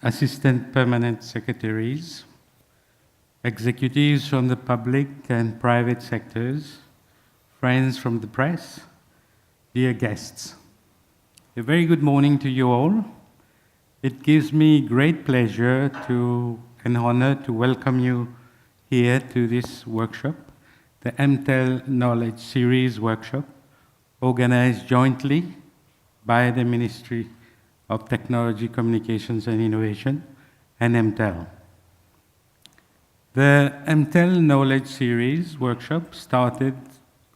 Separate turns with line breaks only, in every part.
assistant permanent secretaries, executives from the public and private sectors, friends from the press, dear guests. A very good morning to you all. It gives me great pleasure and honor to welcome you here to this workshop, the Emtel Knowledge Series workshop, organized jointly by the Ministry of Technology, Communications and Innovation and Emtel. The Emtel Knowledge Series workshop started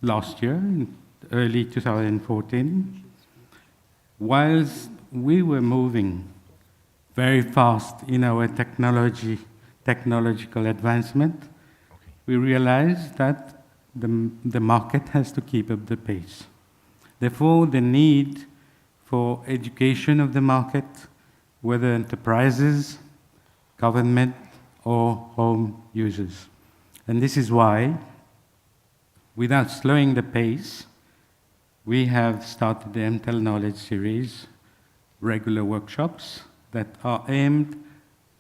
last year, in early 2014. Whilst we were moving very fast in our technological advancement, we realized that the market has to keep up the pace. Therefore, the need for education of the market, whether enterprises, government, or home users. And this is why, without slowing the pace, we have started the Emtel Knowledge Series, regular workshops that are aimed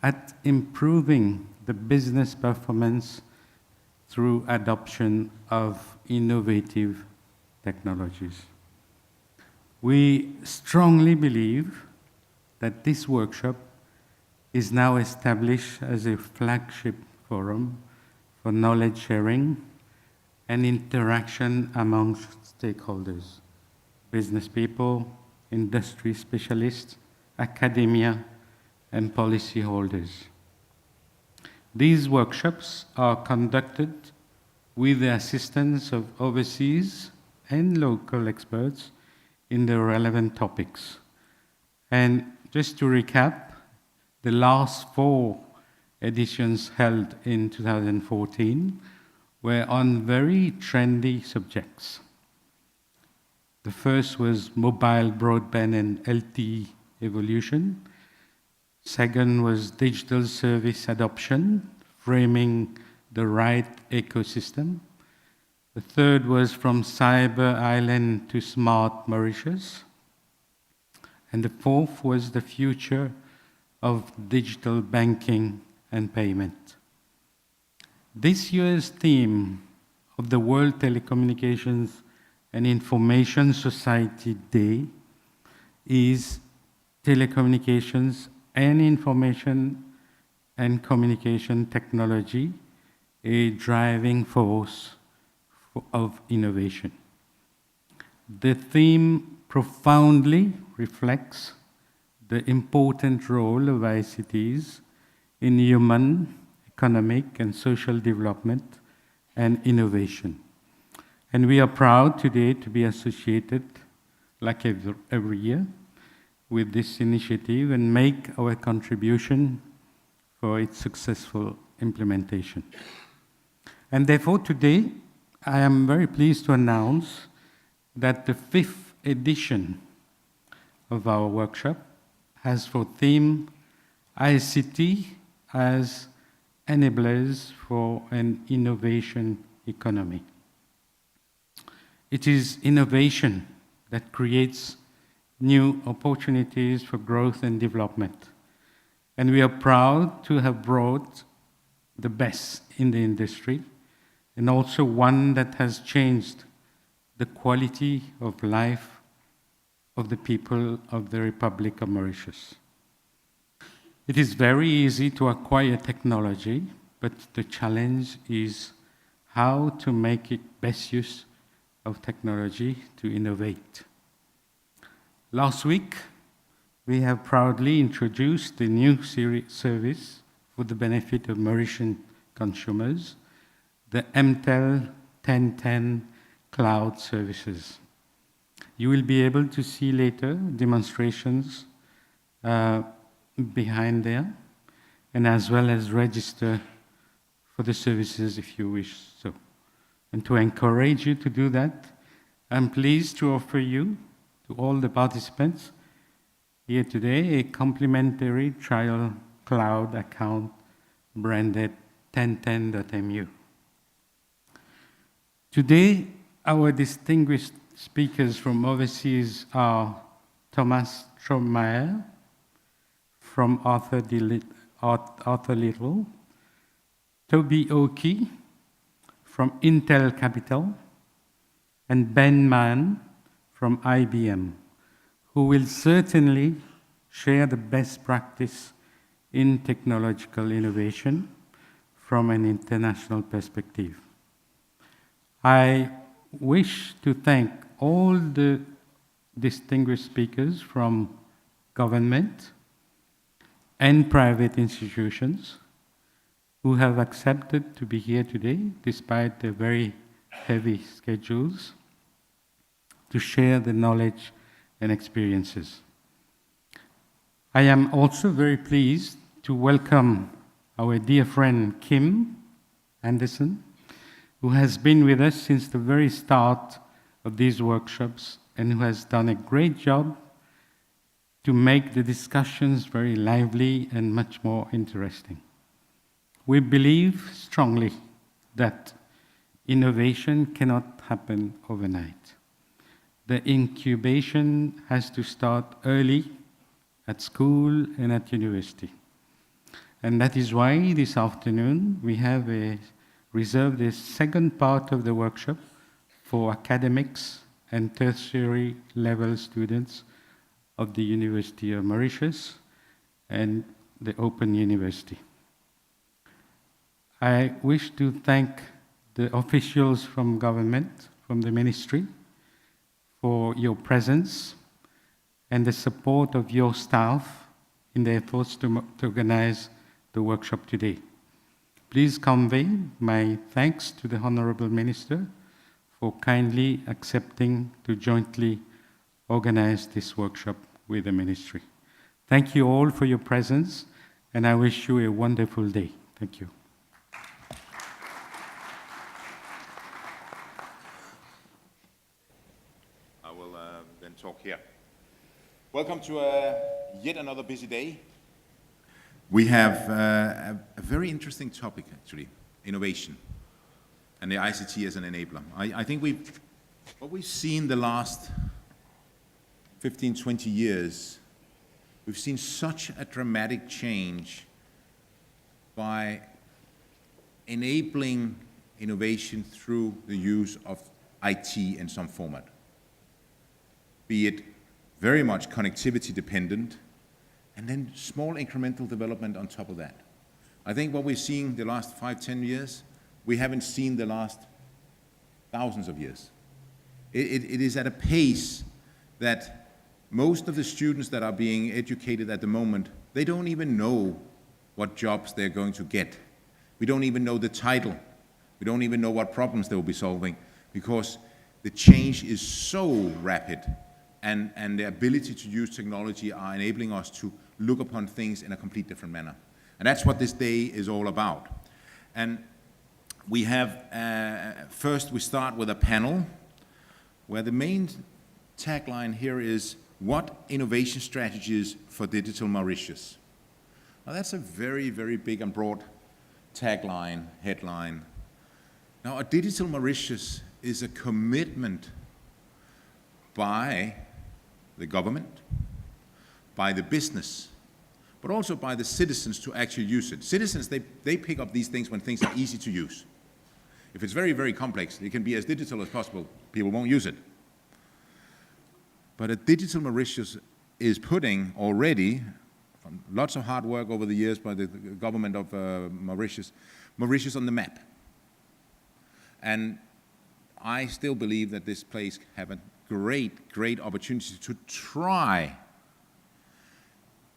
at improving the business performance through adoption of innovative technologies. We strongly believe that this workshop is now established as a flagship forum for knowledge sharing and interaction amongst stakeholders, business people, industry specialists, academia, and policyholders. These workshops are conducted with the assistance of overseas and local experts in the relevant topics. And just to recap, the last 4 editions held in 2014 were on very trendy subjects. The first was mobile broadband and LTE evolution. Second was digital service adoption, framing the right ecosystem. The third was from cyber island to smart Mauritius. And the fourth was the future of digital banking and payment. This year's theme of the World Telecommunications and Information Society Day is telecommunications and information and communication technology, a driving force of innovation. The theme profoundly reflects the important role of ICTs in human, economic, and social development and innovation. And we are proud today to be associated, like every year, with this initiative and make our contribution for its successful implementation. And therefore, today, I am very pleased to announce that the 5th edition of our workshop has for theme ICT as enablers for an innovation economy. It is innovation that creates new opportunities for growth and development. And we are proud to have brought the best in the industry, and also one that has changed the quality of life of the people of the Republic of Mauritius. It is very easy to acquire technology, but the challenge is how to make it best use of technology to innovate. Last week, we have proudly introduced the new service for the benefit of Mauritian consumers, the Emtel 1010 Cloud Services. You will be able to see later demonstrations behind there, and as well as register for the services if you wish so. And to encourage you to do that, I'm pleased to offer you, to all the participants here today, a complimentary trial cloud account branded 1010.mu. Today, our distinguished speakers from overseas are Thomas Strohmeyer from Arthur Little, Toby Oki from Intel Capital, and Ben Mann from IBM, who will certainly share the best practice in technological innovation from an international perspective. I wish to thank all the distinguished speakers from government and private institutions who have accepted to be here today despite their very heavy schedules to share the knowledge and experiences. I am also very pleased to welcome our dear friend Kim Anderson, who has been with us since the very start of these workshops and who has done a great job to make the discussions very lively and much more interesting. We believe strongly that innovation cannot happen overnight. The incubation has to start early at school and at university. And that is why this afternoon we have reserved a second part of the workshop for academics and tertiary level students of the University of Mauritius and the Open University. I wish to thank the officials from government, from the ministry, for your presence and the support of your staff in the efforts to organize the workshop today. Please convey my thanks to the Honorable Minister for kindly accepting to jointly organize this workshop with the ministry. Thank you all for your presence, and I wish you a wonderful day. Thank you.
I will then talk here. Welcome to yet another busy day. We have a very interesting topic, actually, innovation and the ICT as an enabler. I think what we've seen the last 15, 20 years, we've seen such a dramatic change by enabling innovation through the use of IT in some format, be it very much connectivity dependent, and then small incremental development on top of that. I think what we've seen the last 5, 10 years, we haven't seen the last thousands of years. It is at a pace that most of the students that are being educated at the moment, they don't even know what jobs they're going to get. We don't even know the title. We don't even know what problems they will be solving, because the change is so rapid, and the ability to use technology are enabling us to look upon things in a complete different manner. And that's what this day is all about. And we have, first we start with a panel where the main tagline here is, what innovation strategies for digital Mauritius? Now that's a very, very big and broad tagline, headline. Now a digital Mauritius is a commitment by the government, by the business, but also by the citizens to actually use it. Citizens, they pick up these things when things are easy to use. If it's very, very complex, it can be as digital as possible. People won't use it. But a digital Mauritius is putting already, from lots of hard work over the years by the government of Mauritius on the map. And I still believe that this place have a great, great opportunity to try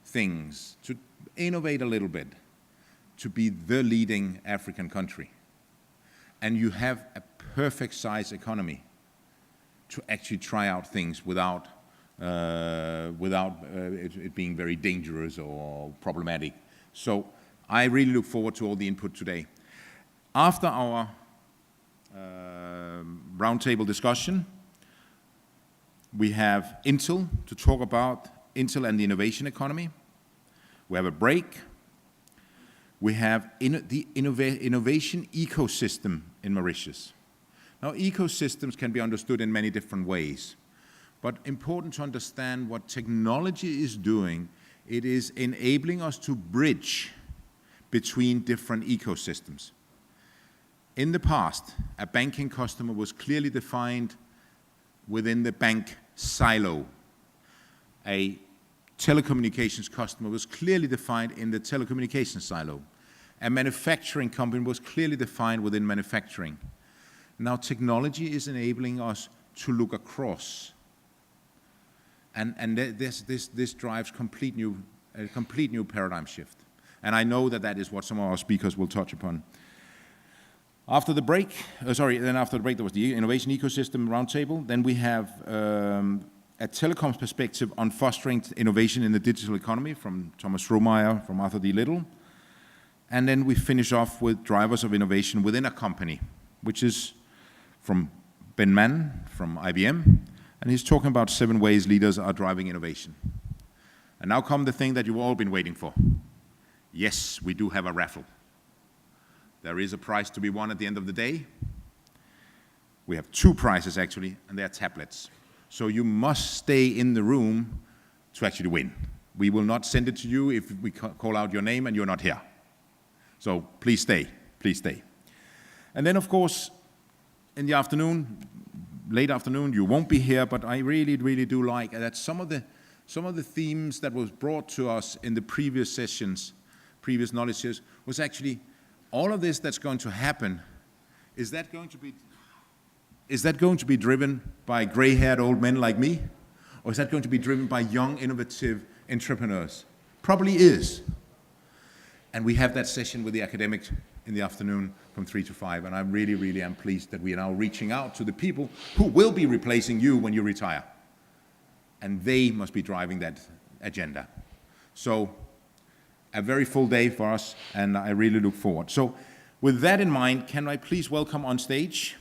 things, to innovate a little bit, to be the leading African country. And you have a perfect size economy to actually try out things without it being very dangerous or problematic. So I really look forward to all the input today. After our roundtable discussion, we have Intel to talk about Intel and the innovation economy. We have a break. We have the innovation ecosystem in Mauritius. Now, ecosystems can be understood in many different ways, but important to understand what technology is doing It is enabling us to bridge between different ecosystems. In the past, a banking customer was clearly defined within the bank silo. A telecommunications customer was clearly defined in the telecommunications silo. A manufacturing company was clearly defined within manufacturing. Now technology is enabling us to look across. And this drives a complete new paradigm shift. And I know that is what some of our speakers will touch upon. After the break, after the break there was the Innovation Ecosystem Roundtable. Then we have a telecoms perspective on fostering innovation in the digital economy from Thomas Strohmeyer, from Arthur D. Little. And then we finish off with drivers of innovation within a company, which is from Ben Mann from IBM. And he's talking about 7 ways leaders are driving innovation. And now come the thing that you've all been waiting for. Yes, we do have a raffle. There is a prize to be won at the end of the day. We have 2 prizes actually, and they're tablets. So you must stay in the room to actually win. We will not send it to you if we call out your name and you're not here. So please stay, please stay. And then of course, in the afternoon, late afternoon, you won't be here, but I really, really do like that some of the themes that was brought to us in the previous sessions, previous knowledge shares, was actually all of this that's going to happen. Is that going to be driven by gray-haired old men like me? Or is that going to be driven by young, innovative entrepreneurs? Probably is. And we have that session with the academics in the afternoon from 3 to 5. And I really, really am pleased that we are now reaching out to the people who will be replacing you when you retire. And they must be driving that agenda. So a very full day for us, and I really look forward. So with that in mind, can I please welcome on stage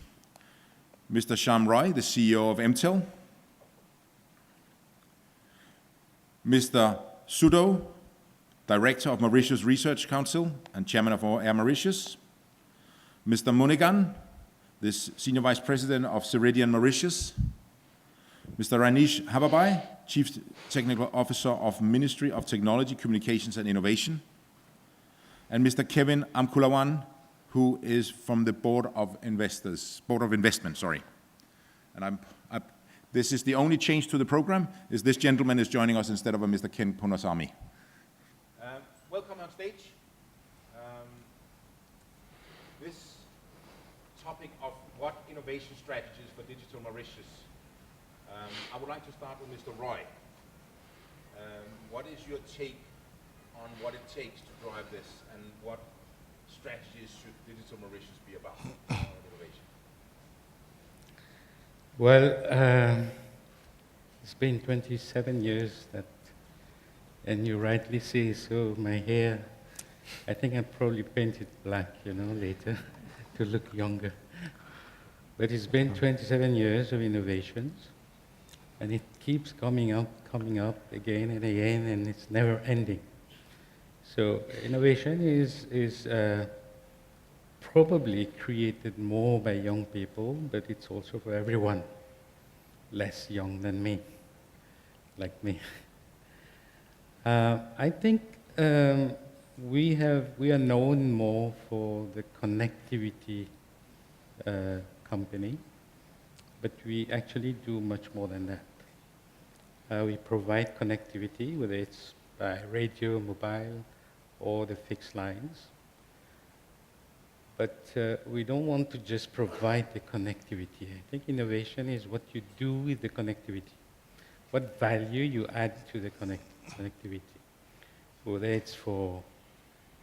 Mr. Shyam Roy, the CEO of Emtel, Mr. Sudo, Director of Mauritius Research Council and Chairman of Air Mauritius, Mr. Munigan, the Senior Vice President of Ceridian Mauritius, Mr. Ranish Hababai, Chief Technical Officer of Ministry of Technology, Communications and Innovation, and Mr. Kevin Amkulawan, who is from the Board of Investment, sorry. And this is the only change to the program, is this gentleman is joining us instead of a Mr. Ken Ponasami. Welcome on stage. This topic of what innovation strategies for digital Mauritius. I would like to start with Mr. Roy. What is your take on what it takes to drive this, and what strategies should digital Mauritius be about innovation?
Well, it's been 27 years that, and you rightly say so, my hair, I think I probably painted black, later to look younger. But it's been 27 years of innovations, and it keeps coming up again and again, and it's never ending. So innovation is probably created more by young people, but it's also for everyone less young than me, like me. I think we are known more for the connectivity company, but we actually do much more than that. We provide connectivity, whether it's by radio, mobile, or the fixed lines. But we don't want to just provide the connectivity. I think innovation is what you do with the connectivity. What value you add to the connectivity. Whether it's for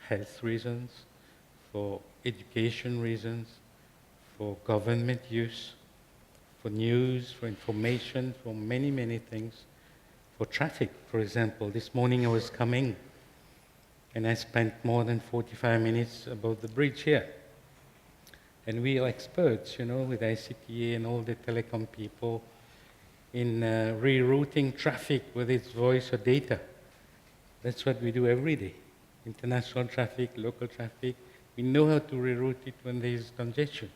health reasons, for education reasons, for government use, for news, for information, for many, many things. For traffic, for example. This morning I was coming and I spent more than 45 minutes above the bridge here. And we are experts, with ICT and all the telecom people in rerouting traffic, whether it's voice or data. That's what we do every day. International traffic, local traffic. We know how to reroute it when there is congestion.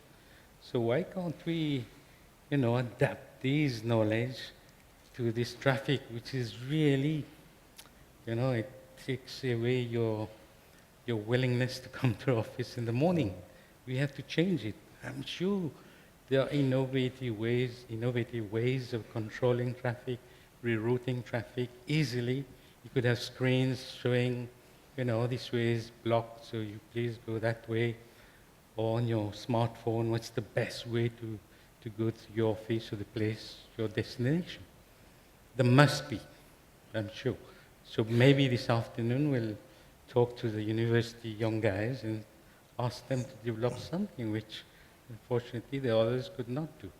So why can't we, adapt this knowledge to this traffic, which is really It takes away your willingness to come to office in the morning. We have to change it. I'm sure there are innovative ways of controlling traffic, rerouting traffic easily. You could have screens showing, this way is blocked, so you please go that way. Or on your smartphone, what's the best way to go to your office or the place, your destination. There must be, I'm sure. So maybe this afternoon we'll talk to the university young guys and ask them to develop something which, unfortunately, the others could not do.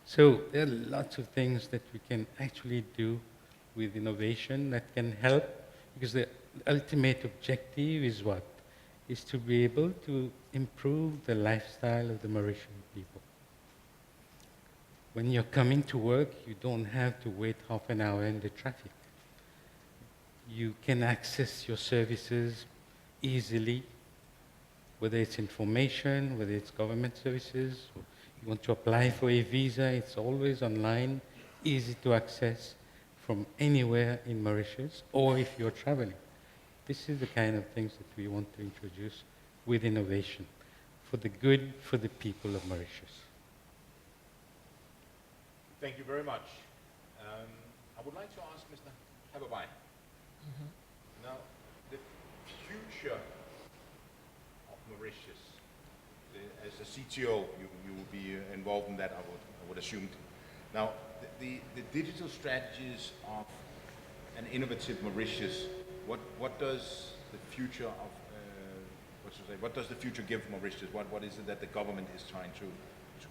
So there are lots of things that we can actually do with innovation that can help, because the ultimate objective is what? Is to be able to improve the lifestyle of the Mauritian people. When you're coming to work, you don't have to wait half an hour in the traffic. You can access your services easily, whether it's information, whether it's government services, or you want to apply for a visa, it's always online, easy to access from anywhere in Mauritius, or if you're traveling. This is the kind of things that we want to introduce with innovation for the good, for the people of Mauritius.
Thank you very much. I would like to ask Mr. Haberbein. Now, the future of Mauritius, as a CTO, you will be involved in that, I would assume. Now, the digital strategies of an innovative Mauritius, what does the future of what does the future give Mauritius? What is it that the government is trying to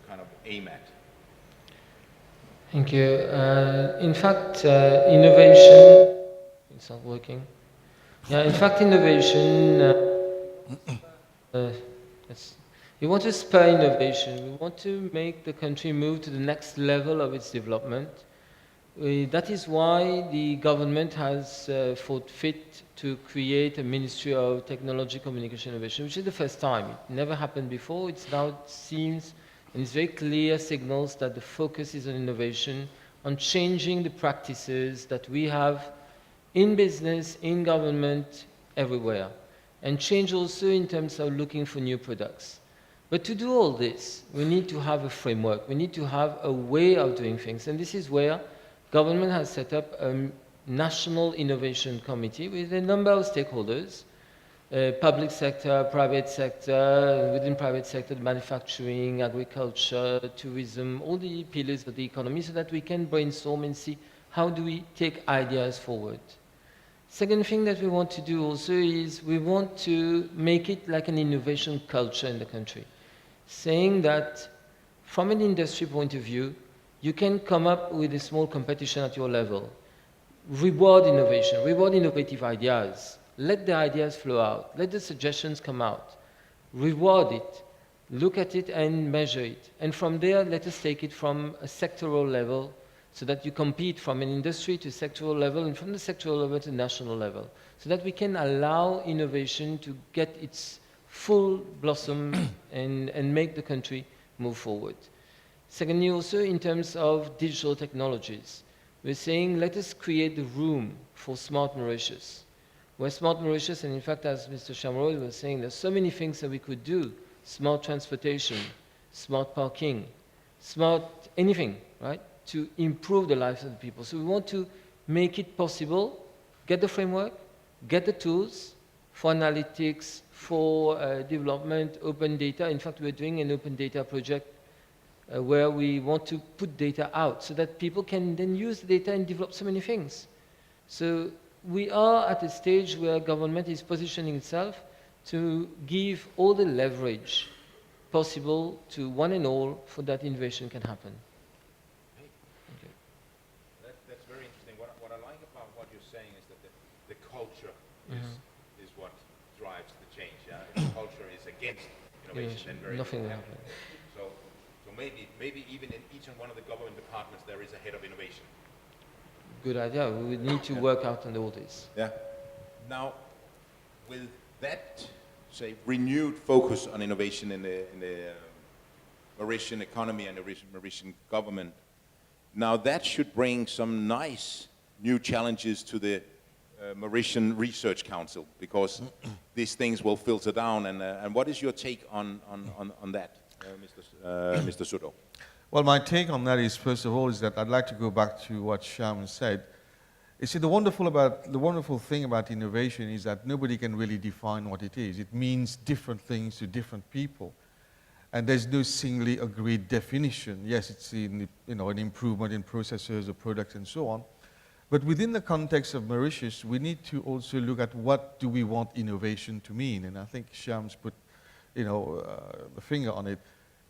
kind of aim at?
Thank you. In fact, innovation, it's not working. Yeah, in fact, innovation, we want to spur innovation. We want to make the country move to the next level of its development. That is why the government has thought fit to create a Ministry of Technology, Communication, Innovation, which is the first time. It never happened before. It's now, it seems, and it's very clear signals that the focus is on innovation, on changing the practices that we have in business, in government, everywhere. And change also in terms of looking for new products. But to do all this, we need to have a framework. We need to have a way of doing things. And this is where government has set up a National Innovation Committee with a number of stakeholders, public sector, private sector, within private sector, manufacturing, agriculture, tourism, all the pillars of the economy, so that we can brainstorm and see how do we take ideas forward. Second thing that we want to do also is we want to make it like an innovation culture in the country, saying that from an industry point of view, you can come up with a small competition at your level. Reward innovation, reward innovative ideas. Let the ideas flow out. Let the suggestions come out. Reward it. Look at it and measure it. And from there, let us take it from a sectoral level so that you compete from an industry to sectoral level and from the sectoral level to national level, so that we can allow innovation to get its full blossom and make the country move forward. Secondly, also in terms of digital technologies, we're saying let us create the room for Smart Mauritius. Where Smart Mauritius, and in fact, as Mr. Shamroy was saying, there's so many things that we could do. Smart transportation, smart parking, smart anything, right? To improve the lives of the people. So we want to make it possible, get the framework, get the tools for analytics, for development, open data. In fact, we're doing an open data project where we want to put data out so that people can then use the data and develop so many things. So we are at a stage where government is positioning itself to give all the leverage possible to one and all for that innovation can happen.
That's very interesting. What I like about what you're saying is that the culture is what drives the change. Yeah? If the culture is against innovation, then very
nothing will
little
happen.
So maybe even in each and one of the government departments there is a head of innovation.
Good idea. We would need to work out on all this.
Yeah. Now, with that, say, renewed focus on innovation in the Mauritian economy and the Mauritian government, now that should bring some nice new challenges to the Mauritian Research Council, because these things will filter down. And what is your take on that, Mr. Soto?
Well, my take on that is, first of all, is that I'd like to go back to what Shyam said. You see, the wonderful thing about innovation is that nobody can really define what it is. It means different things to different people. And there's no singly agreed definition. Yes, it's an improvement in processes or products and so on. But within the context of Mauritius, we need to also look at what do we want innovation to mean. And I think Shyam's put the finger on it.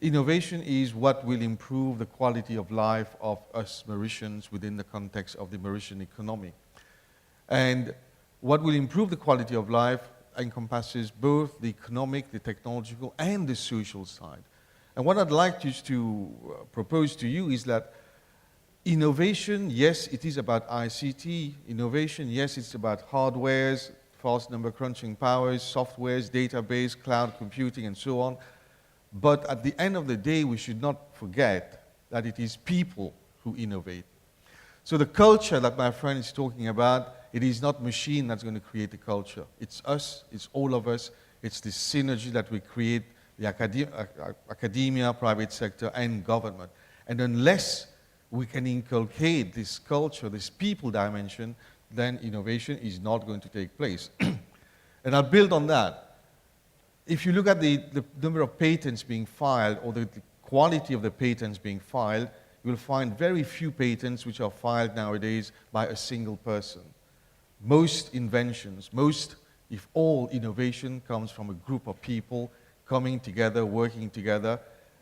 Innovation is what will improve the quality of life of us Mauritians within the context of the Mauritian economy. And what will improve the quality of life encompasses both the economic, the technological, and the social side. And what I'd like to propose to you is that innovation, yes, it is about ICT. Innovation, yes, it's about hardwares, fast number crunching powers, softwares, database, cloud computing, and so on. But at the end of the day, we should not forget that it is people who innovate. So the culture that my friend is talking about, it is not machine that's going to create the culture. It's us, it's all of us, it's the synergy that we create, the academia, private sector, and government. And unless we can inculcate this culture, this people dimension, then innovation is not going to take place. And I'll build on that. If you look at the number of patents being filed or the quality of the patents being filed, you will find very few patents which are filed nowadays by a single person. Most inventions, if all innovation comes from a group of people coming together, working together,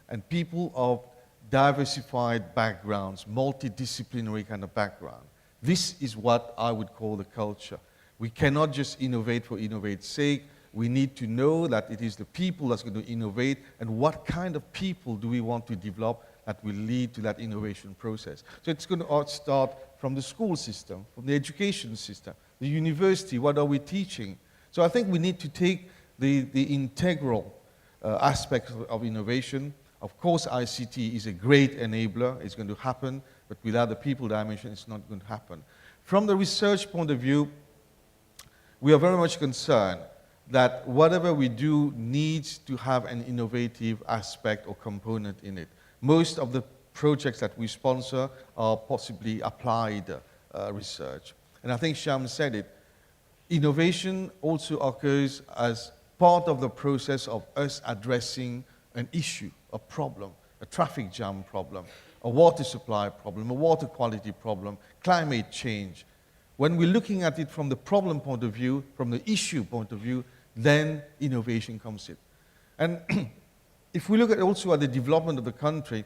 and people of diversified backgrounds, multidisciplinary kind of background. This is what I would call the culture. We cannot just innovate for innovate's sake. We need to know that it is the people that's going to innovate, and what kind of people do we want to develop that will lead to that innovation process. So it's going to start from the school system, from the education system, the university, what are we teaching? So I think we need to take the integral aspect of innovation. Of course, ICT is a great enabler. It's going to happen, but without the people dimension, it's not going to happen. From the research point of view, we are very much concerned that whatever we do needs to have an innovative aspect or component in it. Most of the projects that we sponsor are possibly applied research. And I think Shyam said it. Innovation also occurs as part of the process of us addressing an issue, a problem, a traffic jam problem, a water supply problem, a water quality problem, climate change. When we're looking at it from the problem point of view, from the issue point of view, then innovation comes in. And if we look at also at the development of the country,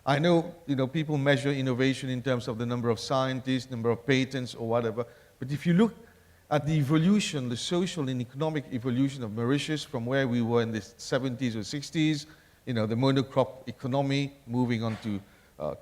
I know, people measure innovation in terms of the number of scientists, number of patents or whatever, but if you look at the evolution, the social and economic evolution of Mauritius from where we were in the 70s or 60s, the monocrop economy, moving on to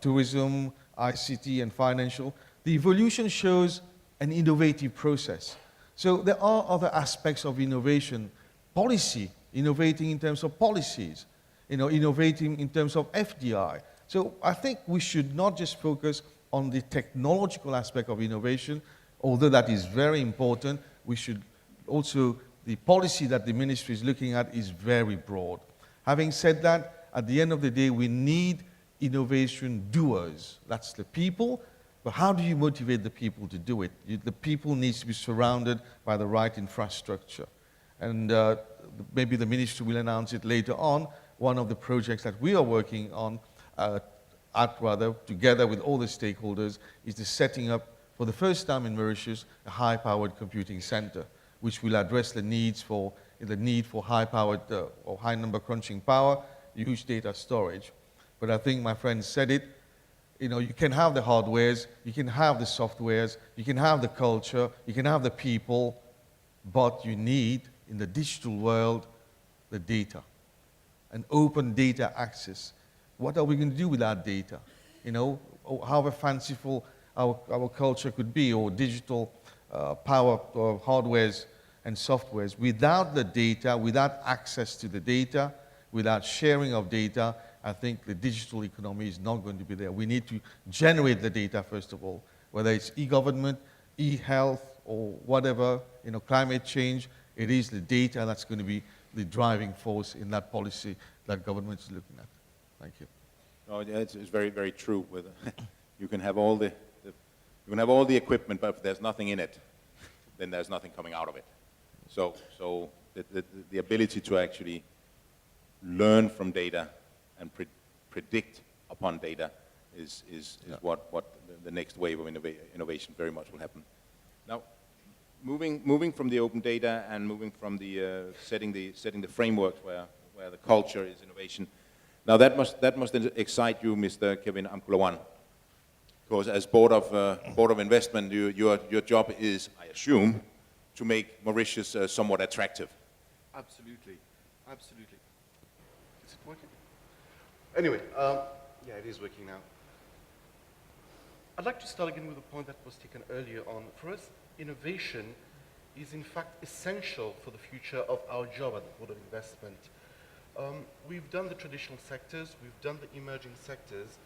tourism, ICT and financial, the evolution shows an innovative process. So there are other aspects of innovation. Policy, innovating in terms of policies, innovating in terms of FDI. So I think we should not just focus on the technological aspect of innovation, although that is very important. We should also, the policy that the ministry is looking at is very broad. Having said that, at the end of the day, we need innovation doers. That's the people. But how do you motivate the people to do it? The people need to be surrounded by the right infrastructure. And maybe the ministry will announce it later on. One of the projects that we are working on, together with all the stakeholders, is the setting up, for the first time in Mauritius, a high-powered computing center, which will address the need for high-powered or high-number crunching power, huge data storage. But I think my friend said it, you can have the hardwares, you can have the softwares, you can have the culture, you can have the people, but you need, in the digital world, the data, an open data access. What are we going to do with that data? However fanciful our culture could be, or digital power or hardwares and softwares. Without the data, without access to the data, without sharing of data, I think the digital economy is not going to be there. We need to generate the data, first of all, whether it's e-government, e-health, or whatever, climate change, it is the data that's going to be the driving force in that policy that government is looking at. Thank you.
No, it's very, very true. With you can have all the equipment, but if there's nothing in it, then there's nothing coming out of it. So the ability to actually learn from data and predict upon data is what the next wave of innovation very much will happen. Now, moving from the open data and moving from the setting the frameworks where the culture is innovation. Now that must excite you, Mr. Kevin Amkulawan, because as board of investment, your job is, I assume, to make Mauritius somewhat attractive.
Absolutely, absolutely. Is it working? Anyway, yeah, it is working now. I'd like to start again with a point that was taken earlier on. For us, innovation is in fact essential for the future of our job at the Board of Investment. We've done the traditional sectors, we've done the emerging sectors.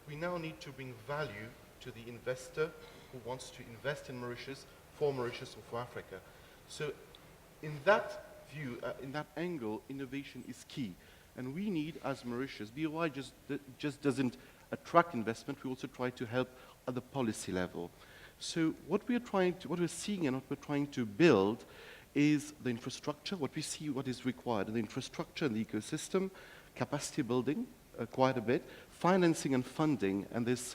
We now need to bring value to the investor who wants to invest in Mauritius, for Mauritius or for Africa. So in that view, in that angle, innovation is key. And we need, as Mauritius, BOI just doesn't attract investment, we also try to help at the policy level. So what we're seeing and what we're trying to build is the infrastructure, what we see, what is required, the infrastructure and the ecosystem, capacity building, quite a bit, financing and funding, and there's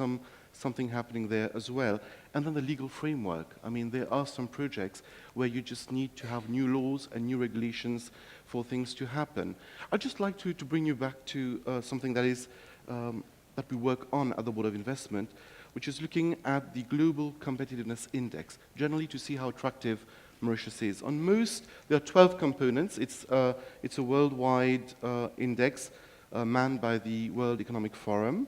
something happening there as well, and then the legal framework. I mean, there are some projects where you just need to have new laws and new regulations for things to happen. I'd just like to bring you back to something that is that we work on at the Board of Investment, which is looking at the Global Competitiveness Index, generally to see how attractive Mauritius is. On most, there are 12 components. It's a worldwide index manned by the World Economic Forum.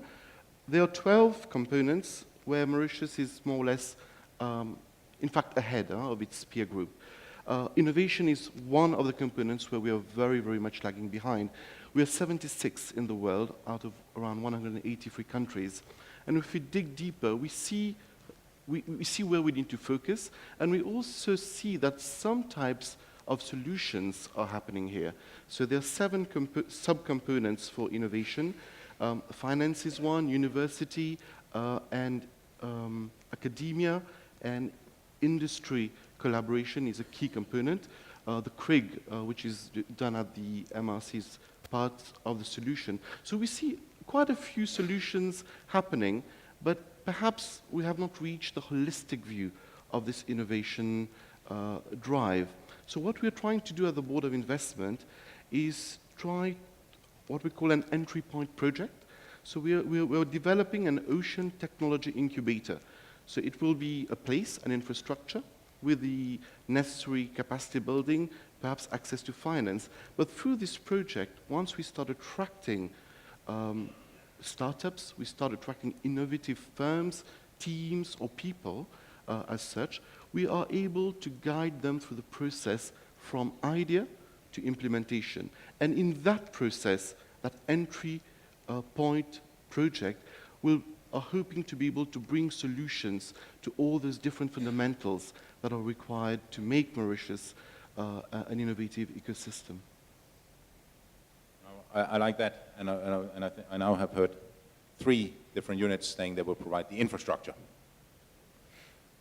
There are 12 components where Mauritius is more or less, in fact, ahead of its peer group. Innovation is one of the components where we are very, very much lagging behind. We are 76 in the world out of around 183 countries. And if we dig deeper, we see where we need to focus, and we also see that some types of solutions are happening here. So there are 7 subcomponents for innovation. Finance is one, university, and academia, and industry collaboration is a key component. The CRIG, which is done at the MRC, is part of the solution. So we see quite a few solutions happening, but perhaps we have not reached the holistic view of this innovation drive. So what we're trying to do at the Board of Investment is try what we call an entry point project. So we're developing an ocean technology incubator. So it will be a place, an infrastructure, with the necessary capacity building, perhaps access to finance. But through this project, once we start attracting startups, we start attracting innovative firms, teams, or people as such, we are able to guide them through the process from idea to implementation. And in that process, that entry point project, we are hoping to be able to bring solutions to all those different fundamentals that are required to make Mauritius an innovative ecosystem.
I like that, and I now have heard 3 different units saying they will provide the infrastructure.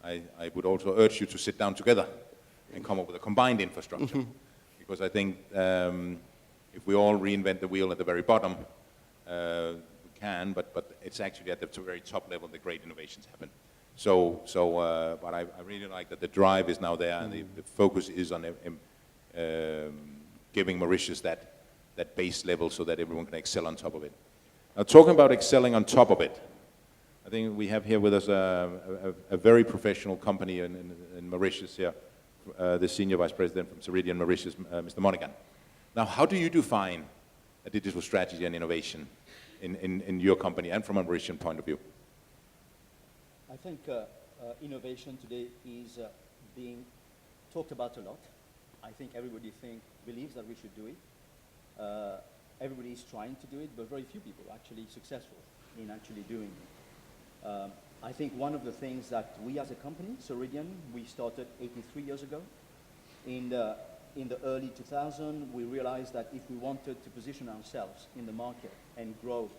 I would also urge you to sit down together and come up with a combined infrastructure, because I think if we all reinvent the wheel at the very bottom, we can, but it's actually at the very top level that great innovations happen. But I really like that the drive is now there, and the focus is on giving Mauritius that base level so that everyone can excel on top of it. Now, talking about excelling on top of it, I think we have here with us a very professional company in Mauritius here, the Senior Vice President from Ceridian Mauritius, Mr. Monaghan. Now, how do you define a digital strategy and innovation in your company and from a Mauritian point of view?
I think innovation today is being talked about a lot. I think everybody believes that we should do it. Everybody is trying to do it, but very few people are actually successful in actually doing it. I think one of the things that we as a company, Ceridian, we started 83 years ago. In the early 2000s, we realized that if we wanted to position ourselves in the market and grow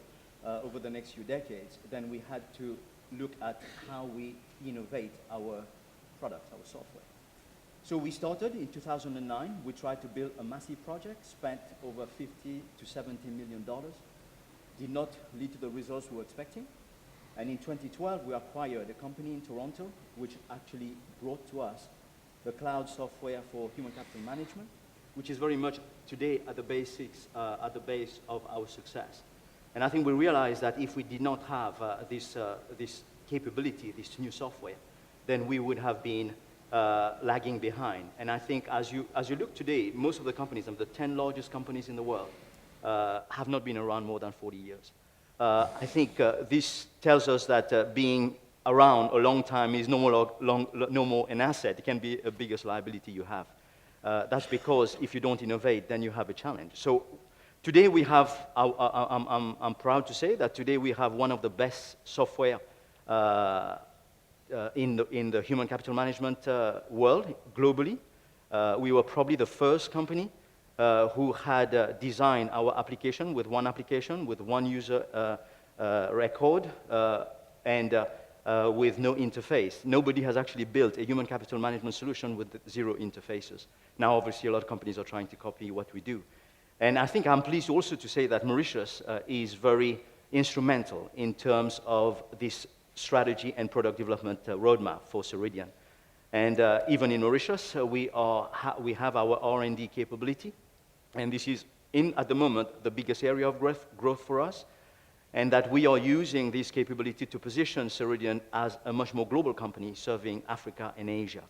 over the next few decades, then we had to look at how we innovate our products, our software. So we started in 2009. We tried to build a massive project, spent over $50 to $70 million. Did not lead to the results we were expecting. And in 2012, we acquired a company in Toronto, which actually brought to us the cloud software for human capital management, which is very much today at the basics, at the base of our success. And I think we realized that if we did not have this capability, this new software, then we would have been lagging behind. And I think as you look today, most of the companies, the 10 largest companies in the world, have not been around more than 40 years. I think this tells us that being around a long time is no more an asset. It can be the biggest liability you have. That's because if you don't innovate, then you have a challenge. So today we have, I'm proud to say that today we have one of the best software in the human capital management world globally. We were probably the first company who had designed our application with one user record, and with no interface. Nobody has actually built a human capital management solution with 0 interfaces. Now, obviously, a lot of companies are trying to copy what we do. And I think I'm pleased also to say that Mauritius is very instrumental in terms of this strategy and product development roadmap for Ceridian. And even in Mauritius, we have our R&D capability. And this is, at the moment, the biggest area of growth for us. And that we are using this capability to position Ceridian as a much more global company serving Africa and Asia.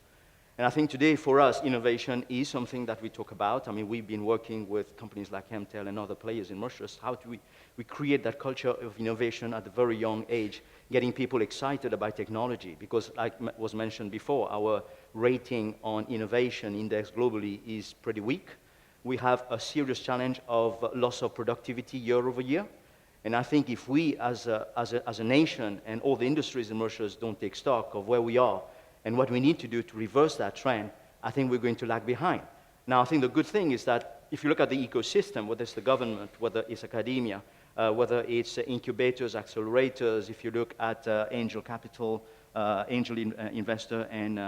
And I think today, for us, innovation is something that we talk about. I mean, we've been working with companies like Emtel and other players in Mauritius. How do we create that culture of innovation at a very young age, getting people excited about technology? Because, like was mentioned before, our rating on innovation index globally is pretty weak. We have a serious challenge of loss of productivity year over year. And I think if we, as a nation, and all the industries in Mauritius don't take stock of where we are and what we need to do to reverse that trend, I think we're going to lag behind. Now, I think the good thing is that if you look at the ecosystem, whether it's the government, whether it's academia, whether it's incubators, accelerators, if you look at angel capital, angel investor, and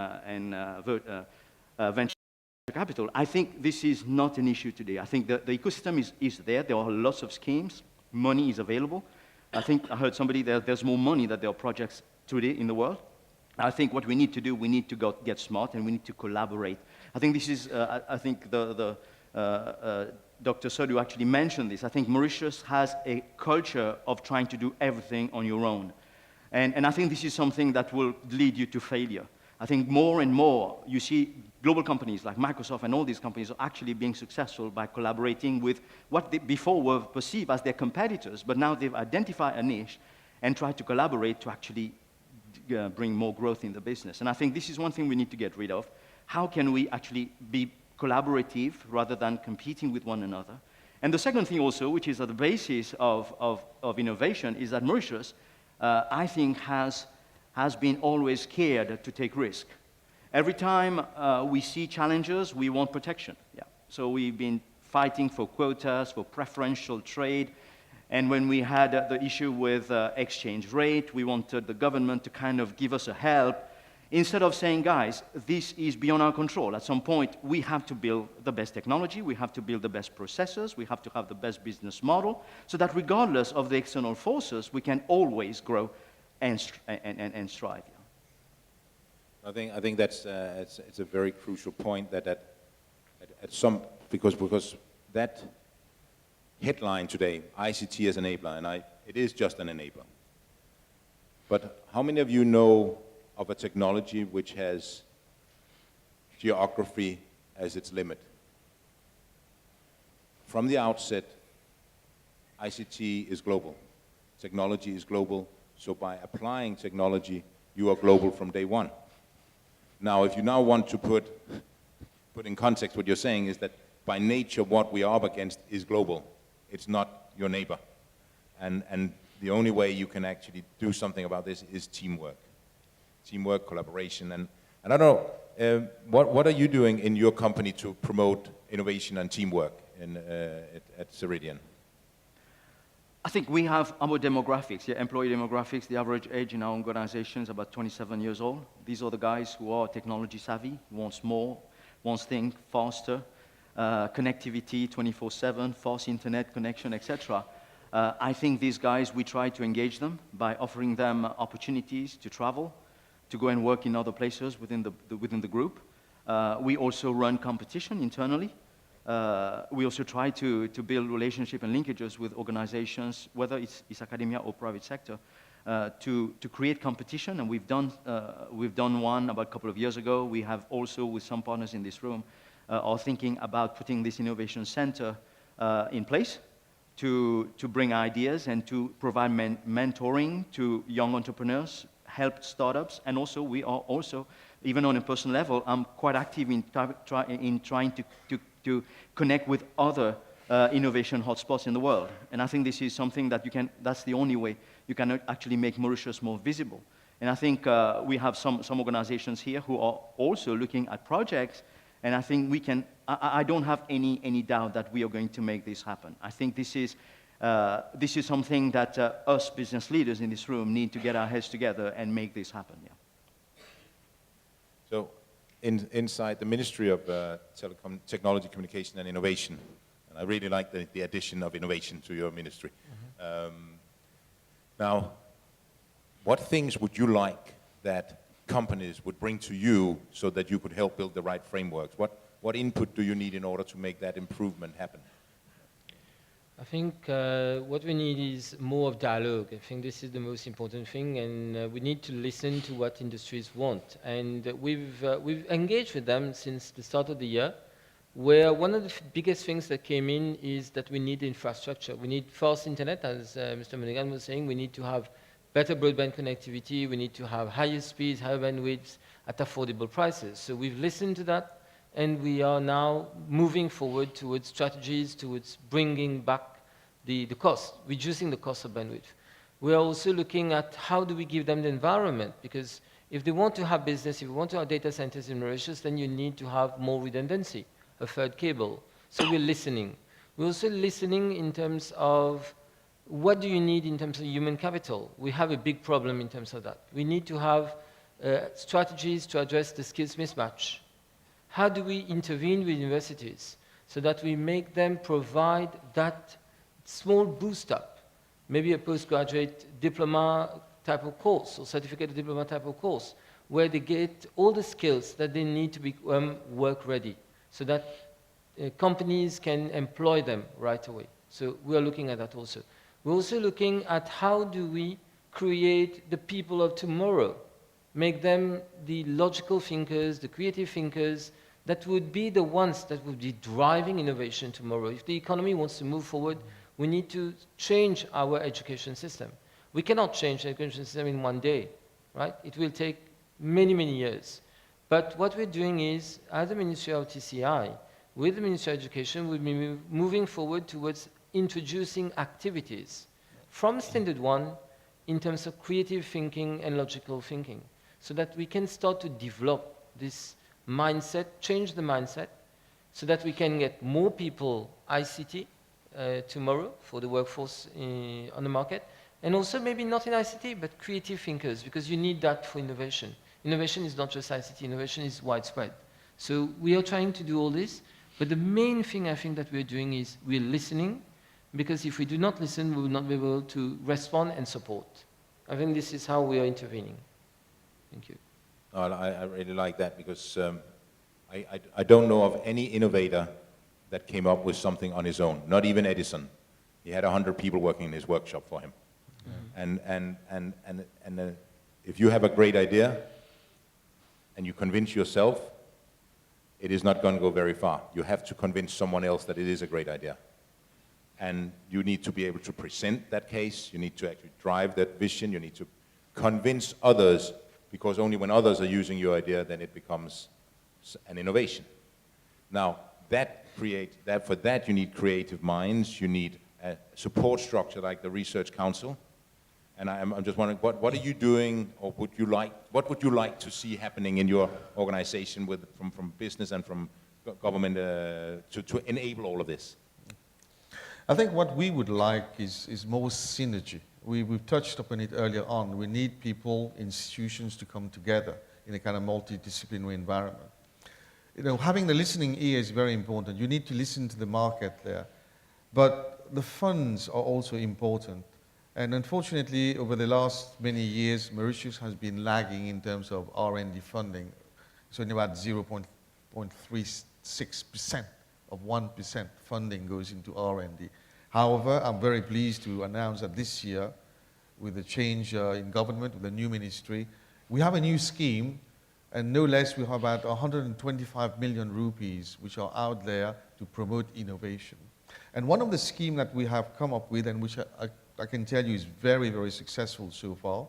venture capital, I think this is not an issue today. I think the ecosystem is there. There are lots of schemes. Money is available. I think I heard somebody there's more money than there are projects today in the world. I think what we need to do, we need to get smart and we need to collaborate. I think this is, I think Dr. Sodu actually mentioned this. I think Mauritius has a culture of trying to do everything on your own. And I think this is something that will lead you to failure. I think more and more you see global companies like Microsoft and all these companies are actually being successful by collaborating with what they before were perceived as their competitors, but now they've identified a niche and tried to collaborate to actually bring more growth in the business. And I think this is one thing we need to get rid of. How can we actually be collaborative rather than competing with one another? And the second thing also, which is at the basis of innovation, is that Mauritius, I think, has been always scared to take risk. Every time we see challenges, we want protection. Yeah. So we've been fighting for quotas, for preferential trade. And when we had the issue with exchange rate, we wanted the government to kind of give us a help. Instead of saying, guys, this is beyond our control. At some point, we have to build the best technology. We have to build the best processors. We have to have the best business model so that regardless of the external forces, we can always grow and strive.
I think that's it's a very crucial point that at some because that headline today, ICT as enabler, and it is just an enabler. But how many of you know of a technology which has geography as its limit? From the outset, ICT is global. Technology is global. So by applying technology, you are global from day one. Now, if you now want to put in context what you're saying is that by nature what we are up against is global. It's not your neighbor. And the only way you can actually do something about this is teamwork. Teamwork, collaboration, and I don't know, what are you doing in your company to promote innovation and teamwork at Ceridian?
I think we have our demographics, employee demographics. The average age in our organization is about 27 years old. These are the guys who are technology savvy, wants more, wants things faster, connectivity 24/7, fast internet connection, etc. I think these guys, we try to engage them by offering them opportunities to travel, to go and work in other places within the group. We also run competition internally. We also try to build relationship and linkages with organizations, whether it's academia or private sector, to create competition. And we've done one about a couple of years ago. We have also, with some partners in this room, are thinking about putting this innovation center in place to bring ideas and to provide mentoring to young entrepreneurs, help startups, and also we are also, even on a personal level, I'm quite active in trying to connect with other innovation hotspots in the world. And I think this is something that that's the only way you can actually make Mauritius more visible. And I think we have some organizations here who are also looking at projects, and I think we can, I don't have any doubt that we are going to make this happen. I think this is something that us business leaders in this room need to get our heads together and make this happen. Yeah.
So, inside the Ministry of Technology, Communication and Innovation, and I really like the addition of innovation to your ministry. Now, what things would you like that companies would bring to you so that you could help build the right frameworks? What input do you need in order to make that improvement happen?
I think what we need is more of dialogue. I think this is the most important thing, and we need to listen to what industries want. And we've engaged with them since the start of the year, where one of the biggest things that came in is that we need infrastructure. We need fast internet, as Mr. Monaghan was saying. We need to have better broadband connectivity. We need to have higher speeds, higher bandwidths at affordable prices. So we've listened to that, and we are now moving forward towards strategies, towards bringing back the cost, reducing the cost of bandwidth. We are also looking at how do we give them the environment, because if they want to have business, if you want to have data centers in Mauritius, then you need to have more redundancy, a third cable. So we're listening. We're also listening in terms of what do you need in terms of human capital. We have a big problem in terms of that. We need to have strategies to address the skills mismatch. How do we intervene with universities so that we make them provide that small boost up, maybe a postgraduate diploma type of course or certificate diploma type of course, where they get all the skills that they need to become work ready, so that companies can employ them right away. So we are looking at that also. We're also looking at how do we create the people of tomorrow, make them the logical thinkers, the creative thinkers, that would be the ones that would be driving innovation tomorrow. If the economy wants to move forward, we need to change our education system. We cannot change the education system in one day, right? It will take many, many years. But what we're doing is, as the Ministry of TCI, with the Ministry of Education, we'll be moving forward towards introducing activities from Standard 1 in terms of creative thinking and logical thinking, so that we can start to develop this mindset, change the mindset, so that we can get more people ICT tomorrow for the workforce on the market, and also maybe not in ICT, but creative thinkers, because you need that for innovation. Innovation is not just ICT, innovation is widespread. So we are trying to do all this, but the main thing I think that we're doing is we're listening, because if we do not listen, we will not be able to respond and support. I think this is how we are intervening. Thank you.
I really like that, because I don't know of any innovator that came up with something on his own, not even Edison. He had 100 people working in his workshop for him. And if you have a great idea and you convince yourself, it is not going to go very far. You have to convince someone else that it is a great idea. And you need to be able to present that case. You need to actually drive that vision. You need to convince others, because only when others are using your idea, then it becomes an innovation. Now, for that you need creative minds. You need a support structure like the Research Council, And I'm just wondering, what are you doing, or what would you like to see happening in your organization from business and from government to enable all of this?
I think what we would like is more synergy. We've touched upon it earlier on. We need people, institutions to come together in a kind of multidisciplinary environment. You know, having the listening ear is very important. You need to listen to the market there. But the funds are also important. And unfortunately, over the last many years, Mauritius has been lagging in terms of R&D funding. It's only about 0.36% of 1% funding goes into R&D. However, I'm very pleased to announce that this year, with the change in government, with the new ministry, we have a new scheme, and no less, we have about 125 million rupees which are out there to promote innovation. And one of the schemes that we have come up with, and which I can tell you is very, very successful so far,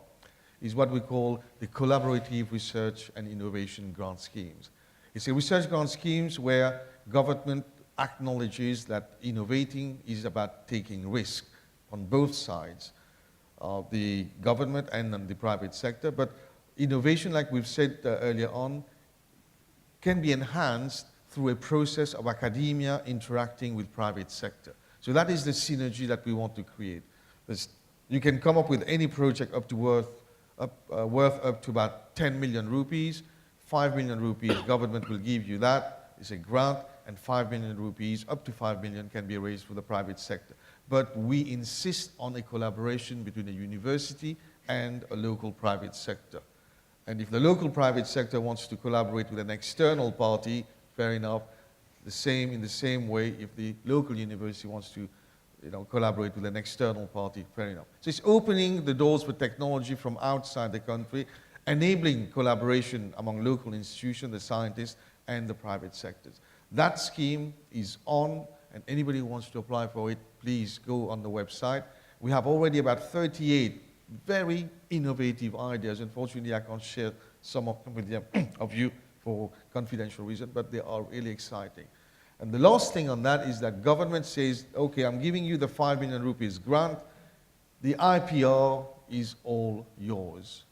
is what we call the Collaborative Research and Innovation Grant Schemes. It's a research grant schemes where government acknowledges that innovating is about taking risk on both sides, the government and on the private sector. But innovation, like we've said earlier on, can be enhanced through a process of academia interacting with private sector. So that is the synergy that we want to create. You can come up with any project up to worth up to about 10 million rupees. 5 million rupees, government will give you that. It's a grant, and 5 million rupees, up to 5 million, can be raised for the private sector. But we insist on a collaboration between a university and a local private sector. And if the local private sector wants to collaborate with an external party, fair enough. In the same way, if the local university wants to collaborate with an external party, fair enough. So it's opening the doors for technology from outside the country, enabling collaboration among local institutions, the scientists, and the private sectors. That scheme is on, and anybody who wants to apply for it, please go on the website. We have already about 38 very innovative ideas. Unfortunately, I can't share some of them with you for confidential reasons, but they are really exciting. And the last thing on that is that government says, okay, I'm giving you the 5 million rupees grant. The IPR is all yours.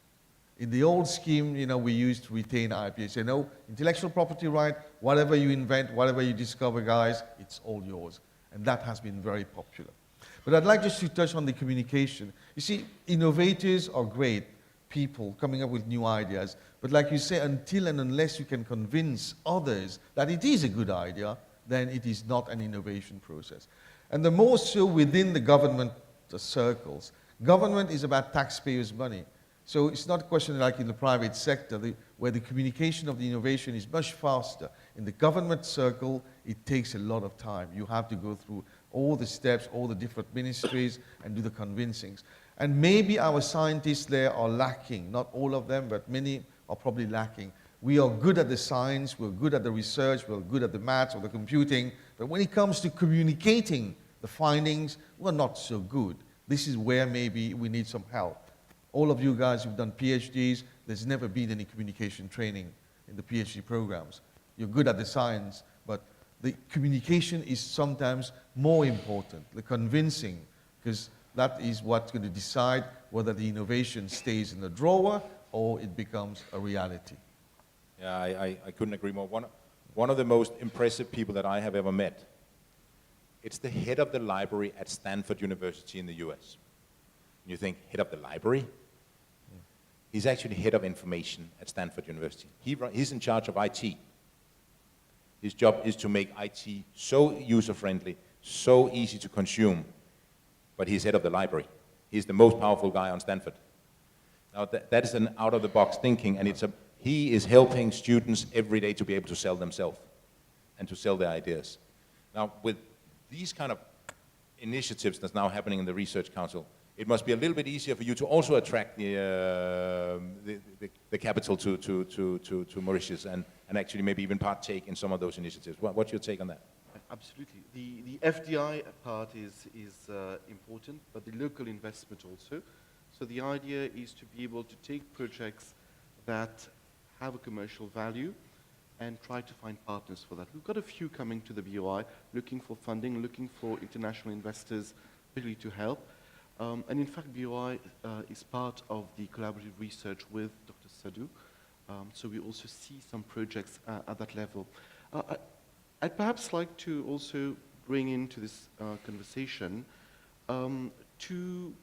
In the old scheme, we used to retain IP. Say, no, intellectual property right, whatever you invent, whatever you discover, guys, it's all yours. And that has been very popular. But I'd like just to touch on the communication. You see, innovators are great people coming up with new ideas. But like you say, until and unless you can convince others that it is a good idea, then it is not an innovation process. And the more so within the government circles. Government is about taxpayers' money. So it's not a question like in the private sector, where the communication of the innovation is much faster. In the government circle, it takes a lot of time. You have to go through all the steps, all the different ministries, and do the convincings. And maybe our scientists there are lacking. Not all of them, but many are probably lacking. We are good at the science, we're good at the research, we're good at the maths or the computing, but when it comes to communicating the findings, we're not so good. This is where maybe we need some help. All of you guys who've done PhDs, there's never been any communication training in the PhD programs. You're good at the science, but the communication is sometimes more important, the convincing, because that is what's going to decide whether the innovation stays in the drawer or it becomes a reality.
Yeah, I couldn't agree more. One of the most impressive people that I have ever met, it's the head of the library at Stanford University in the US. You think, head of the library? He's actually head of information at Stanford University. He's in charge of IT. His job is to make IT so user-friendly, so easy to consume, but he's head of the library. He's the most powerful guy on Stanford. Now, that is an out-of-the-box thinking, and he is helping students every day to be able to sell themselves and to sell their ideas. Now, with these kind of initiatives that's now happening in the Research Council, it must be a little bit easier for you to also attract the capital to Mauritius and actually maybe even partake in some of those initiatives. What's your take on that?
Absolutely. The FDI part is important, but the local investment also. So the idea is to be able to take projects that have a commercial value and try to find partners for that. We've got a few coming to the BOI, looking for funding, looking for international investors really to help. And in fact, BOI is part of the collaborative research with Dr. Sadhu. So we also see some projects at that level. I'd perhaps like to also bring into this conversation two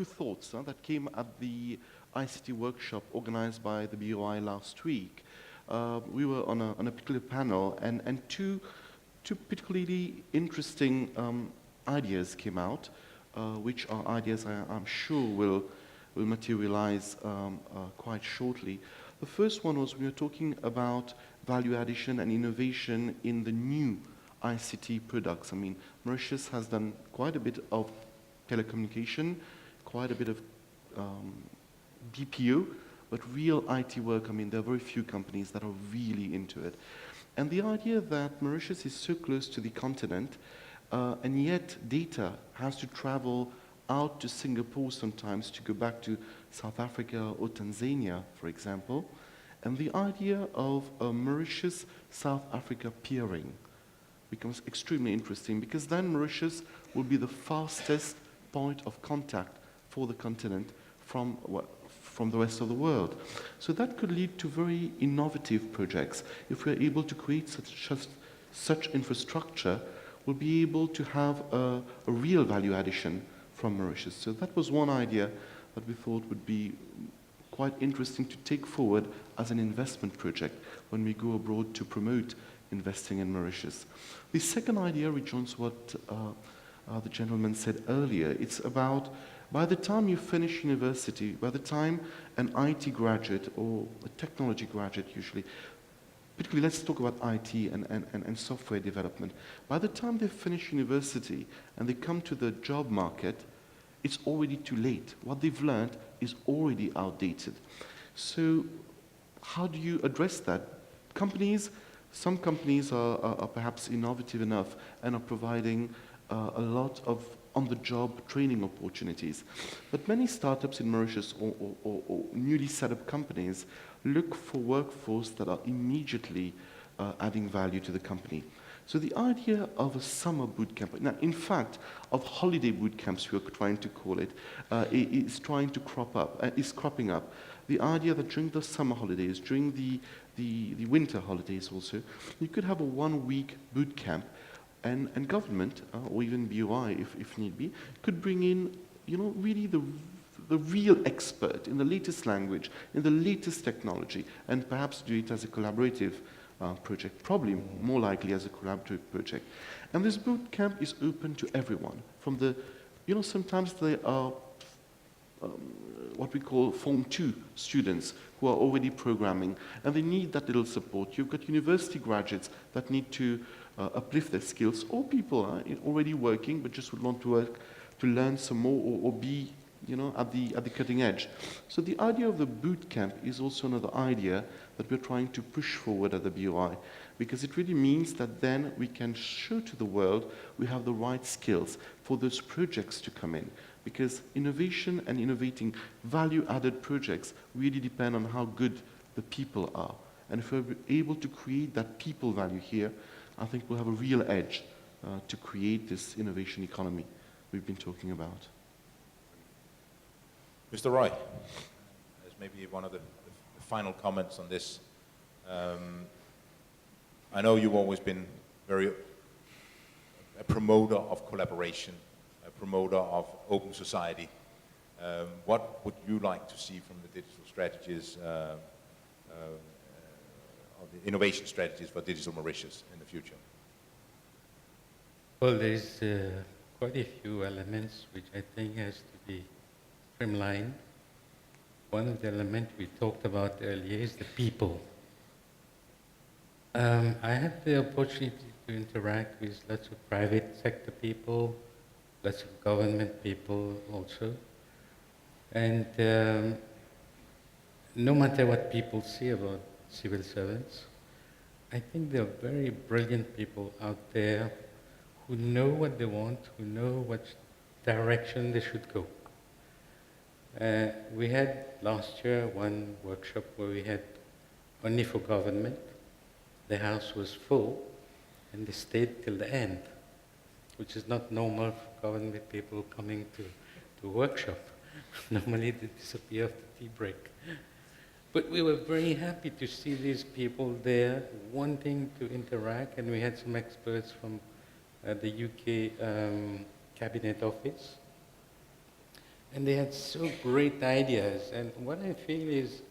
thoughts that came at the ICT workshop organized by the BOI last week. We were on a particular panel, and two particularly interesting ideas came out, which are ideas I'm sure will materialize quite shortly. The first one was we were talking about value addition and innovation in the new ICT products. I mean, Mauritius has done quite a bit of telecommunication, quite a bit of BPO, but real IT work, I mean, there are very few companies that are really into it. And the idea that Mauritius is so close to the continent, and yet data has to travel out to Singapore sometimes to go back to South Africa or Tanzania, for example, and the idea of Mauritius-South Africa peering becomes extremely interesting, because then Mauritius will be the fastest point of contact for the continent from the rest of the world. So that could lead to very innovative projects. If we're able to create such infrastructure, we'll be able to have a real value addition from Mauritius. So that was one idea that we thought would be quite interesting to take forward as an investment project when we go abroad to promote investing in Mauritius. The second idea rejoins what the gentleman said earlier. It's about, by the time you finish university, by the time an IT graduate or a technology graduate usually, particularly let's talk about IT and software development, by the time they finish university and they come to the job market, it's already too late. What they've learned is already outdated. So how do you address that? Some companies are perhaps innovative enough and are providing a lot of on-the-job training opportunities. But many startups in Mauritius or newly set up companies look for workforce that are immediately adding value to the company. So the idea of a summer boot camp, now in fact, of holiday boot camps, we are trying to call it, is cropping up. The idea that during the summer holidays, during the winter holidays also, you could have a 1-week boot camp, and government, or even BOI if need be, could bring in, really the real expert in the latest language, in the latest technology, and perhaps do it as a collaborative project, probably more likely as a collaborative project. And this boot camp is open to everyone. From the, sometimes they are what we call Form 2 students who are already programming, and they need that little support. You've got university graduates that need to uplift their skills, or people already working but just would want to learn some more or be at the cutting edge. So the idea of the boot camp is also another idea that we're trying to push forward at the BOI, because it really means that then we can show to the world we have the right skills for those projects to come in. Because innovation and innovating value-added projects really depend on how good the people are. And if we're able to create that people value here, I think we'll have a real edge to create this innovation economy we've been talking about.
Mr. Roy, as maybe one of the final comments on this. I know you've always been a promoter of collaboration, a promoter of open society. What would you like to see from the digital strategies, or the innovation strategies for Digital Mauritius in the future?
Well, there's quite a few elements which I think has to be streamlined. One of the elements we talked about earlier is the people. I had the opportunity to interact with lots of private sector people, lots of government people also. And no matter what people say about civil servants, I think there are very brilliant people out there who know what they want, who know what direction they should go. We had last year one workshop where we had only for government. The house was full and they stayed till the end, which is not normal for government people coming to workshop. Normally they disappear after tea break. But we were very happy to see these people there wanting to interact, and we had some experts from the UK Cabinet Office. And they had so great ideas. And what I feel is,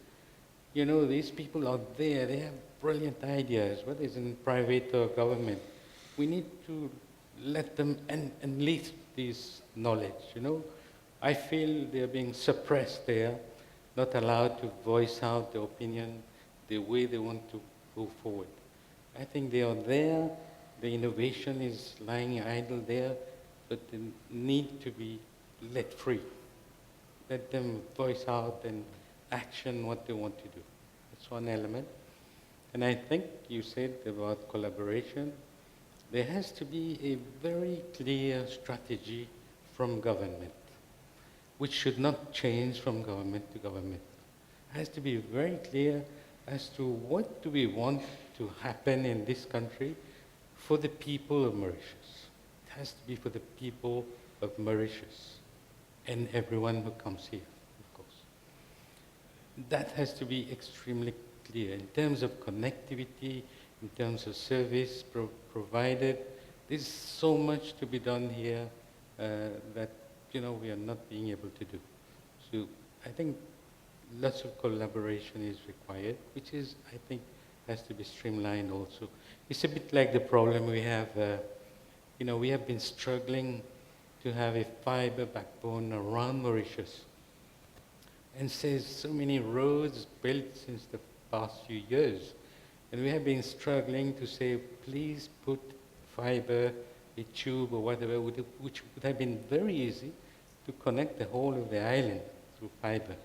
you know, these people out there, they have brilliant ideas, whether it's in private or government. We need to let them unleash this knowledge, you know. I feel they're being suppressed there, not allowed to voice out their opinion the way they want to go forward. I think they are there, the innovation is lying idle there, but they need to be let free. Let them voice out and action what they want to do. That's one element. And I think you said about collaboration. There has to be a very clear strategy from government, which should not change from government to government. It has to be very clear as to what do we want to happen in this country for the people of Mauritius. It has to be for the people of Mauritius and everyone who comes here, of course. That has to be extremely clear in terms of connectivity, in terms of service provided. There's so much to be done here that, you know, we are not being able to do. So I think lots of collaboration is required, which is, I think, has to be streamlined also. It's a bit like the problem we have, you know, we have been struggling to have a fiber backbone around Mauritius. And says so many roads built since the past few years. And we have been struggling to say, please put fiber, a tube or whatever, which would have been very easy to connect the whole of the island through fiber.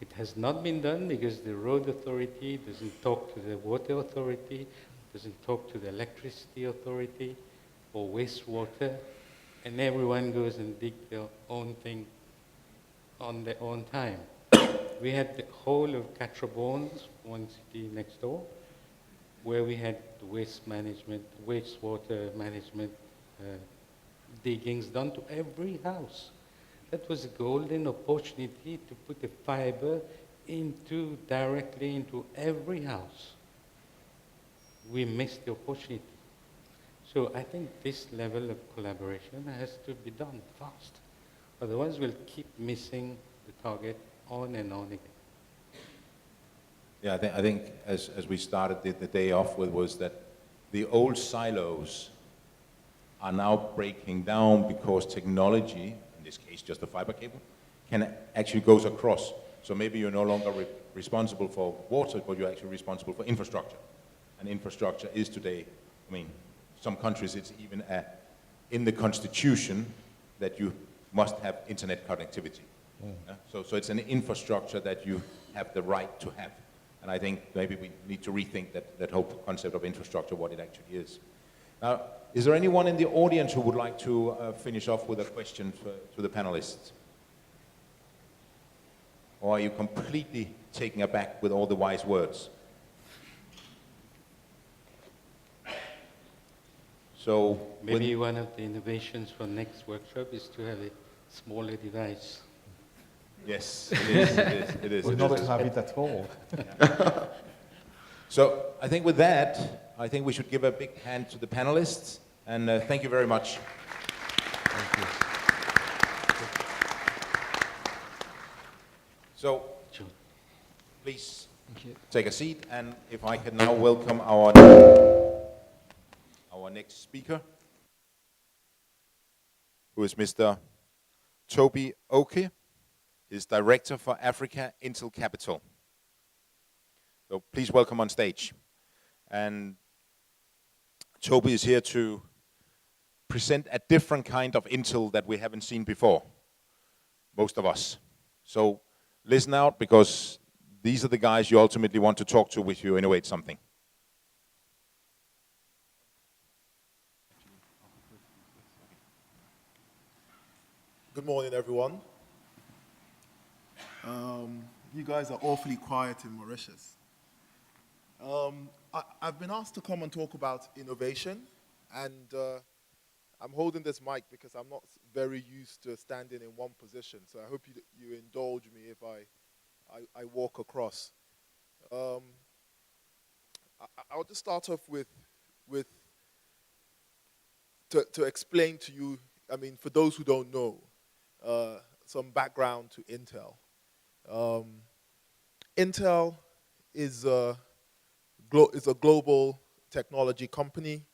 It has not been done because the road authority doesn't talk to the water authority, doesn't talk to the electricity authority or wastewater, and everyone goes and dig their own thing on their own time. We had the whole of Catrabons, one city next door, where we had the waste management, wastewater management diggings done to every house. That was a golden opportunity to put the fiber directly into every house. We missed the opportunity. So I think this level of collaboration has to be done fast. Otherwise, we'll keep missing the target on and on again.
Yeah, I think as we started the day off with was that the old silos are now breaking down because technology, in this case just a fiber cable, can actually goes across. So maybe you're no longer responsible for water, but you're actually responsible for infrastructure. And infrastructure is today, I mean, some countries it's even in the constitution that you must have internet connectivity. Yeah? So it's an infrastructure that you have the right to have. And I think maybe we need to rethink that whole concept of infrastructure, what it actually is. Now, is there anyone in the audience who would like to finish off with a question to the panelists? Or are you completely taken aback with all the wise words? So
maybe one of the innovations for next workshop is to have a smaller device.
Yes, it is.
Would not have it at all.
Yeah. So I think with that, I think we should give a big hand to the panelists, and thank you very much.
Thank you.
So, please
Thank you.
take a seat, and if I can now welcome our next speaker, who is Mr. Toby Oke, is Director for Africa Intel Capital. So please welcome on stage. And Toby is here to present a different kind of Intel that we haven't seen before, most of us. So listen out, because these are the guys you ultimately want to talk to if you innovate something.
Good morning, everyone. You guys are awfully quiet in Mauritius. I've been asked to come and talk about innovation, and I'm holding this mic because I'm not very used to standing in one position. So I hope you indulge me if I walk across. I'll just start off with to explain to you, I mean, for those who don't know, some background to Intel. Intel is a global technology company,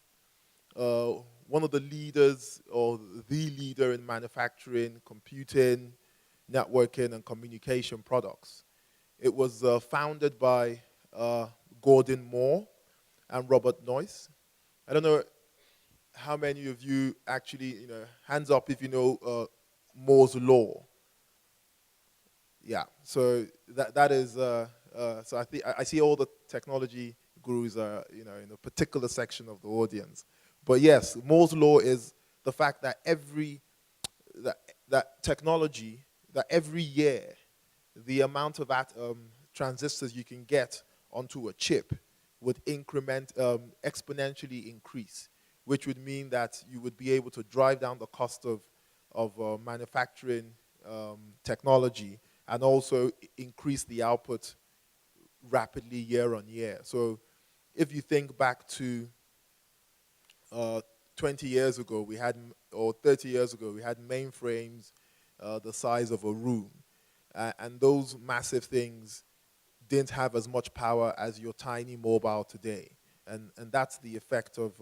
one of the leaders or the leader in manufacturing, computing, networking, and communication products. It was founded by Gordon Moore and Robert Noyce. I don't know how many of you actually, hands up if you know Moore's Law. Yeah, so that is, so I see all the technology gurus are, in a particular section of the audience. But yes, Moore's Law is the fact that that technology, that every year, the amount of transistors you can get onto a chip would exponentially increase, which would mean that you would be able to drive down the cost of manufacturing technology and also increase the output rapidly year on year. So if you think back to 20 years ago, or 30 years ago, we had mainframes the size of a room. And those massive things didn't have as much power as your tiny mobile today. And that's the effect of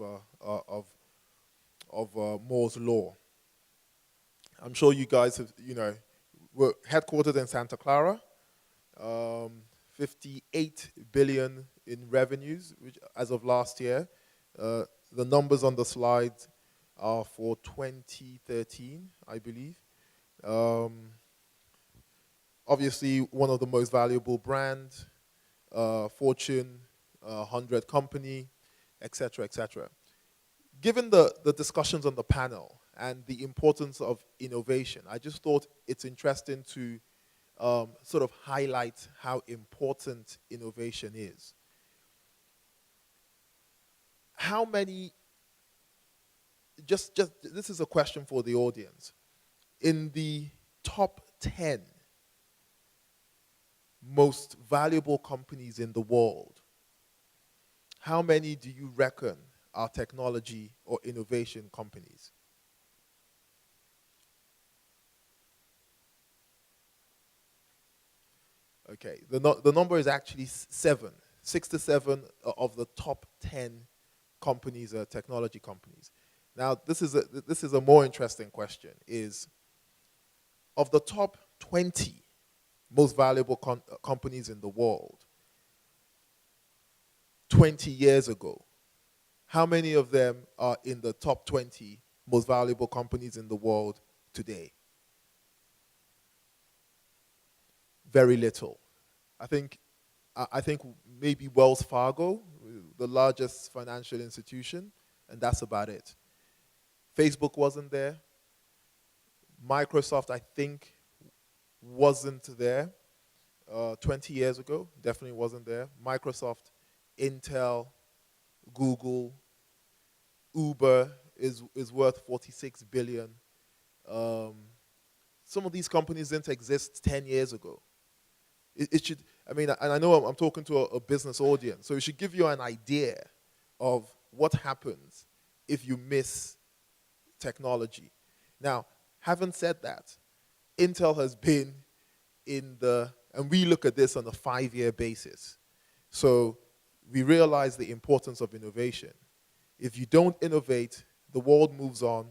Moore's Law. I'm sure you guys have, we're headquartered in Santa Clara, 58 billion in revenues, which as of last year. The numbers on the slide are for 2013, I believe. Obviously, one of the most valuable brands, Fortune 100 company, et cetera, et cetera. Given the discussions on the panel and the importance of innovation, I just thought it's interesting to sort of highlight how important innovation is. How many, just this is a question for the audience. In the top 10 most valuable companies in the world, how many do you reckon are technology or innovation companies? Okay, the number is actually 7. 6 to 7 of the top 10 companies are technology companies. Now, this is a more interesting question, is of the top 20 most valuable companies in the world 20 years ago, how many of them are in the top 20 most valuable companies in the world today? Very little. I think maybe Wells Fargo, the largest financial institution, and that's about it. Facebook wasn't there. Microsoft, I think, wasn't there 20 years ago. Definitely wasn't there. Microsoft, Intel, Google, Uber is worth 46 billion. Some of these companies didn't exist 10 years ago. It should, I mean, and I know I'm talking to a business audience, so it should give you an idea of what happens if you miss technology. Now, having said that, Intel has been and we look at this on a 5-year basis. So we realize the importance of innovation. If you don't innovate, the world moves on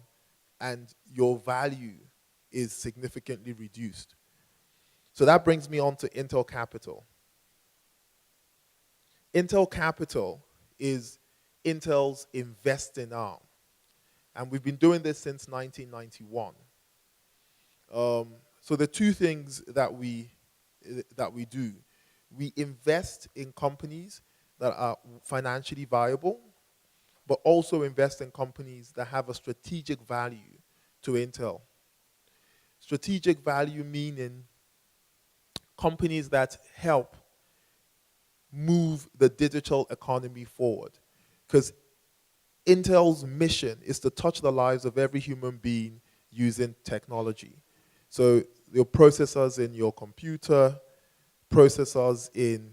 and your value is significantly reduced. So that brings me on to Intel Capital. Intel Capital is Intel's investing arm. And we've been doing this since 1991. So the two things that we do, we invest in companies that are financially viable, but also invest in companies that have a strategic value to Intel. Strategic value meaning companies that help move the digital economy forward. Because Intel's mission is to touch the lives of every human being using technology. So your processors in your computer, processors in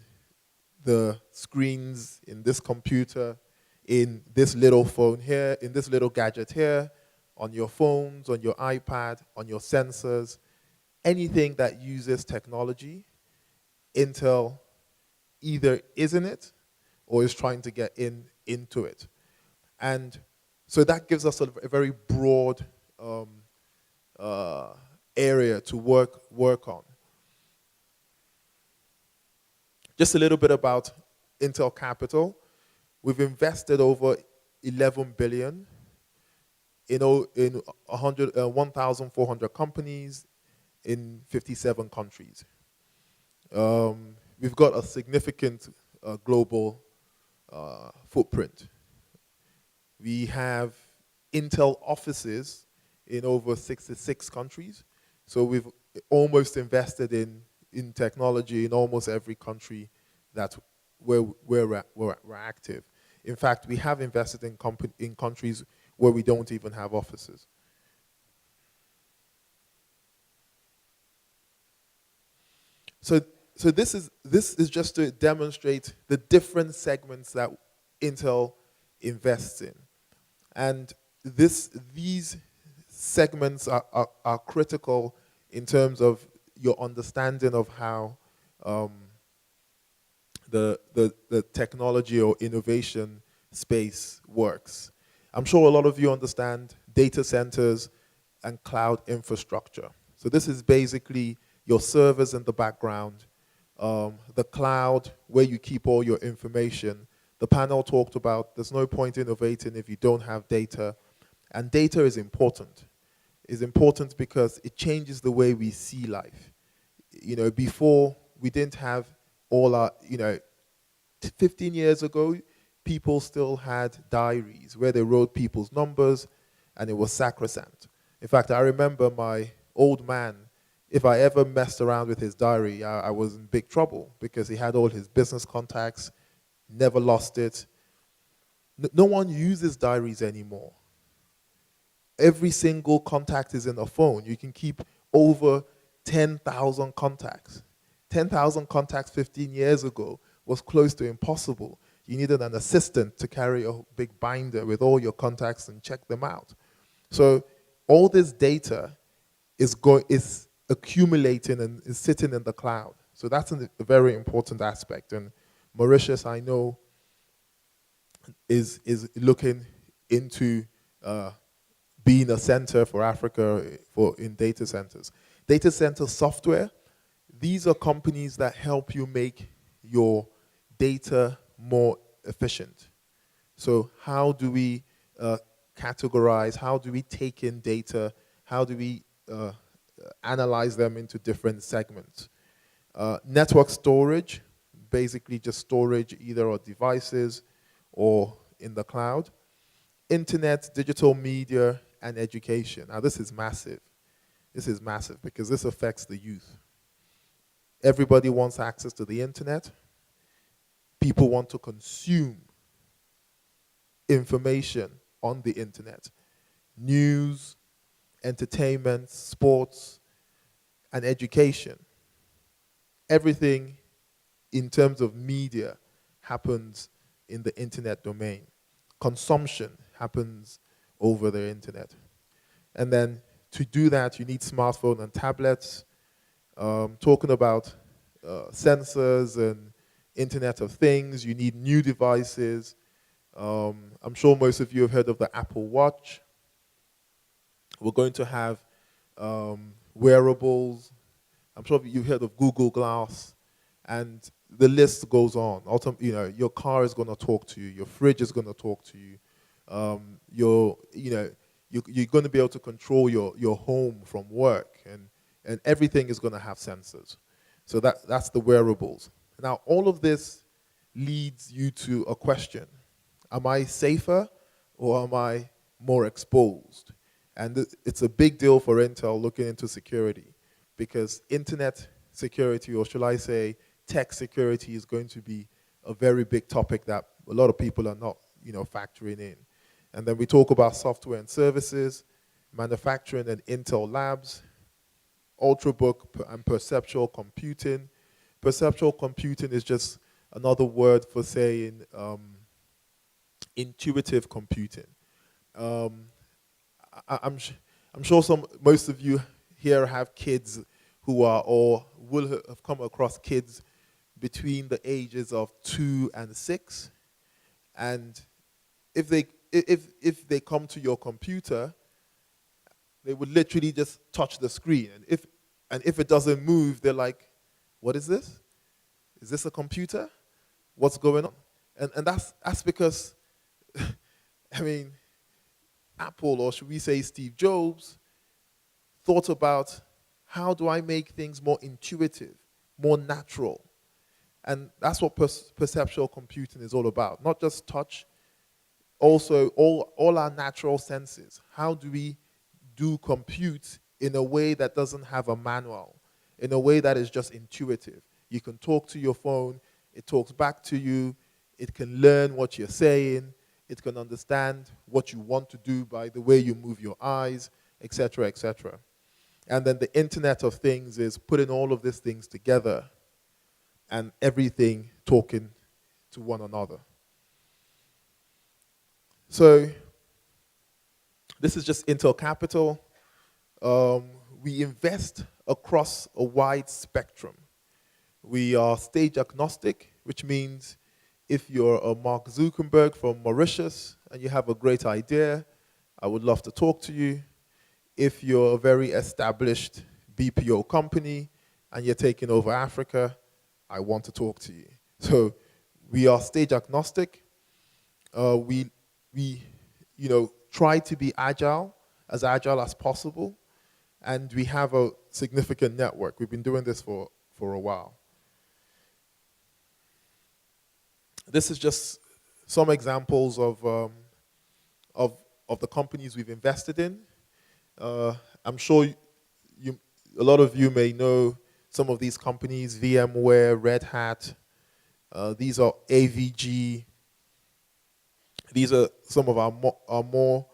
the screens in this computer, in this little phone here, in this little gadget here, on your phones, on your iPad, on your sensors, anything that uses technology, Intel either is in it or is trying to get into it. And so that gives us a very broad area to work on. Just a little bit about Intel Capital. We've invested over 11 billion in 1,400 companies in 57 countries. We've got a significant global footprint. We have Intel offices in over 66 countries. So we've almost invested in technology in almost every country that where we're active. In fact, we have invested in countries where we don't even have offices. So this is just to demonstrate the different segments that Intel invests in. And these segments are critical in terms of your understanding of how the technology or innovation space works. I'm sure a lot of you understand data centers and cloud infrastructure. So this is basically your servers in the background, the cloud where you keep all your information. The panel talked about there's no point innovating if you don't have data. And data is important. It's important because it changes the way we see life. You know, before we didn't have all our, 15 years ago, people still had diaries where they wrote people's numbers and it was sacrosanct. In fact, I remember my old man, if I ever messed around with his diary, I was in big trouble because he had all his business contacts, never lost it. No one uses diaries anymore. Every single contact is in a phone. You can keep over 10,000 contacts. 10,000 contacts 15 years ago was close to impossible. You needed an assistant to carry a big binder with all your contacts and check them out. So all this data is accumulating and is sitting in the cloud. So that's a very important aspect. And Mauritius, I know, is looking into being a center for Africa in data centers. Data center software, these are companies that help you make your data more efficient. So how do we categorize, how do we take in data, how do we analyze them into different segments? Network storage, basically just storage either on devices or in the cloud. Internet, digital media, and education. Now this is massive. This is massive because this affects the youth. Everybody wants access to the internet. People want to consume information on the internet. News, entertainment, sports, and education. Everything in terms of media happens in the internet domain. Consumption happens over the internet. And then to do that, you need smartphone and tablets. Talking about sensors and Internet of Things, you need new devices. I'm sure most of you have heard of the Apple Watch. We're going to have wearables. I'm sure you've heard of Google Glass. And the list goes on. Your car is going to talk to you. Your fridge is going to talk to you. You're going to be able to control your home from work. And everything is going to have sensors. So that's the wearables. Now, all of this leads you to a question. Am I safer or am I more exposed? And it's a big deal for Intel looking into security because internet security, or shall I say tech security, is going to be a very big topic that a lot of people are not factoring in. And then we talk about software and services, manufacturing and Intel labs, ultrabook and perceptual computing. Perceptual computing is just another word for saying intuitive computing. I'm sure most of you here have kids who are or will have come across kids between the ages of 2 and 6, and if they come to your computer, they would literally just touch the screen, and if it doesn't move, they're like, "What is this? Is this a computer? What's going on?" And that's because, I mean, Apple, or should we say Steve Jobs, thought about how do I make things more intuitive, more natural. And that's what perceptual computing is all about. Not just touch, also all our natural senses. How do we do compute in a way that doesn't have a manual, in a way that is just intuitive? You can talk to your phone, it talks back to you, it can learn what you're saying, it can understand what you want to do by the way you move your eyes, etc., etc. And then the Internet of Things is putting all of these things together and everything talking to one another. So this is just Intel Capital. We invest across a wide spectrum. We are stage agnostic, which means if you're a Mark Zuckerberg from Mauritius and you have a great idea, I would love to talk to you. If you're a very established BPO company and you're taking over Africa, I want to talk to you. So we are stage agnostic. We try to be agile as possible, and we have a significant network. We've been doing this for a while. This is just some examples of the companies we've invested in. I'm sure a lot of you may know some of these companies: VMware, Red Hat. These are AVG. These are some of our more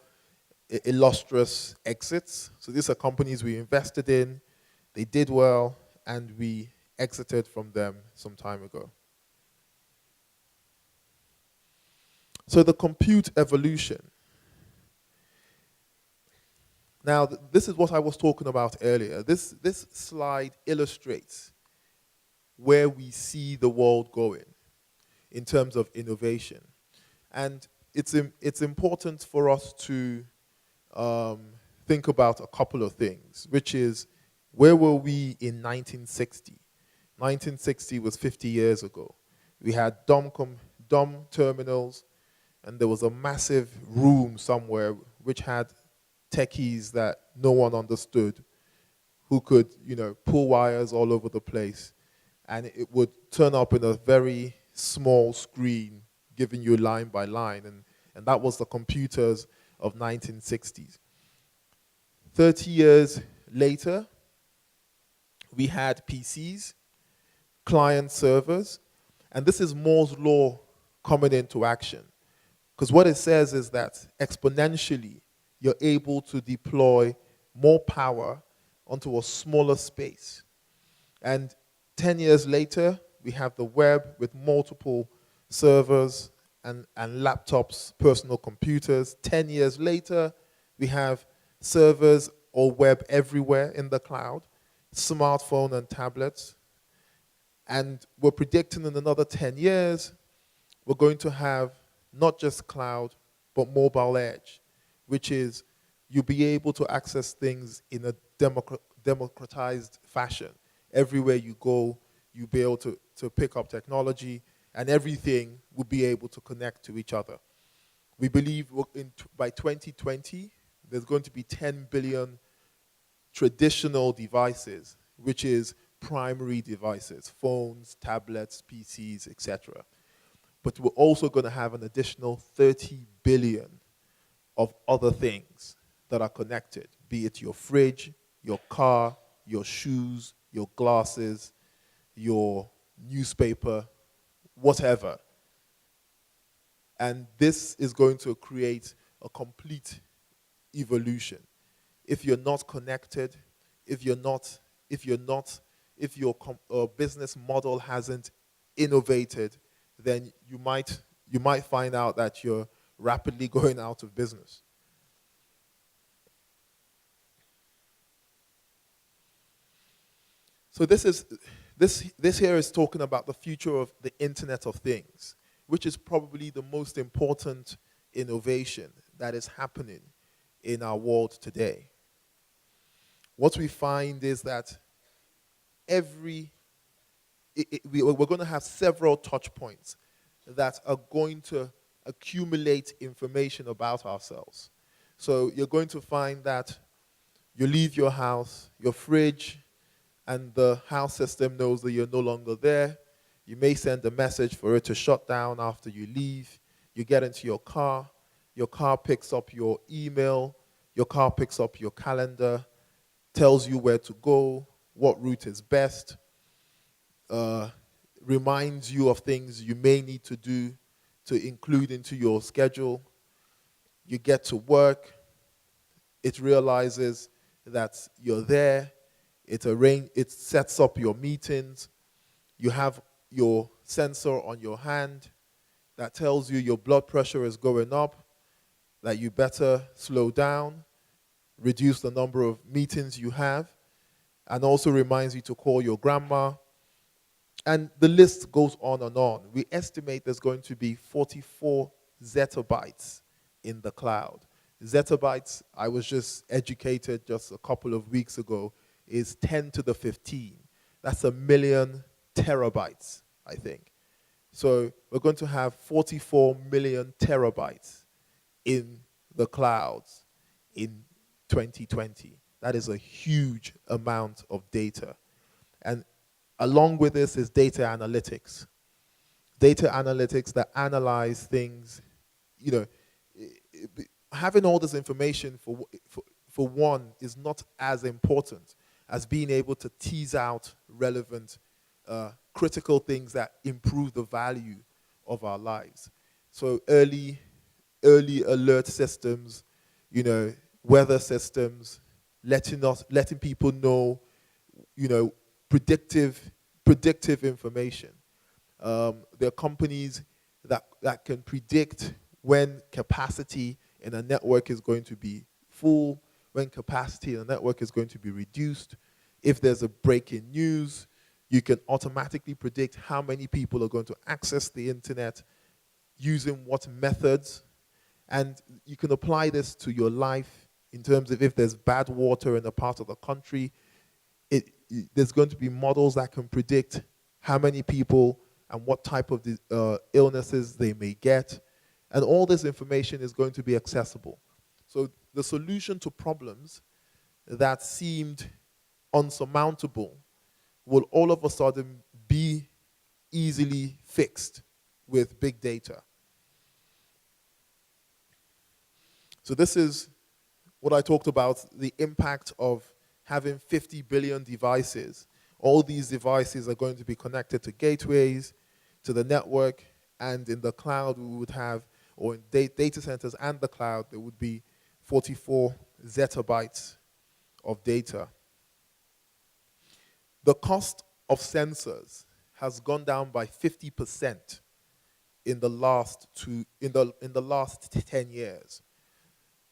illustrious exits. So these are companies we invested in, they did well, and we exited from them some time ago. So the compute evolution. Now, this is what I was talking about earlier. This slide illustrates where we see the world going in terms of innovation. And it's important for us to think about a couple of things, which is, where were we in 1960? 1960 was 50 years ago. We had dumb terminals, and there was a massive room somewhere which had techies that no one understood, who could, pull wires all over the place, and it would turn up in a very small screen, giving you line by line, and that was the computers of 1960s. 30 years later, we had PCs, client servers, and this is Moore's law coming into action. Because what it says is that exponentially, you're able to deploy more power onto a smaller space. And 10 years later, we have the web with multiple servers and laptops, personal computers. 10 years later, we have servers or web everywhere in the cloud, smartphone and tablets. And we're predicting in another 10 years, we're going to have not just cloud, but mobile edge, which is you'll be able to access things in a democratized fashion. Everywhere you go, you'll be able to pick up technology, and everything will be able to connect to each other. We believe by 2020, there's going to be 10 billion traditional devices, which is primary devices, phones, tablets, PCs, etc. But we're also going to have an additional 30 billion of other things that are connected, be it your fridge, your car, your shoes, your glasses, your newspaper, whatever. And this is going to create a complete evolution. If you're not connected, if your business model hasn't innovated, then you might find out that you're rapidly going out of business. So this here is talking about the future of the Internet of Things, which is probably the most important innovation that is happening in our world today. What we find is that we're going to have several touch points that are going to accumulate information about ourselves. So you're going to find that you leave your house, your fridge, and the house system knows that you're no longer there. You may send a message for it to shut down after you leave. You get into your car picks up your email, your car picks up your calendar, tells you where to go, what route is best, reminds you of things you may need to do to include into your schedule. You get to work, it realizes that you're there, it sets up your meetings, you have your sensor on your hand that tells you your blood pressure is going up, that you better slow down, reduce the number of meetings you have, and also reminds you to call your grandma. And the list goes on and on. We estimate there's going to be 44 zettabytes in the cloud. Zettabytes, I was just educated just a couple of weeks ago, is 10 to the 15. That's 1 million terabytes, I think. So we're going to have 44 million terabytes in the clouds in 2020. That is a huge amount of data. And along with this is data analytics. Data analytics that analyze things, having all this information for one is not as important as being able to tease out relevant, critical things that improve the value of our lives. So early alert systems, weather systems, letting people know, predictive information. There are companies that can predict when capacity in a network is going to be full, when capacity in a network is going to be reduced. If there's a breaking news, you can automatically predict how many people are going to access the internet, using what methods. And you can apply this to your life in terms of if there's bad water in a part of the country, there's going to be models that can predict how many people and what type of illnesses they may get. And all this information is going to be accessible. So the solution to problems that seemed unsurmountable will all of a sudden be easily fixed with big data. So this is what I talked about, the impact of having 50 billion devices. All these devices are going to be connected to gateways, to the network, and in the cloud we would have, or in data centers and the cloud, there would be 44 zettabytes of data. The cost of sensors has gone down by 50% in the last 10 years.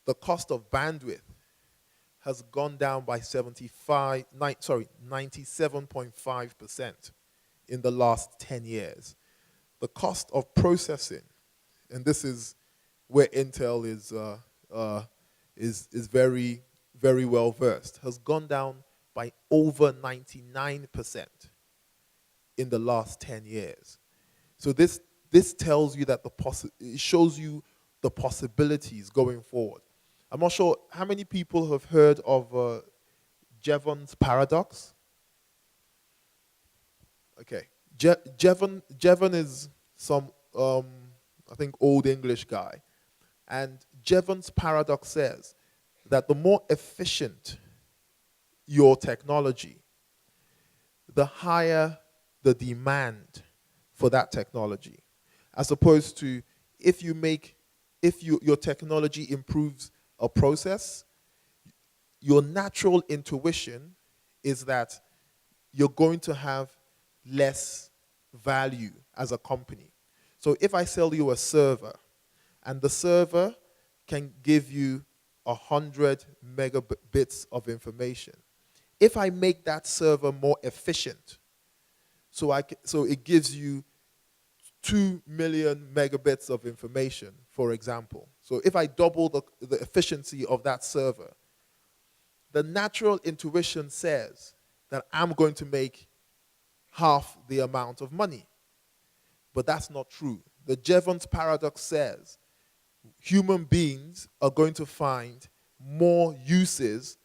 The cost of bandwidth has gone down by 97.5% in the last 10 years. The cost of processing, and this is where Intel is very, very well versed, has gone down by over 99% in the last 10 years. So this tells you that it shows you the possibilities going forward. I'm not sure how many people have heard of Jevons paradox. Okay, Jevon is some I think old English guy, and Jevons paradox says that the more efficient your technology, the higher the demand for that technology, as opposed to if you make if your technology improves a process, your natural intuition is that you're going to have less value as a company. So if I sell you a server, and the server can give you 100 megabits of information, if I make that server more efficient, so it gives you 2 million megabits of information, for example. So if I double the efficiency of that server, the natural intuition says that I'm going to make half the amount of money. But that's not true. The Jevons paradox says human beings are going to find more uses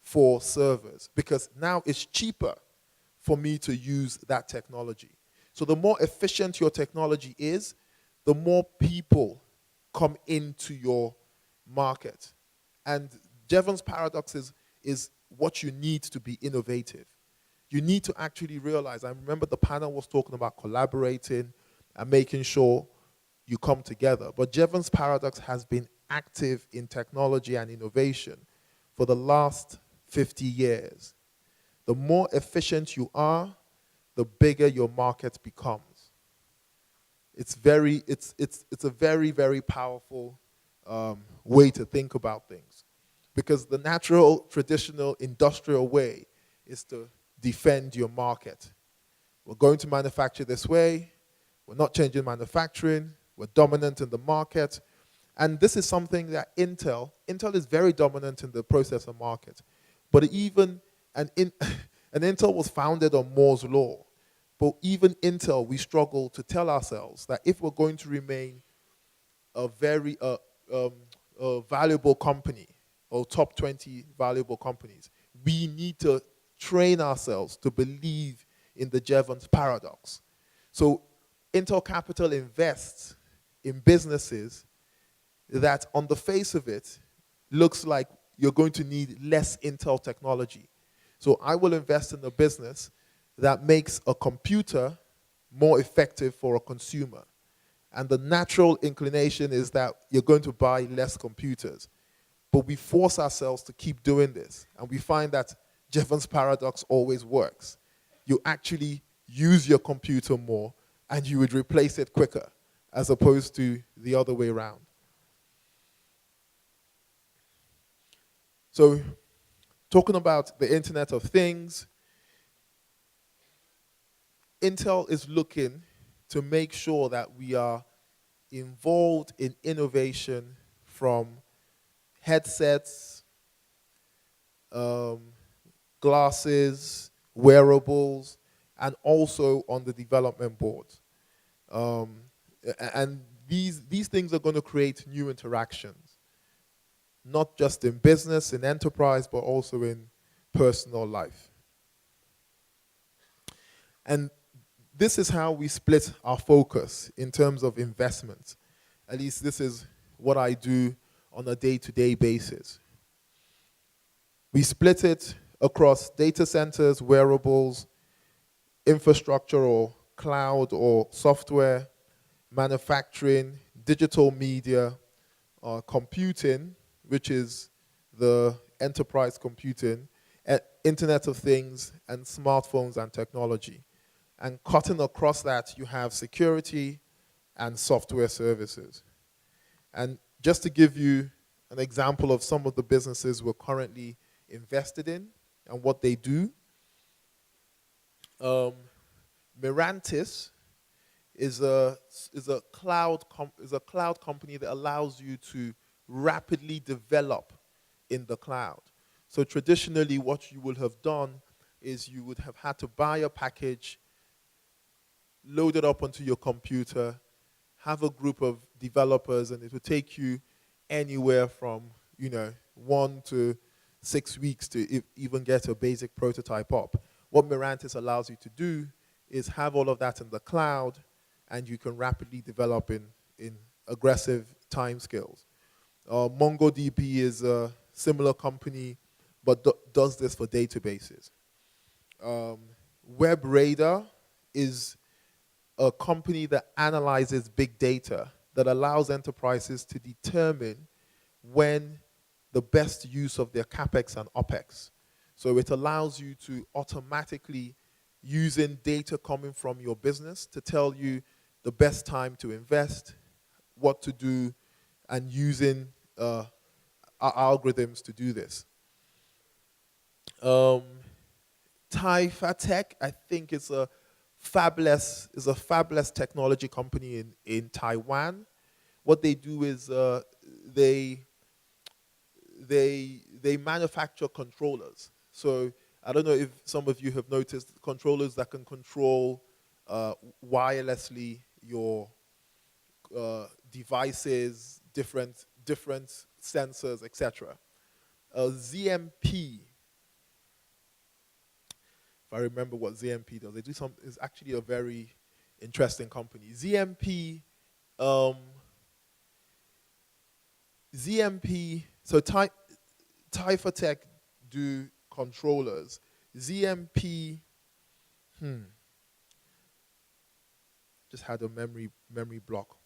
for servers because now it's cheaper for me to use that technology. So the more efficient your technology is, the more people come into your market. And Jevons paradox is what you need to be innovative. You need to actually realize, I remember the panel was talking about collaborating and making sure you come together. But Jevons paradox has been active in technology and innovation for the last 50 years. The more efficient you are, the bigger your market becomes. It's a very, very powerful way to think about things. Because the natural, traditional, industrial way is to defend your market. We're going to manufacture this way. We're not changing manufacturing. We're dominant in the market. And this is something that Intel is very dominant in the processor market. But and Intel was founded on Moore's law. But even Intel, we struggle to tell ourselves that if we're going to remain a very valuable company, or top 20 valuable companies, we need to train ourselves to believe in the Jevons paradox. So Intel Capital invests in businesses that on the face of it looks like you're going to need less Intel technology. So I will invest in a business that makes a computer more effective for a consumer. And the natural inclination is that you're going to buy less computers. But we force ourselves to keep doing this. And we find that Jevons paradox always works. You actually use your computer more and you would replace it quicker as opposed to the other way around. So talking about the Internet of Things, Intel is looking to make sure that we are involved in innovation from headsets, glasses, wearables, and also on the development board. And these things are going to create new interactions, not just in business, in enterprise, but also in personal life. And this is how we split our focus in terms of investment. At least this is what I do on a day-to-day basis. We split it across data centers, wearables, infrastructure or cloud or software, manufacturing, digital media, computing, which is the enterprise computing, Internet of Things, and smartphones and technology. And cutting across that, you have security and software services. And just to give you an example of some of the businesses we're currently invested in and what they do, Mirantis is a cloud company that allows you to rapidly develop in the cloud. So traditionally, what you would have done is you would have had to buy a package, load it up onto your computer, have a group of developers, and it would take you anywhere from 1 to 6 weeks to even get a basic prototype up. What Mirantis allows you to do is have all of that in the cloud, and you can rapidly develop in aggressive timescales. MongoDB is a similar company, but does this for databases. WebRadar is a company that analyzes big data that allows enterprises to determine when the best use of their CapEx and OpEx. So it allows you to automatically, using data coming from your business, to tell you the best time to invest, what to do, and using our algorithms to do this. Taifatech, I think, is a fabulous technology company in Taiwan. What they do is they manufacture controllers. So I don't know if some of you have noticed controllers that can control wirelessly your devices, different sensors, etc. ZMP, if I remember what ZMP does, they do some. It's actually a very interesting company. ZMP. So Taifatech do controllers. ZMP, just had a memory block.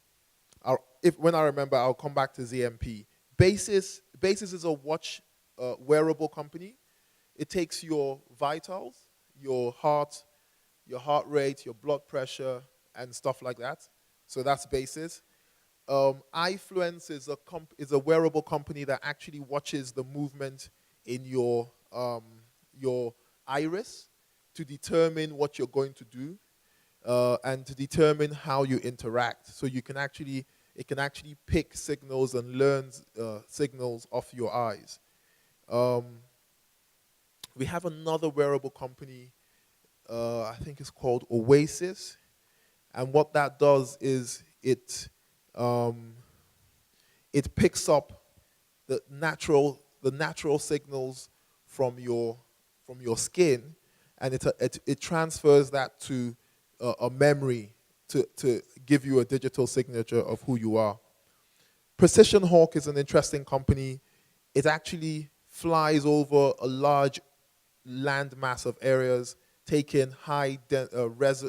When I remember, I'll come back to ZMP. Basis is a watch wearable company. It takes your vitals, your heart rate, your blood pressure, and stuff like that. So that's Basis. iFluence is a wearable company that actually watches the movement in your iris to determine what you're going to do and to determine how you interact. So it can actually pick signals and learn signals off your eyes. We have another wearable company, I think it's called Oasis, and what that does is it picks up the natural signals from your skin, and it transfers that to a memory to give you a digital signature of who you are. Precision Hawk is an interesting company. It actually flies over a large land mass of areas, taking high-res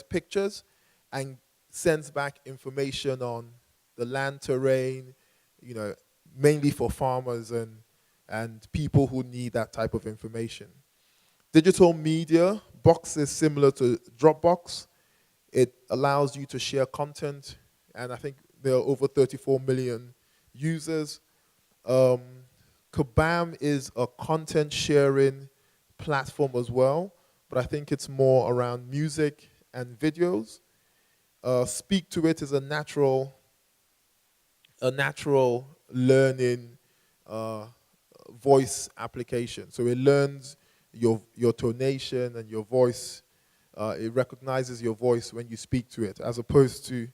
pictures, and sends back information on the land terrain, mainly for farmers and people who need that type of information. Digital media, Box is similar to Dropbox. It allows you to share content, and I think there are over 34 million users. Kabam is a content sharing platform as well, but I think it's more around music and videos. Speak to It is a natural learning voice application. So it learns your tonation and your voice. It recognizes your voice when you speak to it, as opposed to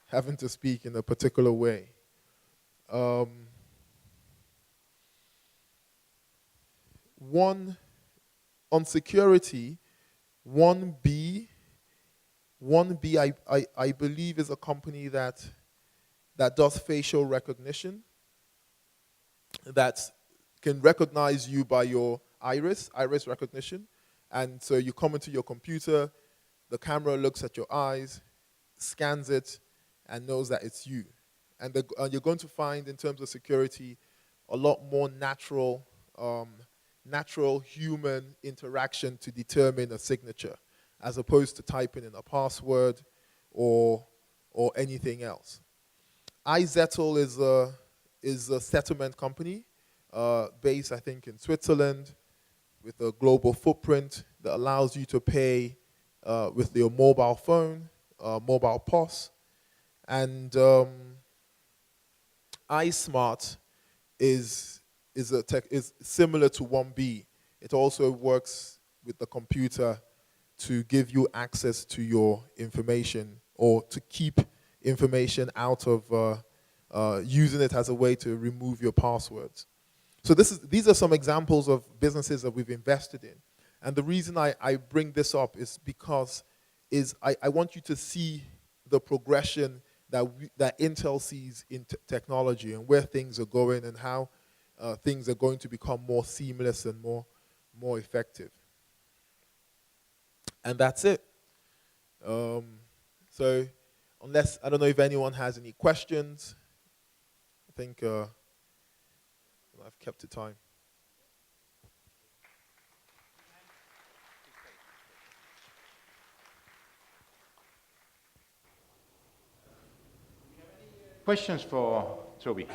having to speak in a particular way. On security, 1B, I believe, is a company that does facial recognition, that can recognize you by your iris recognition. And so you come into your computer, the camera looks at your eyes, scans it, and knows that it's you. And you're going to find, in terms of security, a lot more natural human interaction to determine a signature, as opposed to typing in a password or anything else. iZettle is a settlement company based, I think, in Switzerland, with a global footprint that allows you to pay with your mobile phone, mobile POS. And iSmart is similar to 1B. It also works with the computer to give you access to your information, or to keep information out of using it as a way to remove your passwords. So these are some examples of businesses that we've invested in. And the reason I bring this up is because I want you to see the progression that Intel sees in technology, and where things are going, and how things are going to become more seamless and more effective. And that's it. So unless, I don't know if anyone has any questions. I think I've kept to time.
Questions for Toby?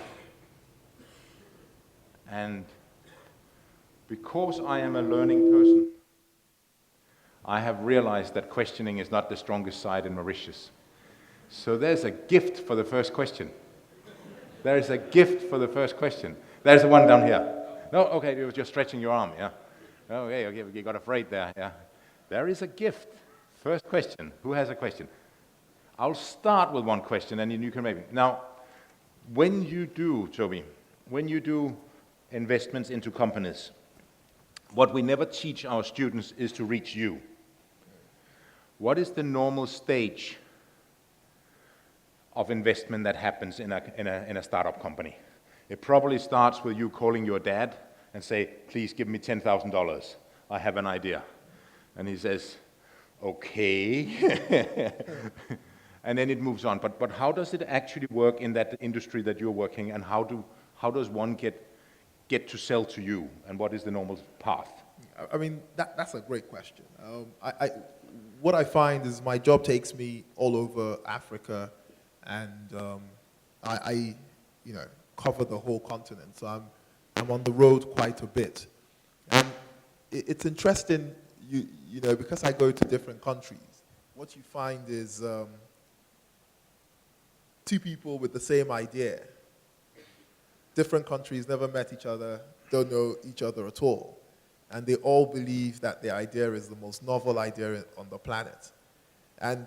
And because I am a learning person, I have realized that questioning is not the strongest side in Mauritius. So there's a gift for the first question. There is a gift for the first question. There's the one down here. No, okay, you were just stretching your arm, yeah. Okay, you got afraid there, yeah. There is a gift. First question. Who has a question? I'll start with one question, and then you can maybe. Now, when you do, Toby, when you do investments into companies, what we never teach our students is to reach you. What is the normal stage of investment that happens in a startup company? It probably starts with you calling your dad and say, please give me $10,000. I have an idea. And he says, okay. And then it moves on. But how does it actually work in that industry that you're working, and how does one get to sell to you, and what is the normal path?
I mean, that's a great question. What I find is my job takes me all over Africa, and I cover the whole continent. So I'm on the road quite a bit, and it's interesting. You know, because I go to different countries, what you find is two people with the same idea. Different countries never met each other, don't know each other at all. And they all believe that their idea is the most novel idea on the planet. And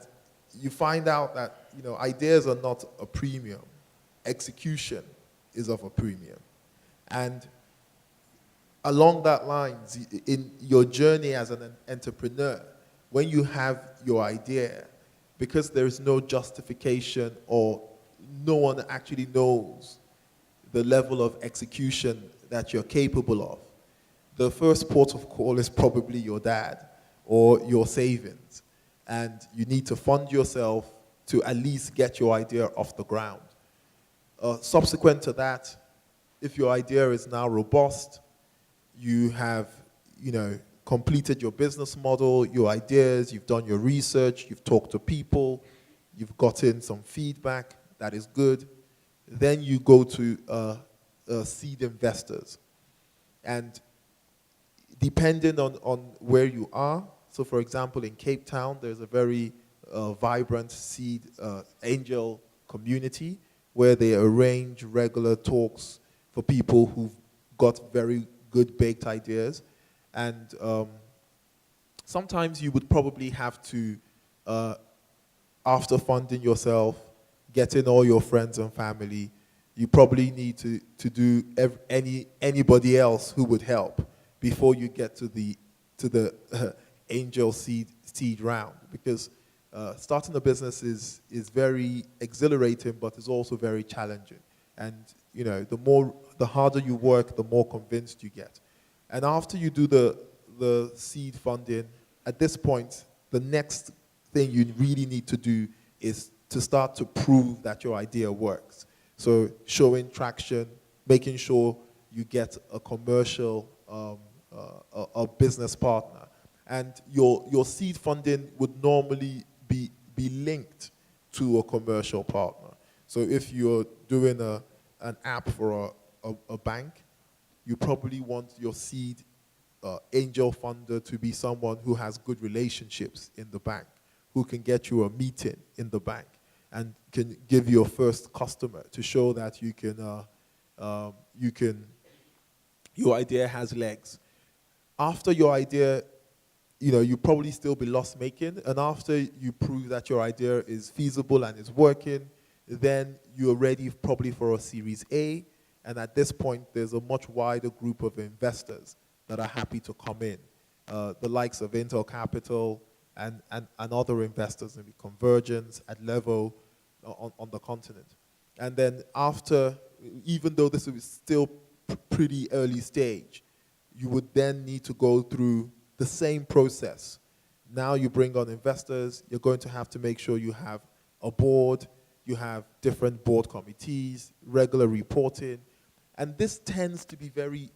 you find out that, you know, ideas are not a premium. Execution is of a premium. And along that lines, in your journey as an entrepreneur, when you have your idea, because there is no justification or no one actually knows the level of execution that you're capable of, the first port of call is probably your dad or your savings. And you need to fund yourself to at least get your idea off the ground. Subsequent to that, if your idea is now robust, you have, you know, completed your business model, your ideas, you've done your research, you've talked to people, you've gotten some feedback that is good, then you go to seed investors. And depending on where you are, so for example, in Cape Town, there's a very vibrant seed angel community where they arrange regular talks for people who've got very good baked ideas. And sometimes you would probably have to, after funding yourself, get in all your friends and family, you probably need to do anybody else who would help before you get to the angel seed round. Because starting a business is very exhilarating, but it's also very challenging. And you know, the harder you work, the more convinced you get. And after you do the seed funding, at this point, the next thing you really need to do is to start to prove that your idea works. So showing traction, making sure you get a commercial, a business partner. And your seed funding would normally be linked to a commercial partner. So if you're doing an app for a bank, you probably want your seed angel funder to be someone who has good relationships in the bank, who can get you a meeting in the bank and can give you a first customer to show that your idea has legs. After your idea, you know, you probably still be loss making, and after you prove that your idea is feasible and is working, then you're ready probably for a Series A, and at this point, there's a much wider group of investors that are happy to come in. The likes of Intel Capital and other investors, maybe Convergence, at Level on the continent. And then after, even though this is still pretty early stage, you would then need to go through the same process. Now you bring on investors, you're going to have to make sure you have a board, you have different board committees, regular reporting, and this tends to be very,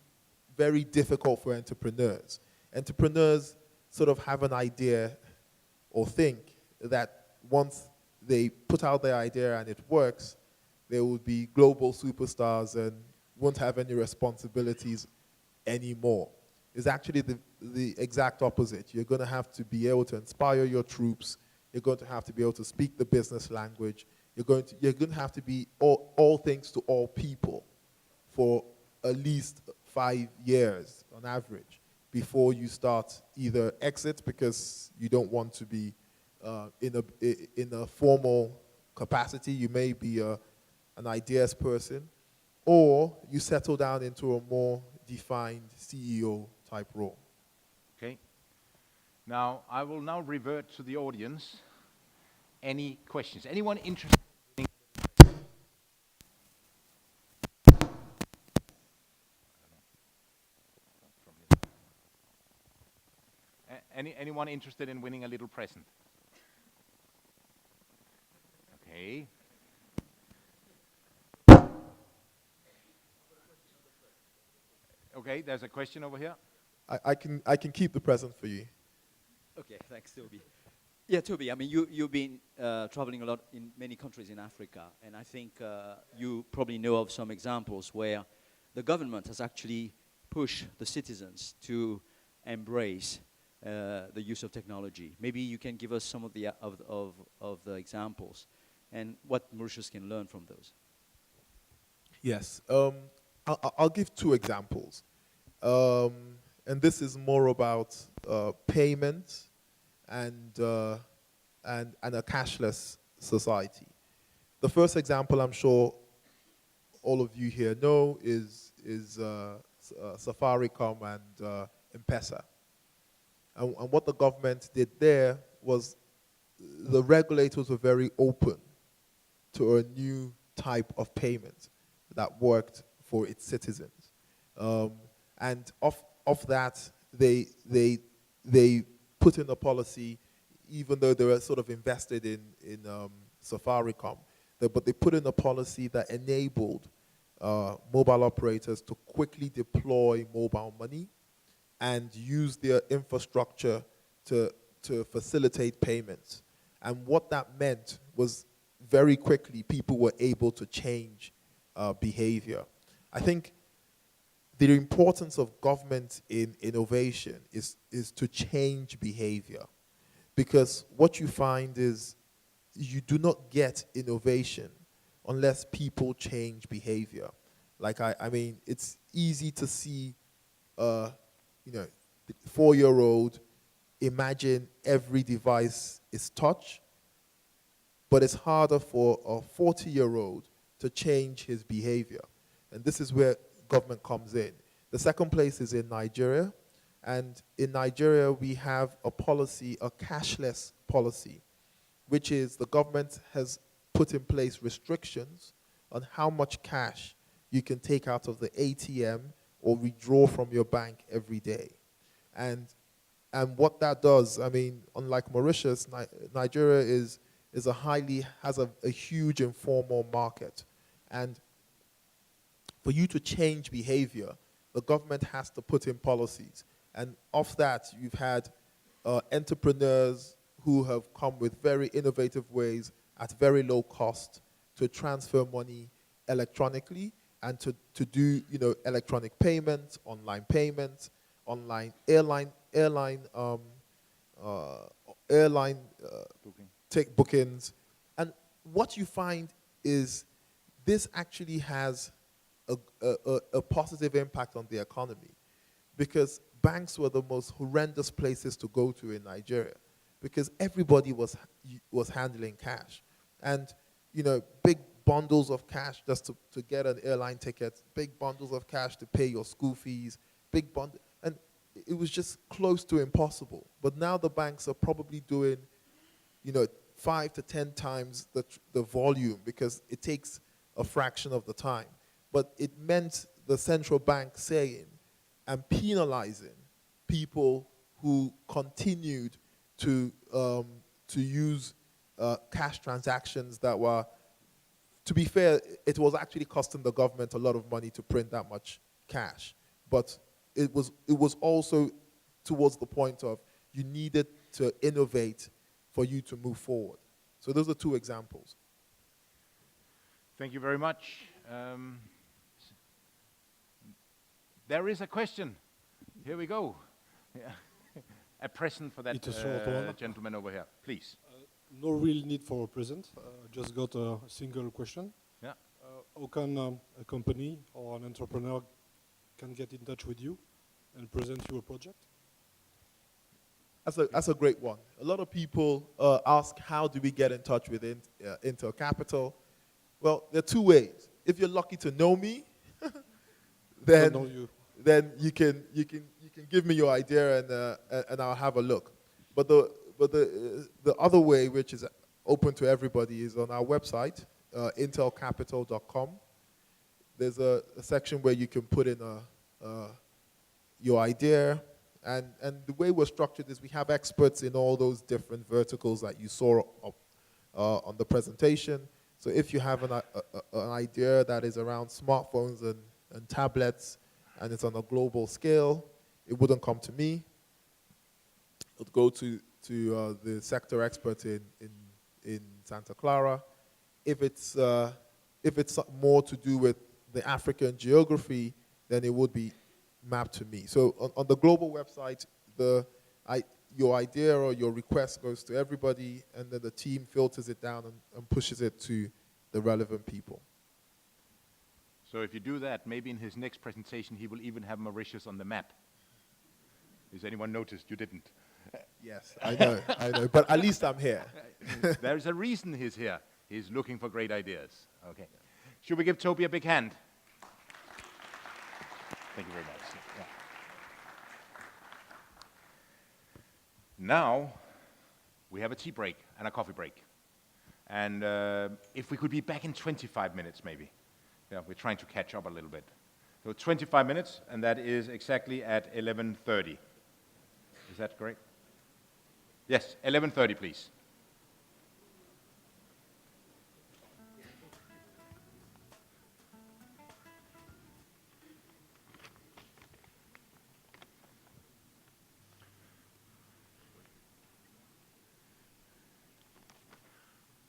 very difficult for entrepreneurs. Entrepreneurs sort of have an idea or think that once they put out their idea and it works, they will be global superstars and won't have any responsibilities anymore. It's actually the exact opposite. You're going to have to be able to inspire your troops. You're going to have to be able to speak the business language. You're going to have to be all things to all people for at least 5 years on average before you start either exit because you don't want to be in a formal capacity. You may be an ideas person, or you settle down into a more defined CEO type role.
Okay. Now, I will now revert to the audience. Any questions? Anyone interested? Anyone interested in winning a little present? Okay. Okay, there's a question over here.
I can keep the present for you.
Okay, thanks, Toby. Yeah, Toby, I mean, you've been traveling a lot in many countries in Africa, and I think you probably know of some examples where the government has actually pushed the citizens to embrace the use of technology. Maybe you can give us some of the examples and what Mauritius can learn from those.
Yes, I'll give 2 examples. And this is more about payment and a cashless society. The first example I'm sure all of you here know is Safaricom and M-Pesa. And what the government did there was the regulators were very open to a new type of payment that worked for its citizens. And of that, they put in a policy, even though they were sort of invested in Safaricom, but they put in a policy that enabled mobile operators to quickly deploy mobile money and use their infrastructure to facilitate payments. And what that meant was very quickly people were able to change behavior. I think the importance of government in innovation is to change behavior, because what you find is you do not get innovation unless people change behavior. Like I mean, it's easy to see, the 4-year-old imagine every device is touch, but it's harder for a 40-year-old to change his behavior. And this is where government comes in. The second place is in Nigeria. And in Nigeria, we have a policy, a cashless policy, which is the government has put in place restrictions on how much cash you can take out of the ATM or withdraw from your bank every day. And what that does, I mean, unlike Mauritius, Nigeria has a huge informal market. And for you to change behavior, the government has to put in policies. And of that, you've had entrepreneurs who have come with very innovative ways at very low cost to transfer money electronically and to do electronic payments, online airline take bookings. And what you find is this actually has a positive impact on the economy, because banks were the most horrendous places to go to in Nigeria, because everybody was handling cash. And big bundles of cash just to get an airline ticket, big bundles of cash to pay your school fees, and it was just close to impossible. But now the banks are probably doing 5 to 10 times the volume, because it takes a fraction of the time. But it meant the central bank saying and penalizing people who continued to use cash transactions that were, to be fair, it was actually costing the government a lot of money to print that much cash. But it was also towards the point of you needed to innovate for you to move forward. So those are two examples.
Thank you very much. There is a question. Here we go. Yeah. A present for that
It's a short one.
gentleman over here, please.
No real need for a present. Just got a single question.
Yeah.
How can a company or an entrepreneur can get in touch with you and present you a project?
That's a great one. A lot of people ask, how do we get in touch with Intel Capital? Well, there are two ways. If you're lucky to know me, then you can give me your idea and I'll have a look. But the other way, which is open to everybody, is on our website, intelcapital.com. There's a section where you can put in your idea. And the way we're structured is we have experts in all those different verticals that you saw on the presentation. So if you have an idea that is around smartphones and tablets and it's on a global scale, it wouldn't come to me. It would go to the sector expert in Santa Clara. If it's more to do with the African geography, then it would be mapped to me. So on the global website, your idea or your request goes to everybody, and then the team filters it down and pushes it to the relevant people.
So if you do that, maybe in his next presentation, he will even have Mauritius on the map. Has anyone noticed? You didn't.
Yes, I know, but at least I'm here.
There's a reason he's here. He's looking for great ideas. Okay. Should we give Toby a big hand? Thank you very much. Yeah. Now, we have a tea break and a coffee break. And if we could be back in 25 minutes, maybe. Yeah, we're trying to catch up a little bit. So 25 minutes, and that is exactly at 11:30. Is that correct? Yes, 11:30, please.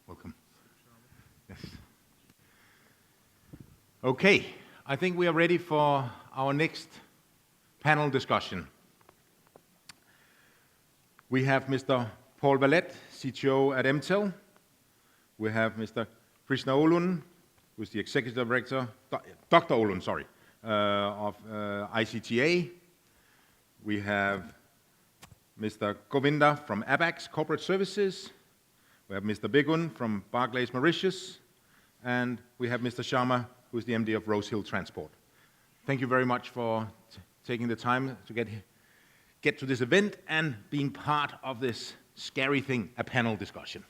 Welcome. Yes. Okay, I think we are ready for our next panel discussion. We have Mr. Paul Valette, CTO at Emtel. We have Mr. Krishna Olun, who's the Executive Director, Dr. Olun, sorry, of ICTA. We have Mr. Govinda from ABAX Corporate Services. We have Mr. Begun from Barclays Mauritius. And we have Mr. Sharma, who's the MD of Rose Hill Transport. Thank you very much for taking the time to get to this event and being part of this scary thing, a panel discussion.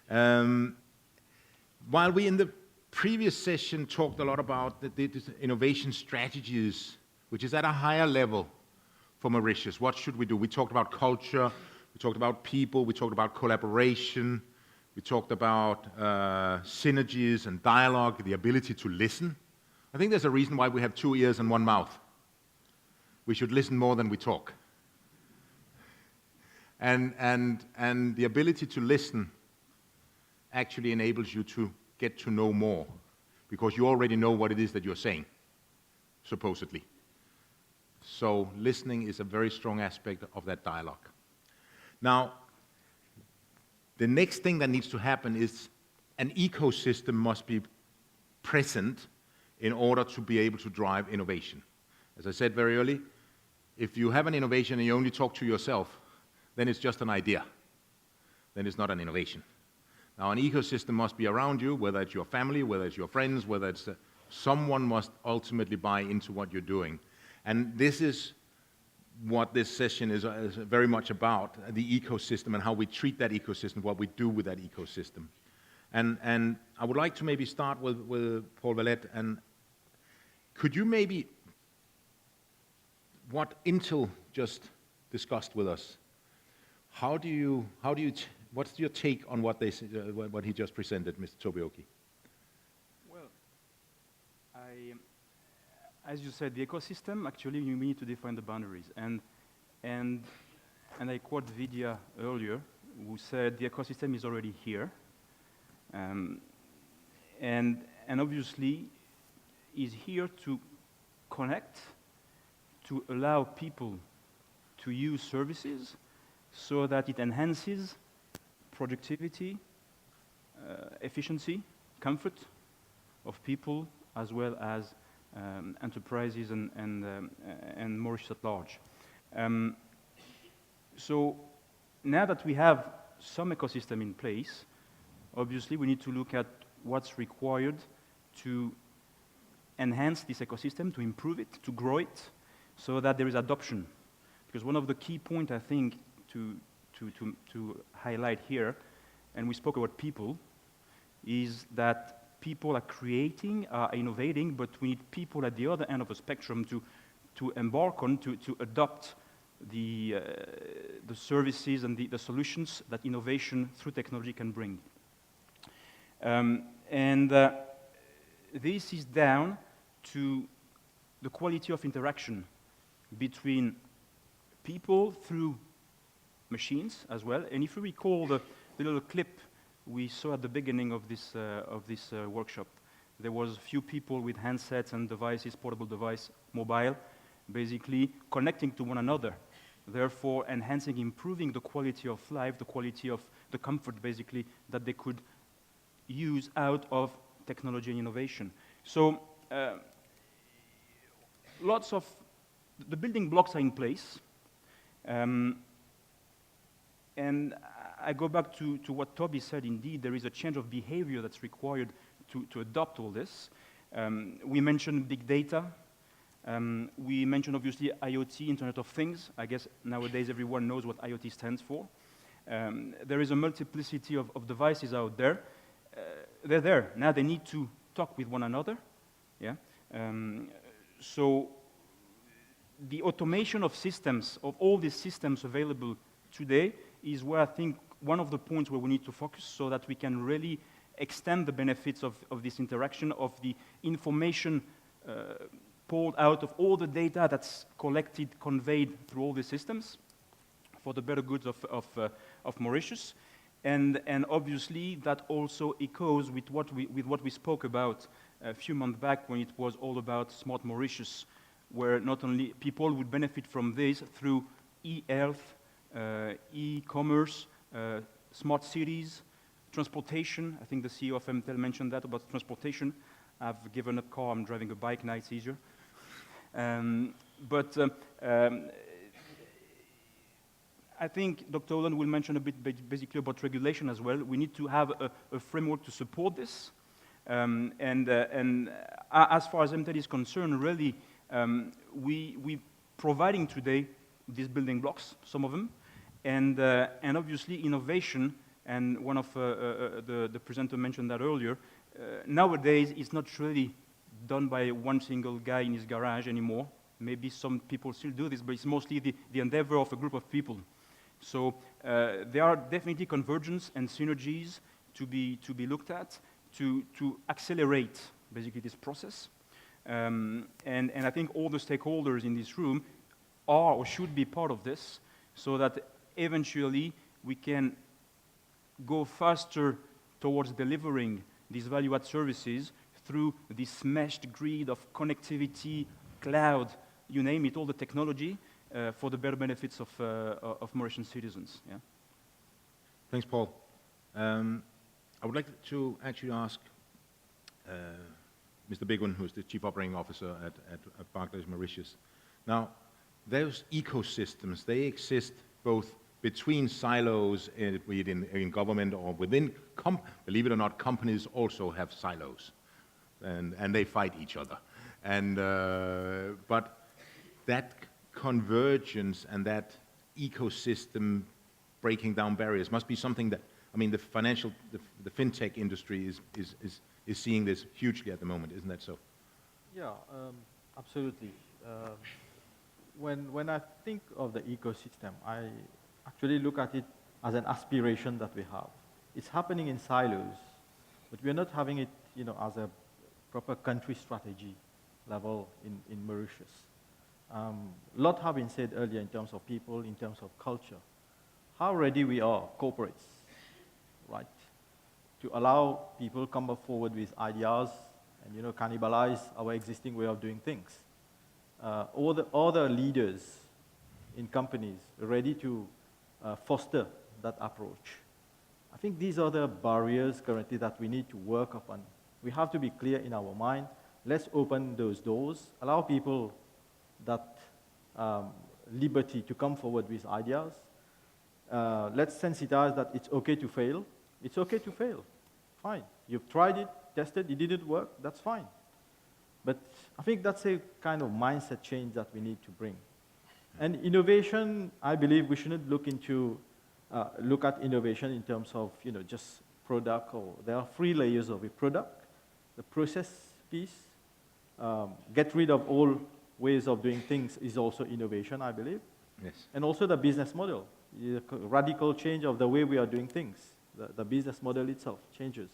While we in the previous session talked a lot about the innovation strategies, which is at a higher level for Mauritius, what should we do? We talked about culture, we talked about people, we talked about collaboration, we talked about synergies and dialogue, the ability to listen. I think there's a reason why we have 2 ears and 1 mouth. We should listen more than we talk. And the ability to listen actually enables you to get to know more, because you already know what it is that you're saying, supposedly. So listening is a very strong aspect of that dialogue. Now, the next thing that needs to happen is an ecosystem must be present in order to be able to drive innovation. As I said very early, if you have an innovation and you only talk to yourself, then it's just an idea. Then it's not an innovation. Now, an ecosystem must be around you, whether it's your family, whether it's your friends, whether it's someone must ultimately buy into what you're doing. And this is what this session is very much about, the ecosystem and how we treat that ecosystem, what we do with that ecosystem. And I would like to maybe start with Paul Valette. And could you maybe, what Intel just discussed with us, how do you what's your take on what what he just presented, Mr. Tobioki?
Well, as you said, the ecosystem, actually you need to define the boundaries. And I quote Vidya earlier, who said the ecosystem is already here. And obviously is here to connect, to allow people to use services so that it enhances productivity, efficiency, comfort of people, as well as enterprises and Mauritius at large. So now that we have some ecosystem in place, obviously we need to look at what's required to enhance this ecosystem, to improve it, to grow it, so that there is adoption. Because one of the key points, I think, to highlight here, and we spoke about people, is that people are creating, are innovating, but we need people at the other end of the spectrum to embark on, to adopt the services and the solutions that innovation through technology can bring. This is down to the quality of interaction between people through machines as well. And if you recall the little clip we saw at the beginning of this workshop, there was a few people with handsets and devices, portable device, mobile, basically connecting to one another, therefore enhancing, improving the quality of life, the quality of the comfort, basically, that they could use out of technology and innovation. So lots of the building blocks are in place. And I go back to what Toby said. Indeed, there is a change of behavior that's required to adopt all this. We mentioned big data. We mentioned, obviously, IoT, Internet of Things. I guess nowadays everyone knows what IoT stands for. There is a multiplicity of devices out there. They're there. Now they need to talk with one another. Yeah. So the automation of systems, of all these systems available today, is where I think one of the points where we need to focus so that we can really extend the benefits of this interaction, of the information pulled out of all the data that's collected, conveyed through all the systems for the better goods of Mauritius. And obviously that also echoes with what we spoke about a few months back when it was all about Smart Mauritius, where not only people would benefit from this through e-health, e-commerce, smart cities, transportation. I think the CEO of Emtel mentioned that about transportation. I've given up car, I'm driving a bike now, it's easier. I think Dr. Holland will mention a bit basically about regulation as well. We need to have a framework to support this. As far as Emtel is concerned, really, we're providing today these building blocks, some of them, and obviously innovation, and one of the presenter mentioned that earlier, nowadays it's not really done by one single guy in his garage anymore. Maybe some people still do this, but it's mostly the endeavor of a group of people. So there are definitely convergence and synergies to be looked at to accelerate basically this process. And I think all the stakeholders in this room are or should be part of this, so that eventually we can go faster towards delivering these value-add services through this meshed grid of connectivity, cloud, you name it, all the technology, for the better benefits of Mauritian citizens. Yeah.
Thanks, Paul. I would like to actually ask Mr. Bigwin, who's the Chief Operating Officer at Barclays Mauritius. Now, those ecosystems, they exist both between silos, be it in government or within, believe it or not, companies also have silos, and they fight each other. But that convergence and that ecosystem breaking down barriers must be something that, I mean, the fintech industry is seeing this hugely at the moment, isn't that so?
Yeah, absolutely. When I think of the ecosystem, I actually look at it as an aspiration that we have. It's happening in silos, but we're not having it, as a proper country strategy level in Mauritius. A lot have been said earlier in terms of people, in terms of culture. How ready we are, corporates, right, to allow people come forward with ideas and cannibalize our existing way of doing things. All the other leaders in companies are ready to foster that approach. I think these are the barriers currently that we need to work upon. We have to be clear in our mind. Let's open those doors, allow people that liberty to come forward with ideas. Let's sensitize that it's okay to fail. It's okay to fail. Fine. You've tried it, tested, it didn't work, that's fine. But I think that's a kind of mindset change that we need to bring. And innovation, I believe we shouldn't look at innovation in terms of just product, or there are 3 layers of a product. The process piece, get rid of all ways of doing things is also innovation, I believe.
Yes.
And also the business model, radical change of the way we are doing things. The business model itself changes.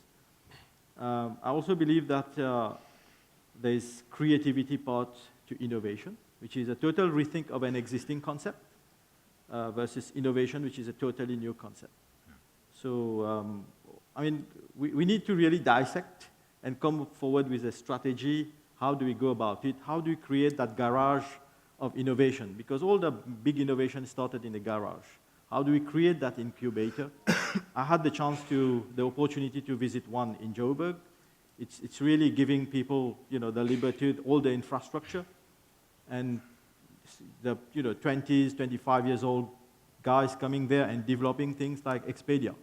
I also believe that there is creativity part to innovation, which is a total rethink of an existing concept versus innovation, which is a totally new concept. Yeah. So, I mean, we need to really dissect and come forward with a strategy. How do we go about it? How do we create that garage of innovation? Because all the big innovation started in the garage. How do we create that incubator? I had the opportunity to visit one in Joburg. It's really giving people, the liberty, all the infrastructure, and the 20s, 25 years old guys coming there and developing things like Expedia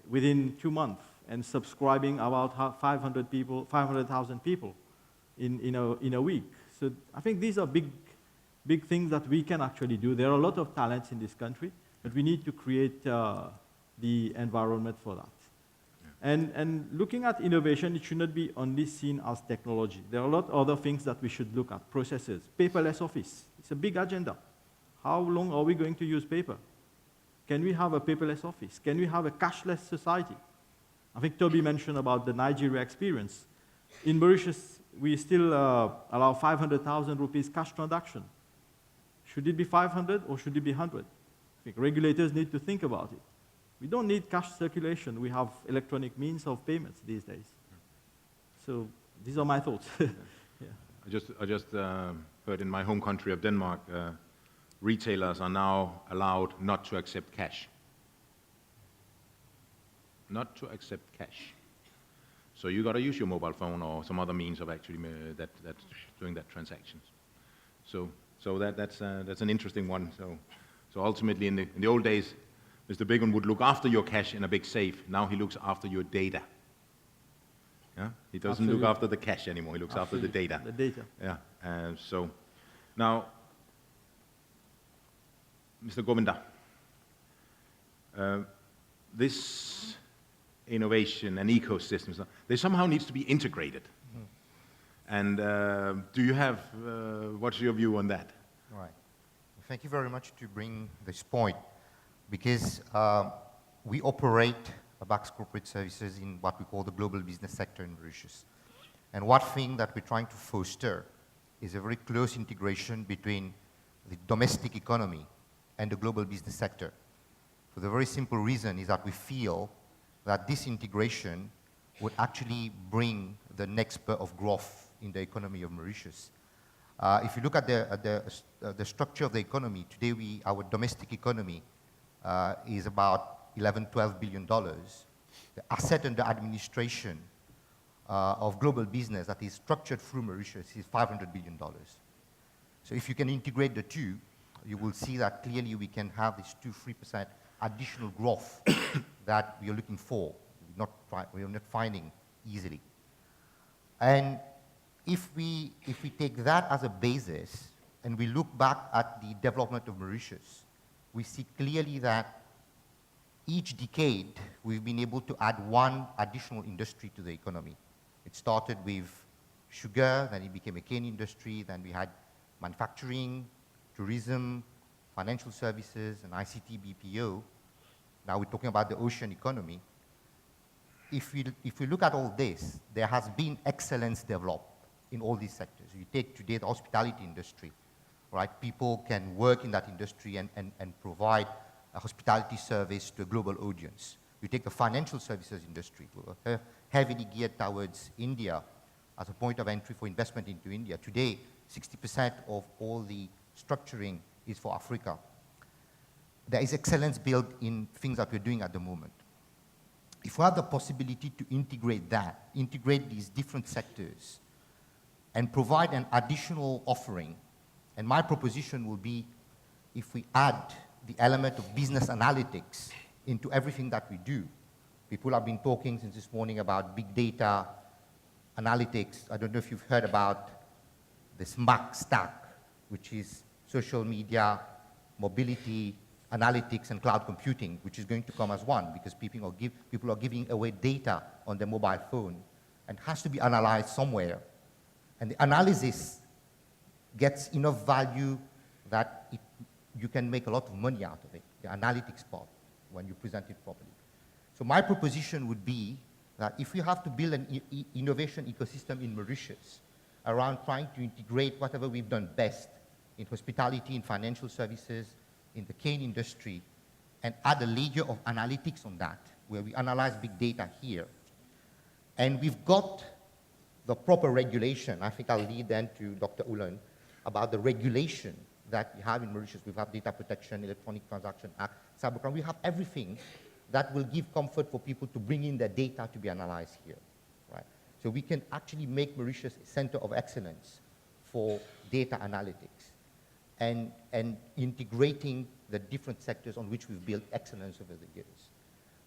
within 2 months, and subscribing about 500,000 people in a week. So I think these are big things that we can actually do. There are a lot of talents in this country, but we need to create the environment for that. Yeah. And looking at innovation, it should not be only seen as technology. There are a lot of other things that we should look at. Processes, paperless office. It's a big agenda. How long are we going to use paper? Can we have a paperless office? Can we have a cashless society? I think Toby mentioned about the Nigeria experience. In Mauritius, we still allow 500,000 rupees cash transaction. Should it be 500 or should it be 100? I think regulators need to think about it. We don't need cash circulation. We have electronic means of payments these days. So these are my thoughts. Yeah.
I just heard in my home country of Denmark, retailers are now allowed not to accept cash. Not to accept cash. So you got to use your mobile phone or some other means of actually doing that transactions. So that's an interesting one. So ultimately, in the old days, Mr. Bigon would look after your cash in a big safe. Now he looks after your data. Yeah? He doesn't look after the cash anymore. He looks after the data.
The data.
Yeah. So now, Mr. Govinda, this innovation and ecosystems, they somehow needs to be integrated. And do you have, what's your view on that?
Right. Thank you very much to bring this point, because we operate Bax Corporate Services in what we call the global business sector in Mauritius. And one thing that we're trying to foster is a very close integration between the domestic economy and the global business sector. For the very simple reason is that we feel that this integration would actually bring the next spurt of growth in the economy of Mauritius. If you look at the structure of the economy, today our domestic economy is about $11–12 billion. The asset under administration of global business that is structured through Mauritius is $500 billion. So if you can integrate the two, you will see that clearly we can have this 2–3% additional growth that we are looking for. We are not finding easily. And if we take that as a basis and we look back at the development of Mauritius, we see clearly that each decade we've been able to add one additional industry to the economy. It started with sugar, then it became a cane industry, then we had manufacturing, tourism, financial services, and ICT BPO. Now we're talking about the ocean economy. If we look at all this, there has been excellence developed in all these sectors. You take today the hospitality industry, right? People can work in that industry and provide a hospitality service to a global audience. You take the financial services industry, heavily geared towards India as a point of entry for investment into India. Today, 60% of all the structuring is for Africa. There is excellence built in things that we're doing at the moment. If we have the possibility to integrate these different sectors and provide an additional offering, and my proposition will be if we add the element of business analytics into everything that we do. People have been talking since this morning about big data analytics. I don't know if you've heard about the SMAC stack, which is social media, mobility, analytics, and cloud computing, which is going to come as one because people are giving away data on their mobile phone and has to be analyzed somewhere. And the analysis gets enough value that you can make a lot of money out of it, the analytics part, when you present it properly. So my proposition would be that if you have to build an innovation ecosystem in Mauritius around trying to integrate whatever we've done best in hospitality, in financial services, in the cane industry, and add a layer of analytics on that, where we analyze big data here. And we've got the proper regulation. I think I'll lead then to Dr. Ulan about the regulation that we have in Mauritius. We have Data Protection, Electronic Transaction Act, Cybercrime. We have everything that will give comfort for people to bring in their data to be analyzed here, right? So we can actually make Mauritius a center of excellence for data analytics and integrating the different sectors on which we've built excellence over the years.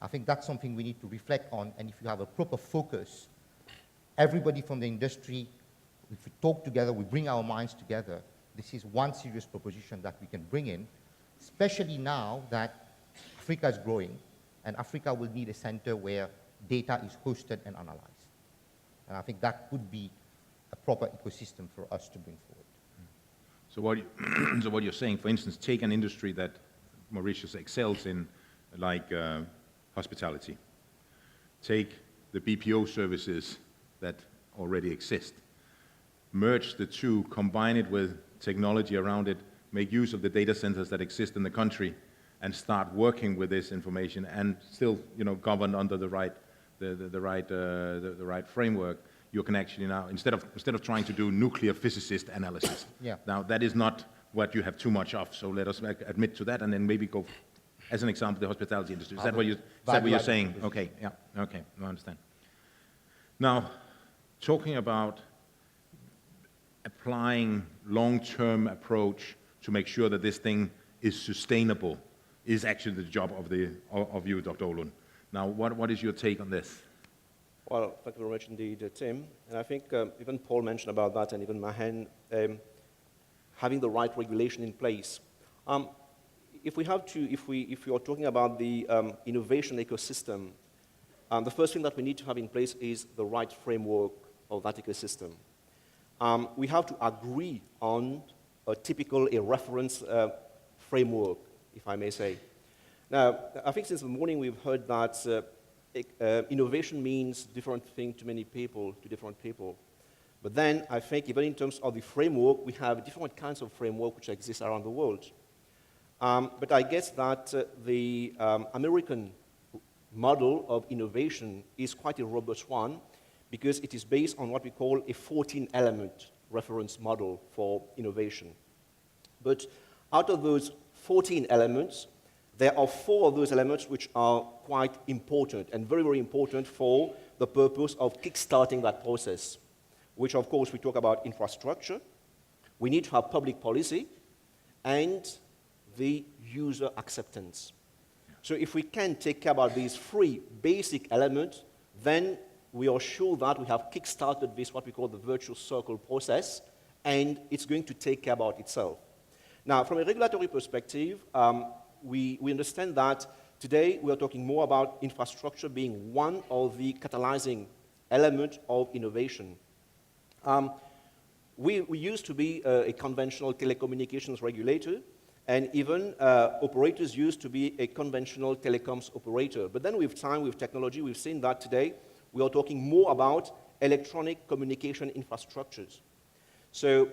I think that's something we need to reflect on, and if you have a proper focus, everybody from the industry, if we talk together, we bring our minds together, this is one serious proposition that we can bring in, especially now that Africa is growing, and Africa will need a center where data is hosted and analyzed. And I think that could be a proper ecosystem for us to bring forward.
So what you're saying, for instance, take an industry that Mauritius excels in, like hospitality. Take the BPO services that already exist. Merge the two, combine it with technology around it, make use of the data centers that exist in the country, and start working with this information and still, govern under the right framework. You can actually now, instead of trying to do nuclear physicist analysis, now that is not what you have too much of, so let us admit to that and then maybe go, as an example, the hospitality industry. Is that what you're saying? Okay, yeah, okay, I understand. Now, talking about applying long-term approach to make sure that this thing is sustainable is actually the job of you, Dr. Olun. Now, what is your take on this?
Well, thank you very much indeed, Tim. And I think even Paul mentioned about that, and even Mahen, having the right regulation in place. If we are talking about the innovation ecosystem, the first thing that we need to have in place is the right framework of that ecosystem. We have to agree on a reference framework, if I may say. Now, I think since the morning we've heard that innovation means different things to many people, to different people. But then I think even in terms of the framework, we have different kinds of framework which exist around the world. But I guess that the American model of innovation is quite a robust one because it is based on what we call a 14-element reference model for innovation. But out of those 14 elements, there are 4 of those elements which are quite important and very, very important for the purpose of kickstarting that process, which of course we talk about infrastructure, we need to have public policy, and the user acceptance. So if we can take care about these 3 basic elements, then we are sure that we have kickstarted this, what we call the virtuous circle process, and it's going to take care about itself. Now, from a regulatory perspective, we understand that today we are talking more about infrastructure being one of the catalyzing elements of innovation. We used to be a conventional telecommunications regulator, And even operators used to be a conventional telecoms operator. But then with time, with technology, we've seen that today we are talking more about electronic communication infrastructures. So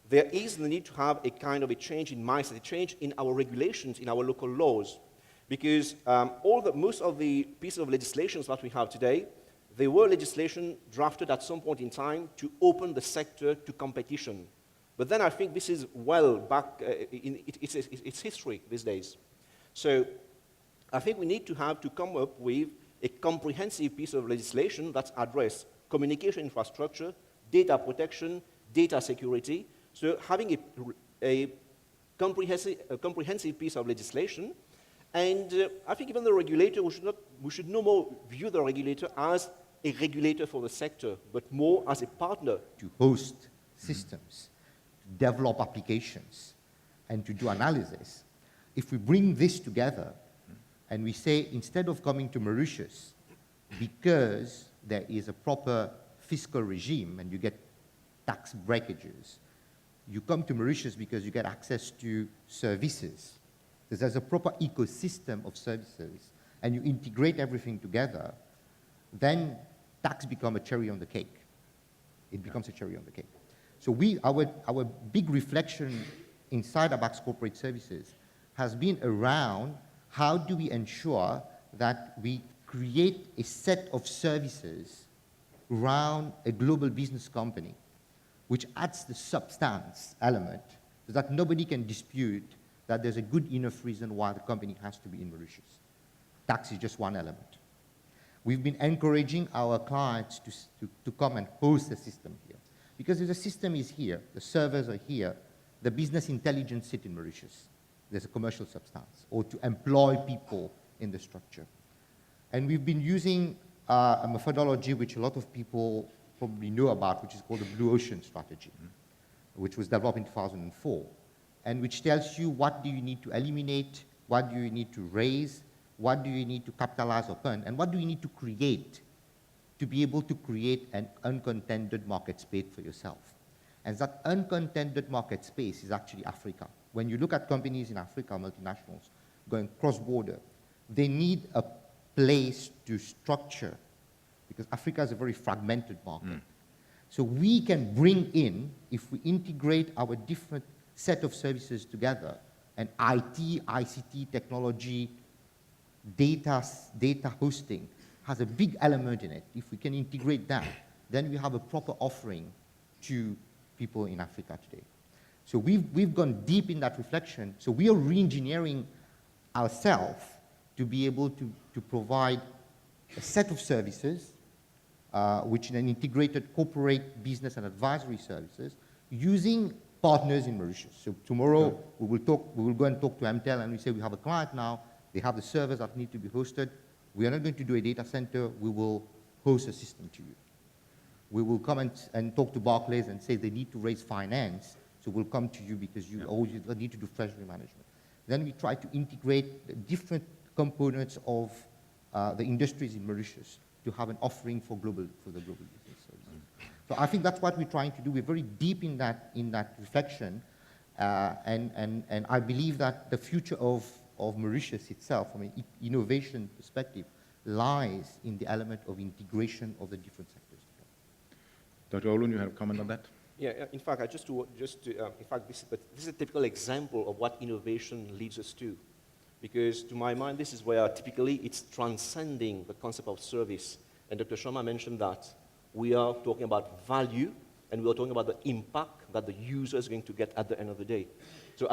there is the need to have a kind of a change in mindset, a change in our regulations, in our local laws. Because most of the pieces of legislation that we have today, they were legislation drafted at some point in time to open the sector to competition. But then I think this is well back in its history these days. So I think we need to come up with a comprehensive piece of legislation that addresses communication infrastructure, data protection, data security. So having a comprehensive piece of legislation. And I think even the regulator, we should no more view the regulator as a regulator for the sector, but more as a partner.
To host systems, to develop applications, and to do analysis. If we bring this together and we say, instead of coming to Mauritius, because there is a proper fiscal regime and you get tax breakages, you come to Mauritius because you get access to services. There's a proper ecosystem of services, and you integrate everything together, then tax becomes a cherry on the cake. It becomes a cherry on the cake. So our big reflection inside ABAC's corporate services has been around how do we ensure that we create a set of services around a global business company, which adds the substance element so that nobody can dispute that there's a good enough reason why the company has to be in Mauritius. Tax is just one element. We've been encouraging our clients to come and host the system here. Because if the system is here, the servers are here, the business intelligence sits in Mauritius. There's a commercial substance, or to employ people in the structure. And we've been using a methodology which a lot of people probably know about, which is called the Blue Ocean strategy, which was developed in 2004, and which tells you what do you need to eliminate, what do you need to raise, what do you need to capitalize upon, and what do you need to create to be able to create an uncontended market space for yourself. And that uncontended market space is actually Africa. When you look at companies in Africa, multinationals, going cross-border, they need a place to structure, because Africa is a very fragmented market. So we can bring in, if we integrate our different set of services together, and IT, ICT, technology, data hosting has a big element in it. If we can integrate that, then we have a proper offering to people in Africa today. So we've gone deep in that reflection. So we are re-engineering ourselves to be able to provide a set of services, which is an integrated corporate business and advisory services, using partners in Mauritius. So tomorrow we will go and talk to Emtel, and we say we have a client now, they have the servers that need to be hosted. We are not going to do a data center, we will host a system to you. We will come and talk to Barclays and say they need to raise finance, so we'll come to you because you always need to do treasury management. Then we try to integrate the different components of the industries in Mauritius to have an offering for the global business services. So I think that's what we're trying to do. We're very deep in that reflection, and I believe that the future of Mauritius itself, from an innovation perspective, lies in the element of integration of the different sectors.
Dr. Olun, you have a comment on that?
Yeah, in fact, this is a typical example of what innovation leads us to. Because to my mind, this is where typically it's transcending the concept of service. And Dr. Sharma mentioned that we are talking about value, and we are talking about the impact that the user is going to get at the end of the day. So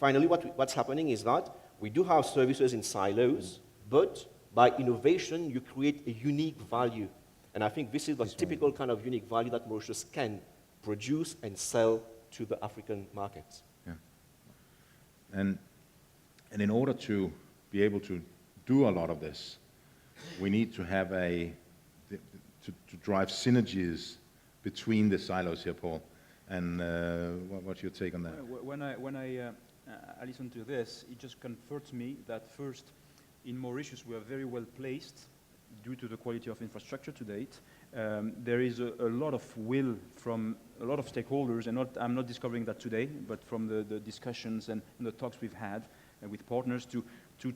finally, what's happening is that we do have services in silos, but by innovation, you create a unique value. And I think this is the typical kind of unique value that Mauritius can produce and sell to the African markets.
Yeah. And in order to be able to do a lot of this, we need to have to drive synergies between the silos here, Paul. And what's your take on that?
When I listen to this, it just comforts me that first, in Mauritius, we are very well placed due to the quality of infrastructure to date. There is a lot of will from a lot of stakeholders, and I'm not discovering that today, but from the discussions and the talks we've had with partners to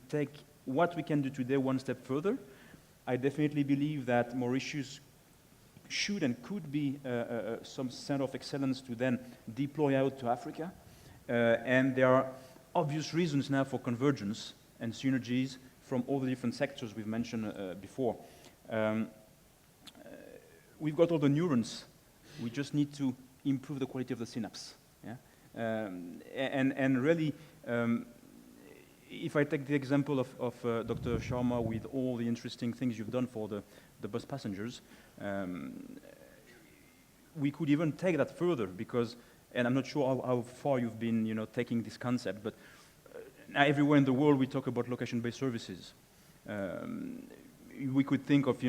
take what we can do today one step further. I definitely believe that Mauritius should and could be some center of excellence to then deploy out to Africa. And there are obvious reasons now for convergence and synergies from all the different sectors we've mentioned before. We've got all the neurons. We just need to improve the quality of the synapse. Yeah? And really, if I take the example of Dr. Sharma with all the interesting things you've done for the bus passengers, we could even take that further because, and I'm not sure how far you've been, taking this concept, but now everywhere in the world we talk about location-based services. We could think of,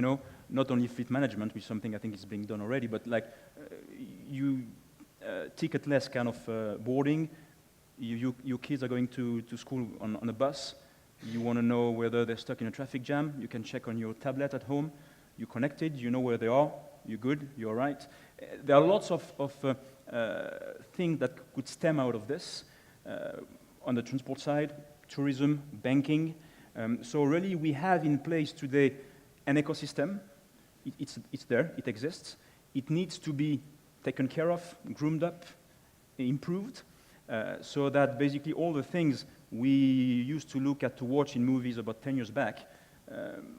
not only fleet management, which is something I think is being done already, but like ticketless kind of boarding. Your kids are going to school on a bus. You want to know whether they're stuck in a traffic jam. You can check on your tablet at home. You're connected. You know where they are. You're good. You're all right. There are lots of things that could stem out of this on the transport side, tourism, banking. So really, we have in place today an ecosystem. It's there. It exists. It needs to be taken care of, groomed up, improved. So that basically all the things we used to look at to watch in movies about 10 years back,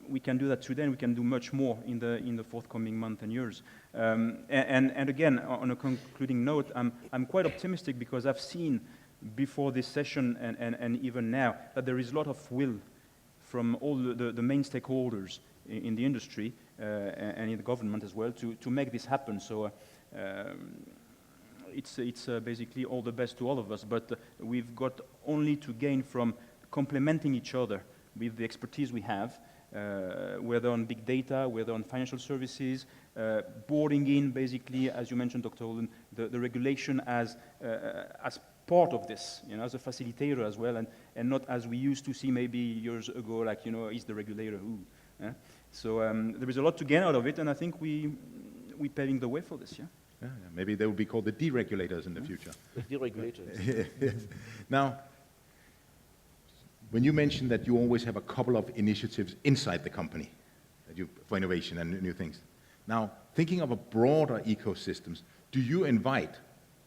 we can do that today, and we can do much more in the forthcoming months and years. And again, on a concluding note, I'm quite optimistic because I've seen before this session and even now that there is a lot of will from all the main stakeholders in the industry and in the government as well to make this happen. So. It's basically all the best to all of us, but we've got only to gain from complementing each other with the expertise we have, whether on big data, whether on financial services, boarding in basically, as you mentioned, Dr. Holden, the regulation as part of this, as a facilitator as well, and not as we used to see maybe years ago, like, is the regulator who. So there is a lot to gain out of it, and I think we're paving the way for this, yeah?
Yeah, maybe they will be called the deregulators in the future.
The deregulators.
Yes. Now, when you mentioned that you always have a couple of initiatives inside the company for innovation and new things. Now, thinking of a broader ecosystems, do you invite,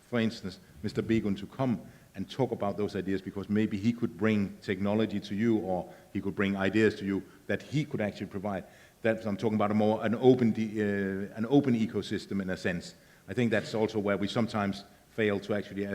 for instance, Mr. Begun to come and talk about those ideas because maybe he could bring technology to you or he could bring ideas to you that he could actually provide? That I'm talking about an open ecosystem in a sense. I think that's also where we sometimes fail to actually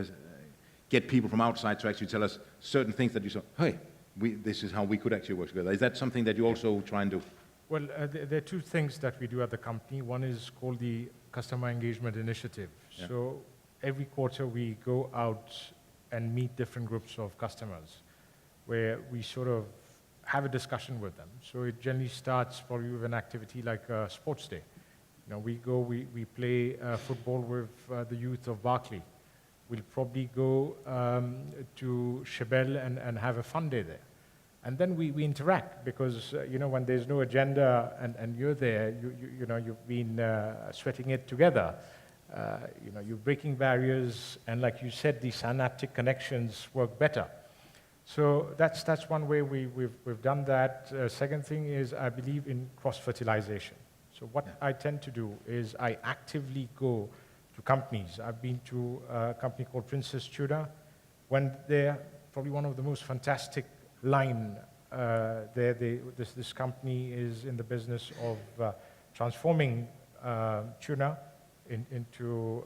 get people from outside to actually tell us certain things that you say, hey, this is how we could actually work together. Is that something that you also try and do?
Well, there are two things that we do at the company. One is called the Customer Engagement Initiative. Yeah. So every quarter we go out and meet different groups of customers where we sort of have a discussion with them. So it generally starts probably with an activity like a sports day. We go, we play football with the youth of Berkeley. We'll probably go to Chebel and have a fun day there. And then we interact because, when there's no agenda and you're there, you've been sweating it together. You're breaking barriers, and like you said, these synaptic connections work better. So that's one way we've done that. Second thing is I believe in cross-fertilization. So what I tend to do is I actively go to companies. I've been to a company called Princess Tudor. When they're probably one of the most fantastic line this company is in the business of transforming tuna into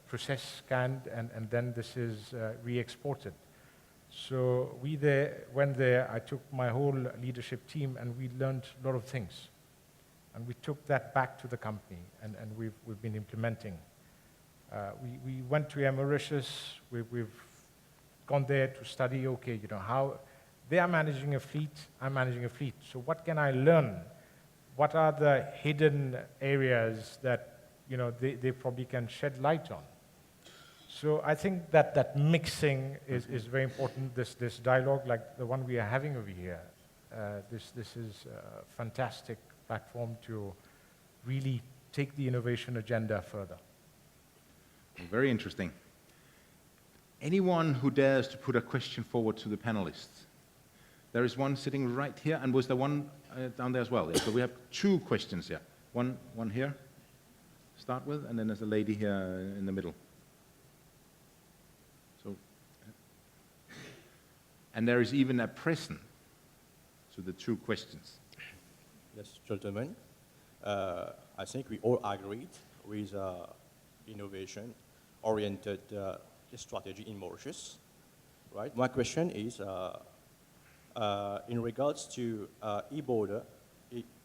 processed canned, and then this is re-exported. So went there, I took my whole leadership team, and we learned a lot of things. And we took that back to the company, and we've been implementing. We went to Mauritius. We've gone there to study, how they are managing a fleet, I'm managing a fleet. So what can I learn? What are the hidden areas that they probably can shed light on? So I think that mixing is very important. This dialogue, like the one we are having over here, this is a fantastic platform to really take the innovation agenda further.
Very interesting. Anyone who dares to put a question forward to the panelists? There is one sitting right here, and was there one down there as well? Yeah, so we have two questions here. One here, start with, and then there's a lady here in the middle. So, and there is even a present to the two questions.
Yes, gentlemen. I think we all agreed with innovation-oriented strategy in Mauritius, right? My question is, in regards to e-border,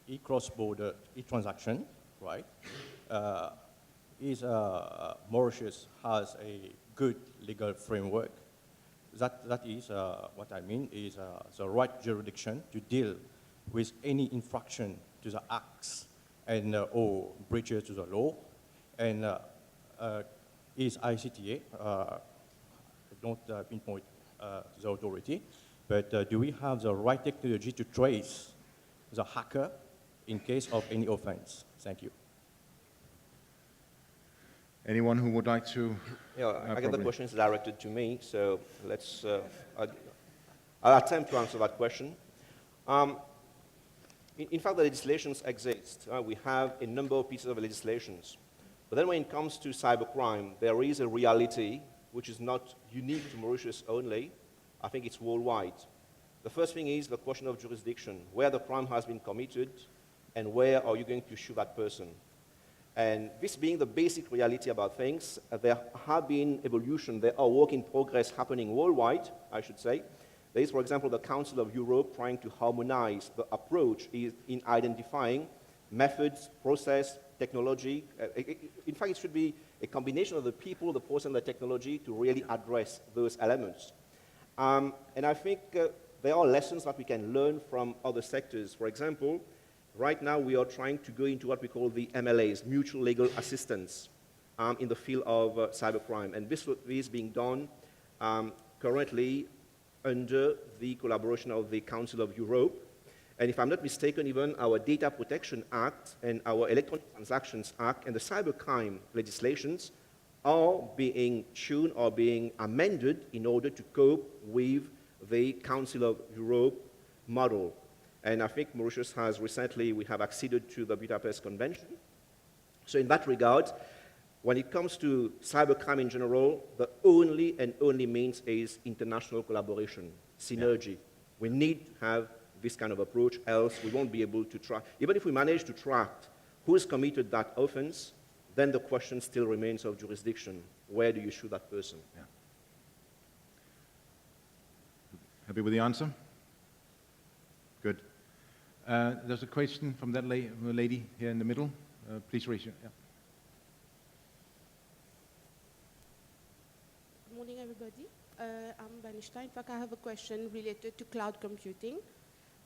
e-cross-border, e-transaction, right? Mauritius has a good legal framework. That is what I mean is the right jurisdiction to deal with any infraction to the acts and or breaches to the law, and is ICTA, I don't pinpoint the authority, but do we have the right technology to trace the hacker in case of any offense? Thank you.
Anyone who would like to?
Yeah, I get the question is directed to me, so let's, I'll attempt to answer that question. In fact, the legislations exist. We have a number of pieces of legislations. But then when it comes to cybercrime, there is a reality which is not unique to Mauritius only. I think it's worldwide. The first thing is the question of jurisdiction, where the crime has been committed and where are you going to shoot that person. And this being the basic reality about things, there have been evolution, there are work in progress happening worldwide, I should say. There is, for example, the Council of Europe trying to harmonize the approach in identifying methods, process, technology. In fact, it should be a combination of the people, the process, and the technology to really address those elements. And I think there are lessons that we can learn from other sectors. For example, right now we are trying to go into what we call the MLAs, mutual legal assistance, in the field of cybercrime. And this is being done currently under the collaboration of the Council of Europe. And if I'm not mistaken, even our Data Protection Act and our Electronic Transactions Act and the cybercrime legislations are being tuned or being amended in order to cope with the Council of Europe model. And I think Mauritius has recently, we have acceded to the Budapest Convention. So in that regard, when it comes to cybercrime in general, the only and only means is international collaboration, synergy. Yeah. We need to have this kind of approach, else we won't be able to track. Even if we manage to track who has committed that offense, then the question still remains of jurisdiction. Where do you shoot that person?
Yeah. Happy with the answer? Good. There's a question from that lady here in the middle. Please raise your hand. Yeah.
Good morning, everybody. I'm Banishta. In fact, I have a question related to cloud computing.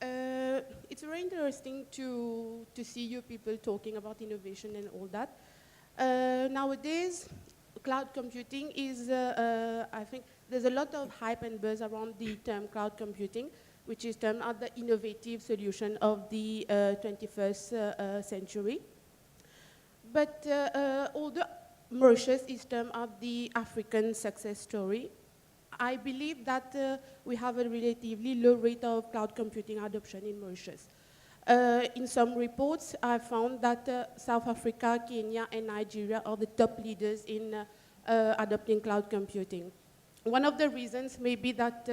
It's very interesting to see you people talking about innovation and all that. Nowadays, cloud computing is, I think, there's a lot of hype and buzz around the term cloud computing, which is termed as the innovative solution of the 21st century. But although Mauritius is termed as the African success story, I believe that we have a relatively low rate of cloud computing adoption in Mauritius. In some reports, I found that South Africa, Kenya, and Nigeria are the top leaders in adopting cloud computing. One of the reasons may be that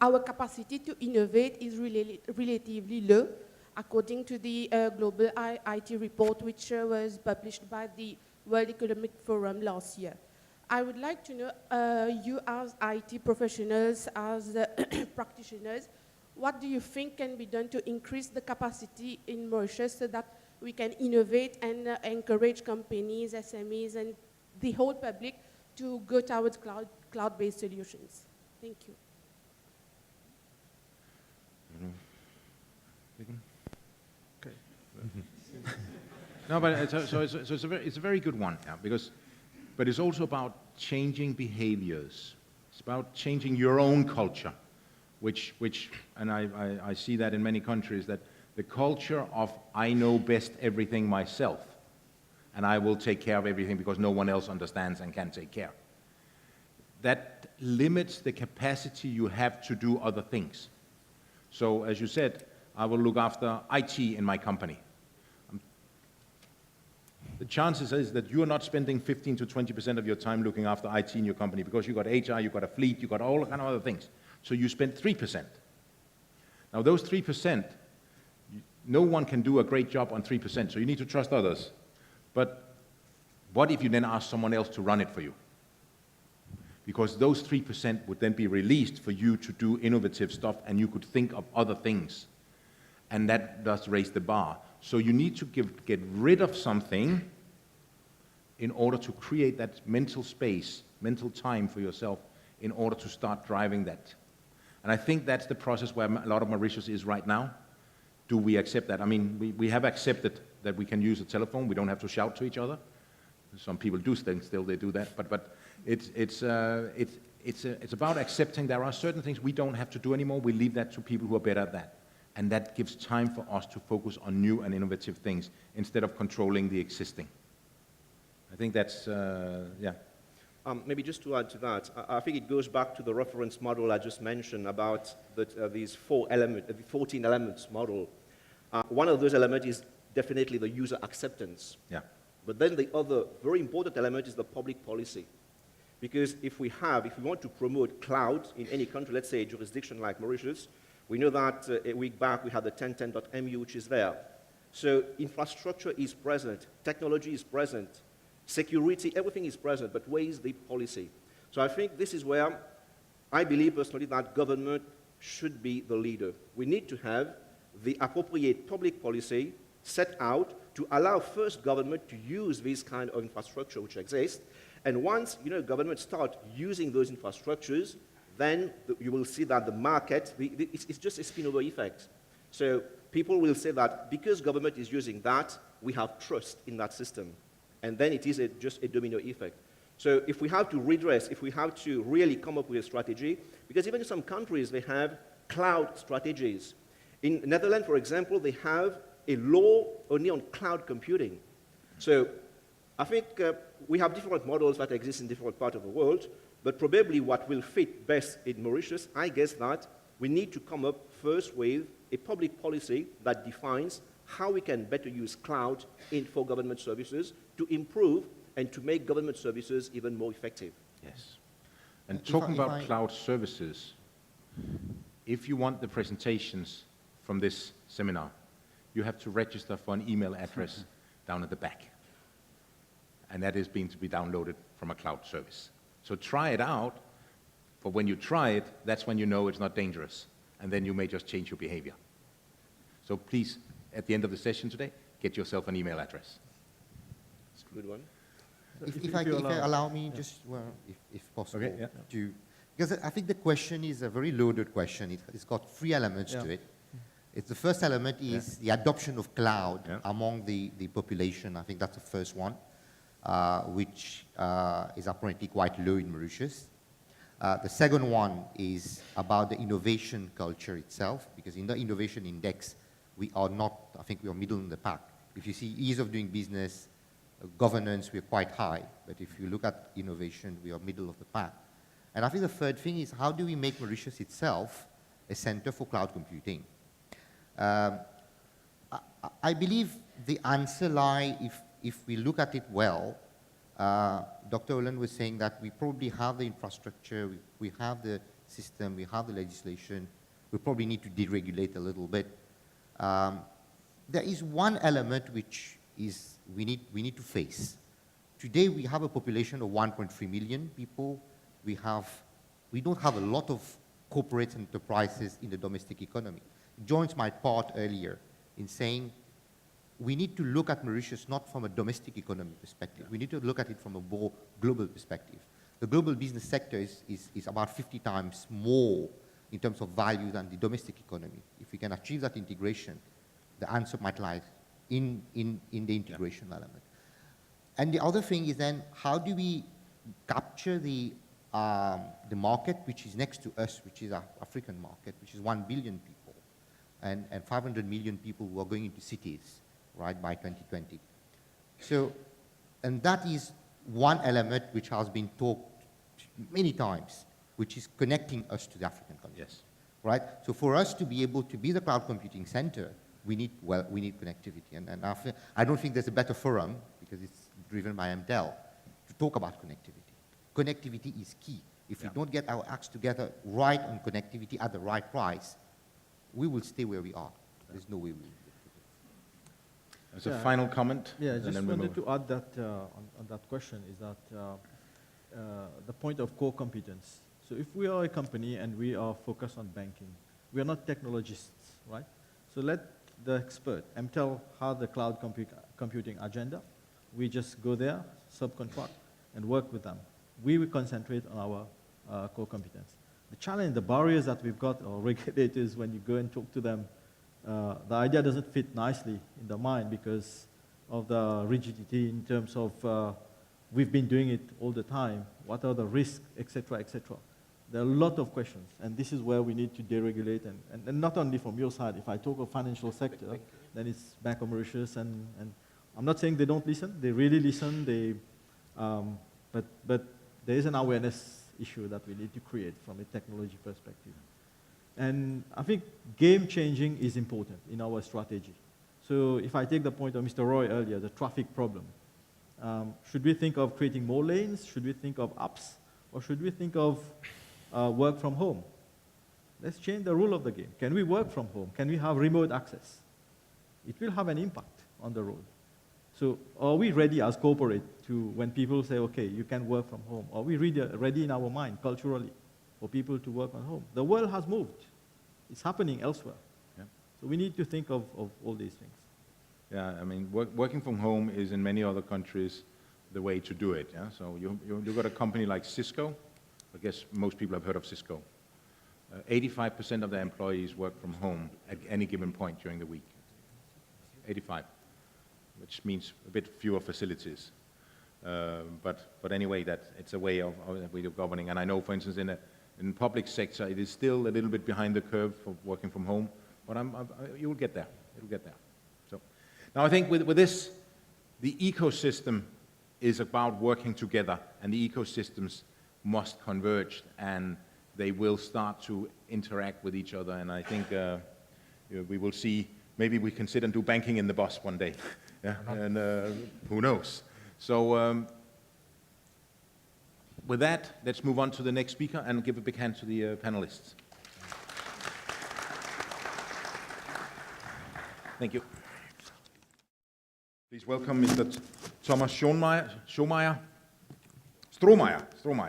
our capacity to innovate is relatively low, according to the Global IT report, which was published by the World Economic Forum last year. I would like to know, you as IT professionals, as practitioners, what do you think can be done to increase the capacity in Mauritius so that we can innovate and encourage companies, SMEs, and the whole public to go towards cloud-based solutions? Thank you.
Okay. No, but it's a very good one, yeah, but it's also about changing behaviors. It's about changing your own culture, which and I see that in many countries, that the culture of I know best everything myself, and I will take care of everything because no one else understands and can take care. That limits the capacity you have to do other things. So as you said, I will look after IT in my company. The chances is that you're not spending 15 to 20% of your time looking after IT in your company because you've got HR, you've got a fleet, you've got all kind of other things. So you spend 3%. Now those 3%, no one can do a great job on 3%, so you need to trust others. But what if you then ask someone else to run it for you? Because those 3% would then be released for you to do innovative stuff and you could think of other things. And that does raise the bar. So you need to get rid of something in order to create that mental space, mental time for yourself in order to start driving that. And I think that's the process where a lot of Mauritius is right now. Do we accept that? I mean, we have accepted that we can use a telephone. We don't have to shout to each other. Some people do things still, they do that. But it's about accepting there are certain things we don't have to do anymore. We leave that to people who are better at that. And that gives time for us to focus on new and innovative things instead of controlling the existing. I think that's, yeah.
Maybe just to add to that, I think it goes back to the reference model I just mentioned about these 14 elements model. One of those elements is definitely the user acceptance.
Yeah.
But then the other very important element is the public policy. Because if we want to promote cloud in any country, let's say a jurisdiction like Mauritius, we know that a week back we had the 1010.mu, which is there. So infrastructure is present, technology is present, security, everything is present, but where is the policy? So I think this is where I believe personally that government should be the leader. We need to have the appropriate public policy set out to allow first government to use this kind of infrastructure which exists. And once government start using those infrastructures, then you will see that the market, it's just a spillover effect. So people will say that because government is using that, we have trust in that system. And then it is just a domino effect. So if we have to redress, if we have to really come up with a strategy, because even in some countries, they have cloud strategies. In Netherlands, for example, they have a law only on cloud computing. So I think we have different models that exist in different parts of the world, but probably what will fit best in Mauritius, I guess that we need to come up first with a public policy that defines how we can better use cloud for government services to improve and to make government services even more effective.
Yes. And talking about cloud services, if you want the presentations from this seminar, you have to register for an email address down at the back. And that is being to be downloaded from a cloud service. So try it out, for when you try it, that's when you know it's not dangerous. And then you may just change your behavior. So please, at the end of the session today, get yourself an email address.
It's a good one.
If I allow me, just, well, if possible,
okay, yeah.
Because I think the question is a very loaded question. It's got three elements to it. The first element is the adoption of cloud among the population. I think that's the first one, which is apparently quite low in Mauritius. The second one is about the innovation culture itself, because in the innovation index, we are not, I think we are middle in the pack. If you see ease of doing business, governance, we're quite high. But if you look at innovation, we are middle of the pack. And I think the third thing is how do we make Mauritius itself a center for cloud computing? I believe the answer lies, if we look at it well, Dr. Olen was saying that we probably have the infrastructure, we have the system, we have the legislation, we probably need to deregulate a little bit. There is one element which is we need to face. Today we have a population of 1.3 million people. We don't have a lot of corporate enterprises in the domestic economy. It joins my part earlier in saying we need to look at Mauritius not from a domestic economy perspective. We need to look at it from a more global perspective. The global business sector is about 50 times more in terms of value than the domestic economy. If we can achieve that integration, the answer might lie in the integration element. And the other thing is then, how do we capture the market which is next to us, which is our African market, which is 1 billion people? and 500 million people who are going into cities, right, by 2020. So, and that is one element which has been talked many times, which is connecting us to the African continent.
Yes.
Right? So for us to be able to be the cloud computing center, we need connectivity. And I don't think there's a better forum, because it's driven by Emtel, to talk about connectivity. Connectivity is key. If we don't get our acts together right on connectivity at the right price, we will stay where we are. There's no way we will.
As a final comment.
Yeah, I just wanted to add that on that question is that the point of core competence. So if we are a company and we are focused on banking, we are not technologists, right? So let the expert, Emtel, have the cloud computing agenda. We just go there, subcontract, and work with them. We will concentrate on our core competence. The challenge, the barriers that we've got, or regulators, when you go and talk to them, the idea doesn't fit nicely in their mind because of the rigidity in terms of we've been doing it all the time, what are the risks, et cetera, et cetera. There are a lot of questions, and this is where we need to deregulate, and not only from your side. If I talk of financial sector, then it's Bank of Mauritius, and I'm not saying they don't listen. They really listen. But there is an awareness issue that we need to create from a technology perspective. And I think game changing is important in our strategy. So if I take the point of Mr. Roy earlier, the traffic problem, should we think of creating more lanes? Should we think of apps? Or should we think of work from home? Let's change the rule of the game. Can we work from home? Can we have remote access? It will have an impact on the road. So are we ready as corporate to, when people say, okay, you can work from home, are we ready in our mind culturally for people to work from home? The world has moved. It's happening elsewhere.
Yeah.
So we need to think of all these things.
Yeah, I mean, working from home is in many other countries the way to do it. Yeah? So you've got a company like Cisco. I guess most people have heard of Cisco. 85% of their employees work from home at any given point during the week. 85, which means a bit fewer facilities. But anyway, it's a way of governing. And I know, for instance, in the public sector, it is still a little bit behind the curve for working from home, but you will get there. It will get there. So now I think with this, the ecosystem is about working together, and the ecosystems must converge, and they will start to interact with each other. And I think we will see, maybe we can sit and do banking in the bus one day. Yeah? And who knows? So with that, let's move on to the next speaker and give a big hand to the panelists. Thank you. Please welcome Mr. Thomas Strohmeyer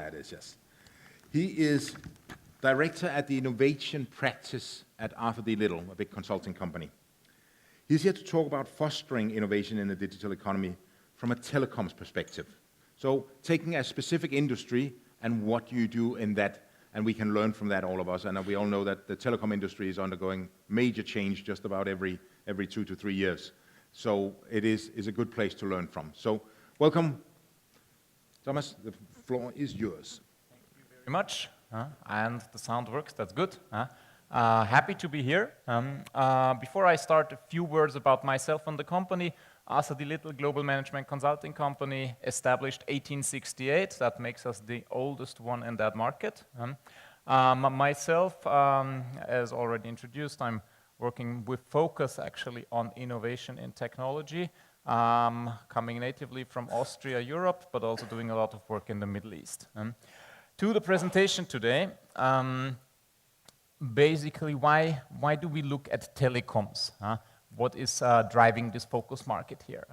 it is, yes. He is director at the innovation practice at Arthur D. Little, a big consulting company. He's here to talk about fostering innovation in the digital economy from a telecoms perspective. So taking a specific industry and what you do in that, and we can learn from that, all of us. And we all know that the telecom industry is undergoing major change just about every 2 to 3 years. So it is a good place to learn from. So welcome, Thomas, the floor is yours.
Thank you very much. And the sound works, that's good. Happy to be here. Before I start, a few words about myself and the company. Arthur D. Little Global Management Consulting Company, established 1868. That makes us the oldest one in that market. Myself, as already introduced, I'm working with focus actually on innovation in technology, coming natively from Austria, Europe, but also doing a lot of work in the Middle East. To the presentation today, basically why do we look at telecoms? What is driving this focus market here?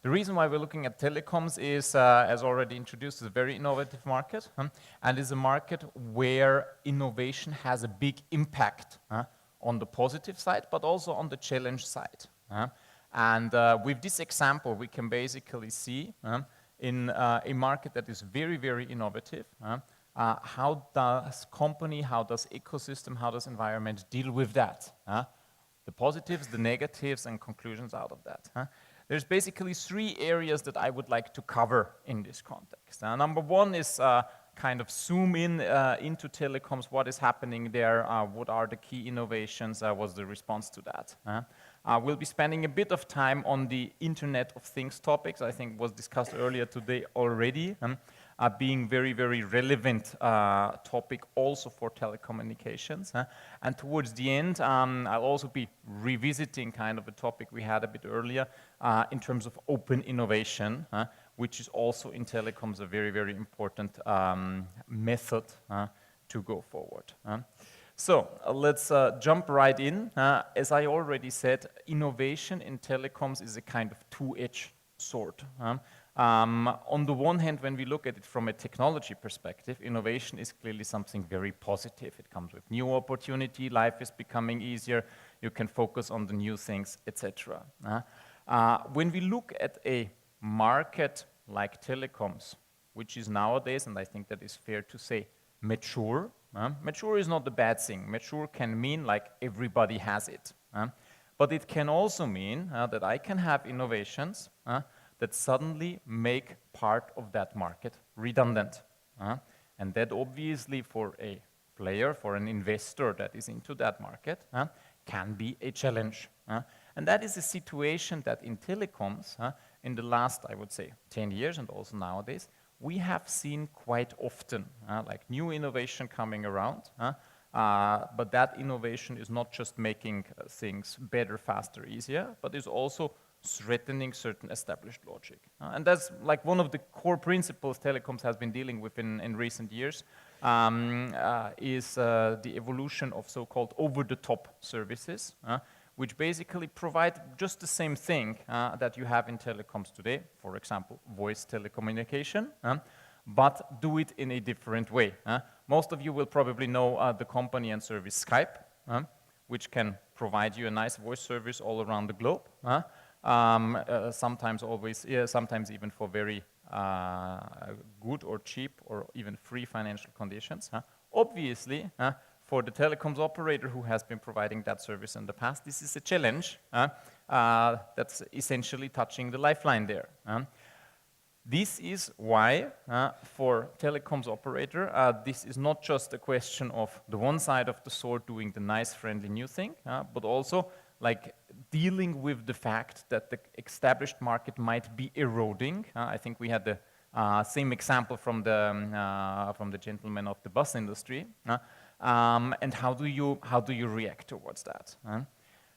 The reason why we're looking at telecoms is, as already introduced, is a very innovative market, and is a market where innovation has a big impact on the positive side, but also on the challenge side. And with this example, we can basically see in a market that is very, very innovative, how does company, how does ecosystem, how does environment deal with that? The positives, the negatives, and conclusions out of that. There's basically 3 areas that I would like to cover in this context. Number 1 is kind of zoom in into telecoms, what is happening there, what are the key innovations, was the response to that. We'll be spending a bit of time on the Internet of Things topics, I think was discussed earlier today already, being very, very relevant topic also for telecommunications. And towards the end, I'll also be revisiting kind of a topic we had a bit earlier in terms of open innovation, which is also in telecoms a very, very important method to go forward. So let's jump right in. As I already said, innovation in telecoms is a kind of two-edged sword. On the one hand, when we look at it from a technology perspective, innovation is clearly something very positive. It comes with new opportunity, life is becoming easier, you can focus on the new things, etc. When we look at a market like telecoms, which is nowadays, and I think that is fair to say, mature. Mature is not a bad thing. Mature can mean like everybody has it. But it can also mean that I can have innovations that suddenly make part of that market redundant. And that obviously for a player, for an investor that is into that market, can be a challenge. And that is a situation that in telecoms, in the last, I would say, 10 years and also nowadays, we have seen quite often, like new innovation coming around, but that innovation is not just making things better, faster, easier, but is also threatening certain established logic. And that's like one of the core principles telecoms has been dealing with in recent years, is the evolution of so-called over-the-top services, which basically provide just the same thing that you have in telecoms today, for example, voice telecommunication, but do it in a different way. Most of you will probably know the company and service Skype, which can provide you a nice voice service all around the globe. Sometimes even for very good or cheap or even free financial conditions. Obviously, for the telecoms operator who has been providing that service in the past, this is a challenge that's essentially touching the lifeline there. This is why, for telecoms operator, this is not just a question of the one side of the sword doing the nice, friendly new thing, but also like dealing with the fact that the established market might be eroding. I think we had the same example from the gentleman of the bus industry. And how do you react towards that?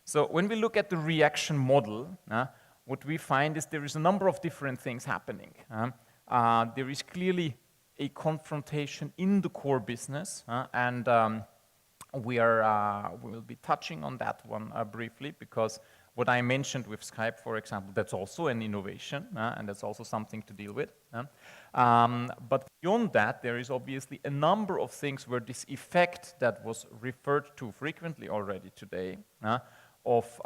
So when we look at the reaction model, what we find is there is a number of different things happening. There is clearly a confrontation in the core business, and we will be touching on that one briefly, because what I mentioned with Skype, for example, that's also an innovation, and that's also something to deal with. But beyond that, there is obviously a number of things where this effect that was referred to frequently already today, of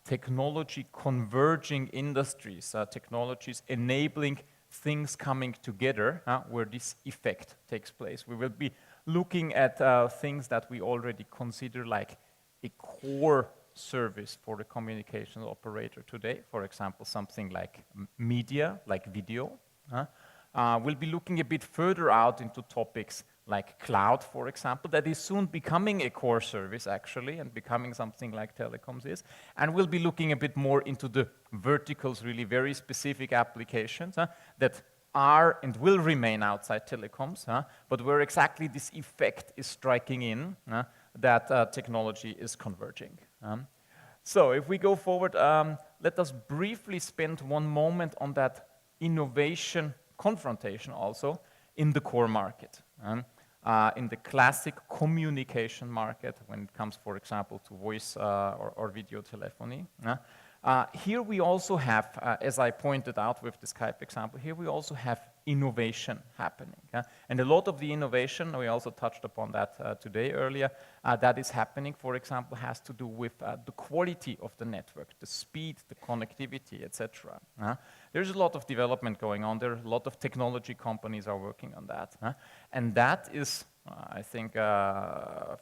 technology converging industries, technologies enabling things coming together, where this effect takes place. We will be looking at things that we already consider like a core service for the communications operator today. For example, something like media, like video. We'll be looking a bit further out into topics like cloud, for example, that is soon becoming a core service actually, and becoming something like telecoms is. And we'll be looking a bit more into the verticals, really very specific applications that are and will remain outside telecoms, but where exactly this effect is striking in, that technology is converging. So if we go forward, let us briefly spend one moment on that innovation confrontation also in the core market. In the classic communication market, when it comes, for example, to voice or video telephony. Here we also have, as I pointed out with the Skype example, here we also have innovation happening. And a lot of the innovation, we also touched upon that today earlier, that is happening, for example, has to do with the quality of the network, the speed, the connectivity, etc. There's a lot of development going on there. A lot of technology companies are working on that. And that is, I think,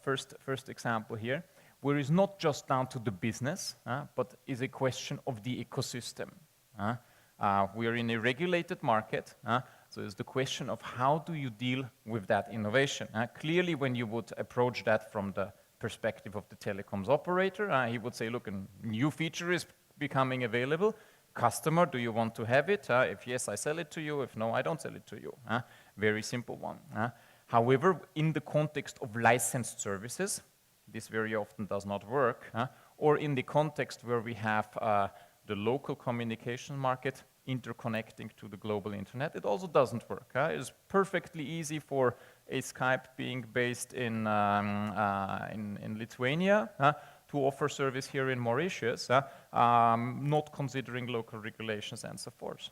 first example here, where it's not just down to the business, but is a question of the ecosystem. We are in a regulated market, So it's the question of how do you deal with that innovation. Clearly, when you would approach that from the perspective of the telecoms operator, he would say, look, a new feature is becoming available. Customer, do you want to have it? If yes, I sell it to you. If no, I don't sell it to you. Very simple one. However, in the context of licensed services, this very often does not work. Or in the context where we have the local communication market interconnecting to the global internet, it also doesn't work. It's perfectly easy for a Skype being based in Lithuania to offer service here in Mauritius, not considering local regulations and so forth.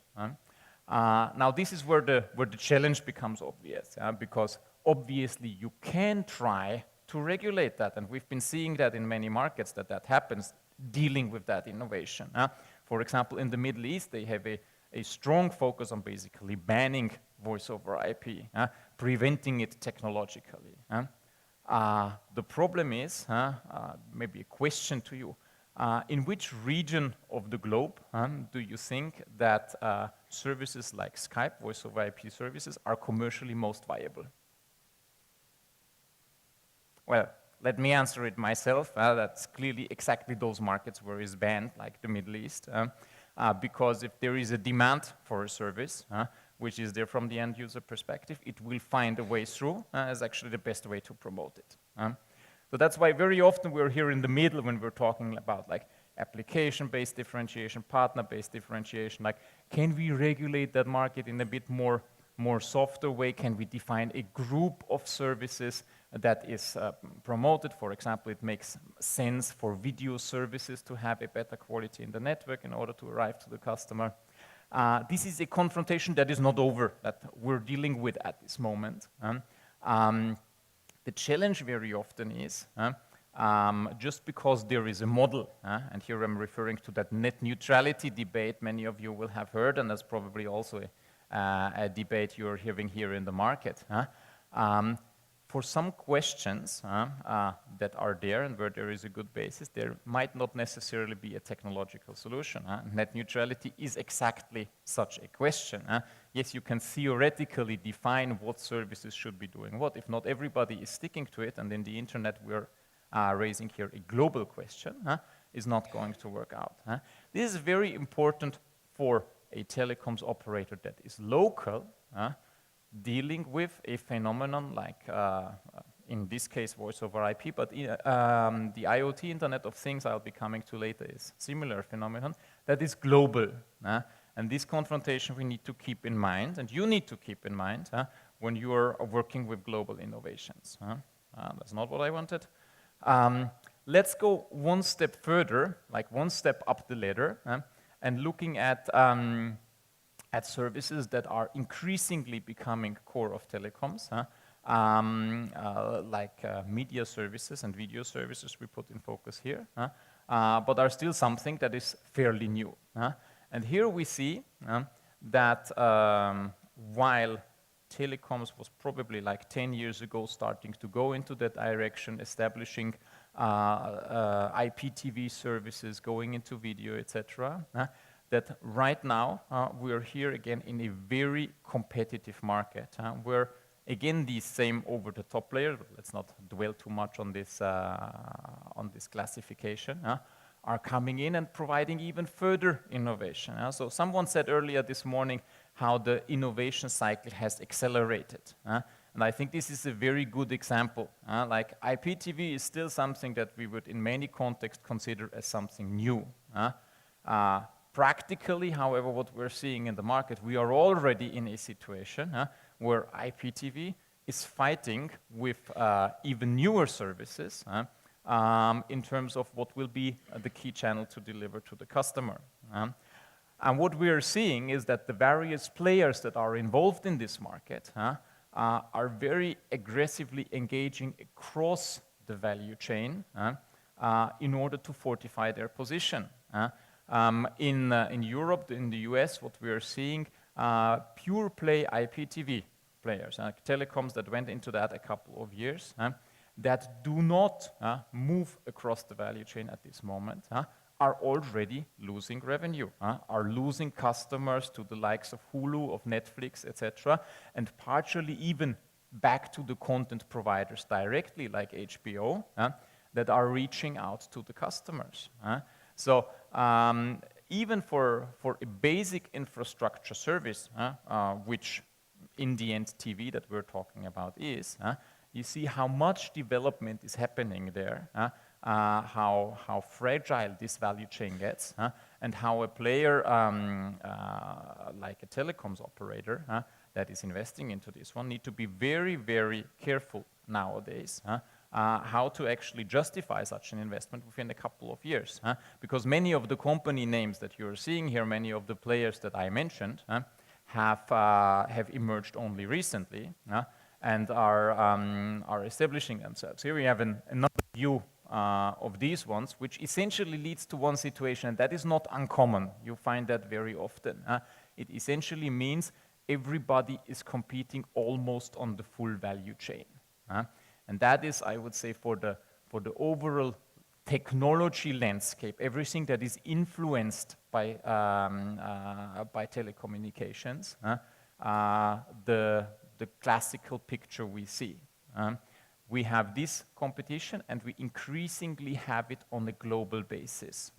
Now, this is where the challenge becomes obvious, because obviously you can try to regulate that, and we've been seeing that in many markets that happens, dealing with that innovation. For example, in the Middle East, they have a strong focus on basically banning voice over IP, preventing it technologically. The problem is, maybe a question to you, in which region of the globe do you think that services like Skype, voice over IP services, are commercially most viable? Well, let me answer it myself. That's clearly exactly those markets where it's banned, like the Middle East. Because if there is a demand for a service, which is there from the end user perspective, it will find a way through as actually the best way to promote it. So that's why very often we're here in the middle when we're talking about like application-based differentiation, partner-based differentiation, like can we regulate that market in a bit more softer way? Can we define a group of services that is promoted? For example, it makes sense for video services to have a better quality in the network in order to arrive to the customer. This is a confrontation that is not over, that we're dealing with at this moment. The challenge very often is, just because there is a model, and here I'm referring to that net neutrality debate many of you will have heard, and that's probably also a debate you're hearing here in the market. For some questions that are there and where there is a good basis, there might not necessarily be a technological solution. Net neutrality is exactly such a question. Yes, you can theoretically define what services should be doing what. If not everybody is sticking to it, and in the internet we're raising here a global question, is not going to work out. This is very important for a telecoms operator that is local, dealing with a phenomenon like, in this case, voice over IP, but the IoT, Internet of Things, I'll be coming to later, is similar phenomenon that is global. And this confrontation we need to keep in mind, and you need to keep in mind when you are working with global innovations. That's not what I wanted. Let's go one step further, like one step up the ladder, and looking at services that are increasingly becoming core of telecoms, like media services and video services we put in focus here, but are still something that is fairly new. And here we see that while telecoms was probably like 10 years ago starting to go into that direction, establishing IPTV services, going into video, etc., that right now we are here again in a very competitive market where again these same over-the-top players, let's not dwell too much on this classification, are coming in and providing even further innovation. So someone said earlier this morning how the innovation cycle has accelerated. And I think this is a very good example. Like IPTV is still something that we would in many contexts consider as something new. Practically, however, what we're seeing in the market, we are already in a situation where IPTV is fighting with even newer services in terms of what will be the key channel to deliver to the customer. And what we are seeing is that the various players that are involved in this market are very aggressively engaging across the value chain in order to fortify their position. In Europe, in the US, what we are seeing, pure play IPTV players, telecoms that went into that a couple of years, that do not move across the value chain at this moment, are already losing revenue, are losing customers to the likes of Hulu, of Netflix, etc., and partially even back to the content providers directly, like HBO, that are reaching out to the customers. So even for a basic infrastructure service, which in the end TV that we're talking about is, you see how much development is happening there, how fragile this value chain gets, and how a player like a telecoms operator that is investing into this one need to be very, very careful nowadays how to actually justify such an investment within a couple of years. Because many of the company names that you're seeing here, many of the players that I mentioned, have emerged only recently and are establishing themselves. Here we have another view of these ones, which essentially leads to one situation, and that is not uncommon. You find that very often. It essentially means everybody is competing almost on the full value chain. And that is, I would say, for the overall technology landscape, everything that is influenced by telecommunications, the classical picture we see. We have this competition, and we increasingly have it on a global basis.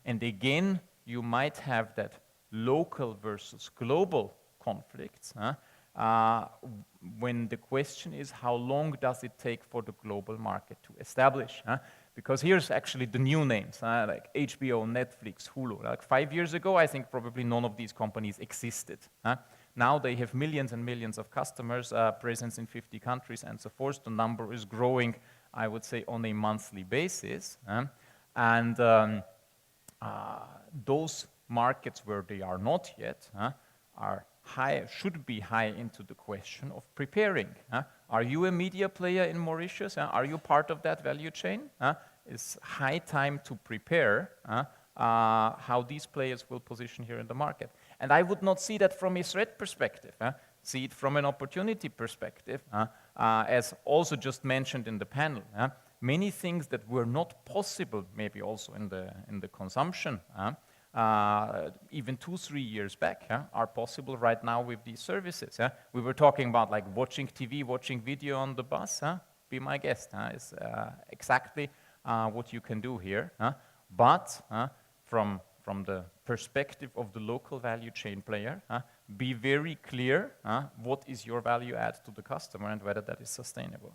And again, you might have that local versus global conflicts, when the question is how long does it take for the global market to establish? Because here's actually the new names, like HBO, Netflix, Hulu. Like 5 years ago, I think probably none of these companies existed. Now they have millions and millions of customers, presence in 50 countries and so forth. The number is growing, I would say, on a monthly basis. And those markets where they are not yet are high, should be high into the question of preparing. Are you a media player in Mauritius? Are you part of that value chain? It's high time to prepare how these players will position here in the market. And I would not see that from a threat perspective. See it from an opportunity perspective, as also just mentioned in the panel. Many things that were not possible, maybe also in the consumption, even 2-3 years back, are possible right now with these services. We were talking about like watching TV, watching video on the bus. Be my guest. It's exactly what you can do here. But from the perspective of the local value chain player, be very clear what is your value add to the customer and whether that is sustainable.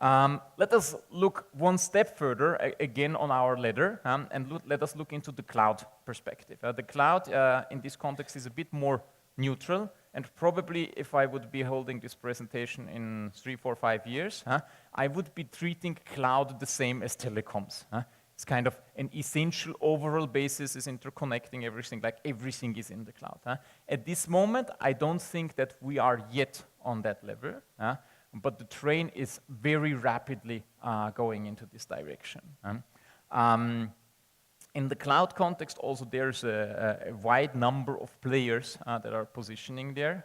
Let us look one step further again on our ladder, and let us look into the cloud perspective. The cloud in this context is a bit more neutral, and probably if I would be holding this presentation in 3, 4, 5 years, I would be treating cloud the same as telecoms. It's kind of an essential overall basis, is interconnecting everything, like everything is in the cloud. At this moment, I don't think that we are yet on that level. But the train is very rapidly going into this direction. In the cloud context, also there's a wide number of players that are positioning there.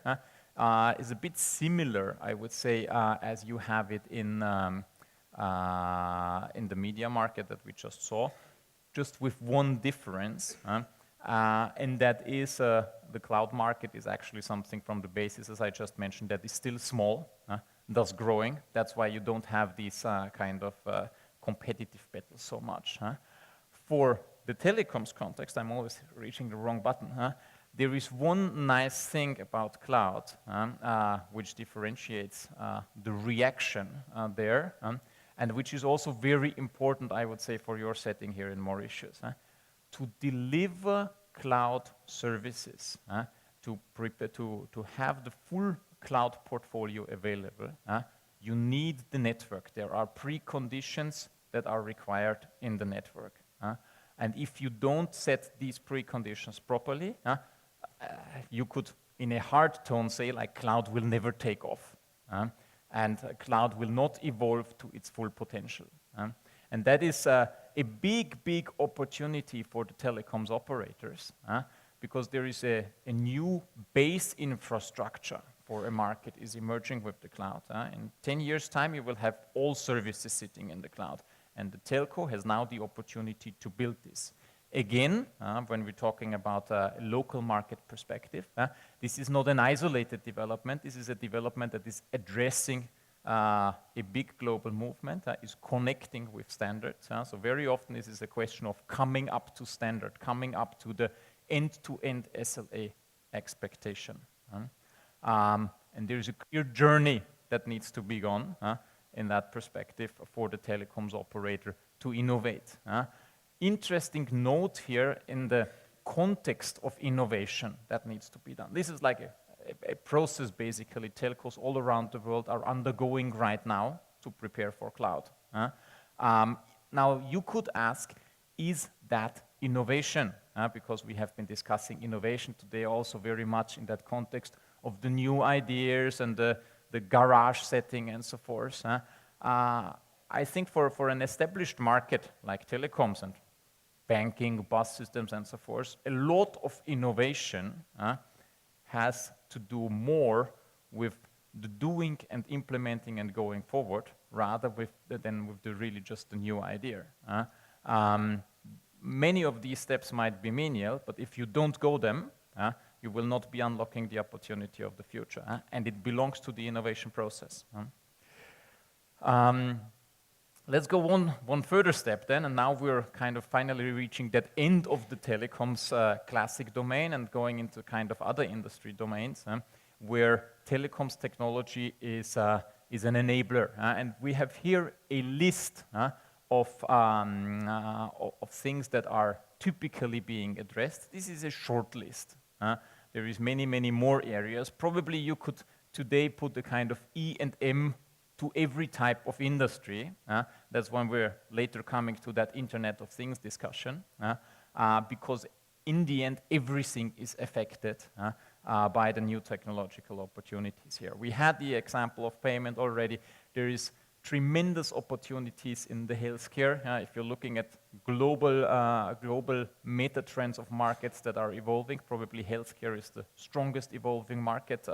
It's a bit similar, I would say, as you have it in the media market that we just saw, just with one difference, and that is the cloud market is actually something from the basis, as I just mentioned, that is still small. Thus growing. That's why you don't have these kind of competitive battles so much. For the telecoms context, I'm always reaching the wrong button. There is one nice thing about cloud which differentiates the reaction there, and which is also very important, I would say, for your setting here in Mauritius. To deliver cloud services, to have the full cloud portfolio available, you need the network. There are preconditions that are required in the network. And if you don't set these preconditions properly, you could, in a hard tone, say like cloud will never take off. And cloud will not evolve to its full potential. And that is a big, big opportunity for the telecoms operators, because there is a new base infrastructure for a market is emerging with the cloud. In 10 years' time, you will have all services sitting in the cloud. And the telco has now the opportunity to build this. Again, when we're talking about a local market perspective, this is not an isolated development. This is a development that is addressing a big global movement, is connecting with standards. So very often this is a question of coming up to standard, coming up to the end-to-end SLA expectation. And there's a clear journey that needs to be gone in that perspective for the telecoms operator to innovate. Interesting note here in the context of innovation that needs to be done. This is like a process basically telcos all around the world are undergoing right now to prepare for cloud. Now you could ask, is that innovation? Because we have been discussing innovation today also very much in that context of the new ideas and the garage setting and so forth. I think for an established market like telecoms and banking, bus systems and so forth, a lot of innovation has to do more with the doing and implementing and going forward rather than with the really just the new idea. Many of these steps might be menial, but if you don't go them, you will not be unlocking the opportunity of the future, and it belongs to the innovation process. Let's go one further step then, and now we're kind of finally reaching that end of the telecoms classic domain and going into kind of other industry domains where telecoms technology is an enabler. And we have here a list of things that are typically being addressed. This is a short list. There is many more areas. Probably you could today put the kind of E and M to every type of industry. That's when we're later coming to that Internet of Things discussion, because in the end, everything is affected by the new technological opportunities here. We had the example of payment already. There is tremendous opportunities in the healthcare. If you're looking at global meta trends of markets that are evolving, probably healthcare is the strongest evolving market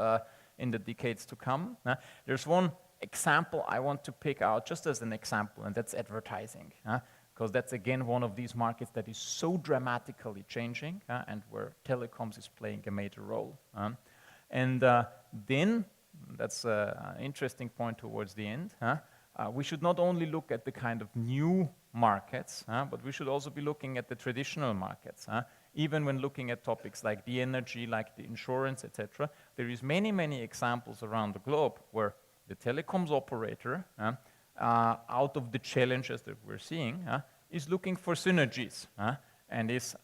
in the decades to come. There's one example I want to pick out just as an example, and that's advertising, because that's again one of these markets that is so dramatically changing and where telecoms is playing a major role. And then, that's an interesting point towards the end, we should not only look at the kind of new markets, but we should also be looking at the traditional markets. Even when looking at topics like the energy, like the insurance, etc., there is many examples around the globe where the telecoms operator, out of the challenges that we're seeing, is looking for synergies and is,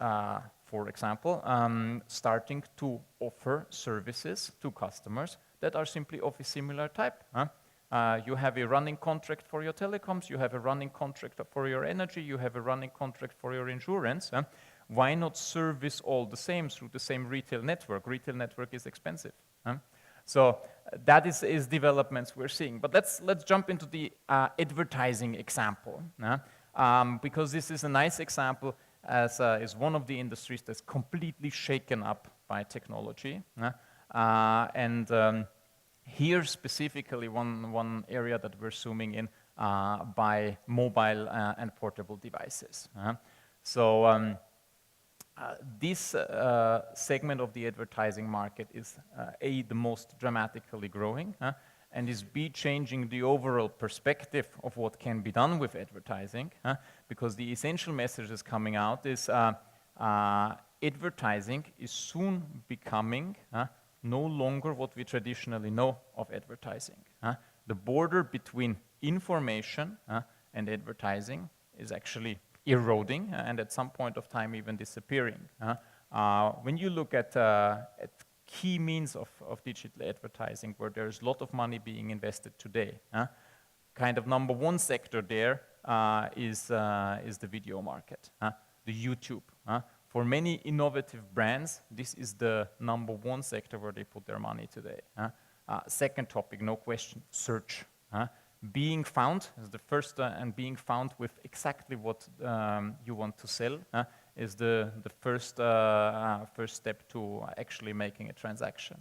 for example, starting to offer services to customers that are simply of a similar type. You have a running contract for your telecoms, you have a running contract for your energy, you have a running contract for your insurance. Why not service all the same through the same retail network? Retail network is expensive. So that is developments we're seeing. But let's jump into the advertising example, because this is a nice example as is one of the industries that's completely shaken up by technology. Here specifically one area that we're zooming in by mobile and portable devices. This segment of the advertising market is A, the most dramatically growing, and is B, changing the overall perspective of what can be done with advertising, because the essential message that's coming out is advertising is soon becoming no longer what we traditionally know of advertising. The border between information and advertising is actually eroding and at some point of time even disappearing. When you look at key means of digital advertising where there's a lot of money being invested today, kind of number one sector there is the video market, the YouTube. For many innovative brands, this is the number one sector where they put their money today. Second topic, no question, search. Being found is the first, and being found with exactly what you want to sell is the first step to actually making a transaction.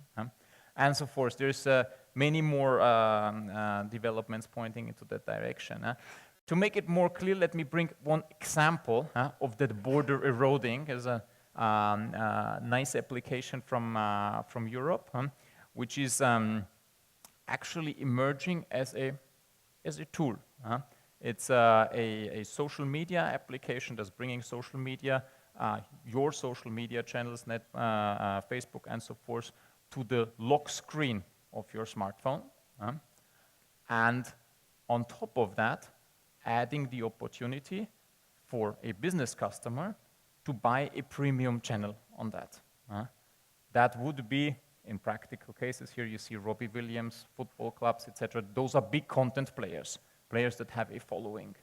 And so forth. There's many more developments pointing into that direction. To make it more clear, let me bring one example of that border eroding as a nice application from Europe, which is actually emerging as a tool. It's a social media application that's bringing social media, your social media channels, Facebook and so forth, to the lock screen of your smartphone. And on top of that, adding the opportunity for a business customer to buy a premium channel on that. That would be, in practical cases, here you see Robbie Williams, football clubs, etc. Those are big content players that have a following.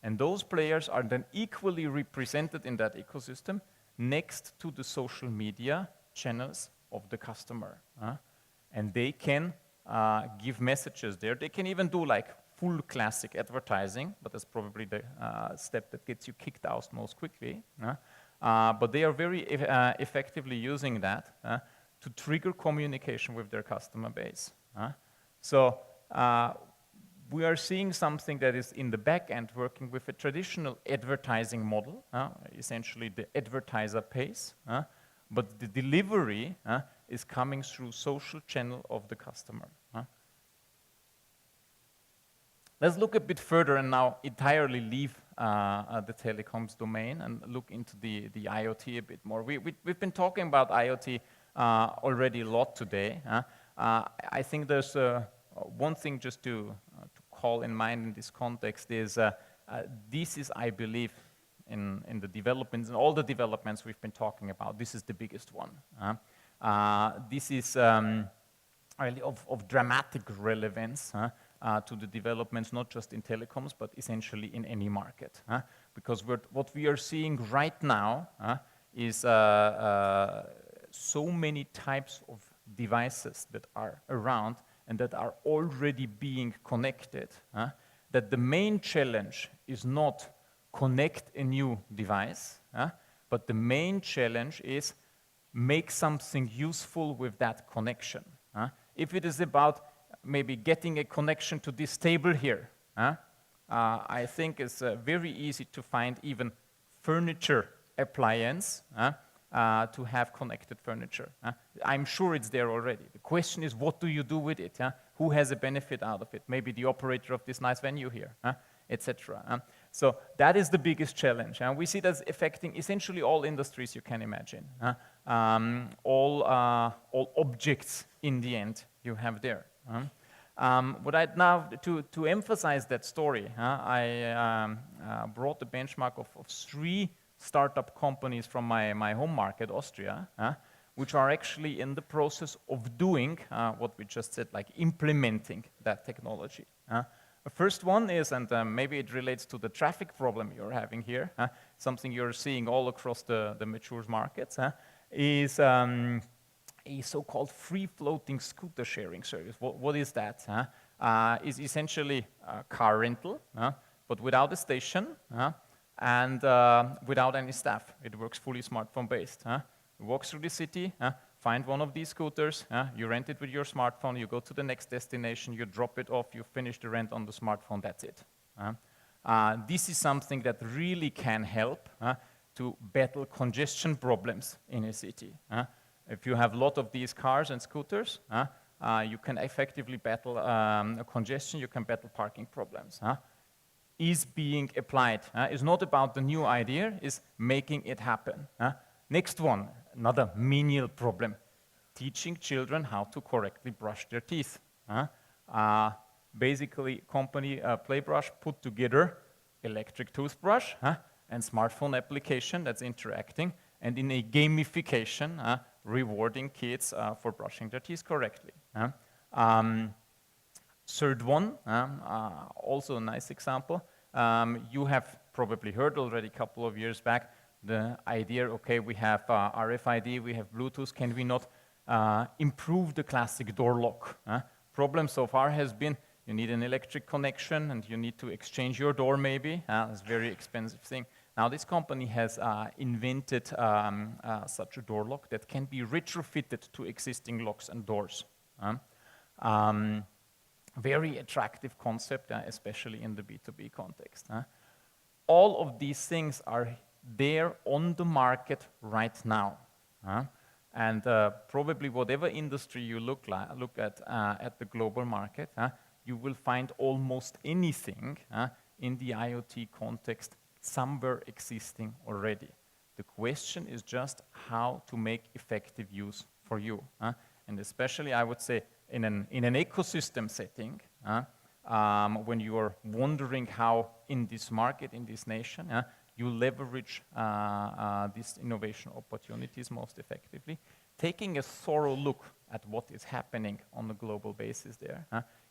And those players are then equally represented in that ecosystem next to the social media channels of the customer. And they can give messages there. They can even do like full classic advertising, but that's probably the step that gets you kicked out most quickly. But they are very effectively using that to trigger communication with their customer base. So we are seeing something that is in the back end working with a traditional advertising model, essentially the advertiser pays, but the delivery is coming through social channel of the customer. Let's look a bit further and now entirely leave the telecoms domain and look into the IoT a bit more. We've been talking about IoT already a lot today. I think there's one thing just to call in mind in this context is this is, I believe, in the developments, in all the developments we've been talking about, this is the biggest one. This is really of dramatic relevance to the developments, not just in telecoms, but essentially in any market. Because what we are seeing right now is so many types of devices that are around and that are already being connected, that the main challenge is not connect a new device, but the main challenge is make something useful with that connection. If it is about maybe getting a connection to this table here, I think it's very easy to find even furniture appliance to have connected furniture. I'm sure it's there already. The question is, what do you do with it? Who has a benefit out of it? Maybe the operator of this nice venue here, etc. So that is the biggest challenge. We see that's affecting essentially all industries you can imagine. All objects in the end you have there. What I'd now, to emphasize that story, I brought the benchmark of 3 startup companies from my home market, Austria, which are actually in the process of doing what we just said, like implementing that technology. The first one is, and maybe it relates to the traffic problem you're having here, something you're seeing all across the mature markets, is a so-called free-floating scooter sharing service. What is that? Is essentially car rental, but without a station and without any staff. It works fully smartphone-based. You walk through the city, find one of these scooters, you rent it with your smartphone, you go to the next destination, you drop it off, you finish the rent on the smartphone, that's it. This is something that really can help to battle congestion problems in a city. If you have a lot of these cars and scooters, you can effectively battle congestion, you can battle parking problems. Is being applied. It's not about the new idea, it's making it happen. Next one, another menial problem. Teaching children how to correctly brush their teeth. Basically, company Playbrush put together electric toothbrush and smartphone application that's interacting, and in a gamification, rewarding kids for brushing their teeth correctly. Third one, also a nice example. You have probably heard already a couple of years back the idea, okay, we have RFID, we have Bluetooth, can we not improve the classic door lock? Problem so far has been you need an electric connection and you need to exchange your door maybe. It's a very expensive thing. Now this company has invented such a door lock that can be retrofitted to existing locks and doors. very attractive concept, especially in the B2B context. All of these things are there on the market right now. And probably whatever industry you look at the global market, you will find almost anything in the IoT context somewhere existing already. The question is just how to make effective use for you. And especially, I would say, in an ecosystem setting, when you are wondering how in this market, in this nation, you leverage these innovation opportunities most effectively, taking a thorough look at what is happening on a global basis there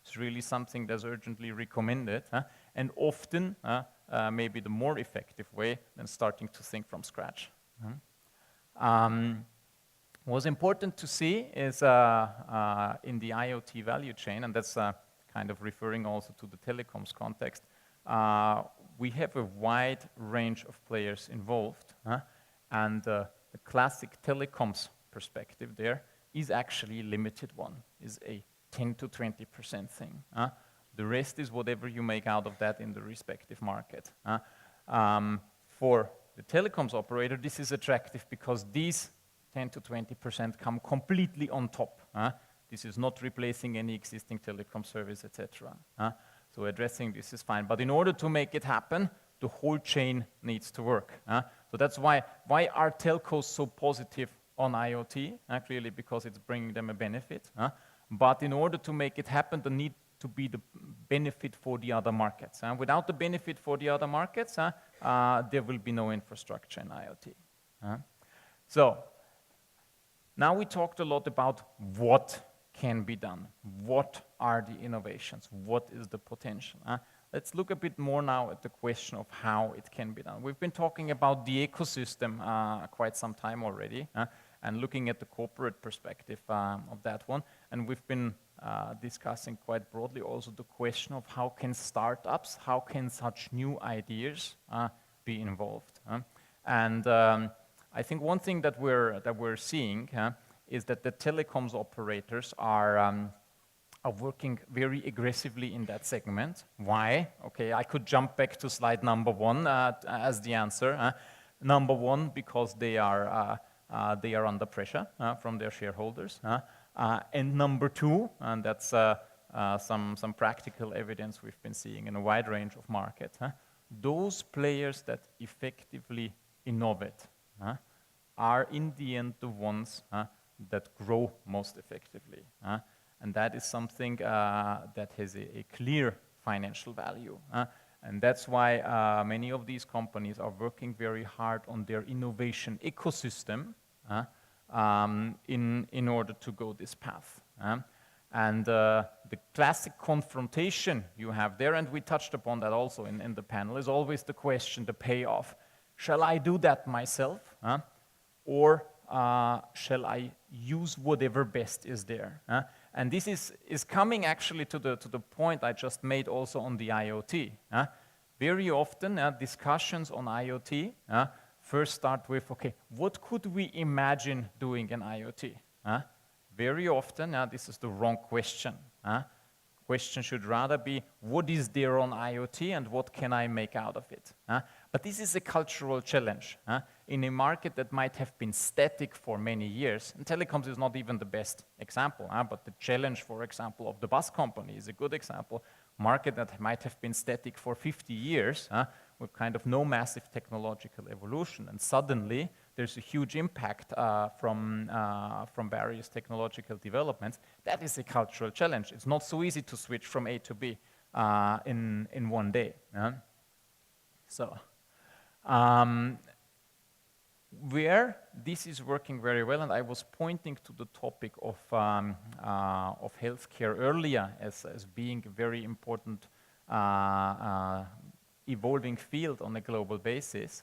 is really something that's urgently recommended, and often maybe the more effective way than starting to think from scratch. What's important to see is in the IoT value chain, and that's kind of referring also to the telecoms context, we have a wide range of players involved, and the classic telecoms perspective there is actually a limited one, is a 10 to 20% thing. The rest is whatever you make out of that in the respective market. For the telecoms operator, this is attractive because these 10 to 20% come completely on top. This is not replacing any existing telecom service, etc. So addressing this is fine. But in order to make it happen, the whole chain needs to work. So that's why are telcos so positive on IoT? Clearly because it's bringing them a benefit. But in order to make it happen, there need to be the benefit for the other markets. Without the benefit for the other markets, there will be no infrastructure in IoT. So now we talked a lot about what can be done. What are the innovations? What is the potential? Let's look a bit more now at the question of how it can be done. We've been talking about the ecosystem quite some time already, and looking at the corporate perspective of that one. And we've been discussing quite broadly also the question of how can startups, how can such new ideas be involved? And I think one thing that we're seeing is that the telecoms operators are working very aggressively in that segment. Why? Okay, I could jump back to slide number 1 as the answer. Number 1, because they are under pressure from their shareholders. And number 2, and that's some practical evidence we've been seeing in a wide range of markets, those players that effectively innovate are in the end the ones that grow most effectively. And that is something that has a clear financial value. And that's why many of these companies are working very hard on their innovation ecosystem in order to go this path. And the classic confrontation you have there, and we touched upon that also in the panel, is always the question, the payoff. Shall I do that myself? Or shall I use whatever best is there? And this is coming actually to the point I just made also on the IoT. Very often discussions on IoT first start with, okay, what could we imagine doing in IoT? Very often this is the wrong question. Question should rather be, what is there on IoT and what can I make out of it? But this is a cultural challenge in a market that might have been static for many years. And telecoms is not even the best example, but the challenge, for example, of the bus company is a good example. Market that might have been static for 50 years with kind of no massive technological evolution. And suddenly there's a huge impact from various technological developments. That is a cultural challenge. It's not so easy to switch from A to B in one day. So, where this is working very well, and I was pointing to the topic of healthcare earlier as being a very important evolving field on a global basis.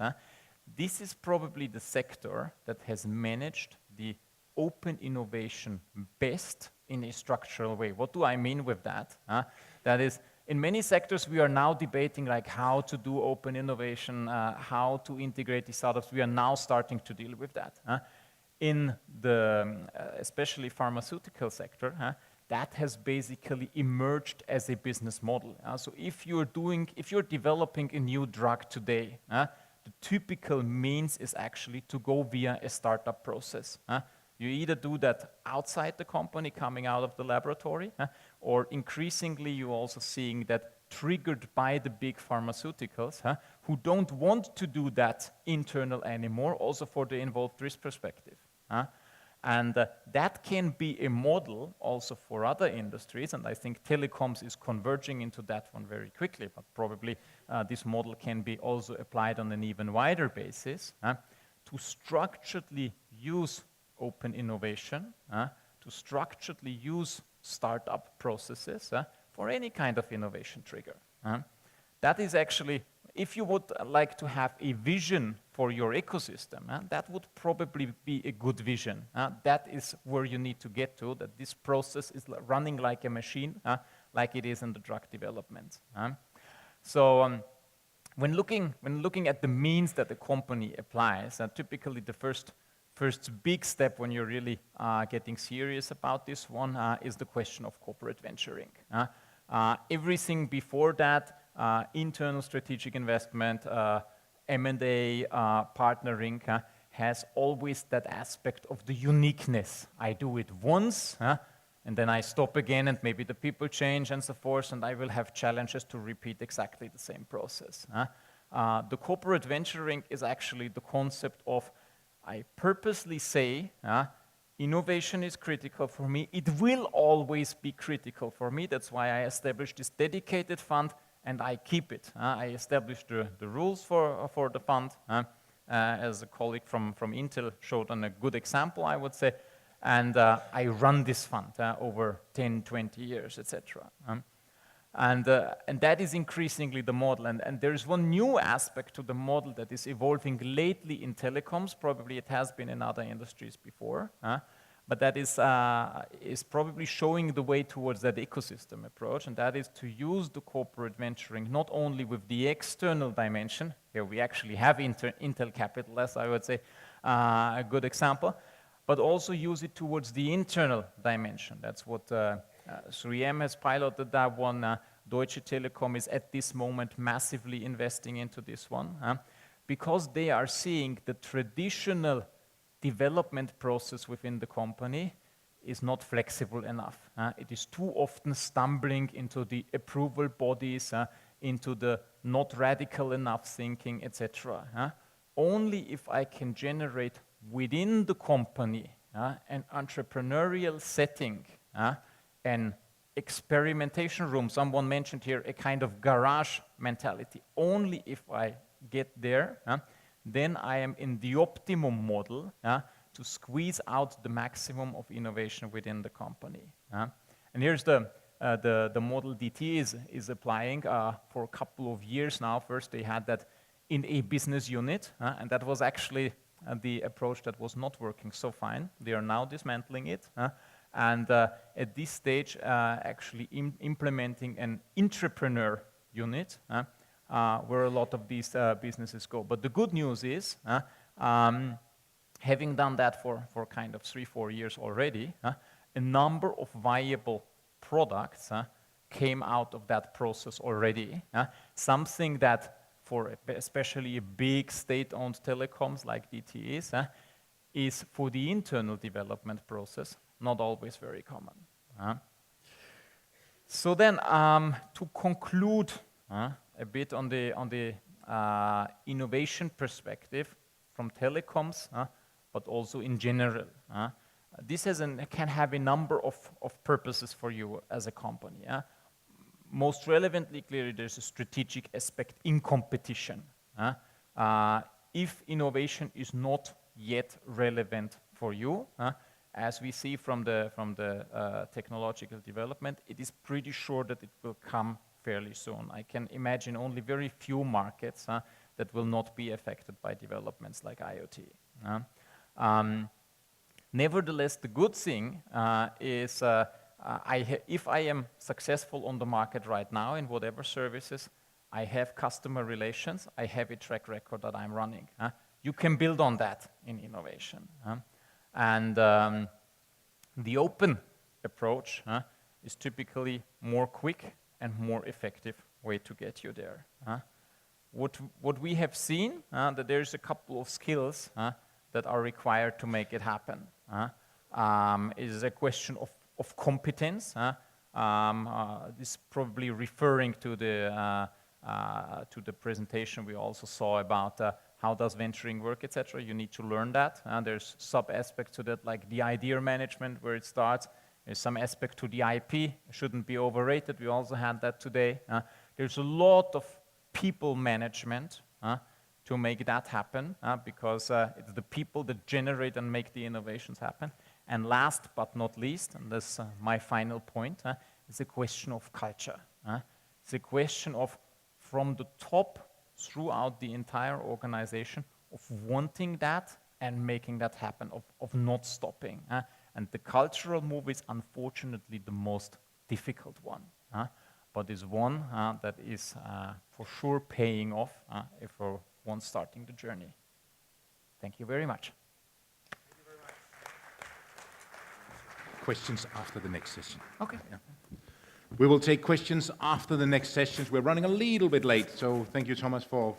This is probably the sector that has managed the open innovation best in a structural way. What do I mean with that? That is, in many sectors we are now debating like how to do open innovation, how to integrate these startups. We are now starting to deal with that. In the especially pharmaceutical sector, that has basically emerged as a business model. So if you're developing a new drug today, the typical means is actually to go via a startup process. You either do that outside the company, coming out of the laboratory, or increasingly you're also seeing that triggered by the big pharmaceuticals, who don't want to do that internal anymore, also for the involved risk perspective. And that can be a model also for other industries, and I think telecoms is converging into that one very quickly, but probably this model can be also applied on an even wider basis to structurally use open innovation, to structurally use startup processes for any kind of innovation trigger. That is actually, if you would like to have a vision for your ecosystem, that would probably be a good vision. That is where you need to get to, that this process is running like a machine, like it is in the drug development. So when looking at the means that the company applies, typically the first big step when you're really getting serious about this one is the question of corporate venturing. Everything before that, internal strategic investment, M&A, partnering, has always that aspect of the uniqueness. I do it once, and then I stop again, and maybe the people change and so forth, and I will have challenges to repeat exactly the same process. The corporate venturing is actually the concept of, I purposely say, innovation is critical for me. It will always be critical for me. That's why I established this dedicated fund, and I keep it. I established the rules for the fund, as a colleague from Intel showed on a good example, I would say, and I run this fund over 10, 20 years, etc. And that is increasingly the model. And there is one new aspect to the model that is evolving lately in telecoms. Probably it has been in other industries before, but that is probably showing the way towards that ecosystem approach, and that is to use the corporate venturing not only with the external dimension. Here we actually have Intel Capital, as I would say, a good example, but also use it towards the internal dimension. That's what 3M has piloted that one. Deutsche Telekom is at this moment massively investing into this one, because they are seeing the traditional development process within the company is not flexible enough. It is too often stumbling into the approval bodies, into the not radical enough thinking, etc. Only if I can generate within the company an entrepreneurial setting, an experimentation room, someone mentioned here a kind of garage mentality, only if I get there, then I am in the optimum model to squeeze out the maximum of innovation within the company. And here's the model DT is applying for a couple of years now. First they had that in a business unit, and that was actually the approach that was not working so fine. They are now dismantling it, and at this stage actually implementing an entrepreneur unit, where a lot of these businesses go. But the good news is, having done that for kind of 3-4 years already, a number of viable products came out of that process already. Something that for especially a big state-owned telecoms like DT is for the internal development process not always very common. So then to conclude a bit on the innovation perspective from telecoms, but also in general. This can have a number of purposes for you as a company. Most relevantly, clearly, there's a strategic aspect in competition. If innovation is not yet relevant for you, as we see from the technological development, it is pretty sure that it will come fairly soon. I can imagine only very few markets that will not be affected by developments like IoT. Nevertheless, the good thing is if I am successful on the market right now in whatever services, I have customer relations, I have a track record that I'm running. You can build on that in innovation. And the open approach is typically more quick and more effective way to get you there. What we have seen, that there's a couple of skills that are required to make it happen. Is a question of competence. This is probably referring to the presentation we also saw about how does venturing work, etc. You need to learn that. There's sub-aspects to that, like the idea management, where it starts. There's some aspect to the IP, shouldn't be overrated. We also had that today. There's a lot of people management to make that happen, because it's the people that generate and make the innovations happen. And last but not least, and this is my final point, is a question of culture. It's a question of, from the top throughout the entire organization, of wanting that and making that happen, of not stopping. And the cultural move is unfortunately the most difficult one, but is one that is for sure paying off if we're one starting the journey. Thank you very much.
Questions after the next session.
Okay.
Yeah. We will take questions after the next sessions. We're running a little bit late, so thank you, Thomas, for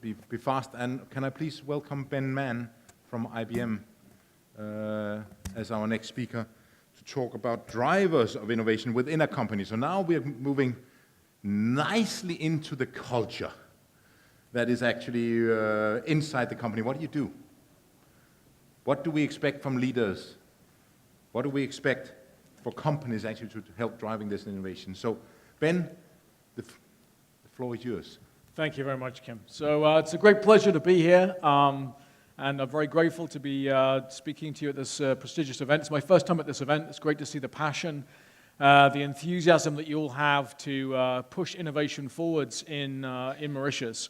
be fast. And can I please welcome Ben Mann from IBM as our next speaker to talk about drivers of innovation within a company. So now we're moving nicely into the culture that is actually inside the company. What do you do? What do we expect from leaders? What do we expect for companies actually to help driving this innovation? So, Ben, the floor is yours.
Thank you very much, Kim. So it's a great pleasure to be here, and I'm very grateful to be speaking to you at this prestigious event. It's my first time at this event. It's great to see the passion, the enthusiasm that you all have to push innovation forwards in Mauritius.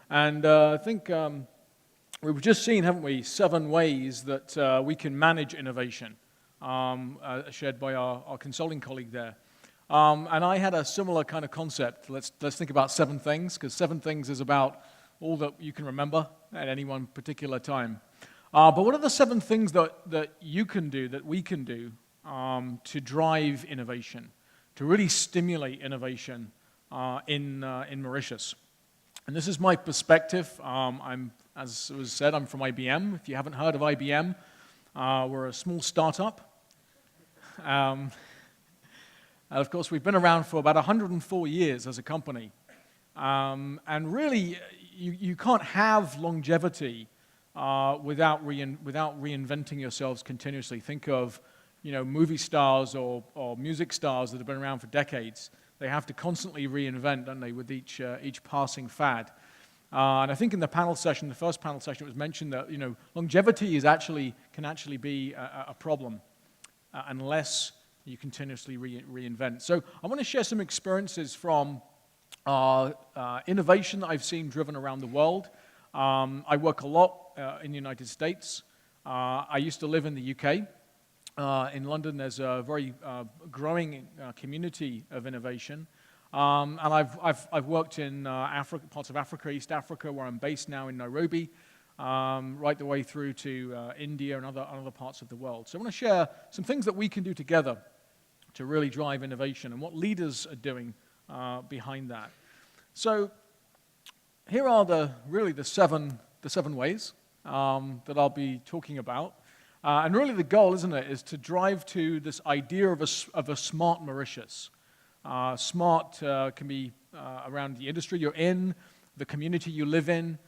And I think we've just seen, haven't we, 7 ways that we can manage innovation, shared by our consulting colleague there. And I had a similar kind of concept. Let's think about 7 things, because 7 things is about all that you can remember at any one particular time. But what are the 7 things that you can do, that we can do, to drive innovation, to really stimulate innovation in Mauritius? And this is my perspective. As was said, I'm from IBM. If you haven't heard of IBM, we're a small startup. And of course, we've been around for about 104 years as a company. And really, you can't have longevity without reinventing yourselves continuously. Think of, movie stars or music stars that have been around for decades. They have to constantly reinvent, don't they, with each passing fad. And I think in the panel session, the first panel session, it was mentioned that longevity can actually be a problem unless you continuously reinvent. So I want to share some experiences from innovation that I've seen driven around the world. I work a lot in the United States. I used to live in the UK. In London, there's a very growing community of innovation. And I've worked in Africa, parts of Africa, East Africa, where I'm based now in Nairobi, right the way through to India and other parts of the world. So I want to share some things that we can do together to really drive innovation and what leaders are doing behind that. So here are the seven ways that I'll be talking about. And really the goal, isn't it, is to drive to this idea of a smart Mauritius. Smart can be around the industry you're in, the community you live in,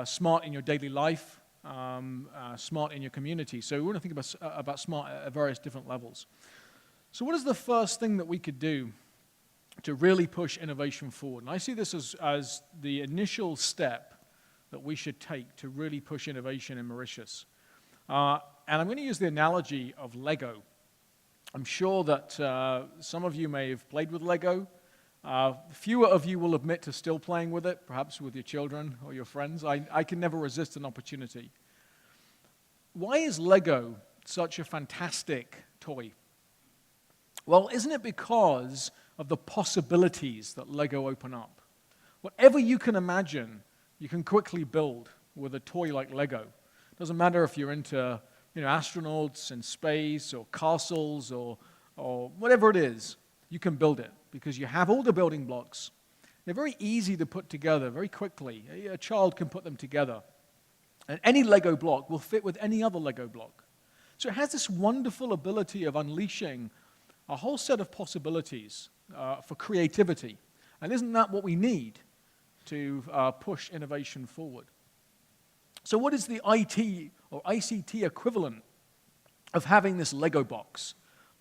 smart in your daily life, smart in your community. So we want to think about smart at various different levels. So what is the first thing that we could do to really push innovation forward? And I see this as the initial step that we should take to really push innovation in Mauritius. And I'm going to use the analogy of Lego. I'm sure that some of you may have played with Lego. Fewer of you will admit to still playing with it, perhaps with your children or your friends. I can never resist an opportunity. Why is Lego such a fantastic toy? Well, isn't it because of the possibilities that Lego open up? Whatever you can imagine, you can quickly build with a toy like Lego. Doesn't matter if you're into astronauts in space or castles or or whatever it is, you can build it because you have all the building blocks. They're very easy to put together very quickly. A child can put them together. And any Lego block will fit with any other Lego block. So it has this wonderful ability of unleashing a whole set of possibilities for creativity. And isn't that what we need to push innovation forward? So what is the IT or ICT equivalent of having this Lego box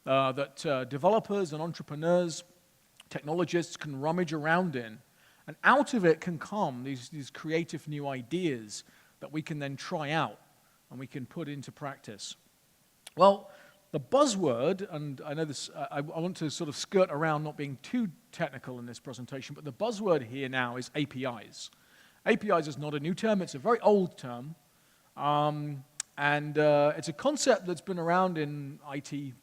that developers and entrepreneurs, technologists can rummage around in? And out of it can come these creative new ideas that we can then try out and we can put into practice. Well, the buzzword, and I know this, I want to sort of skirt around not being too technical in this presentation, but the buzzword here now is APIs. APIs is not a new term, it's a very old term, and it's a concept that's been around in IT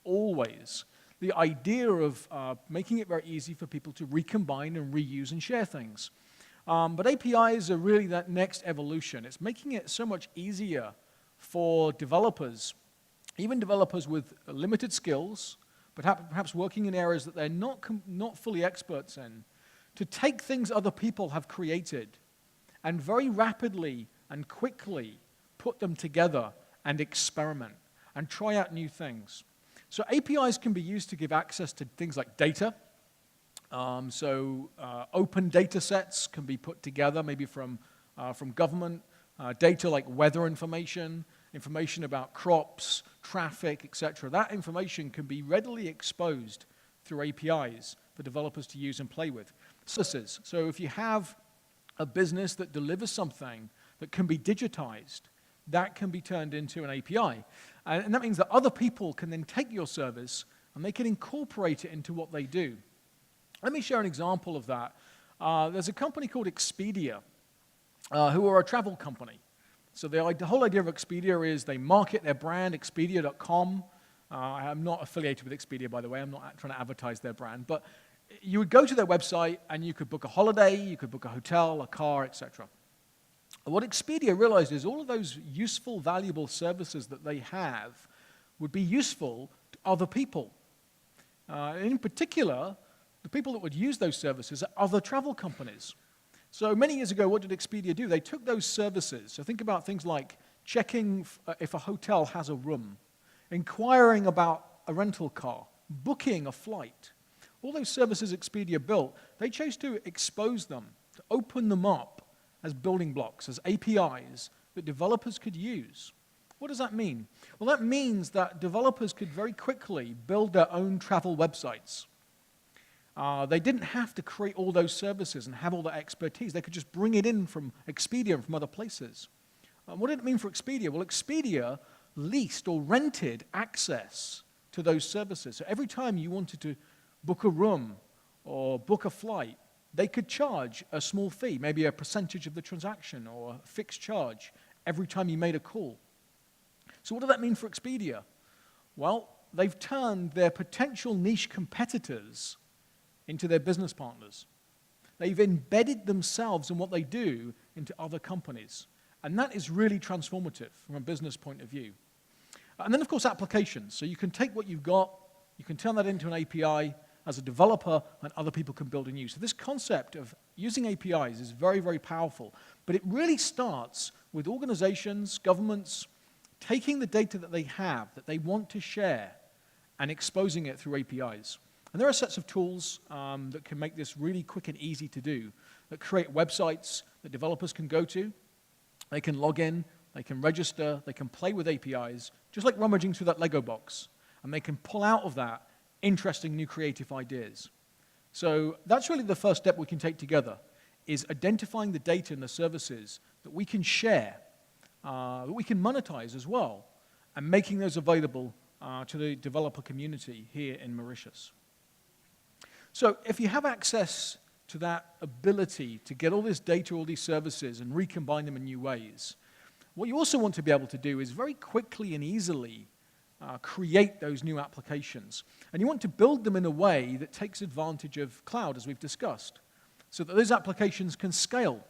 always. The idea of making it very easy for people to recombine and reuse and share things. But APIs are really that next evolution. It's making it so much easier for developers, even developers with limited skills, but perhaps working in areas that they're not fully experts in, to take things other people have created and very rapidly and quickly put them together and experiment and try out new things. So APIs can be used to give access to things like data. Open data sets can be put together, maybe from government, data like weather information, information about crops, traffic, etc. That information can be readily exposed through APIs for developers to use and play with. Services. So if you have a business that delivers something that can be digitized, that can be turned into an API. And that means that other people can then take your service and they can incorporate it into what they do. Let me share an example of that. There's a company called Expedia, who are a travel company. So the whole idea of Expedia is they market their brand, Expedia.com. I'm not affiliated with Expedia, by the way. I'm not trying to advertise their brand. But you would go to their website and you could book a holiday, you could book a hotel, a car, etc. What Expedia realized is all of those useful, valuable services that they have would be useful to other people. In particular, the people that would use those services are other travel companies. So many years ago, what did Expedia do? They took those services. So think about things like checking if a hotel has a room, inquiring about a rental car, booking a flight. All those services Expedia built, they chose to expose them, to open them up as building blocks, as APIs that developers could use. What does that mean? Well, that means that developers could very quickly build their own travel websites. They didn't have to create all those services and have all that expertise. They could just bring it in from Expedia and from other places. What did it mean for Expedia? Well, Expedia leased or rented access to those services. So every time you wanted to book a room or book a flight, they could charge a small fee, maybe a percentage of the transaction or a fixed charge every time you made a call. So what did that mean for Expedia? Well, they've turned their potential niche competitors into their business partners. They've embedded themselves and what they do into other companies. And that is really transformative from a business point of view. And then, of course, applications. So you can take what you've got, you can turn that into an API as a developer, and other people can build and use. So this concept of using APIs is very, very powerful. But it really starts with organizations, governments, taking the data that they have, that they want to share, and exposing it through APIs. And there are sets of tools that can make this really quick and easy to do, that create websites that developers can go to. They can log in, they can register, they can play with APIs, just like rummaging through that Lego box. And they can pull out of that interesting new creative ideas. So that's really the first step we can take together, is identifying the data and the services that we can share, that we can monetize as well, and making those available to the developer community here in Mauritius. So if you have access to that ability to get all this data, all these services, and recombine them in new ways, what you also want to be able to do is very quickly and easily create those new applications. And you want to build them in a way that takes advantage of cloud, as we've discussed, so that those applications can scale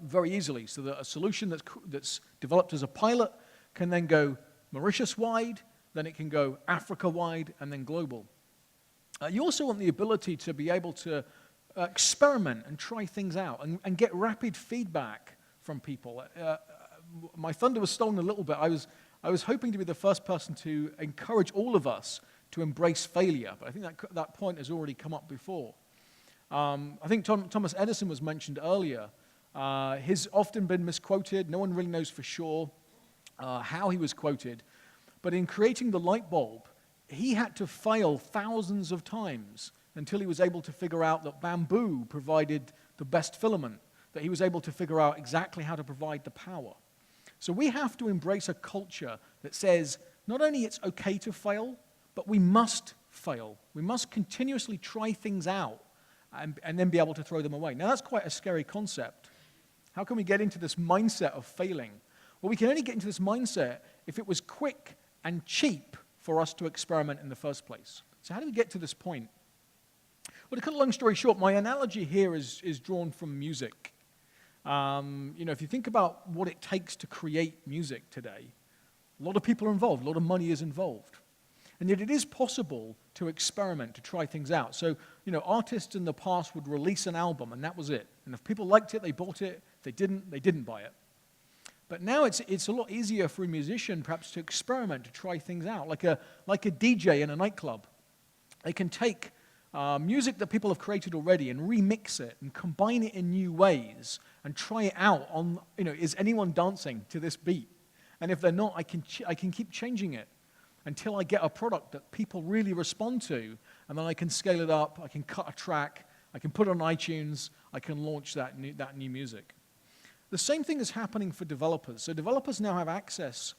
very easily, so that a solution that's developed as a pilot can then go Mauritius-wide, then it can go Africa-wide and then global. You also want the ability to be able to experiment and try things out and get rapid feedback from people. My thunder was stolen a little bit. I was hoping to be the first person to encourage all of us to embrace failure, but I think that point has already come up before. I think Thomas Edison was mentioned earlier. He's often been misquoted. No one really knows for sure how he was quoted. But in creating the light bulb, he had to fail thousands of times until he was able to figure out that bamboo provided the best filament, that he was able to figure out exactly how to provide the power. So we have to embrace a culture that says not only it's okay to fail, but we must fail. We must continuously try things out and then be able to throw them away. Now, that's quite a scary concept. How can we get into this mindset of failing? Well, we can only get into this mindset if it was quick and cheap for us to experiment in the first place. So how do we get to this point? Well, to cut a long story short, my analogy here is drawn from music. If you think about what it takes to create music today, a lot of people are involved, a lot of money is involved. And yet it is possible to experiment, to try things out. So, artists in the past would release an album, and that was it. And if people liked it, they bought it. If they didn't buy it. But now it's a lot easier for a musician perhaps to experiment, to try things out, like a DJ in a nightclub. They can take music that people have created already and remix it and combine it in new ways and try it out on, is anyone dancing to this beat? And if they're not, I can keep changing it until I get a product that people really respond to, and then I can scale it up, I can cut a track, I can put it on iTunes, I can launch that new music. The same thing is happening for developers. So developers now have access,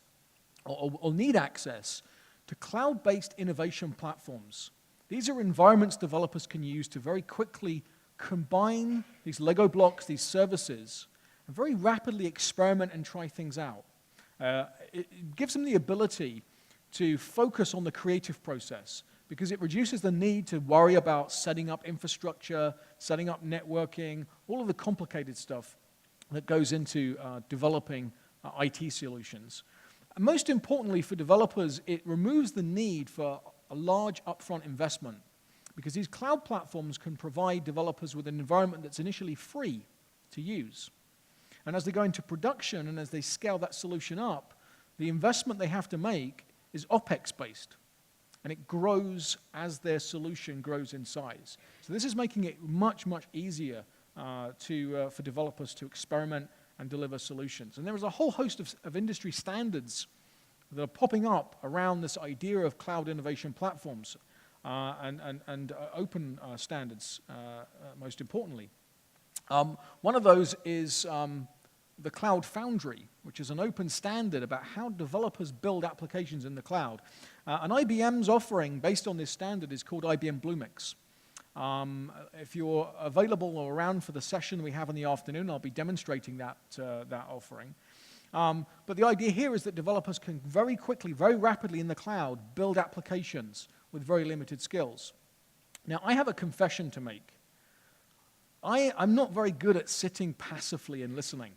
or need access, to cloud-based innovation platforms. These are environments developers can use to very quickly combine these Lego blocks, these services, and very rapidly experiment and try things out. It gives them the ability to focus on the creative process because it reduces the need to worry about setting up infrastructure, setting up networking, all of the complicated stuff that goes into developing IT solutions. And most importantly for developers, it removes the need for a large upfront investment because these cloud platforms can provide developers with an environment that's initially free to use. And as they go into production and as they scale that solution up, the investment they have to make is OpEx-based, and it grows as their solution grows in size. So this is making it much, much easier for developers to experiment and deliver solutions. And there is a whole host of industry standards that are popping up around this idea of cloud innovation platforms and open standards, most importantly. One of those is the Cloud Foundry, which is an open standard about how developers build applications in the cloud. And IBM's offering based on this standard is called IBM Bluemix. If you're available or around for the session we have in the afternoon, I'll be demonstrating that offering. But the idea here is that developers can very quickly, very rapidly in the cloud build applications with very limited skills. Now, I have a confession to make. I'm not very good at sitting passively and listening.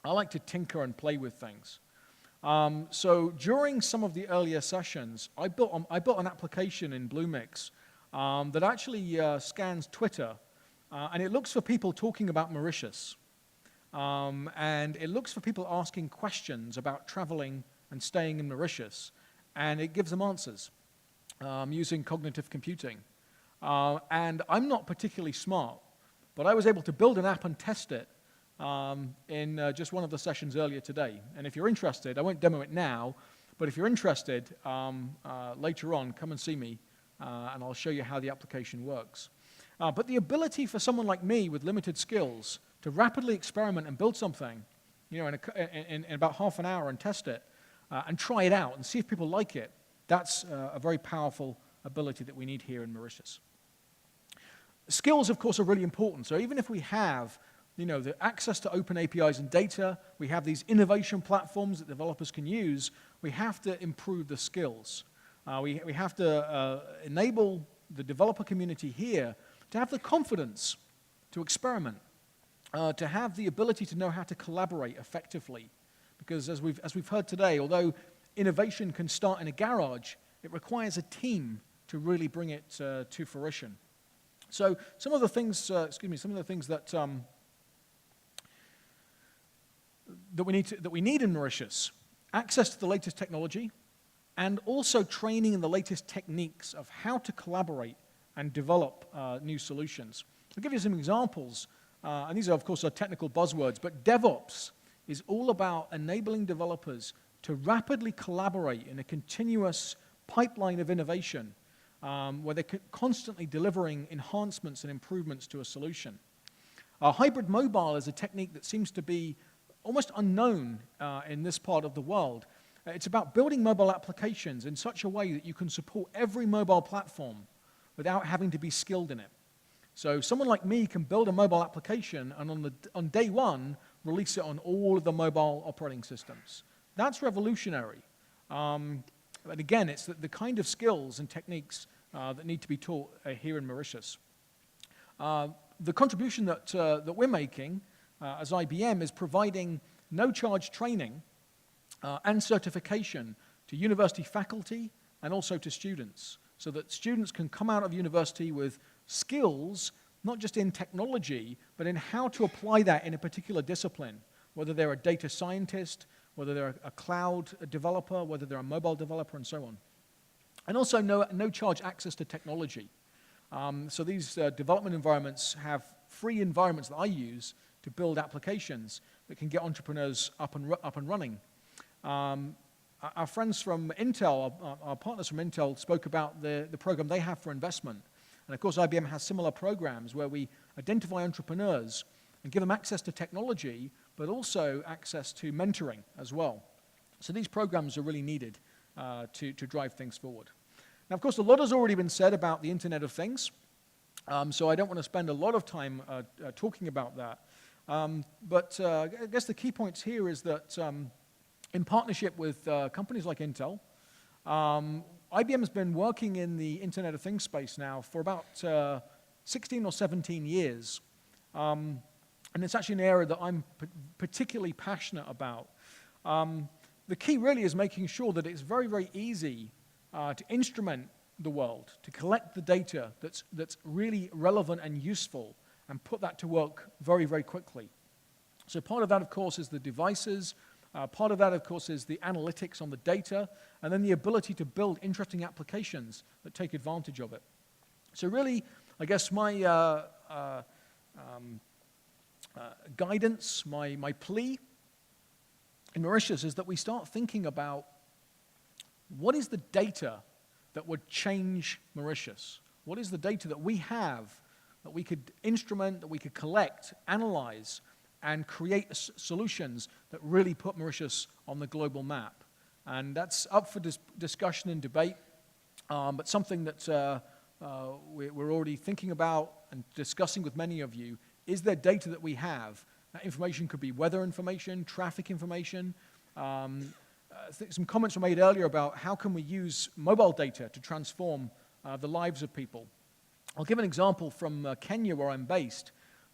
I like to tinker and play with things. So during some of the earlier sessions, I built an application in Bluemix that actually scans Twitter, and it looks for people talking about Mauritius. And it looks for people asking questions about traveling and staying in Mauritius, and it gives them answers using cognitive computing. And I'm not particularly smart, but I was able to build an app and test it in just one of the sessions earlier today. And if you're interested, I won't demo it now, but if you're interested, later on, come and see me, and I'll show you how the application works. But the ability for someone like me with limited skills to rapidly experiment and build something, in about half an hour and test it, and try it out and see if people like it, that's a very powerful ability that we need here in Mauritius. Skills, of course, are really important. So even if we have the access to open APIs and data, we have these innovation platforms that developers can use, we have to improve the skills. We have to enable the developer community here to have the confidence to experiment, to have the ability to know how to collaborate effectively. Because as we've heard today, although innovation can start in a garage, it requires a team to really bring it to fruition. So some of the things, that that we need in Mauritius: access to the latest technology, and also training in the latest techniques of how to collaborate and develop new solutions. I'll give you some examples, and these are, of course, technical buzzwords, but DevOps is all about enabling developers to rapidly collaborate in a continuous pipeline of innovation, where they're constantly delivering enhancements and improvements to a solution. Hybrid mobile is a technique that seems to be almost unknown in this part of the world. It's about building mobile applications in such a way that you can support every mobile platform without having to be skilled in it. So someone like me can build a mobile application and on day one, release it on all of the mobile operating systems. That's revolutionary. But again, it's the kind of skills and techniques that need to be taught here in Mauritius. The contribution that we're making as IBM is providing no-charge training and certification to university faculty and also to students, so that students can come out of university with skills, not just in technology, but in how to apply that in a particular discipline, whether they're a data scientist, whether they're a cloud developer, whether they're a mobile developer, and so on. And also no-charge access to technology. So these development environments have free environments that I use to build applications that can get entrepreneurs up and running. Our friends from Intel, our partners from Intel, spoke about the program they have for investment. And of course, IBM has similar programs where we identify entrepreneurs and give them access to technology, but also access to mentoring as well. So these programs are really needed to drive things forward. Now, of course, a lot has already been said about the Internet of Things, so I don't want to spend a lot of time talking about that. But I guess the key points here is that in partnership with companies like Intel, IBM has been working in the Internet of Things space now for about 16 or 17 years. And it's actually an area that I'm particularly passionate about. The key really is making sure that it's very, very easy to instrument the world, to collect the data that's really relevant and useful, and put that to work very, very quickly. So part of that, of course, is the devices. Part of that, of course, is the analytics on the data, and then the ability to build interesting applications that take advantage of it. So really, I guess my guidance, my plea in Mauritius is that we start thinking about what is the data that would change Mauritius? What is the data that we have that we could instrument, that we could collect, analyze, and create solutions that really put Mauritius on the global map? And that's up for discussion and debate, but something that we're already thinking about and discussing with many of you. Is there data that we have? That information could be weather information, traffic information. Some comments were made earlier about how can we use mobile data to transform the lives of people. I'll give an example from Kenya, where I'm based.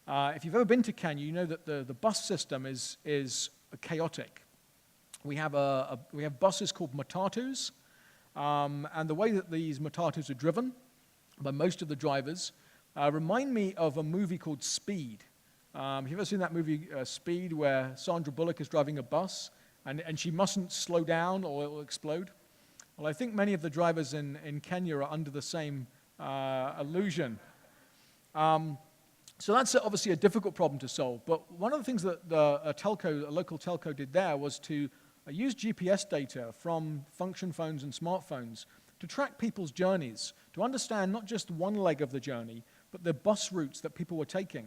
If you've ever been to Kenya, you know that the bus system is chaotic. We have buses called matatus, and the way that these matatus are driven by most of the drivers remind me of a movie called Speed. Have you ever seen that movie Speed, where Sandra Bullock is driving a bus and she mustn't slow down or it will explode? Well, I think many of the drivers in Kenya are under the same illusion. So that's obviously a difficult problem to solve, but one of the things that a local telco did there was to use GPS data from function phones and smartphones to track people's journeys, to understand not just one leg of the journey, but the bus routes that people were taking.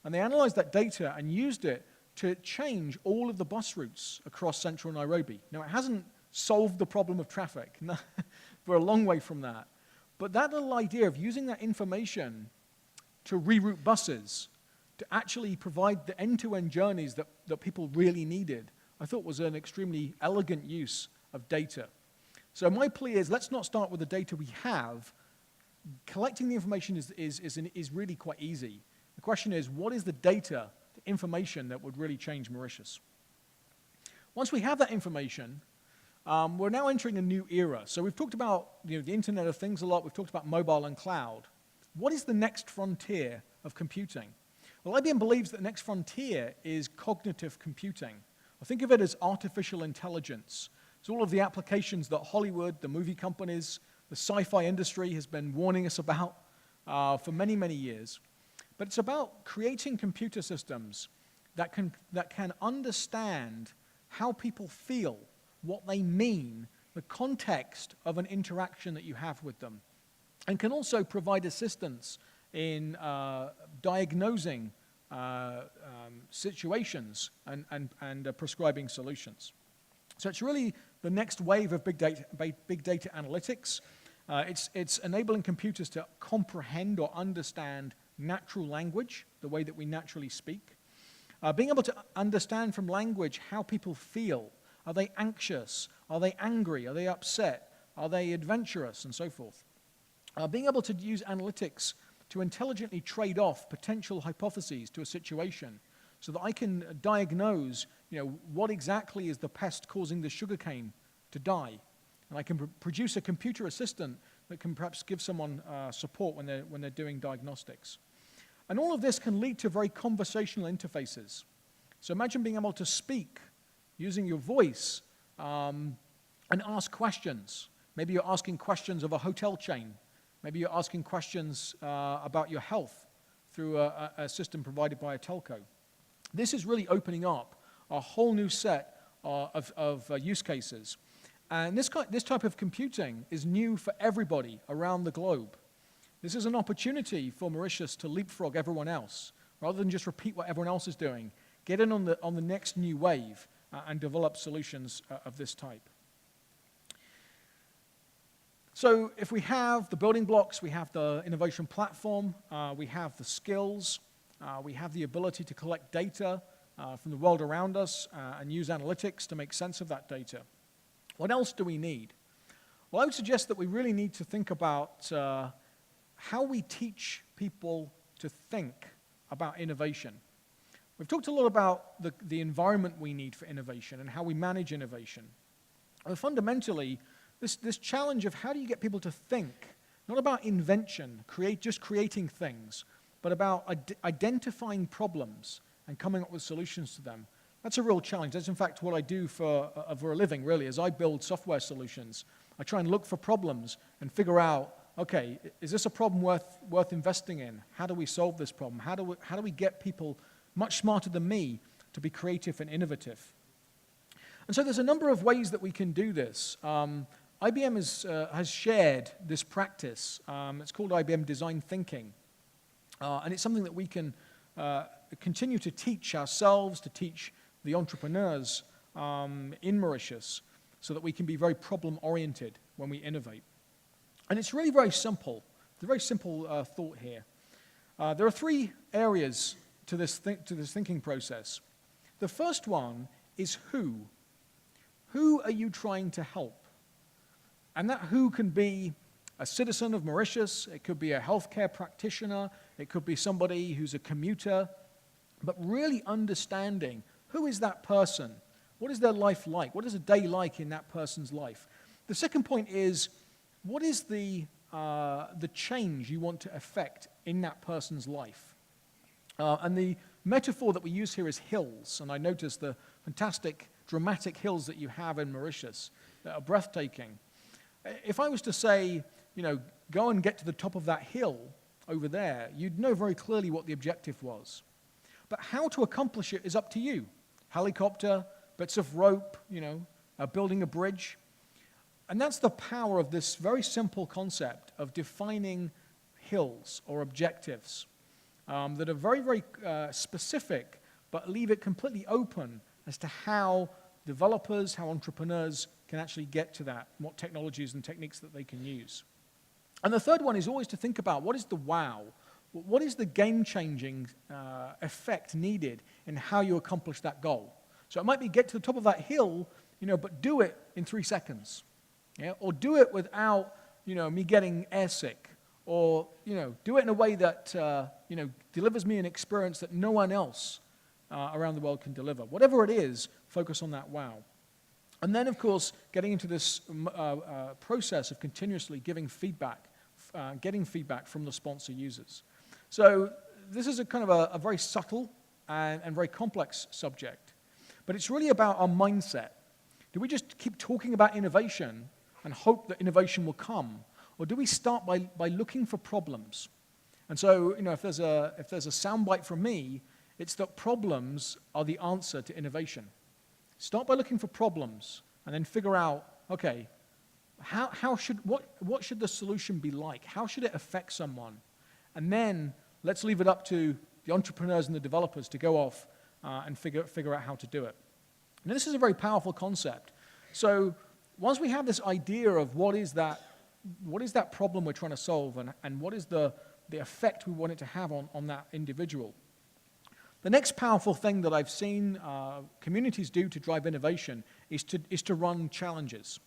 And they analyzed that data and used it to change all of the bus routes across central Nairobi. Now, it hasn't solved the problem of traffic. We're a long way from that. But that little idea of using that information to reroute buses, to actually provide the end-to-end journeys that people really needed, I thought was an extremely elegant use of data. So my plea is, let's not start with the data we have. Collecting the information is really quite easy. The question is, what is the data, the information that would really change Mauritius? Once we have that information, we're now entering a new era. So we've talked about the Internet of Things a lot. We've talked about mobile and cloud. What is the next frontier of computing? Well, IBM believes that the next frontier is cognitive computing. Well, think of it as artificial intelligence. It's all of the applications that Hollywood, the movie companies, the sci-fi industry has been warning us about for many, many years. But it's about creating computer systems that can understand how people feel, what they mean, the context of an interaction that you have with them, and can also provide assistance in diagnosing situations and prescribing solutions. So it's really the next wave of big data analytics. It's enabling computers to comprehend or understand natural language, the way that we naturally speak. Being able to understand from language how people feel. Are they anxious? Are they angry? Are they upset? Are they adventurous? And so forth. Being able to use analytics to intelligently trade off potential hypotheses to a situation so that I can diagnose, what exactly is the pest causing the sugarcane to die. And I can produce a computer assistant that can perhaps give someone support when they're doing diagnostics. And all of this can lead to very conversational interfaces. So imagine being able to speak using your voice and ask questions. Maybe you're asking questions of a hotel chain. Maybe you're asking questions about your health through a system provided by a telco. This is really opening up a whole new set of use cases. And this type of computing is new for everybody around the globe. This is an opportunity for Mauritius to leapfrog everyone else. Rather than just repeat what everyone else is doing, get in on the next new wave and develop solutions of this type. So if we have the building blocks, we have the innovation platform, we have the skills, we have the ability to collect data from the world around us and use analytics to make sense of that data. What else do we need? Well, I would suggest that we really need to think about how we teach people to think about innovation. We've talked a lot about the environment we need for innovation and how we manage innovation. And fundamentally, this challenge of how do you get people to think, not about invention, just creating things, but about identifying problems and coming up with solutions to them. That's a real challenge. That's in fact what I do for a living, really, as I build software solutions. I try and look for problems and figure out, okay, is this a problem worth investing in? How do we solve this problem? How do we get people much smarter than me to be creative and innovative? And so there's a number of ways that we can do this. IBM has shared this practice. It's called IBM Design Thinking. And it's something that we can continue to teach ourselves, to teach the entrepreneurs in Mauritius, so that we can be very problem-oriented when we innovate. And it's really very simple. It's a very simple thought here. There are three areas to this thinking process. The first one is who. Who are you trying to help? And that who can be a citizen of Mauritius, it could be a healthcare practitioner, it could be somebody who's a commuter, but really understanding who is that person? What is their life like? What is a day like in that person's life? The second point is, what is the change you want to affect in that person's life? And the metaphor that we use here is hills, and I noticed the fantastic, dramatic hills that you have in Mauritius that are breathtaking. If I was to say, go and get to the top of that hill over there, you'd know very clearly what the objective was. But how to accomplish it is up to you. Helicopter, bits of rope, building a bridge. And that's the power of this very simple concept of defining hills or objectives that are very, very specific, but leave it completely open as to how developers, how entrepreneurs can actually get to that, what technologies and techniques that they can use. And the third one is always to think about what is the wow? What is the game-changing effect needed in how you accomplish that goal? So it might be get to the top of that hill, but do it in 3 seconds. Yeah? Or do it without, me getting airsick. Or, do it in a way that, delivers me an experience that no one else around the world can deliver. Whatever it is, focus on that wow. And then, of course, getting into this process of continuously giving feedback, getting feedback from the sponsor users. So this is a kind of a very subtle and very complex subject, but it's really about our mindset. Do we just keep talking about innovation and hope that innovation will come, or do we start by looking for problems? And so, you know, if there's a soundbite from me, it's that problems are the answer to innovation. Start by looking for problems, and then figure out, okay, what should the solution be like? How should it affect someone? And then let's leave it up to the entrepreneurs and the developers to go off and figure out how to do it. Now, this is a very powerful concept. So once we have this idea of what is that problem we're trying to solve, and what is the effect we want it to have on that individual, the next powerful thing that I've seen communities do to drive innovation is to run challenges.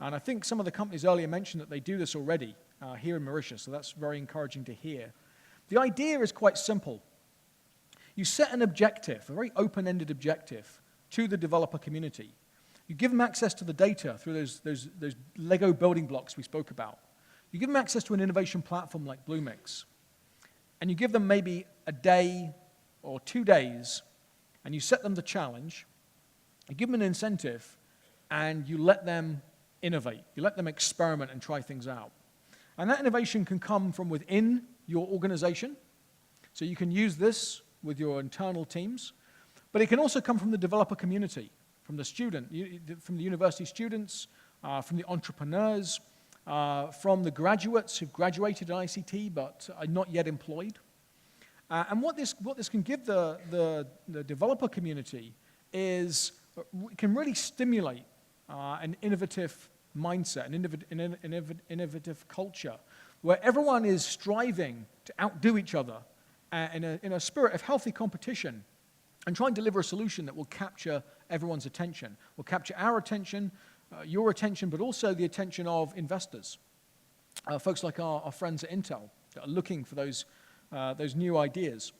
And I think some of the companies earlier mentioned that they do this already here in Mauritius, so that's very encouraging to hear. The idea is quite simple. You set an objective, a very open-ended objective, to the developer community. You give them access to the data through those Lego building blocks we spoke about. You give them access to an innovation platform like Bluemix. And you give them maybe a day or 2 days, and you set them the challenge, you give them an incentive, and you let them innovate. You let them experiment and try things out. And that innovation can come from within your organization, so you can use this with your internal teams, but it can also come from the developer community, from the university students, from the entrepreneurs, from the graduates who've graduated in ICT but are not yet employed. And what this can give the developer community is it can really stimulate an innovative mindset, an innovative culture, where everyone is striving to outdo each other in a spirit of healthy competition, and try and deliver a solution that will capture everyone's attention, will capture our attention, your attention, but also the attention of investors, folks like our friends at Intel that are looking for those new ideas.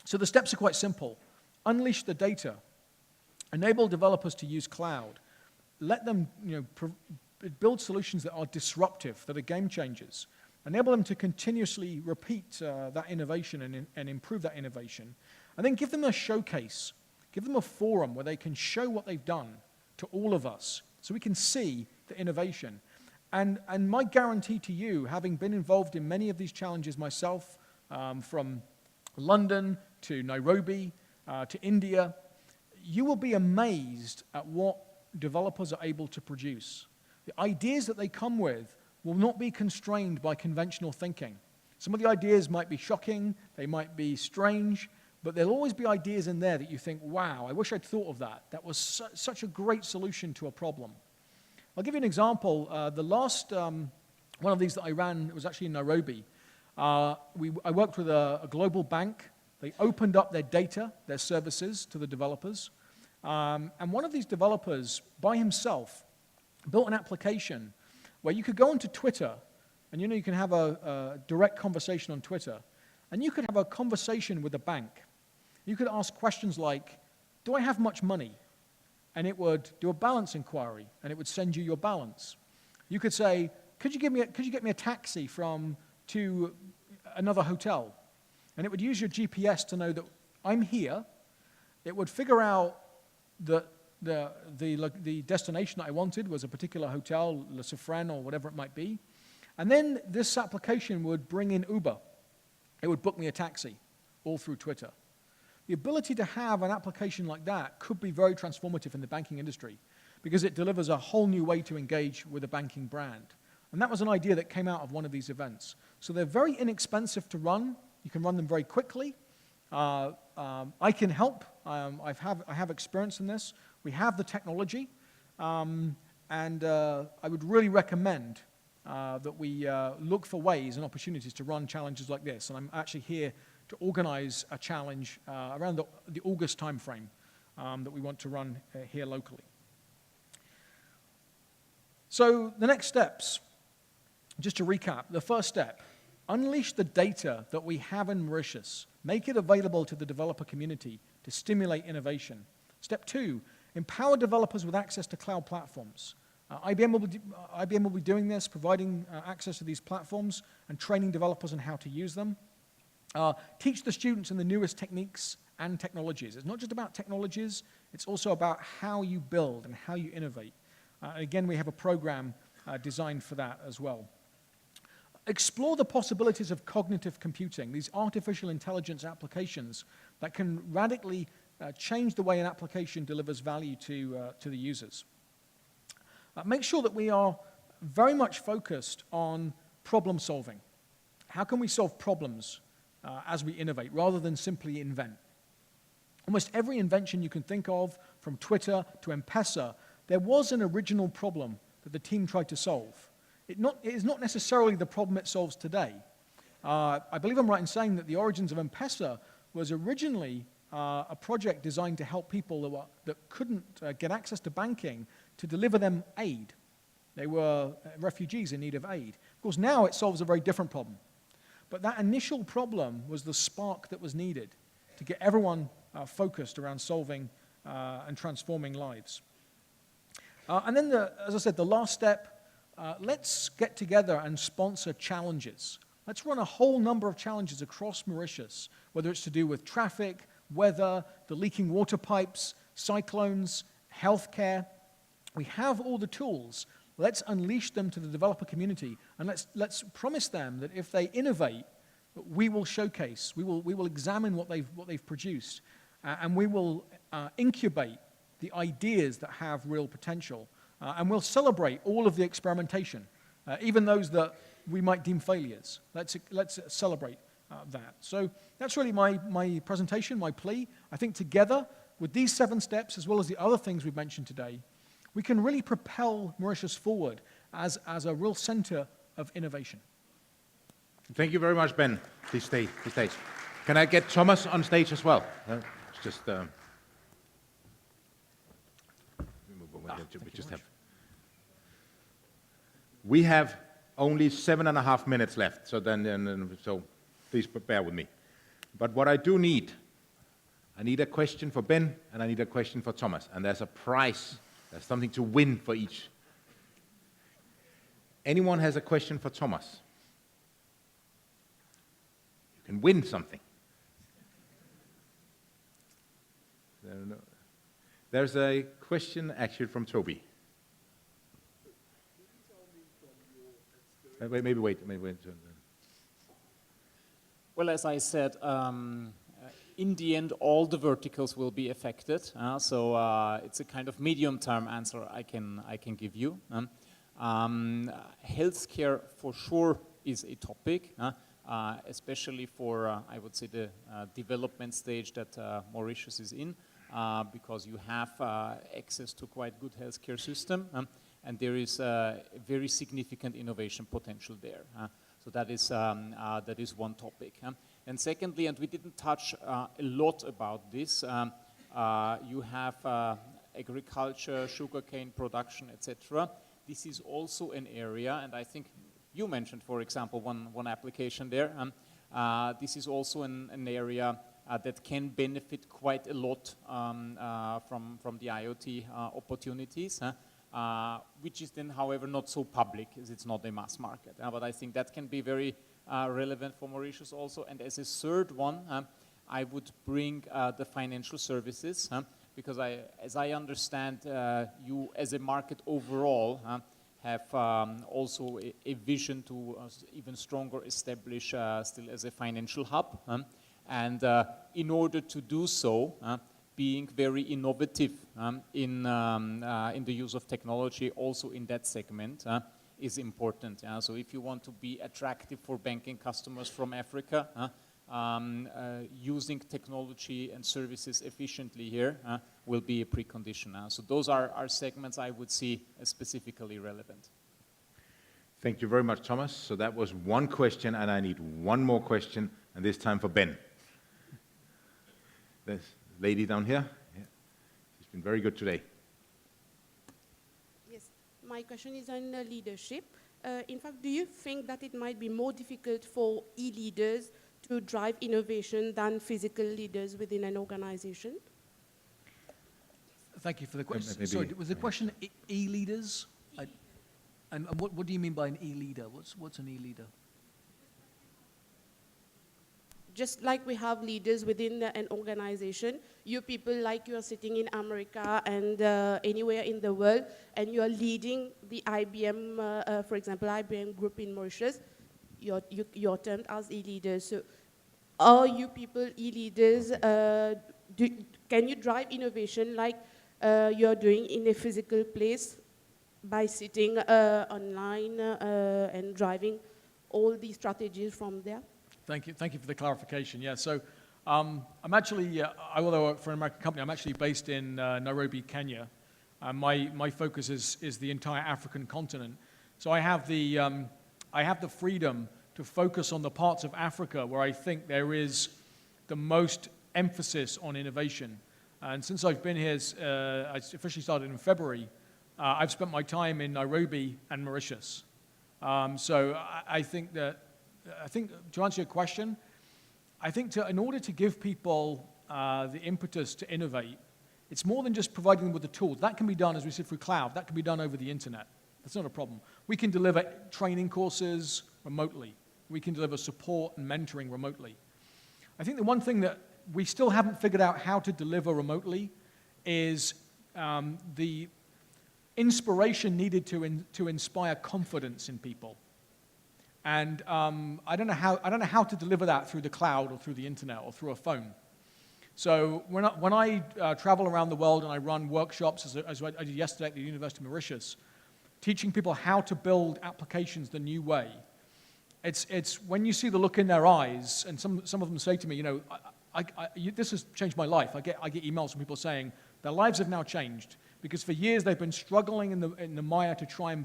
So the steps are quite simple. Unleash the data. Enable developers to use cloud. Let them build solutions that are disruptive, that are game changers. Enable them to continuously repeat that innovation and improve that innovation. And then give them a showcase. Give them a forum where they can show what they've done to all of us so we can see the innovation. And my guarantee to you, having been involved in many of these challenges myself, from London to Nairobi to India, you will be amazed at what developers are able to produce. The ideas that they come with will not be constrained by conventional thinking. Some of the ideas might be shocking, they might be strange, but there'll always be ideas in there that you think, wow, I wish I'd thought of that. That was such a great solution to a problem. I'll give you an example. The last one of these that I ran was actually in Nairobi. I worked with a global bank. They opened up their data, their services to the developers. And one of these developers, by himself, built an application where you could go onto Twitter, and you can have a direct conversation on Twitter, and you could have a conversation with the bank. You could ask questions like, do I have much money? And it would do a balance inquiry, and it would send you your balance. You could say, could you get me a taxi to another hotel? And it would use your GPS to know that I'm here. It would figure out that the destination that I wanted was a particular hotel, Le Sofren or whatever it might be. And then this application would bring in Uber. It would book me a taxi, all through Twitter. The ability to have an application like that could be very transformative in the banking industry because it delivers a whole new way to engage with a banking brand. And that was an idea that came out of one of these events. So they're very inexpensive to run. You can run them very quickly. I can help. I have experience in this. We have the technology. And I would really recommend that we look for ways and opportunities to run challenges like this. And I'm actually here to organize a challenge around the August timeframe that we want to run here locally. So the next steps, just to recap, the first step, unleash the data that we have in Mauritius. Make it available to the developer community to stimulate innovation. Step 2, empower developers with access to cloud platforms. IBM will be doing this, providing access to these platforms and training developers on how to use them. Teach the students in the newest techniques and technologies. It's not just about technologies, it's also about how you build and how you innovate. Again, we have a program designed for that as well. Explore the possibilities of cognitive computing, these artificial intelligence applications that can radically change the way an application delivers value to the users. Make sure that we are very much focused on problem solving. How can we solve problems as we innovate rather than simply invent? Almost every invention you can think of, from Twitter to M-Pesa, there was an original problem that the team tried to solve. It is not necessarily the problem it solves today. I believe I'm right in saying that the origins of M-Pesa was originally a project designed to help people that couldn't get access to banking to deliver them aid. They were refugees in need of aid. Of course, now it solves a very different problem. But that initial problem was the spark that was needed to get everyone focused around solving and transforming lives. And then, as I said, the last step, let's get together and sponsor challenges. Let's run a whole number of challenges across Mauritius, whether it's to do with traffic, weather, the leaking water pipes, cyclones, healthcare. We have all the tools. Let's unleash them to the developer community, and let's promise them that if they innovate, we will showcase, we will examine what they've produced, and we will incubate the ideas that have real potential, and we'll celebrate all of the experimentation, even those that we might deem failures. Let's celebrate that. So that's really my presentation, my plea. I think together, with these 7 steps, as well as the other things we've mentioned today, we can really propel Mauritius forward as a real center of innovation.
Thank you very much, Ben. Please stay, please stay. Can I get Thomas on stage as well? It's just, we have only 7.5 minutes left, so so please bear with me. But what I do need, I need a question for Ben, and I need a question for Thomas, and there's a prize. There's something to win for each. Anyone has a question for Thomas? You can win something. There's a question actually from Toby. Maybe wait.
Well, as I said, in the end, all the verticals will be affected. So it's a kind of medium-term answer I can give you. Healthcare for sure is a topic, especially for I would say the development stage that Mauritius is in, because you have access to quite good healthcare system, and there is a very significant innovation potential there. So that is one topic. And secondly, and we didn't touch a lot about this, you have agriculture, sugarcane production, etc. This is also an area, and I think you mentioned, for example, one application there. This is also an area that can benefit quite a lot from the IoT opportunities, which is then, however, not so public, as it's not a mass market. But I think that can be very relevant for Mauritius also. And as a third one, I would bring the financial services, because as I understand, you as a market overall have also a vision to even stronger establish still as a financial hub. And in order to do so, being very innovative in the use of technology also in that segment is important. So if you want to be attractive for banking customers from Africa, using technology and services efficiently here will be a precondition. So those are segments I would see as specifically relevant.
Thank you very much, Thomas. So that was one question, and I need one more question, and this time for Ben. This lady down here. Yeah. She's been very good today.
Yes, my question is on leadership. In fact, do you think that it might be more difficult for e-leaders to drive innovation than physical leaders within an organization?
Thank you for the question.
Maybe-
Sorry, was the question e-leaders? And what do you mean by an e-leader? What's an e-leader?
Just like we have leaders within an organization, you people like you are sitting in America and anywhere in the world, and you are leading the IBM, for example, IBM group in Mauritius, you're termed as e-leaders. So are you people e-leaders? Can you drive innovation like you're doing in a physical place by sitting online and driving all these strategies from there?
Thank you for the clarification. Yeah, so I'm actually, although I work for an American company, I'm actually based in Nairobi, Kenya. My focus is the entire African continent. So I have the freedom to focus on the parts of Africa where I think there is the most emphasis on innovation. And since I've been here, I officially started in February, I've spent my time in Nairobi and Mauritius. So I think to answer your question, I think in order to give people the impetus to innovate, it's more than just providing them with the tools. That can be done, as we said, through cloud. That can be done over the internet. That's not a problem. We can deliver training courses remotely. We can deliver support and mentoring remotely. I think the one thing that we still haven't figured out how to deliver remotely is the inspiration needed to inspire confidence in people. And I don't know how to deliver that through the cloud or through the internet or through a phone. So when I travel around the world and I run workshops, as I did yesterday at the University of Mauritius, teaching people how to build applications the new way, it's when you see the look in their eyes, and some of them say to me, you know, this has changed my life. I get emails from people saying their lives have now changed because for years they've been struggling in the mire to try and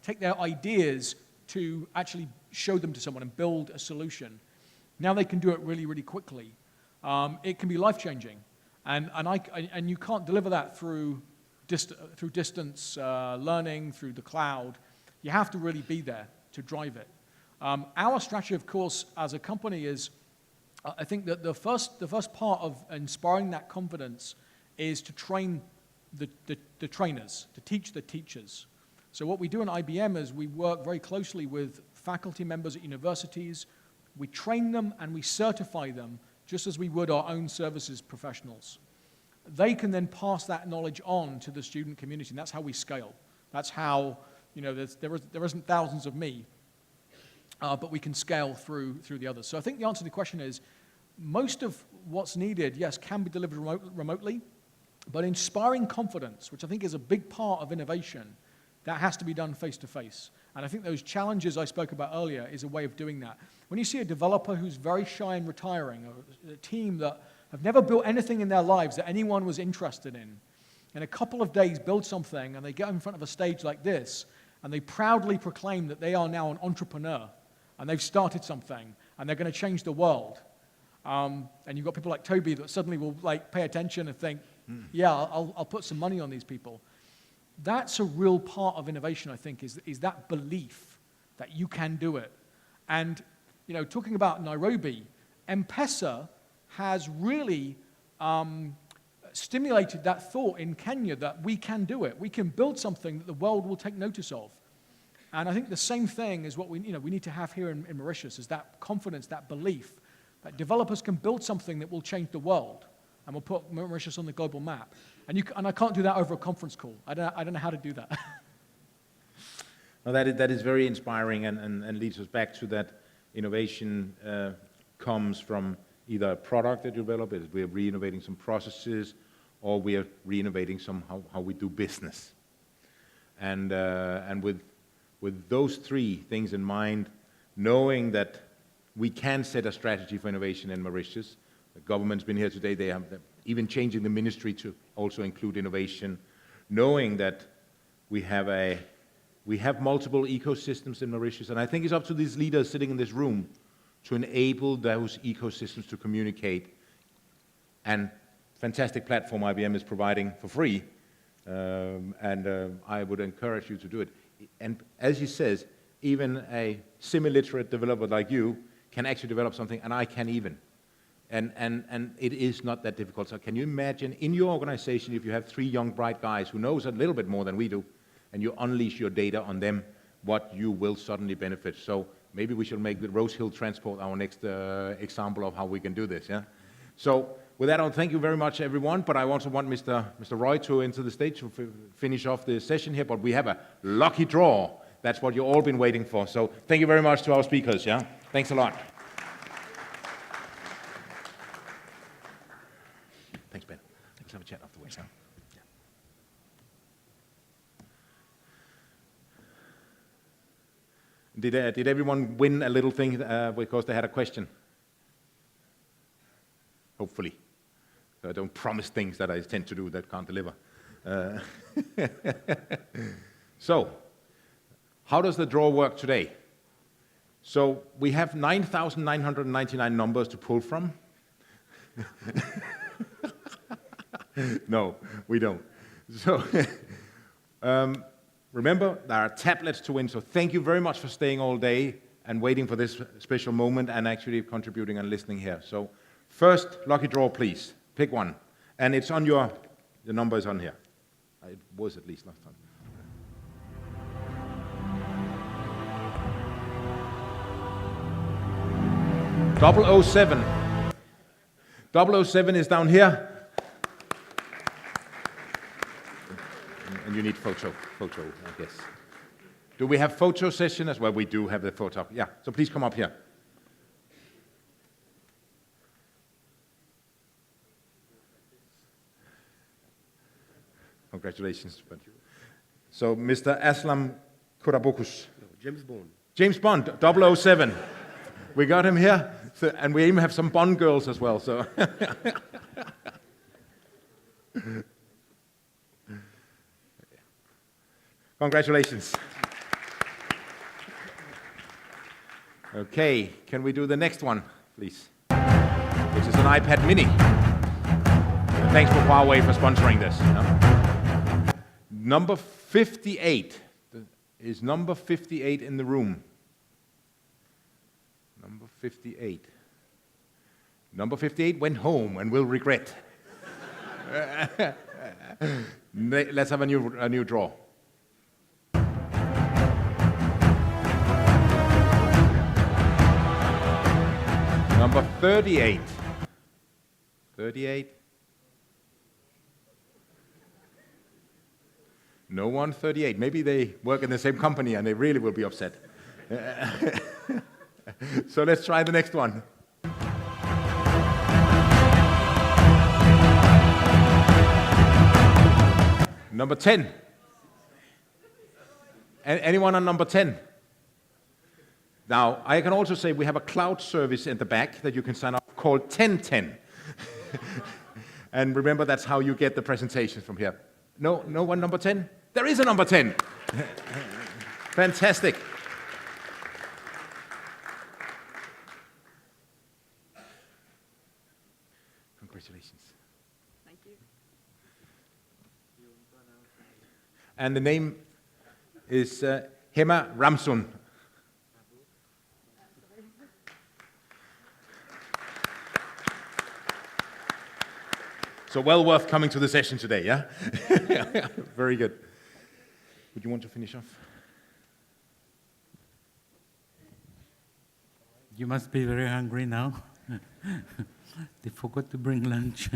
take their ideas to actually show them to someone and build a solution. Now they can do it really, really quickly. It can be life-changing, and you can't deliver that through distance learning, through the cloud. You have to really be there to drive it. Our strategy, of course, as a company is, I think that the first part of inspiring that confidence is to train the trainers, to teach the teachers. So what we do in IBM is we work very closely with faculty members at universities. We train them and we certify them just as we would our own services professionals. They can then pass that knowledge on to the student community, and that's how we scale. That's how, you know, there isn't thousands of me, but we can scale through the others. So I think the answer to the question is, most of what's needed, yes, can be delivered remotely, but inspiring confidence, which I think is a big part of innovation, that has to be done face-to-face. And I think those challenges I spoke about earlier is a way of doing that. When you see a developer who's very shy and retiring, or a team that have never built anything in their lives that anyone was interested in a couple of days build something, and they get in front of a stage like this, and they proudly proclaim that they are now an entrepreneur, and they've started something, and they're going to change the world. And you've got people like Toby that suddenly will pay attention and think, yeah, I'll put some money on these people. That's a real part of innovation, I think, is that belief that you can do it. And, you know, talking about Nairobi, M-Pesa has really stimulated that thought in Kenya that we can do it. We can build something that the world will take notice of. And I think the same thing is what we need to have here in Mauritius, is that confidence, that belief that developers can build something that will change the world and will put Mauritius on the global map. And I can't do that over a conference call. I don't know how to do that.
Well, that is very inspiring and leads us back to that innovation comes from either a product that you develop, we're re-innovating some processes, or we are re-innovating how we do business. And with those three things in mind, knowing that we can set a strategy for innovation in Mauritius. The government's been here today, they have even changing the ministry to also include innovation, knowing that we have multiple ecosystems in Mauritius, and I think it's up to these leaders sitting in this room to enable those ecosystems to communicate. And fantastic platform IBM is providing for free, and I would encourage you to do it. And as he says, even a semi-literate developer like you can actually develop something, and I can even. And it is not that difficult. So can you imagine in your organization, if you have 3 young, bright guys who knows a little bit more than we do, and you unleash your data on them, what you will suddenly benefit. So maybe we should make the Rose Hill Transport our next example of how we can do this, yeah? So with that, I'll thank you very much, everyone, but I also want Mr. Roy to enter the stage to finish off the session here, but we have a lucky draw. That's what you've all been waiting for. So thank you very much to our speakers, yeah? Thanks a lot. Thanks, Ben. Let's have a chat afterwards, huh? Did everyone win a little thing because they had a question? Hopefully. I don't promise things that I tend to do that can't deliver. So, how does the draw work today? So, we have 9,999 numbers to pull from. No, we don't. So, remember, there are tablets to win, so thank you very much for staying all day and waiting for this special moment and actually contributing and listening here. So, first, lucky draw, please. Pick one. And it's on the number is on here. It was at least last time. 007. 007 is down here. And you need photo, I guess. Do we have photo session as well? We do have the photo. Yeah, so please come up here. Congratulations. So, Mr. Aslam Kurabokus.
James Bond.
James Bond, 007. We got him here, so, and we even have some Bond girls as well. So, congratulations. Okay, can we do the next one, please? Which is an iPad Mini. Thanks for Huawei for sponsoring this. Number 58. Is number 58 in the room? Number 58. Number 58 went home and will regret. Let's have a new draw. Number 38. 38. No one 38. Maybe they work in the same company and they really will be upset. So let's try the next one. Number 10. Anyone on number 10? Now, I can also say we have a cloud service in the back that you can sign up called 1010. And remember, that's how you get the presentations from here. No one number 10? There is a number 10. Fantastic. Congratulations.
Thank you.
And the name is Hema Ramsun. So well worth coming to the session today, yeah? Very good. Would you want to finish off?
You must be very hungry now. They forgot to bring lunch.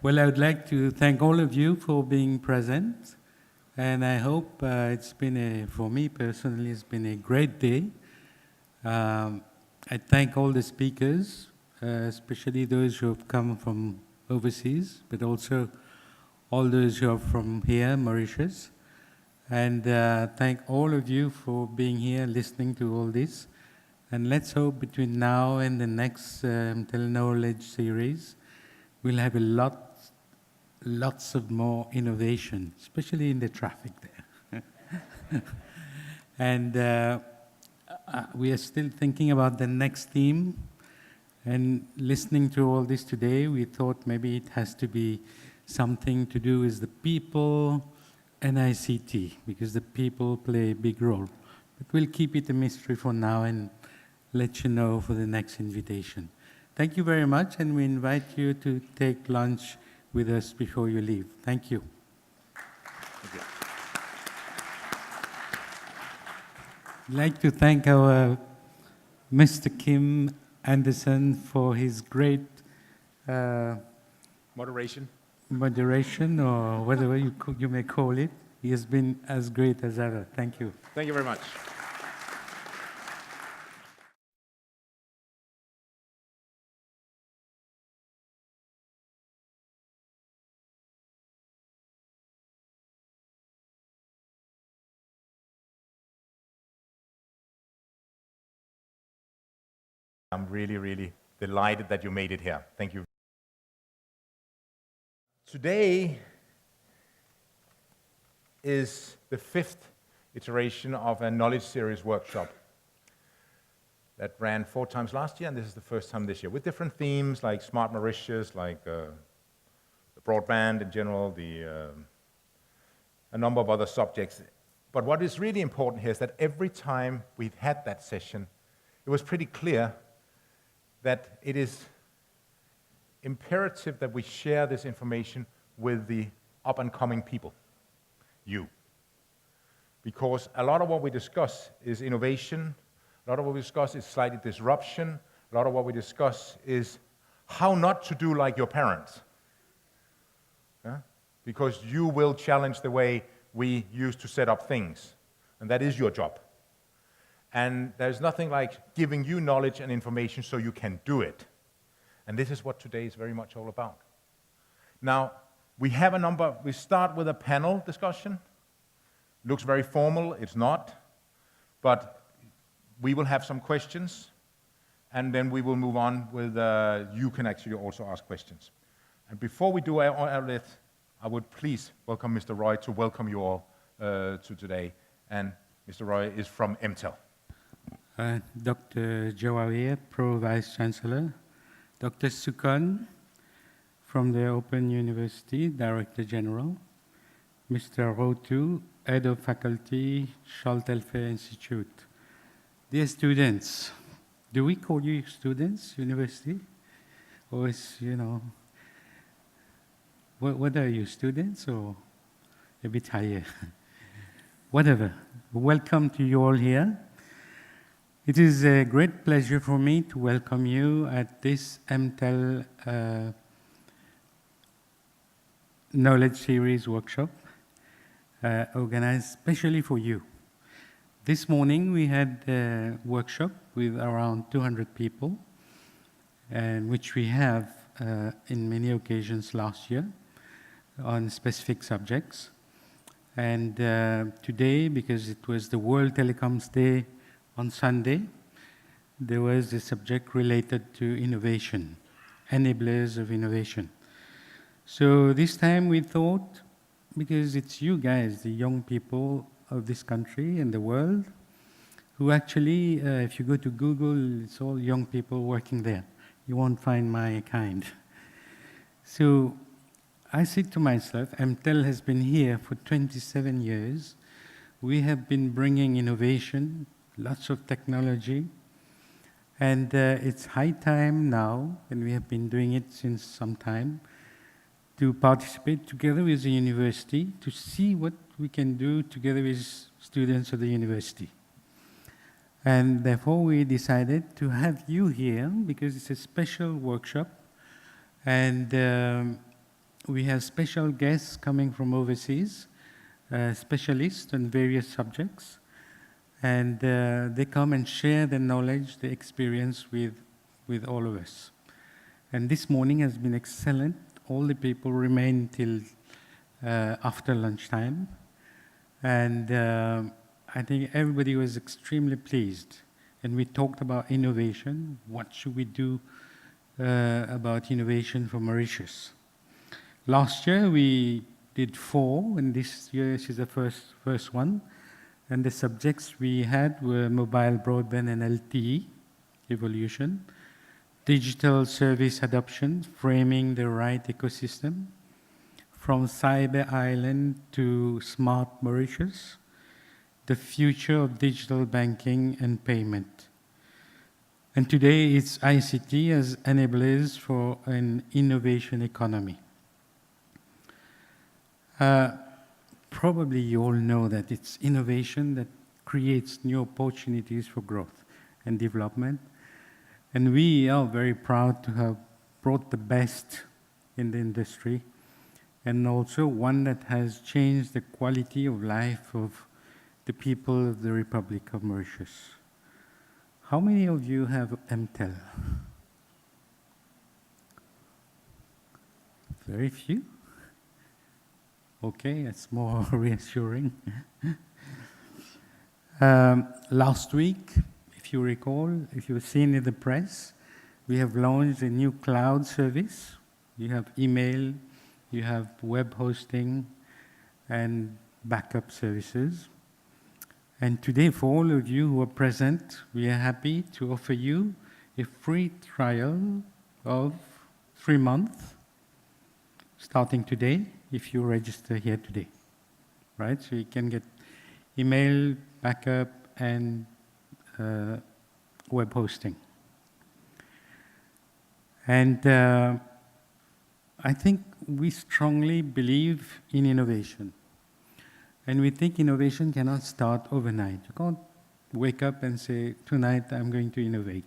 Well, I would like to thank all of you for being present. And I hope it's been, for me personally, it's been a great day. I thank all the speakers, especially those who have come from overseas, but also all those who are from here, Mauritius. And thank all of you for being here, listening to all this. And let's hope between now and the next Emtel Knowledge series, we'll have lots of more innovation, especially in the traffic there. And we are still thinking about the next theme. And listening to all this today, we thought maybe it has to be something to do with the people and ICT, because the people play a big role. But we'll keep it a mystery for now and let you know for the next invitation. Thank you very much, and we invite you to take lunch with us before you leave. Thank you.
Thank you.
I'd like to thank our Mr. Kim Anderson for his great moderation, or whatever you may call it. He has been as great as ever. Thank you.
Thank you very much.
I'm really, really delighted that you made it here. Thank you. Today is the 5th iteration of a knowledge series workshop that ran 4 times last year, and this is the first time this year, with different themes like smart Mauritius, like the broadband in general, a number of other subjects. But what is really important here is that every time we've had that session, it was pretty clear that it is imperative that we share this information with the up-and-coming people, you. Because a lot of what we discuss is innovation, a lot of what we discuss is slightly disruption, a lot of what we discuss is how not to do like your parents. Yeah? Because you will challenge the way we used to set up things, and that is your job. And there's nothing like giving you knowledge and information so you can do it. And this is what today is very much all about. Now, we start with a panel discussion. Looks very formal, it's not. But we will have some questions, and then we will move on with, you can actually also ask questions. And before we do all that, I would please welcome Mr. Roy to welcome you all to today. And Mr. Roy is from Emtel.
Dr. Jawahir, Pro Vice Chancellor, Dr. Sukon from the Open University, Director General, Mr. Rotu, Head of Faculty, Schaltelfe Institute. Dear students, do we call you students, university? Or is, what are you, students or a bit higher? Whatever. Welcome to you all here. It is a great pleasure for me to welcome you at this Emtel Knowledge Series workshop organized specially for you. This morning we had a workshop with around 200 people, and which we have in many occasions last year on specific subjects. And today, because it was the World Telecoms Day on Sunday, there was a subject related to innovation, enablers of innovation. So this time we thought, because it's you guys, the young people of this country and the world, who actually, if you go to Google, it's all young people working there. You won't find my kind. So I said to myself, Emtel has been here for 27 years. We have been bringing innovation, lots of technology, and it's high time now, and we have been doing it since some time, to participate together with the university to see what we can do together with students of the university. And therefore we decided to have you here because it's a special workshop, and we have special guests coming from overseas, specialists on various subjects, and they come and share their knowledge, their experience with all of us. And this morning has been excellent. All the people remain till after lunchtime, and I think everybody was extremely pleased. And we talked about innovation. What should we do about innovation for Mauritius? Last year we did 4, and this year this is the first one. And the subjects we had were mobile broadband and LTE evolution, digital service adoption, framing the right ecosystem, from cyber island to smart Mauritius, the future of digital banking and payment. And today it's ICT as enablers for an innovation economy. Probably you all know that it's innovation that creates new opportunities for growth and development. And we are very proud to have brought the best in the industry, and also one that has changed the quality of life of the people of the Republic of Mauritius. How many of you have Emtel? Very few? Okay, that's more reassuring. Last week, if you recall, if you've seen in the press, we have launched a new cloud service. You have email, you have web hosting, and backup services. And today, for all of you who are present, we are happy to offer you a free trial of 3 months, starting today, if you register here today, right? So you can get email, backup, and web hosting. And I think we strongly believe in innovation. And we think innovation cannot start overnight. You can't wake up and say, tonight I'm going to innovate.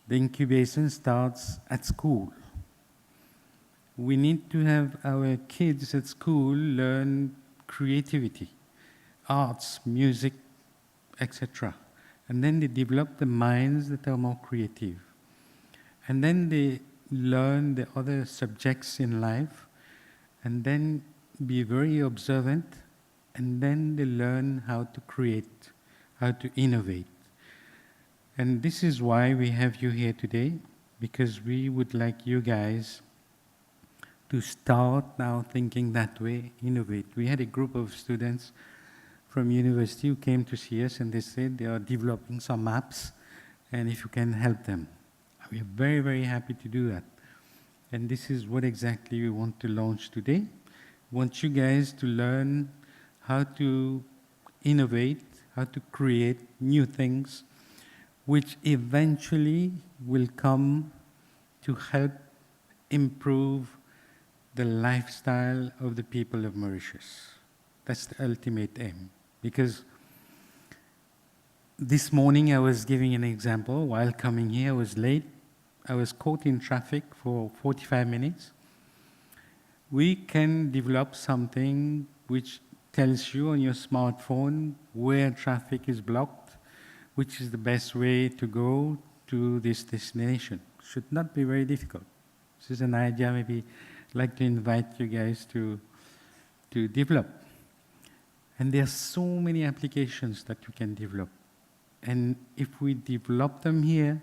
The incubation starts at school. We need to have our kids at school learn creativity, arts, music, etc. And then they develop the minds that are more creative. And then they learn the other subjects in life, and then be very observant, and then they learn how to create, how to innovate. And this is why we have you here today, because we would like you guys to start now thinking that way, innovate. We had a group of students from university who came to see us, and they said they are developing some apps, and if you can help them. We are very, very happy to do that. And this is what exactly we want to launch today. We want you guys to learn how to innovate, how to create new things, which eventually will come to help improve the lifestyle of the people of Mauritius. That's the ultimate aim. Because this morning I was giving an example. While coming here, I was late. I was caught in traffic for 45 minutes. We can develop something which tells you on your smartphone where traffic is blocked, which is the best way to go to this destination. Should not be very difficult. This is an idea maybe I'd like to invite you guys to develop. And there are so many applications that you can develop. And if we develop them here,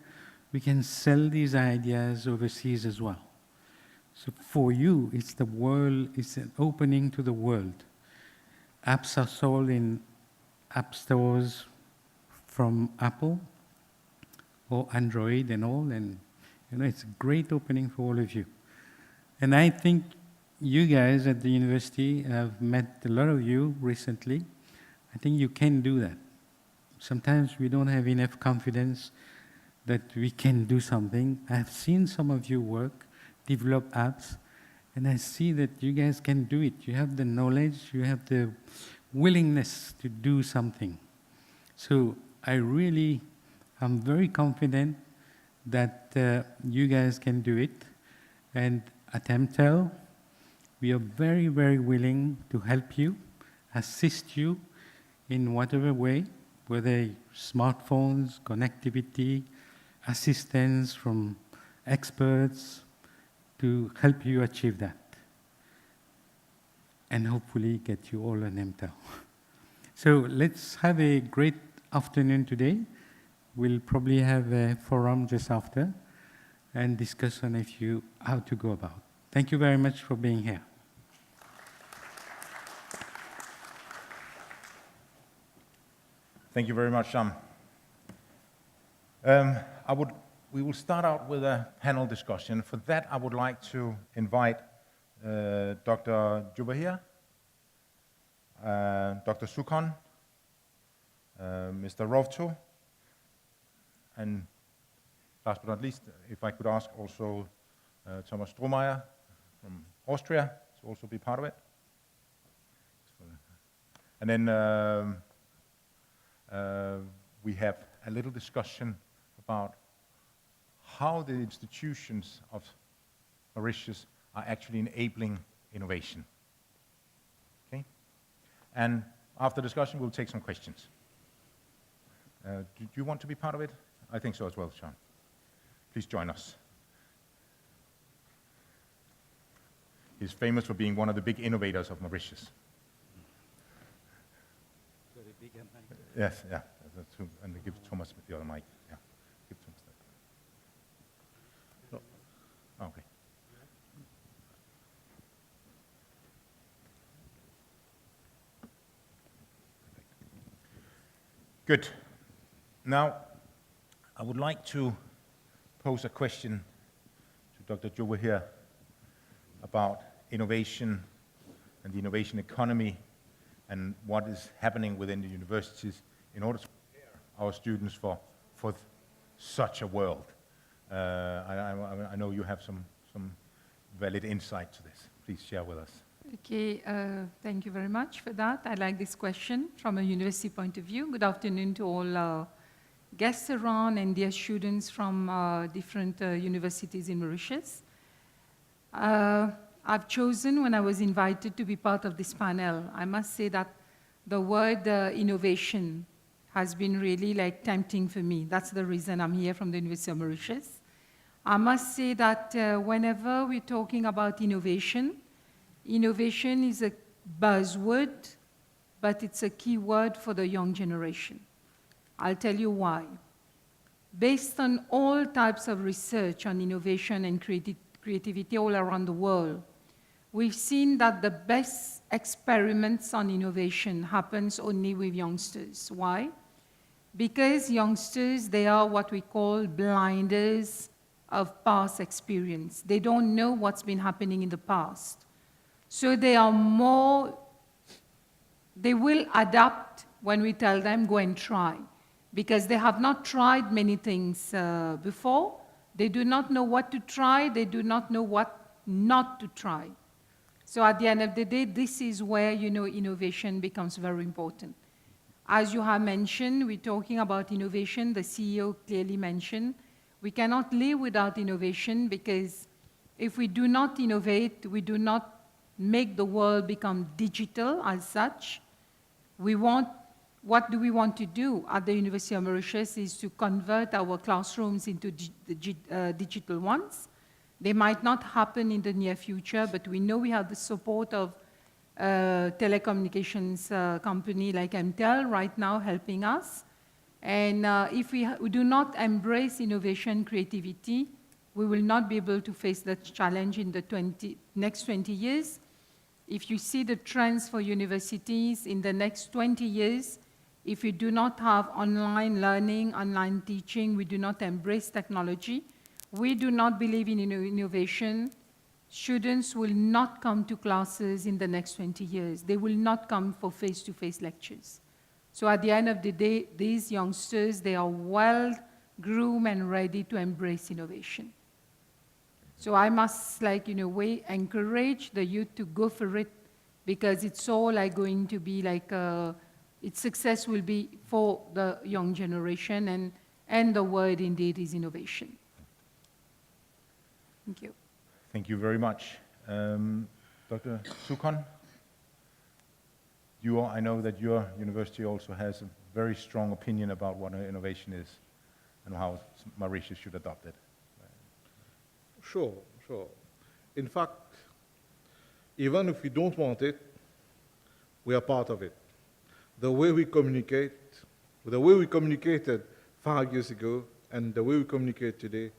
we can sell these ideas overseas as well. So for you, it's the world, it's an opening to the world. Apps are sold in app stores from Apple or Android and all, and it's a great opening for all of you. And I think you guys at the university have met a lot of you recently. I think you can do that. Sometimes we don't have enough confidence that we can do something. I've seen some of you work, develop apps, and I see that you guys can do it. You have the knowledge, you have the willingness to do something. So I'm very confident that you guys can do it. And at Emtel, we are very, very willing to help you, assist you in whatever way, whether smartphones, connectivity, assistance from experts to help you achieve that. And hopefully get you all an Emtel. So let's have a great afternoon today. We'll probably have a forum just after and discuss on how to go about. Thank you very much for being here.
Thank you very much, Sam. We will start out with a panel discussion. For that, I would like to invite Dr. Jubahir, Dr. Sukon, Mr. Rovto, and last but not least, if I could ask also Thomas Strohmeyer from Austria to also be part of it. And then we have a little discussion about how the institutions of Mauritius are actually enabling innovation. Okay? And after discussion, we'll take some questions. Do you want to be part of it? I think so as well, Sean. Please join us. He's famous for being one of the big innovators of Mauritius. Yes, yeah. And give Thomas the other mic. Yeah, give Thomas that. No. Okay. Good. Now, I would like to pose a question to Dr. Joe here about innovation and the innovation economy and what is happening within the universities in order to prepare our students for such a world. I know you have some valid insight to this. Please share with us.
Okay, thank you very much for that. I like this question from a university point of view. Good afternoon to all guests around and dear students from different universities in Mauritius. I've chosen, when I was invited to be part of this panel, I must say that the word innovation has been really like tempting for me. That's the reason I'm here from the University of Mauritius. I must say that whenever we're talking about innovation, innovation is a buzzword, but it's a key word for the young generation. I'll tell you why. Based on all types of research on innovation and creativity all around the world, we've seen that the best experiments on innovation happens only with youngsters. Why? Because youngsters, they are what we call blinders of past experience. They don't know what's been happening in the past. So they are more, they will adapt when we tell them, go and try. Because they have not tried many things before. They do not know what to try. They do not know what not to try. So at the end of the day, this is where, innovation becomes very important. As you have mentioned, we're talking about innovation. The CEO clearly mentioned, we cannot live without innovation because if we do not innovate, we do not make the world become digital as such. What do we want to do at the University of Mauritius is to convert our classrooms into digital ones. They might not happen in the near future, but we know we have the support of telecommunications company like Emtel right now helping us. And if we do not embrace innovation, creativity, we will not be able to face that challenge in the next 20 years. If you see the trends for universities in the next 20 years, if we do not have online learning, online teaching, we do not embrace technology, we do not believe in innovation, students will not come to classes in the next 20 years. They will not come for face-to-face lectures. So at the end of the day, these youngsters, they are well-groomed and ready to embrace innovation. So I must, in a way, encourage the youth to go for it because it's all going to be its success will be for the young generation and the word indeed is innovation. Thank you.
Thank you very much. Dr. Sukon, I know that your university also has a very strong opinion about what innovation is and how Mauritius should adopt it.
Sure. In fact, even if we don't want it, we are part of it. The way we communicate, the way we communicated 5 years ago and the way we communicate today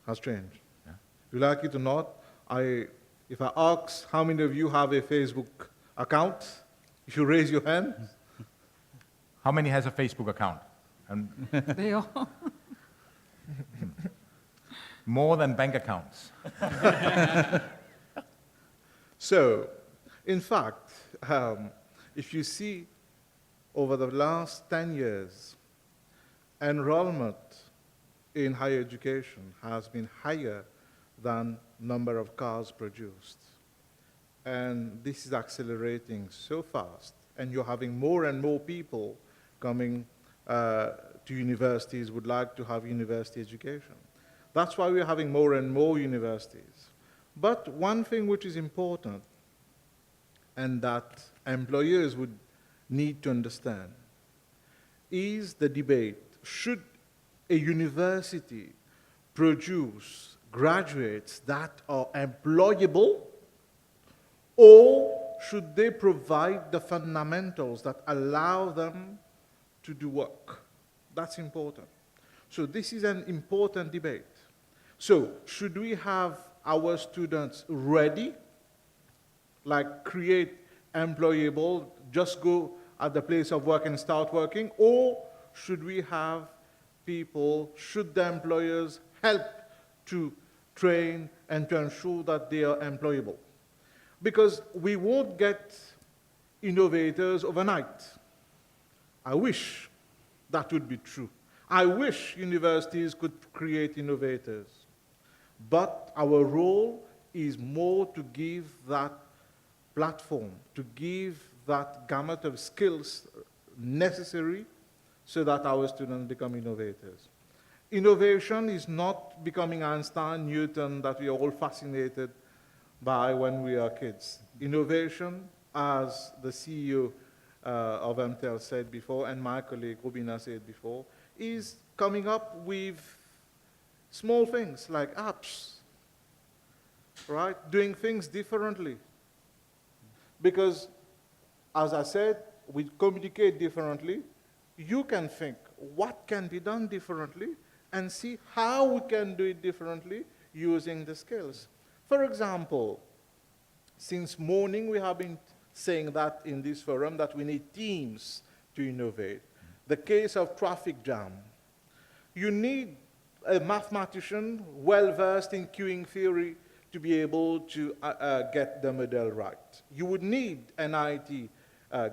has changed. Yeah. You like it or not, if I ask how many of you have a Facebook account, if you raise your hand.
How many has a Facebook account?
They all.
More than bank accounts.
So, in fact, if you see over the last 10 years, enrollment in higher education has been higher than number of cars produced. And this is accelerating so fast, and you're having more and more people coming to universities, would like to have university education. That's why we're having more and more universities. But one thing which is important, and that employers would need to understand, is the debate: should a university produce graduates that are employable, or should they provide the fundamentals that allow them to do work? That's important. So this is an important debate. So should we have our students ready, like create employable, just go at the place of work and start working, or should we have people, should the employers help to train and to ensure that they are employable? Because we won't get innovators overnight. I wish that would be true. I wish universities could create innovators. But our role is more to give that platform, to give that gamut of skills necessary so that our students become innovators. Innovation is not becoming Einstein, Newton, that we are all fascinated by when we are kids. Innovation, as the CEO of Emtel said before, and my colleague Rubina said before, is coming up with small things like apps, right? Doing things differently. Because, as I said, we communicate differently. You can think what can be done differently and see how we can do it differently using the skills. For example, since morning we have been saying that in this forum that we need teams to innovate. The case of traffic jam. You need a mathematician well-versed in queuing theory to be able to get the model right. You would need an IT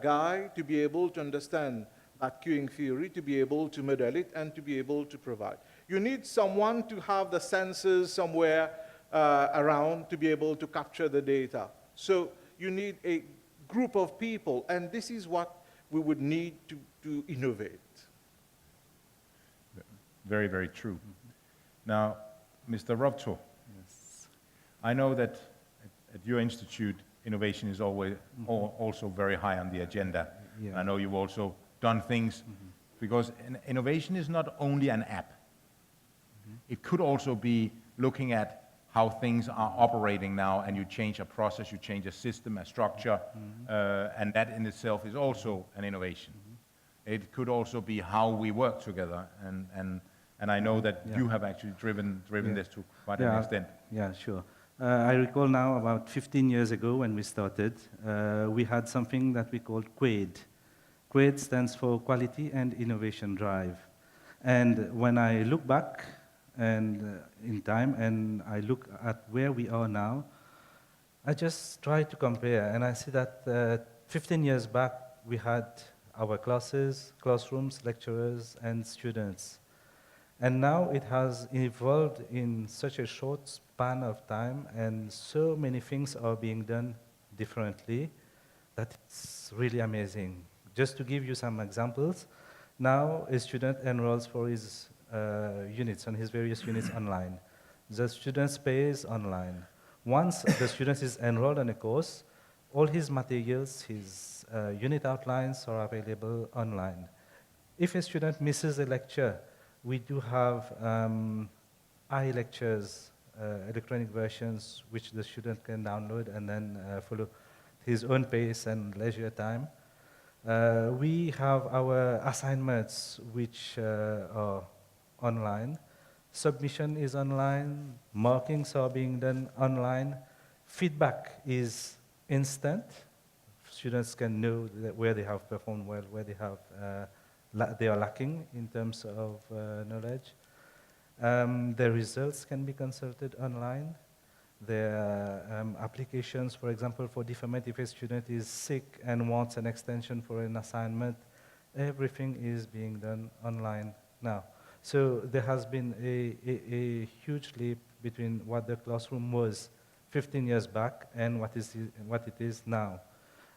guy to be able to understand that queuing theory, to be able to model it, and to be able to provide. You need someone to have the sensors somewhere around to be able to capture the data. So you need a group of people, and this is what we would need to innovate.
Very, very true. Now, Mr. Robto, yes. I know that at your institute, innovation is always also very high on the agenda. Yeah. I know you've also done things, because innovation is not only an app. It could also be looking at how things are operating now, and you change a process, you change a system, a structure, and that in itself is also an innovation. It could also be how we work together, and I know that you have actually driven this to quite an extent.
Yeah, sure. I recall now about 15 years ago when we started, we had something that we called QUAID. QUAID stands for Quality and Innovation Drive. And when I look back and in time and I look at where we are now, I just try to compare, and I see that 15 years back we had our classes, classrooms, lecturers, and students. And now it has evolved in such a short span of time, and so many things are being done differently that it's really amazing. Just to give you some examples, now a student enrolls for his units, on his various units online. The student pays online. Once the student is enrolled in a course, all his materials, his unit outlines are available online. If a student misses a lecture, we do have iLectures, electronic versions, which the student can download and then follow his own pace and leisure time. We have our assignments, which are online. Submission is online. Markings are being done online. Feedback is instant. Students can know where they have performed well, where they have they are lacking in terms of knowledge. The results can be consulted online. There are applications, for example, for deferment if a student is sick and wants an extension for an assignment. Everything is being done online now. So there has been a huge leap between what the classroom was 15 years back and what it is now.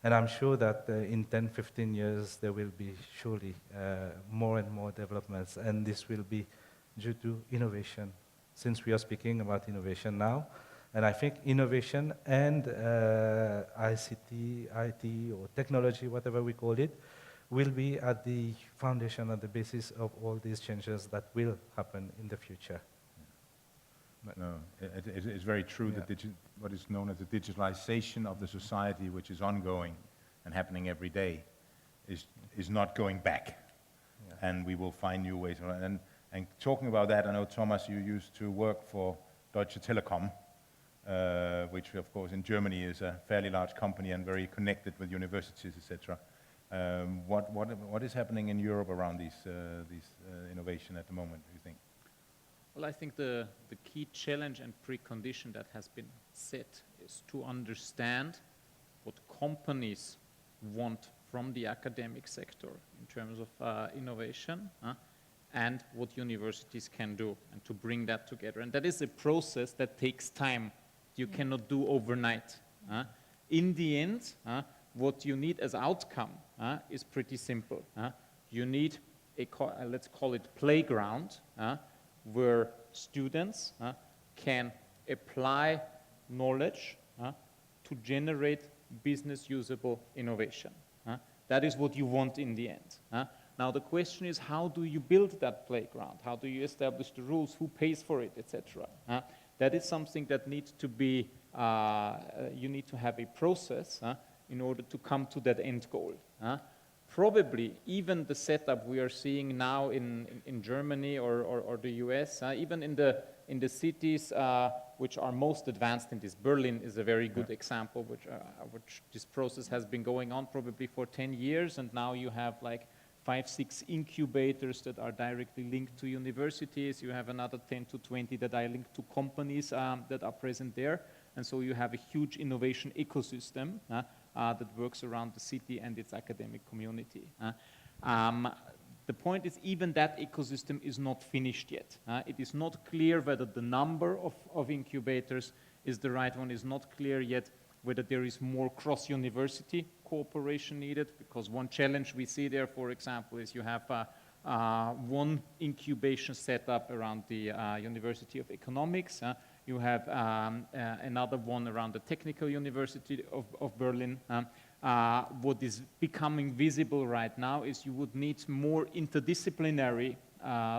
And I'm sure that in 10, 15 years, there will be surely more and more developments, and this will be due to innovation, since we are speaking about innovation now. And I think innovation and ICT, IT, or technology, whatever we call it, will be at the foundation and the basis of all these changes that will happen in the future.
No, it's very true that what is known as the digitalization of the society, which is ongoing and happening every day, is not going back. Yeah. And we will find new ways. And talking about that, I know, Thomas, you used to work for Deutsche Telekom, which, of course, in Germany is a fairly large company and very connected with universities, etc. What is happening in Europe around these innovation at the moment, do you think?
Well, I think the key challenge and precondition that has been set is to understand what companies want from the academic sector in terms of innovation and what universities can do, and to bring that together. And that is a process that takes time. You cannot do overnight. In the end, what you need as outcome is pretty simple. You need let's call it playground, where students can apply knowledge to generate business usable innovation. That is what you want in the end. Now the question is, how do you build that playground? How do you establish the rules? Who pays for it, etc.? That is something that needs to be, you need to have a process in order to come to that end goal. Probably even the setup we are seeing now in Germany or the US, even in the cities which are most advanced in this. Berlin is a very good example, which this process has been going on probably for 10 years, and now you have like 5, 6 incubators that are directly linked to universities. You have another 10 to 20 that are linked to companies that are present there. And so you have a huge innovation ecosystem that works around the city and its academic community. The point is, even that ecosystem is not finished yet. It is not clear whether the number of incubators is the right one. It's not clear yet whether there is more cross-university cooperation needed, because one challenge we see there, for example, is you have one incubation setup around the University of Economics. You have another one around the Technical University of Berlin. What is becoming visible right now is you would need more interdisciplinary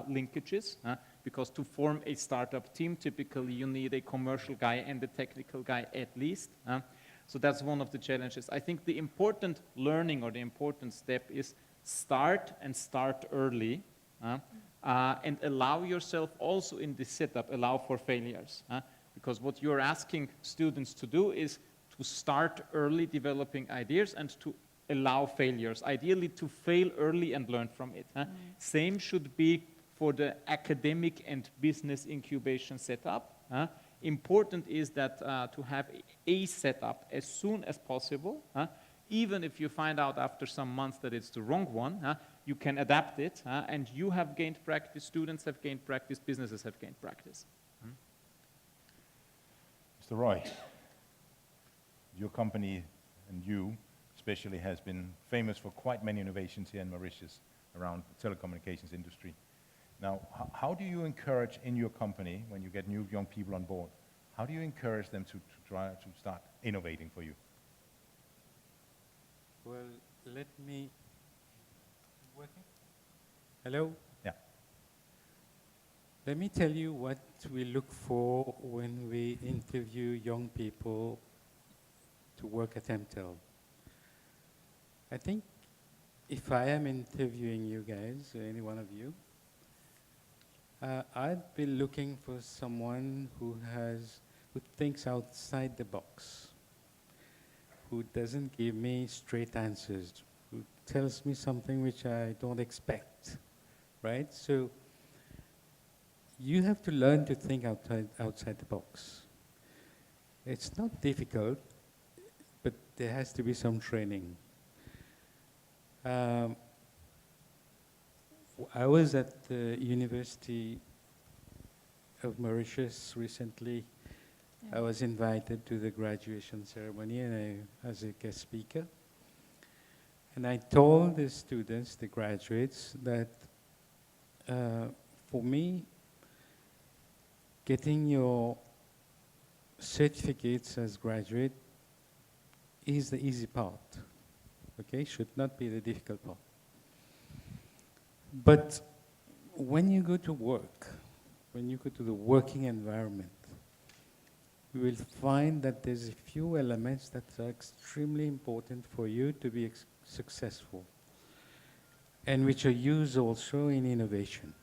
linkages, because to form a startup team, typically you need a commercial guy and a technical guy at least. So that's one of the challenges. I think the important learning or the important step is start early, and allow yourself also in this setup, allow for failures. Because what you're asking students to do is to start early developing ideas and to allow failures, ideally to fail early and learn from it. Same should be for the academic and business incubation setup. Important is that to have a setup as soon as possible. Even if you find out after some months that it's the wrong one, you can adapt it, and you have gained practice, students have gained practice, businesses have gained practice.
Mr. Roy, your company and you especially has been famous for quite many innovations here in Mauritius around the telecommunications industry. Now, how do you encourage in your company, when you get new young people on board, how do you encourage them to try to start innovating for you?
Well, let me... Working? Hello?
Yeah.
Let me tell you what we look for when we interview young people to work at Emtel. I think if I am interviewing you guys, or any one of you, I'd be looking for someone who thinks outside the box, who doesn't give me straight answers, who tells me something which I don't expect, right? So you have to learn to think outside the box. It's not difficult, but there has to be some training. I was at the University of Mauritius recently. I was invited to the graduation ceremony and as a guest speaker. And I told the students, the graduates, that for me, getting your certificates as graduate is the easy part, okay? Should not be the difficult part. But when you go to work, when you go to the working environment, you will find that there's a few elements that are extremely important for you to be successful, and which are used also in innovation.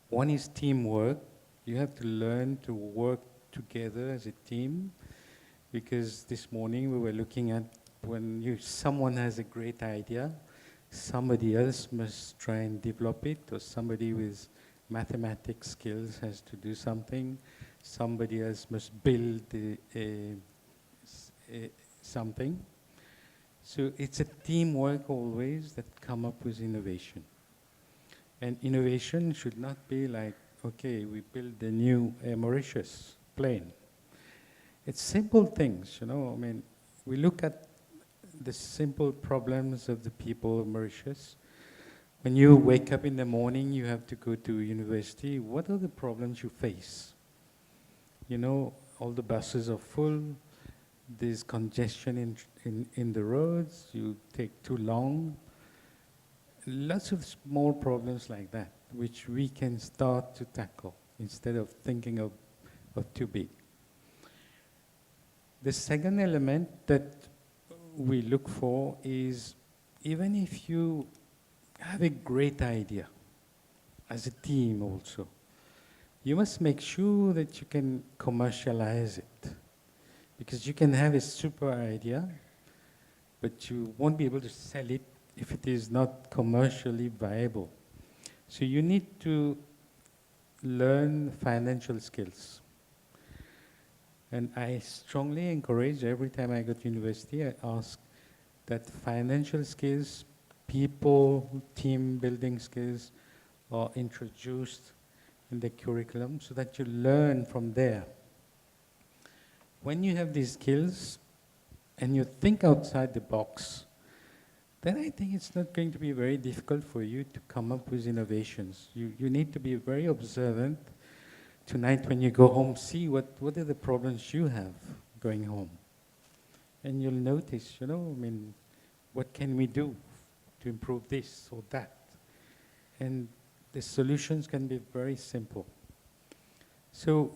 One is teamwork. You have to learn to work together as a team, because this morning we were looking at when someone has a great idea, somebody else must try and develop it, or somebody with mathematics skills has to do something, somebody else must build something. So it's a teamwork always that come up with innovation. And innovation should not be like, okay, we build a new Mauritius plane. It's simple things, you know. I mean, we look at the simple problems of the people of Mauritius. When you wake up in the morning, you have to go to university. What are the problems you face? You know, all the buses are full. There's congestion in the roads. You take too long. Lots of small problems like that, which we can start to tackle instead of thinking of too big. The second element that we look for is, even if you have a great idea, as a team also, you must make sure that you can commercialize it. Because you can have a super idea, but you won't be able to sell it if it is not commercially viable. So you need to learn financial skills. And I strongly encourage, every time I go to university, I ask that financial skills, people, team building skills are introduced in the curriculum so that you learn from there. When you have these skills and you think outside the box, then I think it's not going to be very difficult for you to come up with innovations. You need to be very observant. Tonight when you go home, see what are the problems you have going home. And you'll notice, you know, I mean, what can we do to improve this or that? And the solutions can be very simple. So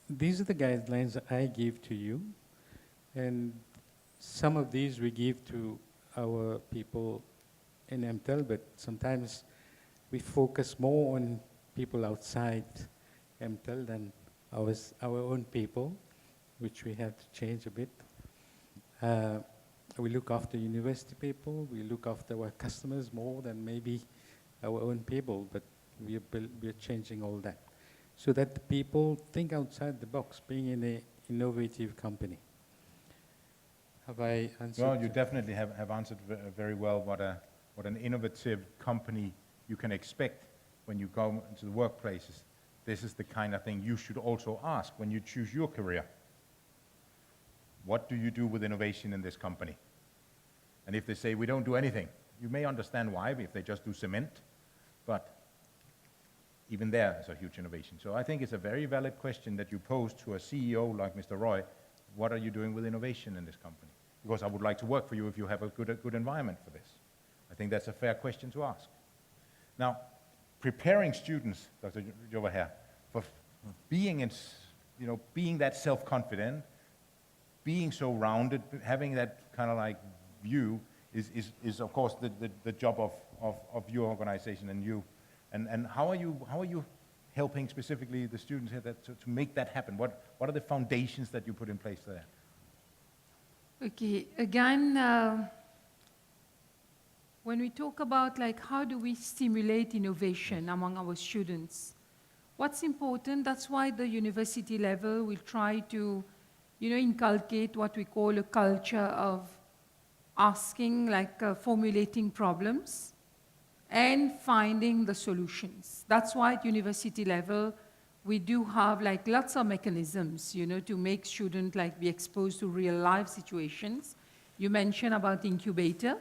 these are the guidelines that I give to you. And some of these we give to our people in Emtel, but sometimes we focus more on people outside Emtel than our own people, which we have to change a bit. We look after university people, we look after our customers more than maybe our own people, but we are changing all that, so that the people think outside the box, being in an innovative company. Have I answered?
Well, you definitely have answered very well what an innovative company you can expect when you go into the workplaces. This is the kind of thing you should also ask when you choose your career. What do you do with innovation in this company? And if they say, we don't do anything, you may understand why, if they just do cement, but even there is a huge innovation. So I think it's a very valid question that you pose to a CEO like Mr. Roy. What are you doing with innovation in this company? Because I would like to work for you if you have a good environment for this. I think that's a fair question to ask. Now, preparing students, Dr. Jovaher, for being being that self-confident, being so rounded, having that kind of like view is of course the job of your organization and you. And how are you helping specifically the students here to make that happen? What are the foundations that you put in place there?
Okay, again, when we talk about like how do we stimulate innovation among our students, what's important, that's why the university level will try to, inculcate what we call a culture of asking, like formulating problems and finding the solutions. That's why at university level, we do have like lots of mechanisms, you know, to make students like be exposed to real life situations. You mentioned about incubator.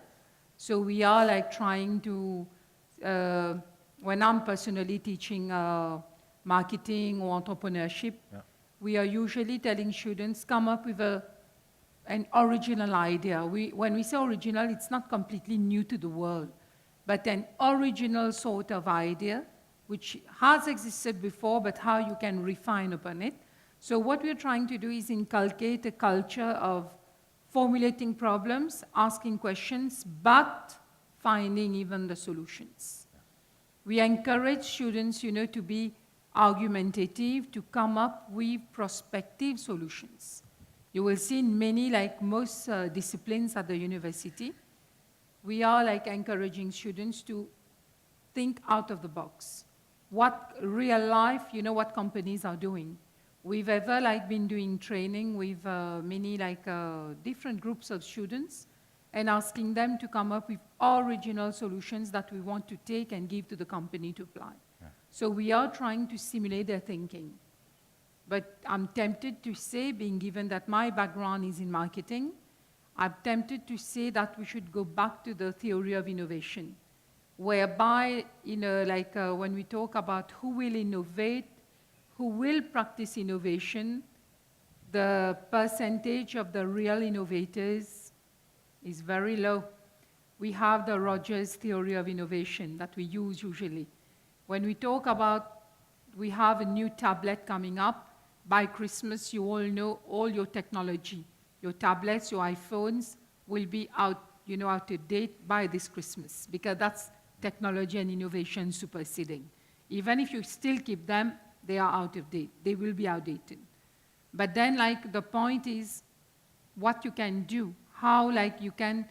So we are like trying to, when I'm personally teaching marketing or entrepreneurship, we are usually telling students, come up with an original idea. When we say original, it's not completely new to the world, but an original sort of idea which has existed before, but how you can refine upon it. So what we're trying to do is inculcate a culture of formulating problems, asking questions, but finding even the solutions. We encourage students, you know, to be argumentative, to come up with prospective solutions. You will see in many, like most disciplines at the university, we are like encouraging students to think out of the box. What real life, you know, what companies are doing. We've ever like been doing training with many like different groups of students and asking them to come up with original solutions that we want to take and give to the company to apply. Yeah. So we are trying to stimulate their thinking. But I'm tempted to say, being given that my background is in marketing, I'm tempted to say that we should go back to the theory of innovation, whereby, you know, like when we talk about who will innovate, who will practice innovation, the percentage of the real innovators is very low. We have the Rogers theory of innovation that we use usually. When we talk about, we have a new tablet coming up. By Christmas, you all know all your technology. Your tablets, your iPhones will be out, you know, out of date by this Christmas, because that's technology and innovation superseding. Even if you still keep them, they are out of date. They will be outdated. But then, like, the point is what you can do, how, like, you can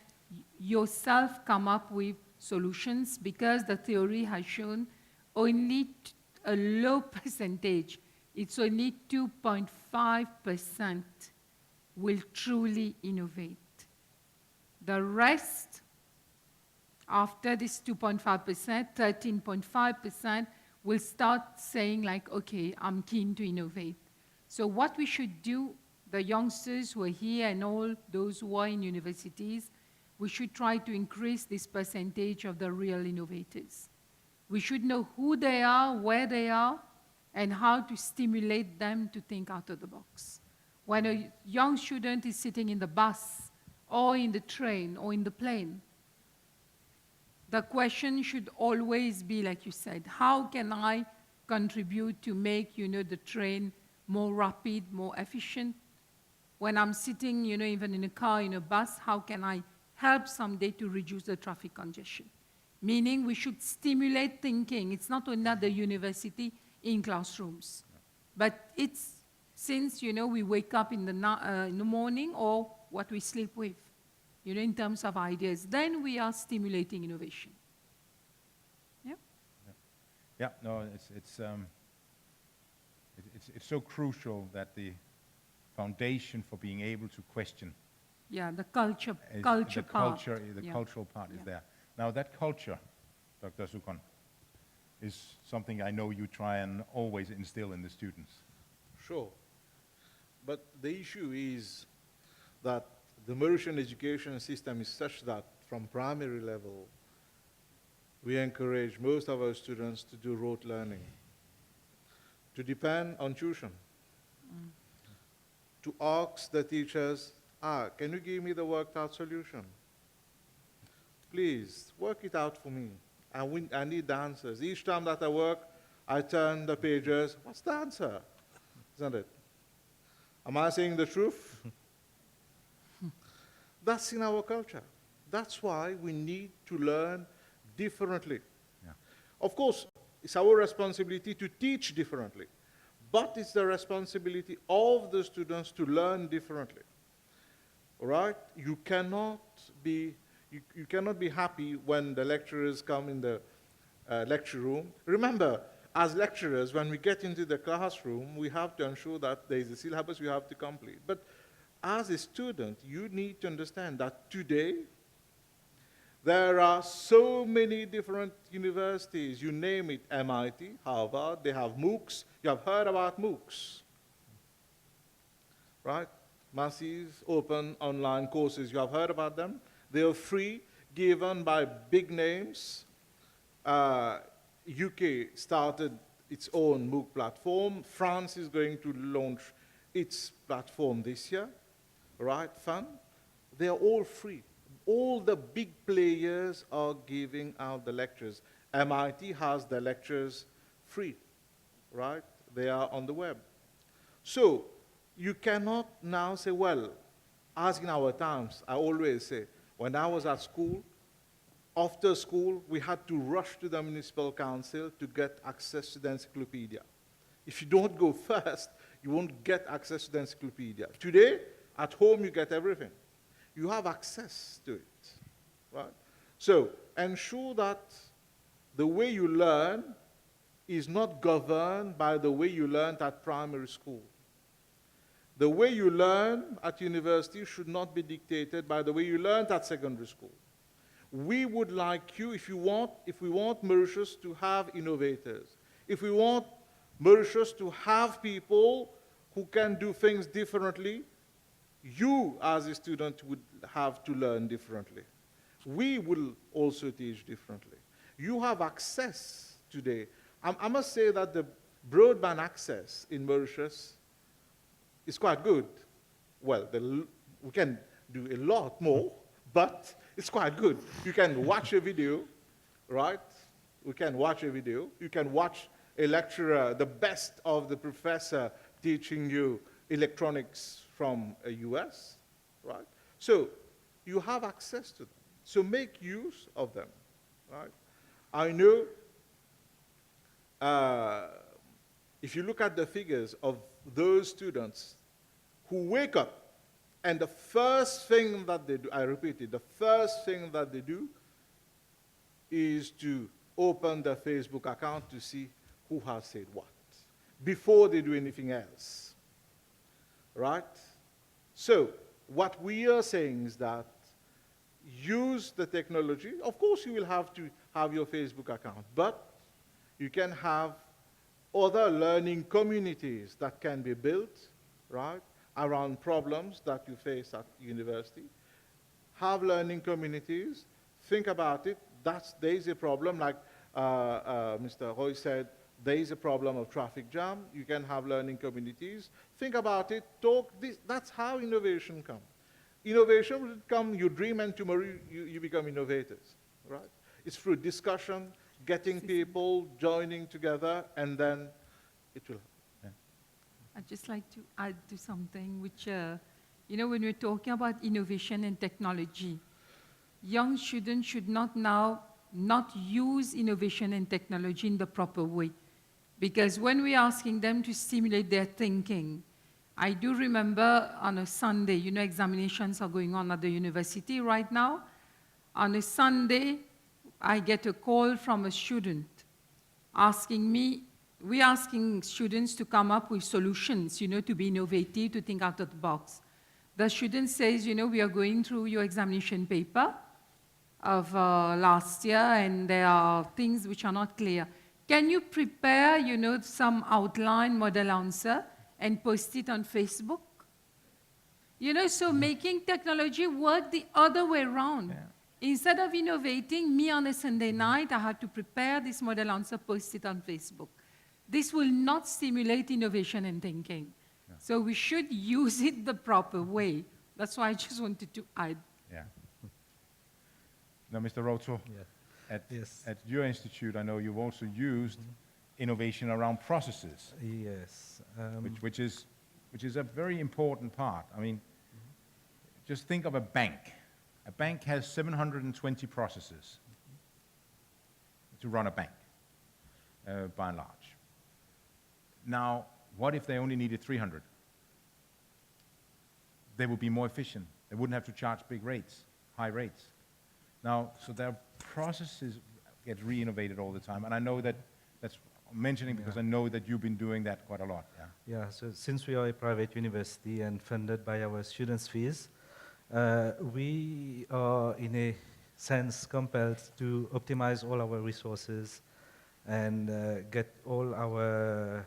yourself come up with solutions, because the theory has shown only a low percentage, it's only 2.5% will truly innovate. The rest, after this 2.5%, 13.5% will start saying like, okay, I'm keen to innovate. So what we should do, the youngsters who are here and all those who are in universities, we should try to increase this percentage of the real innovators. We should know who they are, where they are, and how to stimulate them to think out of the box. When a young student is sitting in the bus, or in the train, or in the plane, the question should always be, like you said, how can I contribute to make, you know, the train more rapid, more efficient? When I'm sitting, you know, even in a car, in a bus, how can I help someday to reduce the traffic congestion? Meaning we should stimulate thinking. It's not only at the university in classrooms, but it's since, you know, we wake up in the morning or what we sleep with, you know, in terms of ideas, then we are stimulating innovation. Yeah?
Yeah, no, it's so crucial that the foundation for being able to question.
Yeah, the culture
The
part.
cultural part is there. Now that culture, Dr. Sukon, is something I know you try and always instill in the students.
Sure. But the issue is that the Mauritian education system is such that from primary level, we encourage most of our students to do rote learning, to depend on tuition, to ask the teachers, can you give me the worked out solution? Please, work it out for me. I need the answers. Each time that I work, I turn the pages. What's the answer? Isn't it? Am I saying the truth? That's in our culture. That's why we need to learn differently. Yeah. Of course, it's our responsibility to teach differently, but it's the responsibility of the students to learn differently. All right? You cannot be happy when the lecturers come in the lecture room. Remember, as lecturers, when we get into the classroom, we have to ensure that there is a syllabus we have to complete. But as a student, you need to understand that today, There are so many different universities. You name it, MIT, Harvard, they have MOOCs. You have heard about MOOCs, right? Massive open online courses. You have heard about them. They are free, given by big names. UK started its own MOOC platform. France is going to launch its platform this year, right? Fun. They are all free. All the big players are giving out the lectures. MIT has the lectures free, right? They are on the web. So you cannot now say, well, as in our times, I always say, when I was at school, after school, we had to rush to the municipal council to get access to the encyclopedia. If you don't go first, you won't get access to the encyclopedia. Today, at home, you get everything. You have access to it, right? So ensure that the way you learn is not governed by the way you learned at primary school. The way you learn at university should not be dictated by the way you learned at secondary school. We would like you, if we want Mauritius to have innovators, if we want Mauritius to have people who can do things differently, you as a student would have to learn differently. We will also teach differently. You have access today. I must say that the broadband access in Mauritius is quite good. Well, we can do a lot more, but it's quite good. You can watch a video, right? We can watch a video. You can watch a lecturer, the best of the professor teaching you electronics from a US, right? So you have access to them. So make use of them, right? I know if you look at the figures of those students who wake up and the first thing that they do, I repeat it, the first thing that they do is to open their Facebook account to see who has said what before they do anything else, right? So what we are saying is that use the technology. Of course, you will have to have your Facebook account, but you can have other learning communities that can be built, right, around problems that you face at university. Have learning communities. Think about it. There is a problem, like Mr. Roy said, there is a problem of traffic jam. You can have learning communities. Think about it. Talk. That's how innovation comes. Innovation will come, you dream, and tomorrow you become innovators, right? It's through discussion, getting people joining together, and then it will. Yeah.
I'd just like to add to something which, you know, when we're talking about innovation and technology, young students should not now not use innovation and technology in the proper way. Because when we're asking them to stimulate their thinking, I do remember on a Sunday, you know, examinations are going on at the university right now. On a Sunday, I get a call from a student asking me, we're asking students to come up with solutions, you know, to be innovative, to think out of the box. The student says, you know, we are going through your examination paper of last year, and there are things which are not clear. Can you prepare, you know, some outline model answer and post it on Facebook? You know, so making technology work the other way around. Yeah. Instead of innovating, me on a Sunday night, I had to prepare this model answer, post it on Facebook. This will not stimulate innovation and thinking. Yeah. So we should use it the proper way. That's why I just wanted to add.
Yeah. Now, Mr. Roto, yeah. At your institute, I know you've also used innovation around processes.
Yes.
Which is a very important part. I mean, just think of a bank. A bank has 720 processes to run a bank, by and large. Now, what if they only needed 300? They would be more efficient. They wouldn't have to charge big rates, high rates. Now, so their processes get re-innovated all the time, and I know that's mentioning because I know that you've been doing that quite a lot. Yeah.
Yeah. So since we are a private university and funded by our students' fees, we are in a sense compelled to optimize all our resources and get all our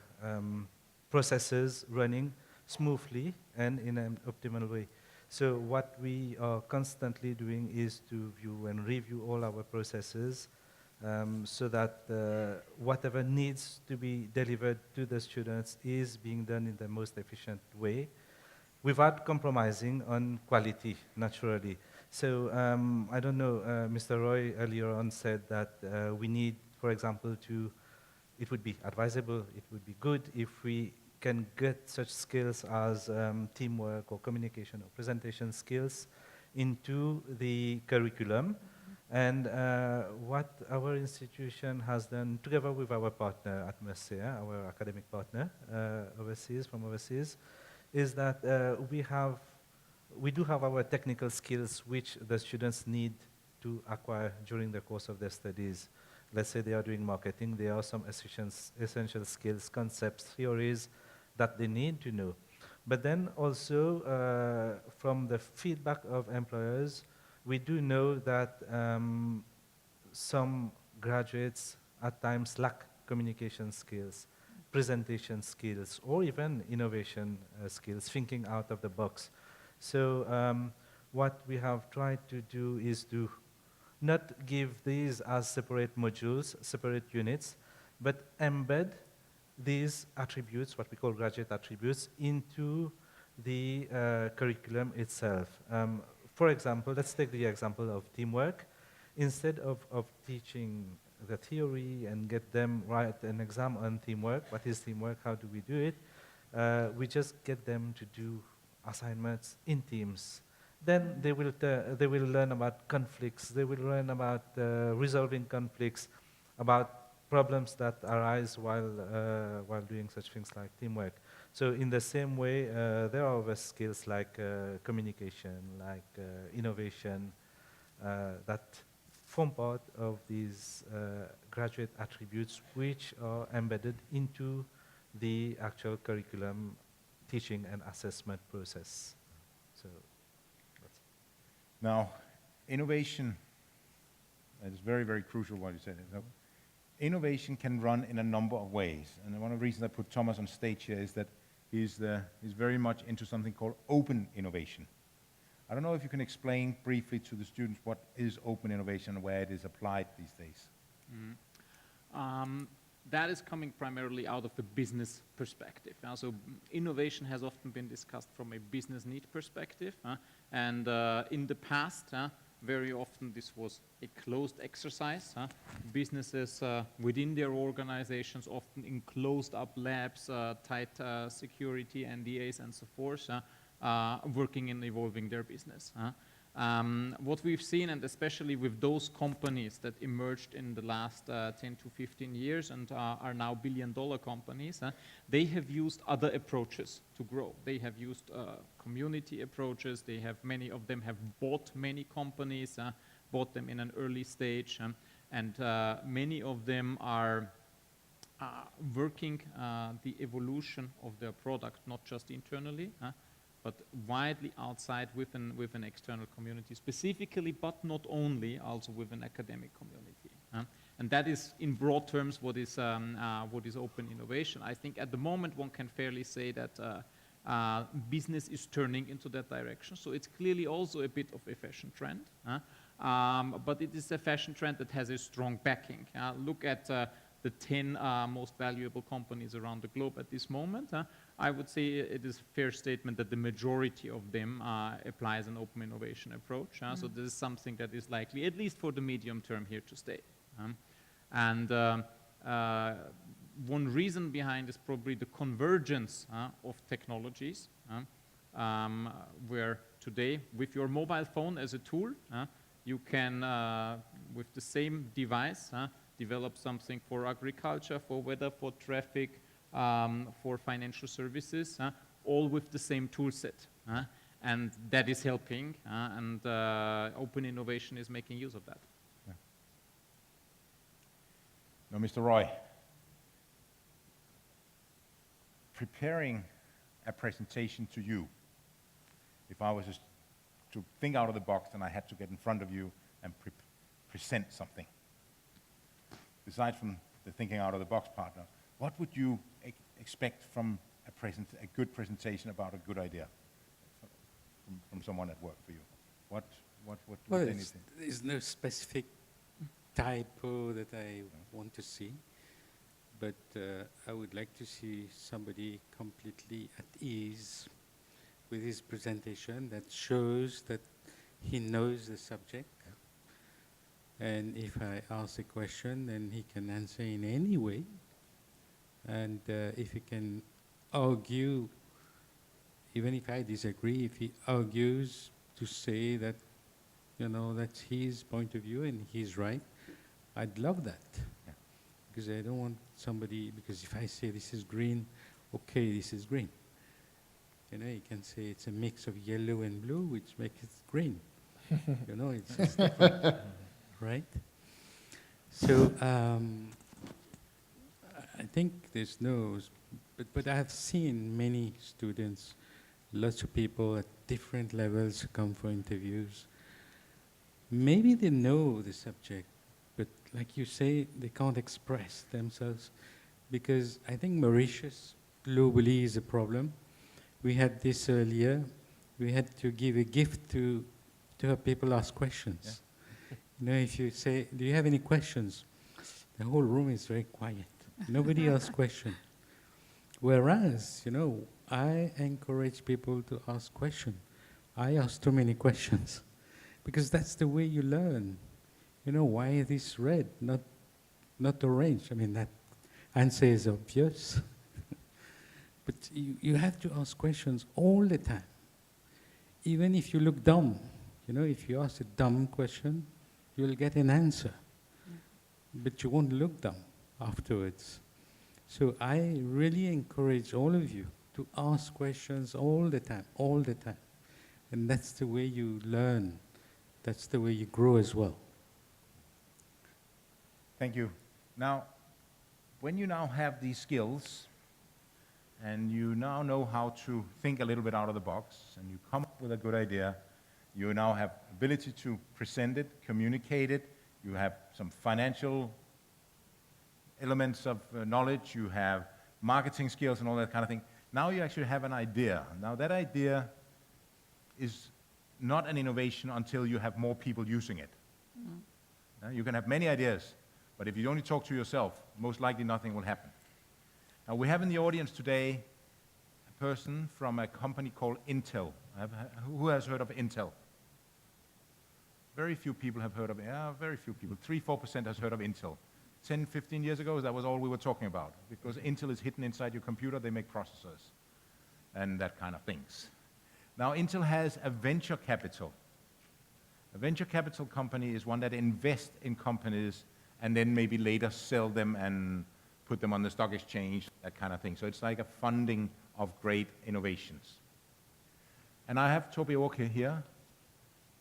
processes running smoothly and in an optimal way. So what we are constantly doing is to view and review all our processes so that whatever needs to be delivered to the students is being done in the most efficient way without compromising on quality, naturally. So I don't know, Mr. Roy earlier on said that we need, for example, it would be advisable, it would be good if we can get such skills as teamwork or communication or presentation skills into the curriculum. And what our institution has done, together with our partner at Mercer, our academic partner from overseas, is that we do have our technical skills which the students need to acquire during the course of their studies. Let's say they are doing marketing, there are some essential skills, concepts, theories that they need to know. But then also from the feedback of employers, we do know that some graduates at times lack communication skills, presentation skills, or even innovation skills, thinking out of the box. So what we have tried to do is to not give these as separate modules, separate units, but embed these attributes, what we call graduate attributes, into the curriculum itself. For example, let's take the example of teamwork. Instead of teaching the theory and get them write an exam on teamwork, what is teamwork, how do we do it, we just get them to do assignments in teams. Then they will learn about conflicts, they will learn about resolving conflicts, about problems that arise while doing such things like teamwork. So in the same way, there are other skills like communication, like innovation, that form part of these graduate attributes which are embedded into the actual curriculum teaching and assessment process. So that's it.
Now, innovation is very, very crucial what you said. So, innovation can run in a number of ways. And one of the reasons I put Thomas on stage here is that he's very much into something called open innovation. I don't know if you can explain briefly to the students what is open innovation and where it is applied these days.
That is coming primarily out of the business perspective. So innovation has often been discussed from a business need perspective. And in the past, very often this was a closed exercise. Businesses within their organizations, often in closed up labs, tight security, NDAs and so forth, working and evolving their business. What we've seen, and especially with those companies that emerged in the last 10 to 15 years and are now billion-dollar companies, they have used other approaches to grow. They have used community approaches. Many of them have bought many companies, bought them in an early stage, and many of them are working the evolution of their product, not just internally, but widely outside with an external community, specifically, but not only, also with an academic community. And that is, in broad terms, what is open innovation. I think at the moment one can fairly say that business is turning into that direction. So it's clearly also a bit of a fashion trend, but it is a fashion trend that has a strong backing. Look at the 10 most valuable companies around the globe at this moment. I would say it is a fair statement that the majority of them applies an open innovation approach. So this is something that is likely, at least for the medium term, here to stay. And one reason behind is probably the convergence of technologies, where today, with your mobile phone as a tool, you can, with the same device, develop something for agriculture, for weather, for traffic, for financial services, all with the same tool set. And that is helping, and open innovation is making use of that.
Yeah. Now, Mr. Roy, preparing a presentation to you, if I was just to think out of the box and I had to get in front of you and present something? Aside from the thinking out of the box partner, what would you expect from a good presentation about a good idea from someone at work for you? What
Well,
they need to-
there's no specific typo that I want to see, but I would like to see somebody completely at ease with his presentation that shows that he knows the subject. And if I ask a question, then he can answer in any way. And if he can argue, even if I disagree, if he argues to say that, you know, that's his point of view and he's right, I'd love that.
Yeah.
Because I don't want somebody, because if I say this is green, okay, this is green. You know, you can say it's a mix of yellow and blue, which makes it green. You know, it's different, right? So I think there's no, but I have seen many students, lots of people at different levels come for interviews. Maybe they know the subject, but like you say, they can't express themselves because I think Mauritius globally is a problem. We had this earlier. We had to give a gift to have people ask questions. Yeah. You know, if you say, do you have any questions? The whole room is very quiet. Nobody asks questions. Whereas, you know, I encourage people to ask questions. I ask too many questions because that's the way you learn. You know, why is this red, not orange? I mean, that answer is obvious. But you have to ask questions all the time. Even if you look dumb, you know, if you ask a dumb question, you'll get an answer. But you won't look dumb afterwards. So I really encourage all of you to ask questions all the time. And that's the way you learn. That's the way you grow as well.
Thank you. Now, when you now have these skills, and you now know how to think a little bit out of the box, and you come up with a good idea, you now have ability to present it, communicate it, you have some financial elements of knowledge, you have marketing skills and all that kind of thing. Now you actually have an idea. Now that idea is not an innovation until you have more people using it. You can have many ideas, but if you only talk to yourself, most likely nothing will happen. Now we have in the audience today a person from a company called Intel. Who has heard of Intel? Very few people have heard of it. Yeah, very few people. 3-4% has heard of Intel. 10, 15 years ago, that was all we were talking about. Because Intel is hidden inside your computer, they make processors and that kind of things. Now Intel has a venture capital. A venture capital company is one that invests in companies and then maybe later sell them and put them on the stock exchange, that kind of thing. So it's like a funding of great innovations. And I have Toby Walker here,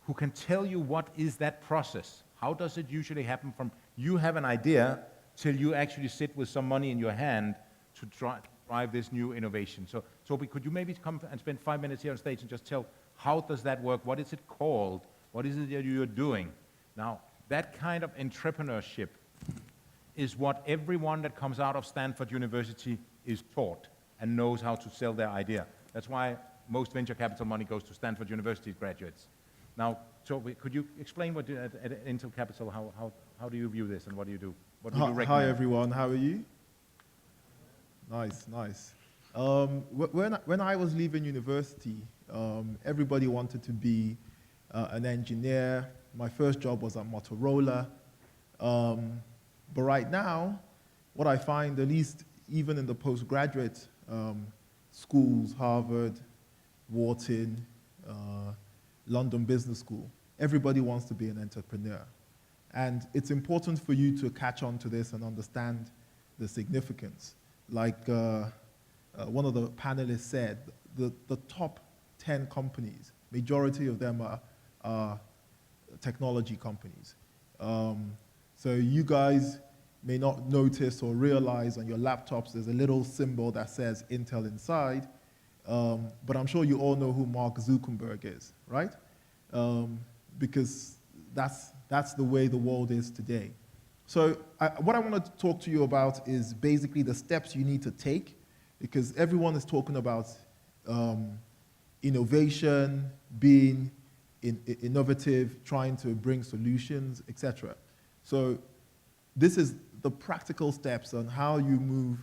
who can tell you what is that process. How does it usually happen from you have an idea till you actually sit with some money in your hand to drive this new innovation. So Toby, could you maybe come and spend 5 minutes here on stage and just tell how does that work? What is it called? What is it that you're doing? Now, that kind of entrepreneurship is what everyone that comes out of Stanford University is taught and knows how to sell their idea. That's why most venture capital money goes to Stanford University graduates. Now, Toby, could you explain what at Intel Capital, how do you view this and what do you do? What would you recommend?
Hi everyone, how are you? Nice. When I was leaving university, everybody wanted to be an engineer. My first job was at Motorola. But right now, what I find, at least even in the postgraduate schools, Harvard, Wharton, London Business School, everybody wants to be an entrepreneur. And it's important for you to catch on to this and understand the significance. Like one of the panelists said, the top 10 companies, majority of them are technology companies. So you guys may not notice or realize on your laptops there's a little symbol that says Intel inside, but I'm sure you all know who Mark Zuckerberg is, right? Because that's That's the way the world is today. So what I want to talk to you about is basically the steps you need to take, because everyone is talking about innovation, being innovative, trying to bring solutions, etc. So this is the practical steps on how you move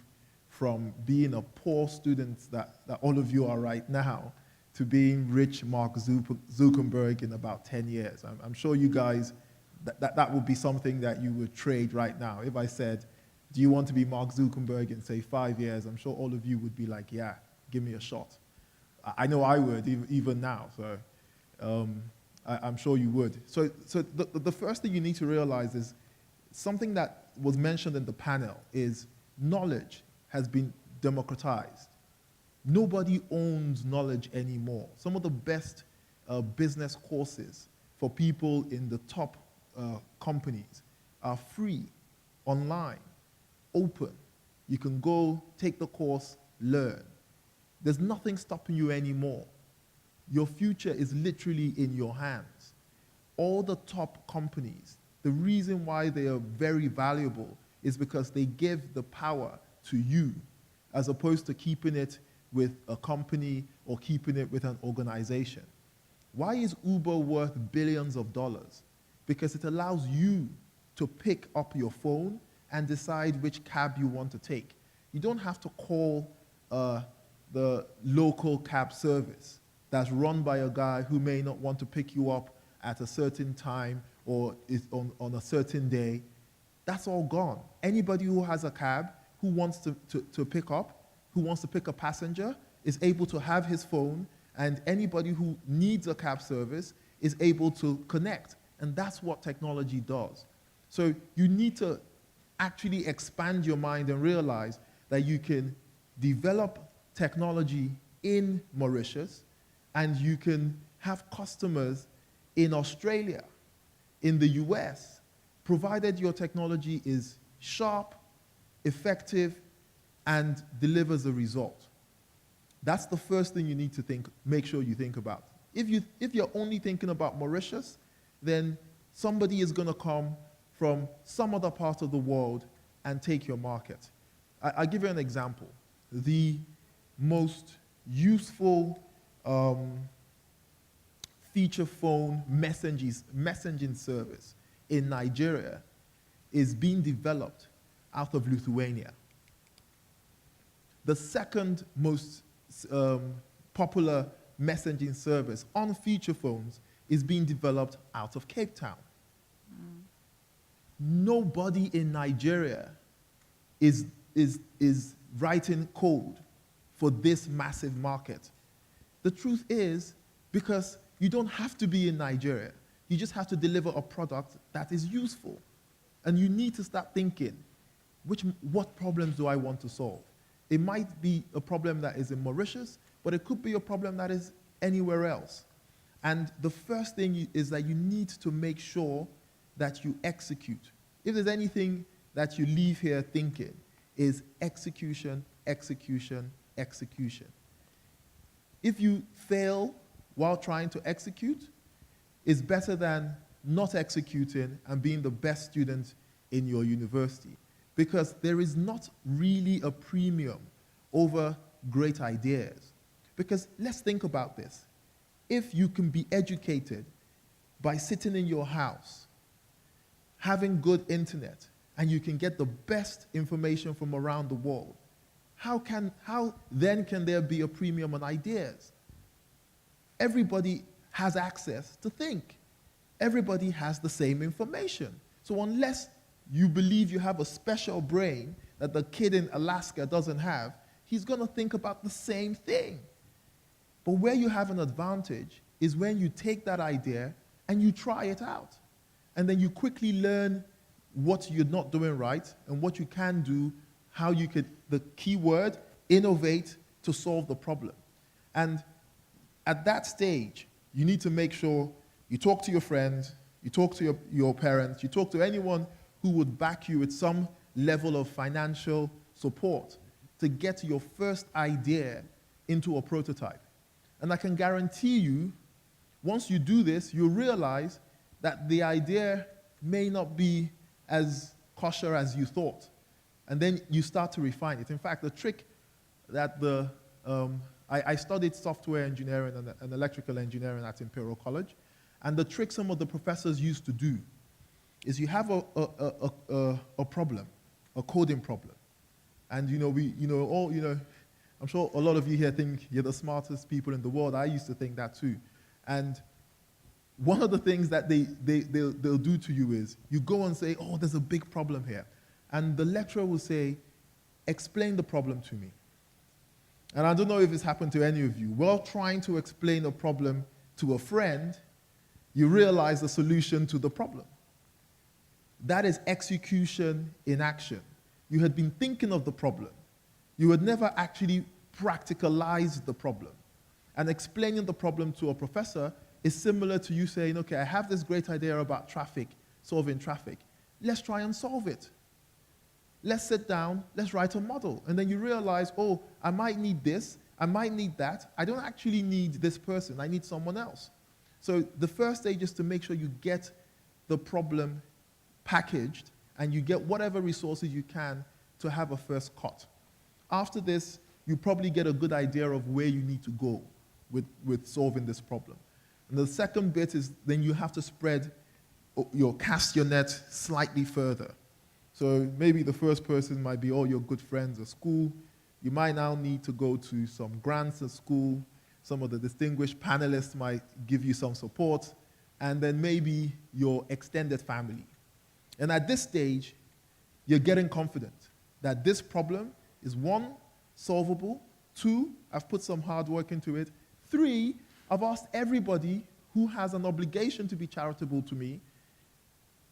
from being a poor student that all of you are right now to being rich Mark Zuckerberg in about 10 years. I'm sure you guys, that would be something that you would trade right now. If I said, do you want to be Mark Zuckerberg in, say, 5 years? I'm sure all of you would be like, yeah, give me a shot. I know I would, even now. So I'm sure you would. So the first thing you need to realize is something that was mentioned in the panel is knowledge has been democratized. Nobody owns knowledge anymore. Some of the best business courses for people in the top companies are free, online, open. You can go take the course, learn. There's nothing stopping you anymore. Your future is literally in your hands. All the top companies, the reason why they are very valuable is because they give the power to you, as opposed to keeping it with a company or keeping it with an organization. Why is Uber worth billions of dollars? Because it allows you to pick up your phone and decide which cab you want to take. You don't have to call the local cab service that's run by a guy who may not want to pick you up at a certain time or is on a certain day. That's all gone. Anybody who has a cab, who wants to pick up, who wants to pick a passenger, is able to have his phone, and anybody who needs a cab service is able to connect. And that's what technology does. So you need to actually expand your mind and realize that you can develop technology in Mauritius, and you can have customers in Australia, in the US, provided your technology is sharp, effective, and delivers a result. That's the first thing you need to make sure you think about. If you're only thinking about Mauritius, then somebody is going to come from some other part of the world and take your market. I'll give you an example. The most useful feature phone messaging service in Nigeria is being developed out of Lithuania. The second most popular messaging service on feature phones is being developed out of Cape Town. Nobody in Nigeria is writing code for this massive market. The truth is, because you don't have to be in Nigeria. You just have to deliver a product that is useful. And you need to start thinking, what problems do I want to solve? It might be a problem that is in Mauritius, but it could be a problem that is anywhere else. And the first thing is that you need to make sure that you execute. If there's anything that you leave here thinking, is execution, execution, execution. If you fail while trying to execute, it's better than not executing and being the best student in your university. Because there is not really a premium over great ideas. Because let's think about this. If you can be educated by sitting in your house, having good internet, and you can get the best information from around the world, how then can there be a premium on ideas? Everybody has access to think. Everybody has the same information. So unless you believe you have a special brain that the kid in Alaska doesn't have, he's going to think about the same thing. But where you have an advantage is when you take that idea and you try it out. And then you quickly learn what you're not doing right and what you can do, how you could, the key word, innovate to solve the problem. And at that stage, you need to make sure you talk to your friends, you talk to your parents, you talk to anyone who would back you with some level of financial support to get your first idea into a prototype. And I can guarantee you, once you do this, you'll realize that the idea may not be as kosher as you thought. And then you start to refine it. In fact, the trick that I studied software engineering and electrical engineering at Imperial College, and the trick some of the professors used to do is you have a problem, a coding problem. And I'm sure a lot of you here think you're the smartest people in the world. I used to think that too. And one of the things that they'll do to you is you go and say, oh, there's a big problem here. And the lecturer will say, explain the problem to me. And I don't know if it's happened to any of you. While trying to explain a problem to a friend, you realize the solution to the problem. That is execution in action. You had been thinking of the problem. You had never actually practicalized the problem. And explaining the problem to a professor is similar to you saying, okay, I have this great idea about traffic, solving traffic. Let's try and solve it. Let's sit down, let's write a model. And then you realize, oh, I might need this, I might need that. I don't actually need this person, I need someone else. So the first stage is to make sure you get the problem packaged and you get whatever resources you can to have a first cut. After this, you probably get a good idea of where you need to go with solving this problem. And the second bit is then you have to spread cast your net slightly further. So maybe the first person might be all your good friends at school. You might now need to go to some grants at school. Some of the distinguished panelists might give you some support. And then maybe your extended family. And at this stage, you're getting confident that this problem is 1, solvable, 2, I've put some hard work into it, 3, I've asked everybody who has an obligation to be charitable to me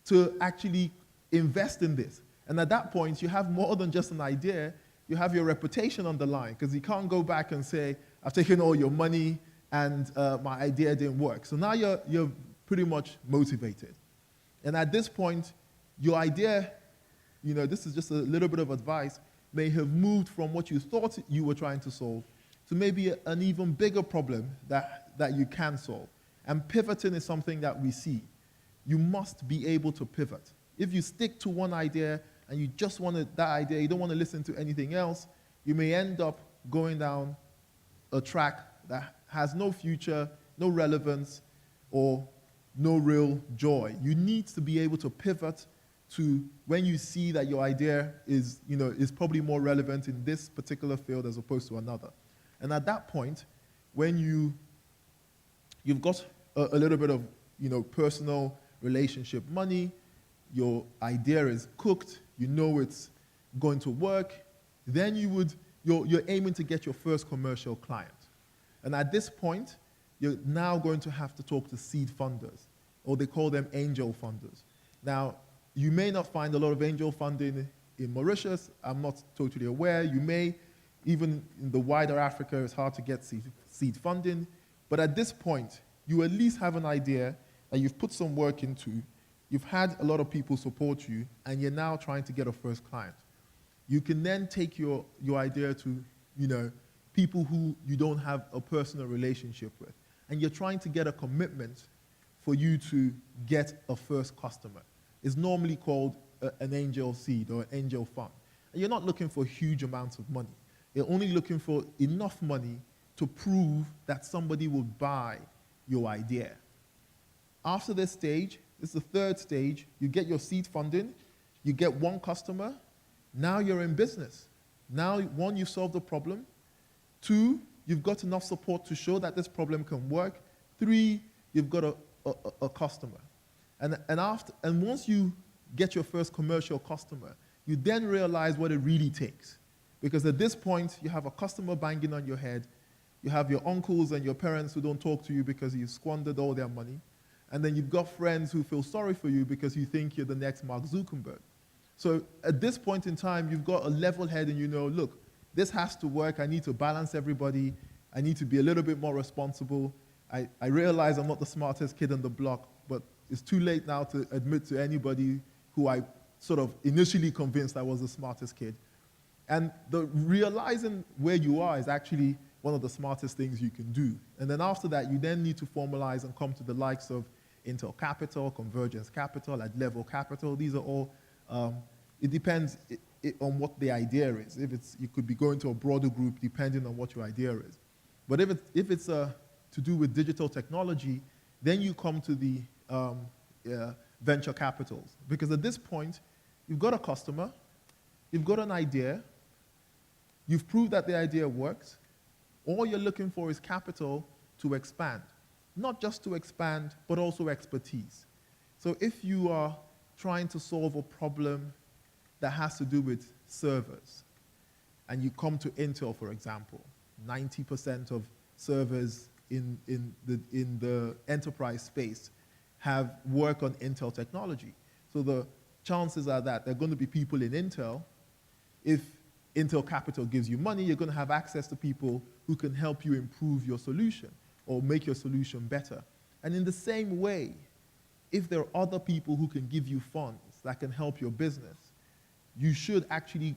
to actually invest in this. And at that point, you have more than just an idea, you have your reputation on the line, because you can't go back and say, I've taken all your money and my idea didn't work. So now you're pretty much motivated. And at this point, your idea, this is just a little bit of advice, may have moved from what you thought you were trying to solve to maybe an even bigger problem that you can solve. And pivoting is something that we see. You must be able to pivot. If you stick to one idea and you just want that idea, you don't want to listen to anything else, you may end up going down a track that has no future, no relevance, or no real joy. You need to be able to pivot to when you see that your idea is probably more relevant in this particular field as opposed to another. And at that point, when you've got a little bit of personal relationship money, your idea is cooked, you know it's going to work, then you're aiming to get your first commercial client. And at this point, you're now going to have to talk to seed funders, or they call them angel funders. Now, you may not find a lot of angel funding in Mauritius. I'm not totally aware. You may, even in the wider Africa, it's hard to get seed funding. But at this point, you at least have an idea that you've put some work into, you've had a lot of people support you, and you're now trying to get a first client. You can then take your idea to people who you don't have a personal relationship with, and you're trying to get a commitment for you to get a first customer. It's normally called an angel seed or an angel fund. And you're not looking for huge amounts of money. You're only looking for enough money to prove that somebody will buy your idea. After this stage, this is the third stage, you get your seed funding, you get one customer, now you're in business. Now, 1, you've solved the problem. 2, you've got enough support to show that this problem can work. 3, you've got a customer. And once you get your first commercial customer, you then realize what it really takes. Because at this point, you have a customer banging on your head, you have your uncles and your parents who don't talk to you because you squandered all their money, and then you've got friends who feel sorry for you because you think you're the next Mark Zuckerberg. So at this point in time, you've got a level head and look, this has to work, I need to balance everybody, I need to be a little bit more responsible. I realize I'm not the smartest kid on the block, but it's too late now to admit to anybody who I sort of initially convinced I was the smartest kid. And the realizing where you are is actually one of the smartest things you can do. And then after that, you then need to formalize and come to the likes of Intel Capital, Convergence Capital, at Level Capital. These are all, it depends on what the idea is. If it's, you could be going to a broader group depending on what your idea is. But if it's to do with digital technology, then you come to the venture capitals. Because at this point, you've got a customer, you've got an idea, you've proved that the idea works. All you're looking for is capital to expand. Not just to expand, but also expertise. So if you are trying to solve a problem that has to do with servers, and you come to Intel, for example, 90% of servers in the enterprise space have work on Intel technology. So the chances are that there are going to be people in Intel. If Intel Capital gives you money, you're going to have access to people who can help you improve your solution or make your solution better. And in the same way, if there are other people who can give you funds that can help your business, you should actually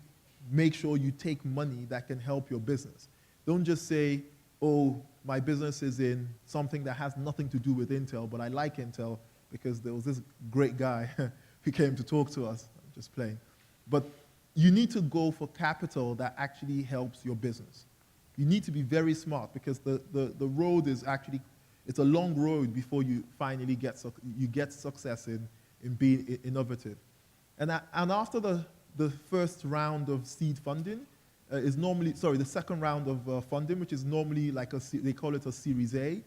make sure you take money that can help your business. Don't just say, oh, my business is in something that has nothing to do with Intel, but I like Intel because there was this great guy who came to talk to us. I'm just playing. But you need to go for capital that actually helps your business. You need to be very smart because the road is actually, it's a long road before you finally get success in being innovative. And after the first round of seed funding is normally, sorry, the second round of funding, which is normally like they call it a Series A,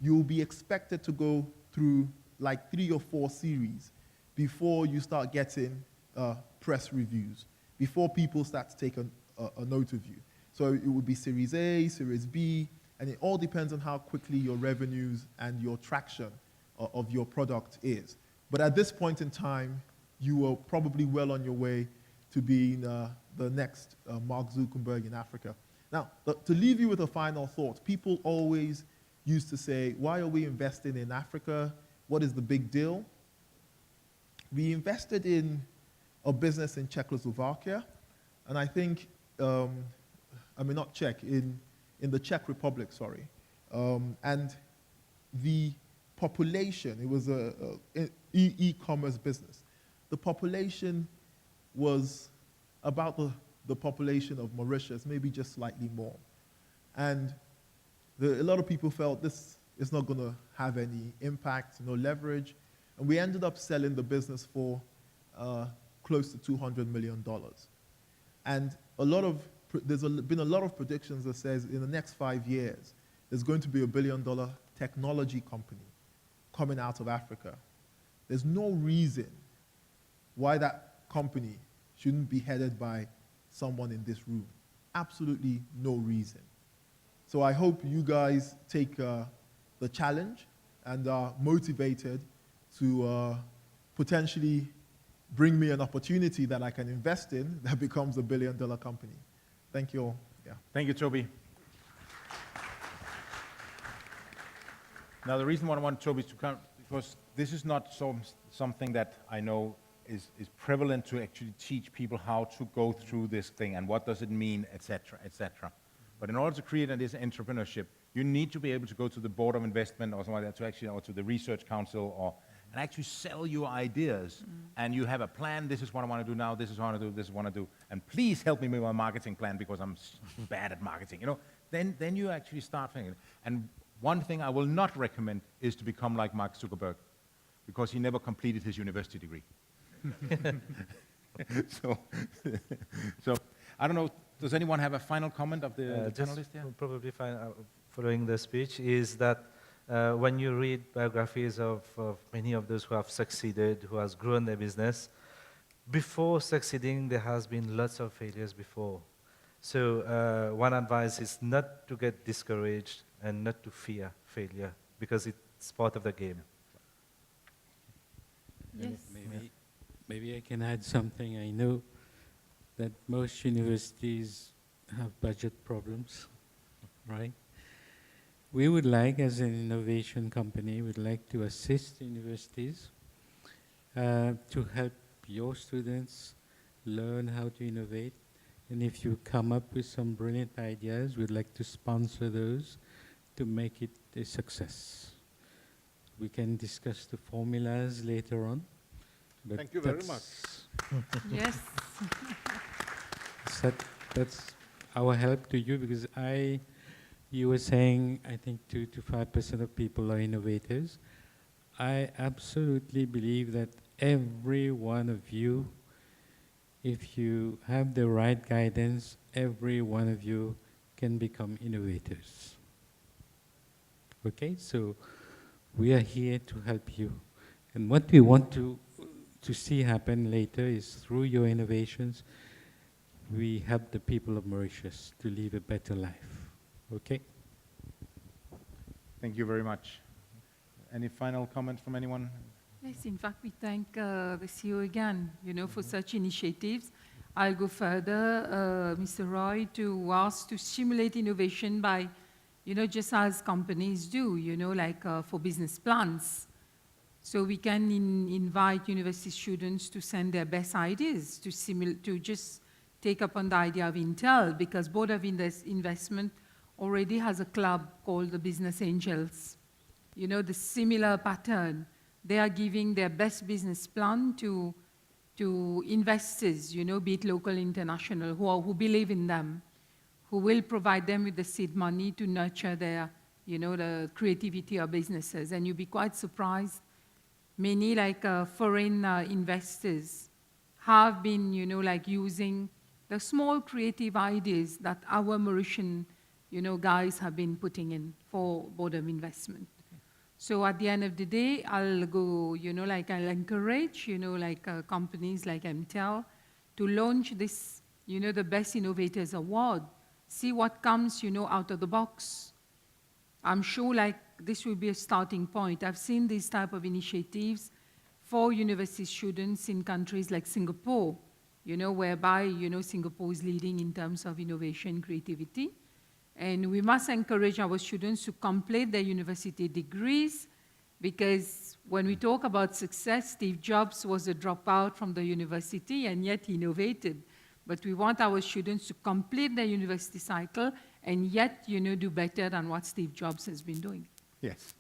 you'll be expected to go through like 3 or 4 series before you start getting press reviews, before people start to take a note of you. So it would be Series A, Series B, and it all depends on how quickly your revenues and your traction of your product is. But at this point in time, you are probably well on your way to being the next Mark Zuckerberg in Africa. Now, to leave you with a final thought, people always used to say, why are we investing in Africa? What is the big deal? We invested in a business in Czechoslovakia, and I think, not Czech, in the Czech Republic, sorry. And the population, it was an e-commerce business. The population was about the population of Mauritius, maybe just slightly more. And a lot of people felt this is not going to have any impact, no leverage. And we ended up selling the business for close to $200 million. And there's been a lot of predictions that says in the next 5 years, there's going to be $1 billion technology company coming out of Africa. There's no reason why that company shouldn't be headed by someone in this room. Absolutely no reason. So I hope you guys take the challenge and are motivated to potentially bring me an opportunity that I can invest in that becomes a $1 billion company. Thank you all. Yeah.
Thank you, Toby. Now, the reason why I want Toby to come, because this is not something that I know is prevalent to actually teach people how to go through this thing and what does it mean, et cetera, et cetera. But in order to create this entrepreneurship, you need to be able to go to the board of investment or something like that to actually, or to the research council, and actually sell your ideas. And you have a plan. This is what I want to do now. This is what I want to do. This is what I want to do. And please help me with my marketing plan because I'm bad at marketing. You know, then you actually start thinking. And one thing I will not recommend is to become like Mark Zuckerberg, because he never completed his university degree. so I don't know. Does anyone have a final comment of the panelists here?
Probably following the speech is that when you read biographies of many of those who have succeeded, who has grown their business, before succeeding, there has been lots of failures before. So one advice is not to get discouraged and not to fear failure, because it's part of the game.
Yes. Maybe I can add something. I know that most universities have budget problems, right? We would like, as an innovation company, we'd like to assist universities to help your students learn how to innovate. And if you come up with some brilliant ideas, we'd like to sponsor those to make it a success. we can discuss the formulas later on. But
Thank you very much.
Yes.
That's our help to you, because you were saying, I think 2 to 5% of people are innovators. I absolutely believe that every one of you, if you have the right guidance, every one of you can become innovators. Okay, so we are here to help you. And what we want to see happen later is, through your innovations, we help the people of Mauritius to live a better life. Okay?
Thank you very much. Any final comments from anyone?
Yes, in fact, we thank the CEO again, for such initiatives. I'll go further, Mr. Roy, to ask to stimulate innovation by, just as companies do, like for business plans. So we can invite university students to send their best ideas to just take up on the idea of Intel, because Board of Investment already has a club called the Business Angels. The similar pattern. They are giving their best business plan to investors, be it local, international, who believe in them, who will provide them with the seed money to nurture their, the creativity of businesses. And you'll be quite surprised. Many foreign investors have been, using the small creative ideas that our Mauritian, guys have been putting in for Board of Investment. So at the end of the day, I'll go, I'll encourage, companies like Emtel to launch this, the Best Innovators Award. See what comes, out of the box. I'm sure this will be a starting point. I've seen these type of initiatives for university students in countries like Singapore, whereby, Singapore is leading in terms of innovation, creativity. And we must encourage our students to complete their university degrees, because when we talk about success, Steve Jobs was a dropout from the university and yet he innovated. But we want our students to complete their university cycle and yet, do better than what Steve Jobs has been doing.
Yes.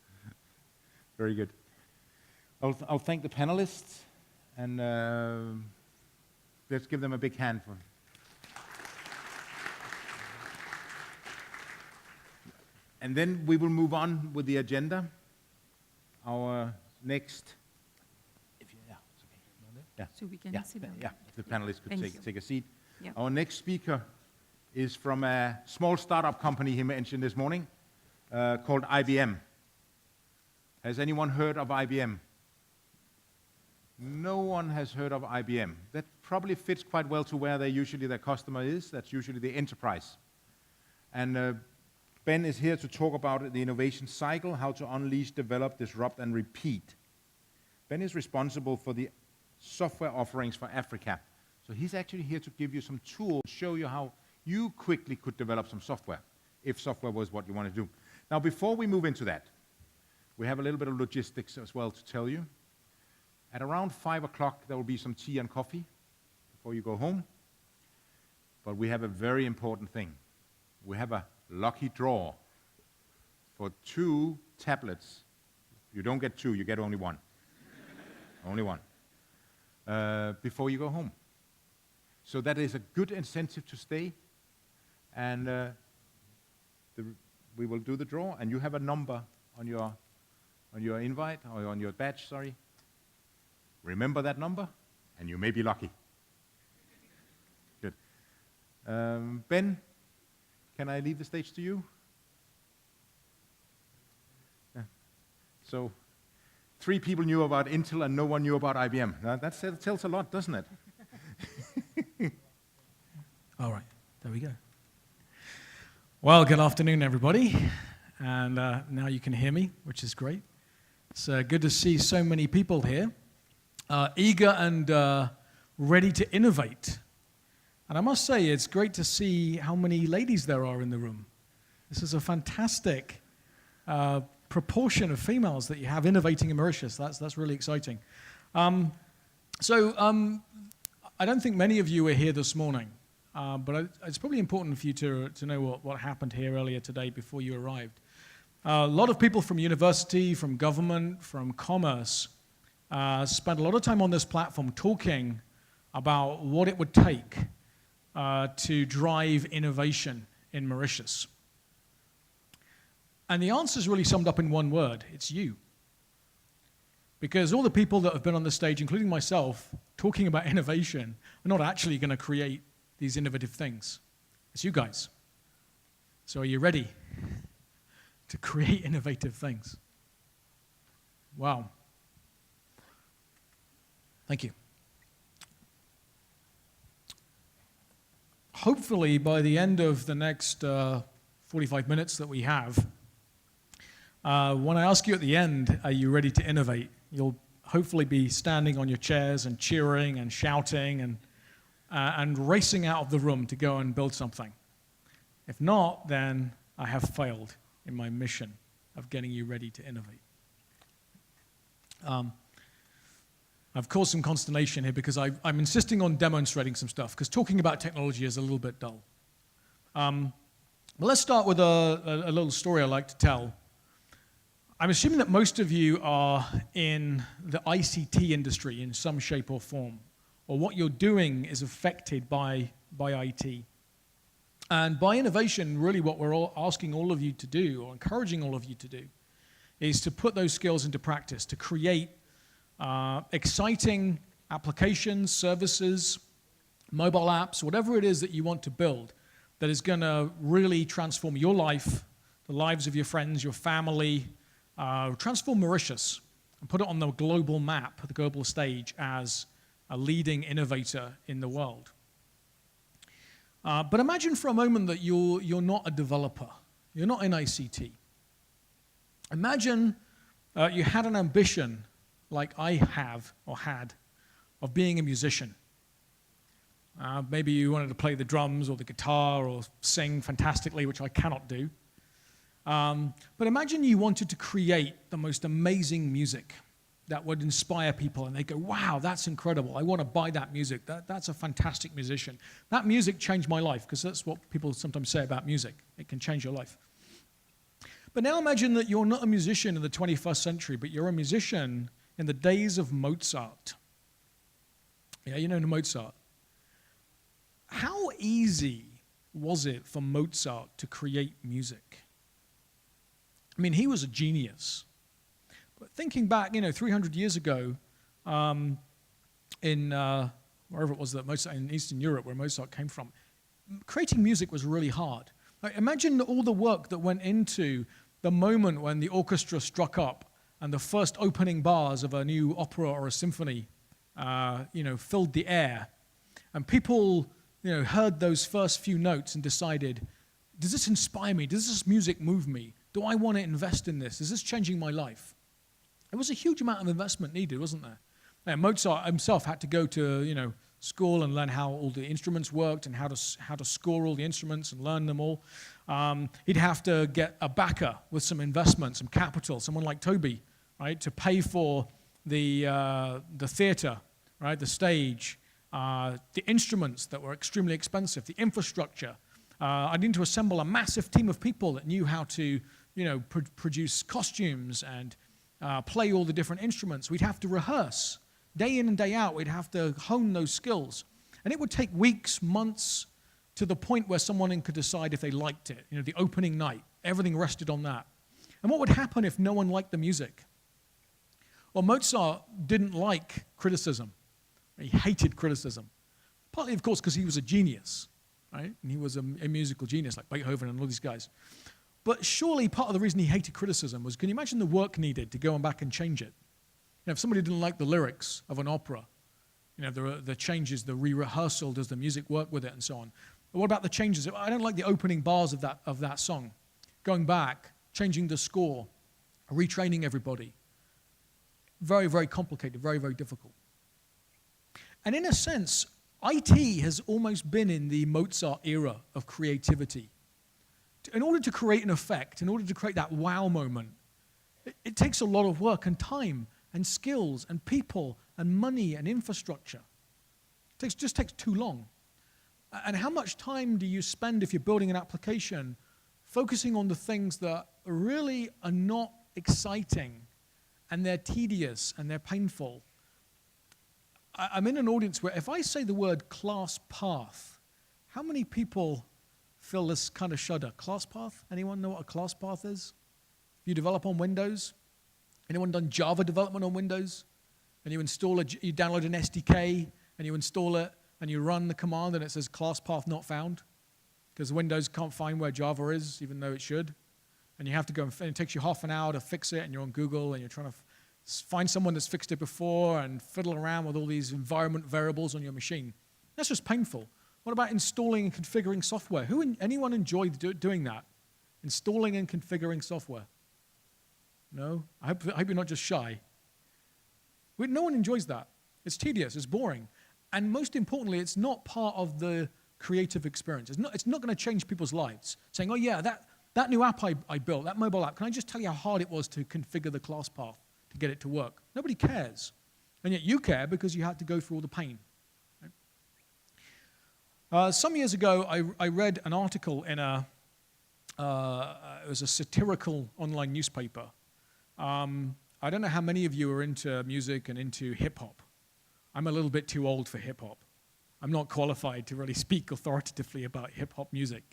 Very good. I'll thank the panelists, and let's give them a big hand for. And then we will move on with the agenda. Our next,
So we can sit down.
Yeah, the panelists could take a seat.
Yeah.
Our next speaker is from a small startup company he mentioned this morning, called IBM. Has anyone heard of IBM? No one has heard of IBM. That probably fits quite well to where their customer is. That's usually the enterprise. And Ben is here to talk about the innovation cycle, how to unleash, develop, disrupt, and repeat. Ben is responsible for the software offerings for Africa. So he's actually here to give you some tools, show you how you quickly could develop some software, if software was what you want to do. Now, before we move into that, we have a little bit of logistics as well to tell you. At around 5 o'clock, there will be some tea and coffee before you go home. But we have a very important thing. We have a lucky draw for 2 tablets. You don't get 2, you get only 1. Only 1. Before you go home. So that is a good incentive to stay. And we will do the draw, and you have a number on your invite, or on your badge, sorry. Remember that number, and you may be lucky. Good. Ben, can I leave the stage to you? Yeah. So, 3 people knew about Intel and no one knew about IBM. Now, that tells a lot, doesn't it?
All right, there we go. Well, good afternoon, everybody. And now you can hear me, which is great. It's good to see so many people here, eager and ready to innovate. And I must say, it's great to see how many ladies there are in the room. This is a fantastic proportion of females that you have innovating in Mauritius. That's really exciting. So I don't think many of you were here this morning, but it's probably important for you to know what happened here earlier today before you arrived. A lot of people from university, from government, from commerce spent a lot of time on this platform talking about what it would take to drive innovation in Mauritius. And the answer is really summed up in one word: it's you. Because all the people that have been on the stage, including myself, talking about innovation, are not actually going to create these innovative things. It's you guys. So are you ready to create innovative things? Wow. Thank you. Hopefully, by the end of the next 45 minutes that we have, when I ask you at the end, are you ready to innovate? You'll hopefully be standing on your chairs and cheering and shouting and racing out of the room to go and build something. If not, then I have failed in my mission of getting you ready to innovate. I've caused some consternation here because I'm insisting on demonstrating some stuff, because talking about technology is a little bit dull. But let's start with a little story I like to tell. I'm assuming that most of you are in the ICT industry in some shape or form, or what you're doing is affected by IT. And by innovation, really what we're all asking all of you to do, or encouraging all of you to do, is to put those skills into practice, to create exciting applications, services, mobile apps, whatever it is that you want to build that is going to really transform your life, the lives of your friends, your family, transform Mauritius and put it on the global map, the global stage, as a leading innovator in the world. But imagine for a moment that you're not a developer. You're not in ICT. Imagine you had an ambition, like I have or had, of being a musician. Maybe you wanted to play the drums or the guitar or sing fantastically, which I cannot do. But imagine you wanted to create the most amazing music that would inspire people, and they go, wow, that's incredible. I want to buy that music. That's a fantastic musician. That music changed my life, because that's what people sometimes say about music. It can change your life. But now imagine that you're not a musician in the 21st century, but you're a musician in the days of Mozart. Yeah, you know Mozart. How easy was it for Mozart to create music? I mean, he was a genius. But thinking back, 300 years ago, in wherever it was that Mozart, in Eastern Europe, where Mozart came from, creating music was really hard. Like, imagine all the work that went into the moment when the orchestra struck up and the first opening bars of a new opera or a symphony, filled the air, and people, heard those first few notes and decided, does this inspire me? Does this music move me? Do I want to invest in this? Is this changing my life? There was a huge amount of investment needed, wasn't there? Now, Mozart himself had to go to, school and learn how all the instruments worked and how to score all the instruments and learn them all. He'd have to get a backer with some investment, some capital, someone like Toby, right, to pay for the theater, right, the stage, the instruments that were extremely expensive, the infrastructure. I need to assemble a massive team of people that knew how to, produce costumes and play all the different instruments. We'd have to rehearse day in and day out. We'd have to hone those skills. And it would take weeks, months, to the point where someone could decide if they liked it. The opening night, everything rested on that. And what would happen if no one liked the music? Well, Mozart didn't like criticism. He hated criticism. Partly, of course, because he was a genius, right? And he was a musical genius, like Beethoven and all these guys. But surely part of the reason he hated criticism was, can you imagine the work needed to go back and change it? If somebody didn't like the lyrics of an opera, the changes, the re-rehearsal, does the music work with it, and so on. But what about the changes? I don't like the opening bars of that song. Going back, changing the score, retraining everybody. Very, very complicated, very, very difficult. And in a sense, IT has almost been in the Mozart era of creativity. In order to create an effect, in order to create that wow moment, it takes a lot of work and time and skills and people and money and infrastructure. It just takes too long. And how much time do you spend if you're building an application
focusing on the things that really are not exciting, and they're tedious, and they're painful. I'm in an audience where if I say the word class path, how many people feel this kind of shudder? Class path? Anyone know what a class path is? If you develop on Windows? Anyone done Java development on Windows? And you download an SDK, and you install it, and you run the command, and it says class path not found, because Windows can't find where Java is, even though it should. And you have to go, and it takes you half an hour to fix it, and you're on Google, and you're trying to find someone that's fixed it before, and fiddle around with all these environment variables on your machine. That's just painful. What about installing and configuring software? Anyone enjoy doing that? Installing and configuring software? No? I hope you're not just shy. No one enjoys that. It's tedious, it's boring. And most importantly, it's not part of the creative experience. It's not going to change people's lives. Saying, oh yeah, that new app I built, that mobile app, can I just tell you how hard it was to configure the class path to get it to work? Nobody cares. And yet you care because you had to go through all the pain. Right? Some years ago, I read an article in it was a satirical online newspaper. I don't know how many of you are into music and into hip-hop. I'm a little bit too old for hip-hop. I'm not qualified to really speak authoritatively about hip-hop music.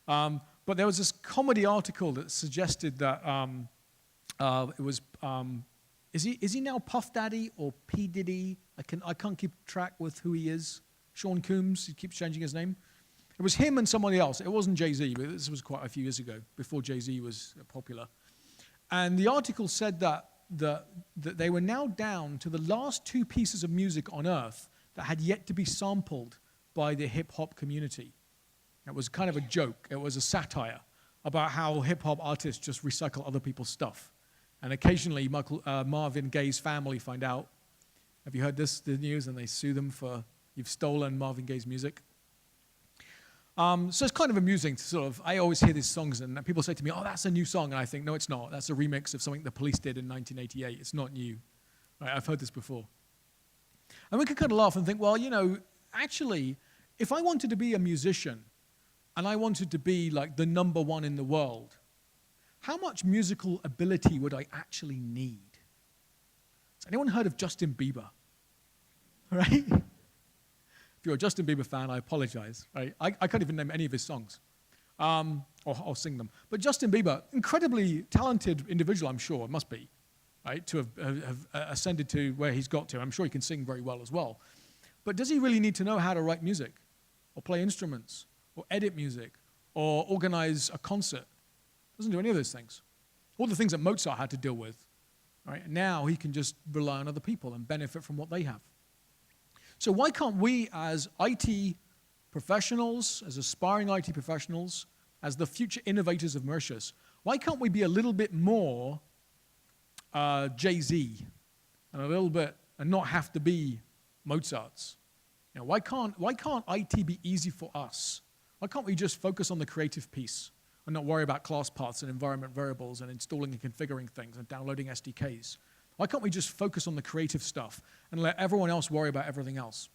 But there was this comedy article that suggested that it was, is he now Puff Daddy or P. Diddy? I can't keep track with who he is. Sean Combs, he keeps changing his name. It was him and somebody else. It wasn't Jay-Z, but this was quite a few years ago, before Jay-Z was popular. And the article said that they were now down to the last 2 pieces of music on earth that had yet to be sampled by the hip-hop community. It was kind of a joke. It was a satire about how hip-hop artists just recycle other people's stuff. And occasionally, Marvin Gaye's family find out. Have you heard the news? And they sue them for, you've stolen Marvin Gaye's music. So it's kind of amusing to sort of, I always hear these songs and people say to me, oh, that's a new song. And I think, no, it's not. That's a remix of something the Police did in 1988. It's not new. Right, I've heard this before. And we could kind of laugh and think, well, you know, actually, if I wanted to be a musician and I wanted to be like the #1 in the world, how much musical ability would I actually need? Has anyone heard of Justin Bieber? Right? If you're a Justin Bieber fan, I apologize. Right? I can't even name any of his songs or sing them. But Justin Bieber, incredibly talented individual, I'm sure, must be, right, to have ascended to where he's got to. I'm sure he can sing very well as well. But does he really need to know how to write music or play instruments or edit music or organize a concert? Doesn't do any of those things. All the things that Mozart had to deal with. Right? Now he can just rely on other people and benefit from what they have. So why can't we as IT professionals, as aspiring IT professionals, as the future innovators of Mauritius, why can't we be a little bit more Jay-Z and a little bit, and not have to be Mozart's? You know, why can't IT be easy for us? Why can't we just focus on the creative piece and not worry about class paths and environment variables and installing and configuring things and downloading SDKs? Why can't we just focus on the creative stuff and let everyone else worry about everything else?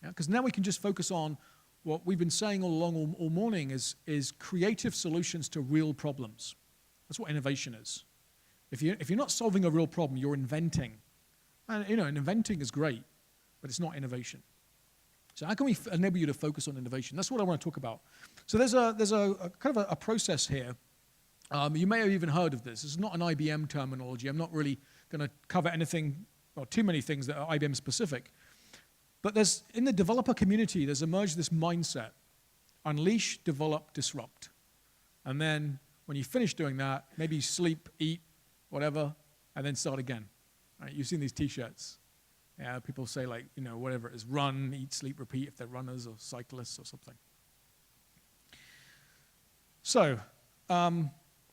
Because now we can just focus on what we've been saying all along all morning is creative solutions to real problems. That's what innovation is. If you're not solving a real problem, you're inventing. And you know, and inventing is great, but it's not innovation. So how can we enable you to focus on innovation? That's what I want to talk about. So there's a kind of a process here. You may have even heard of this. This is not an IBM terminology. I'm not really going to cover anything, or too many things that are IBM specific. But in the developer community, there's emerged this mindset: unleash, develop, disrupt. And then when you finish doing that, maybe sleep, eat, whatever, and then start again. Right? You've seen these T-shirts. Yeah, people say like, you know, whatever it is, run, eat, sleep, repeat, if they're runners or cyclists or something. So,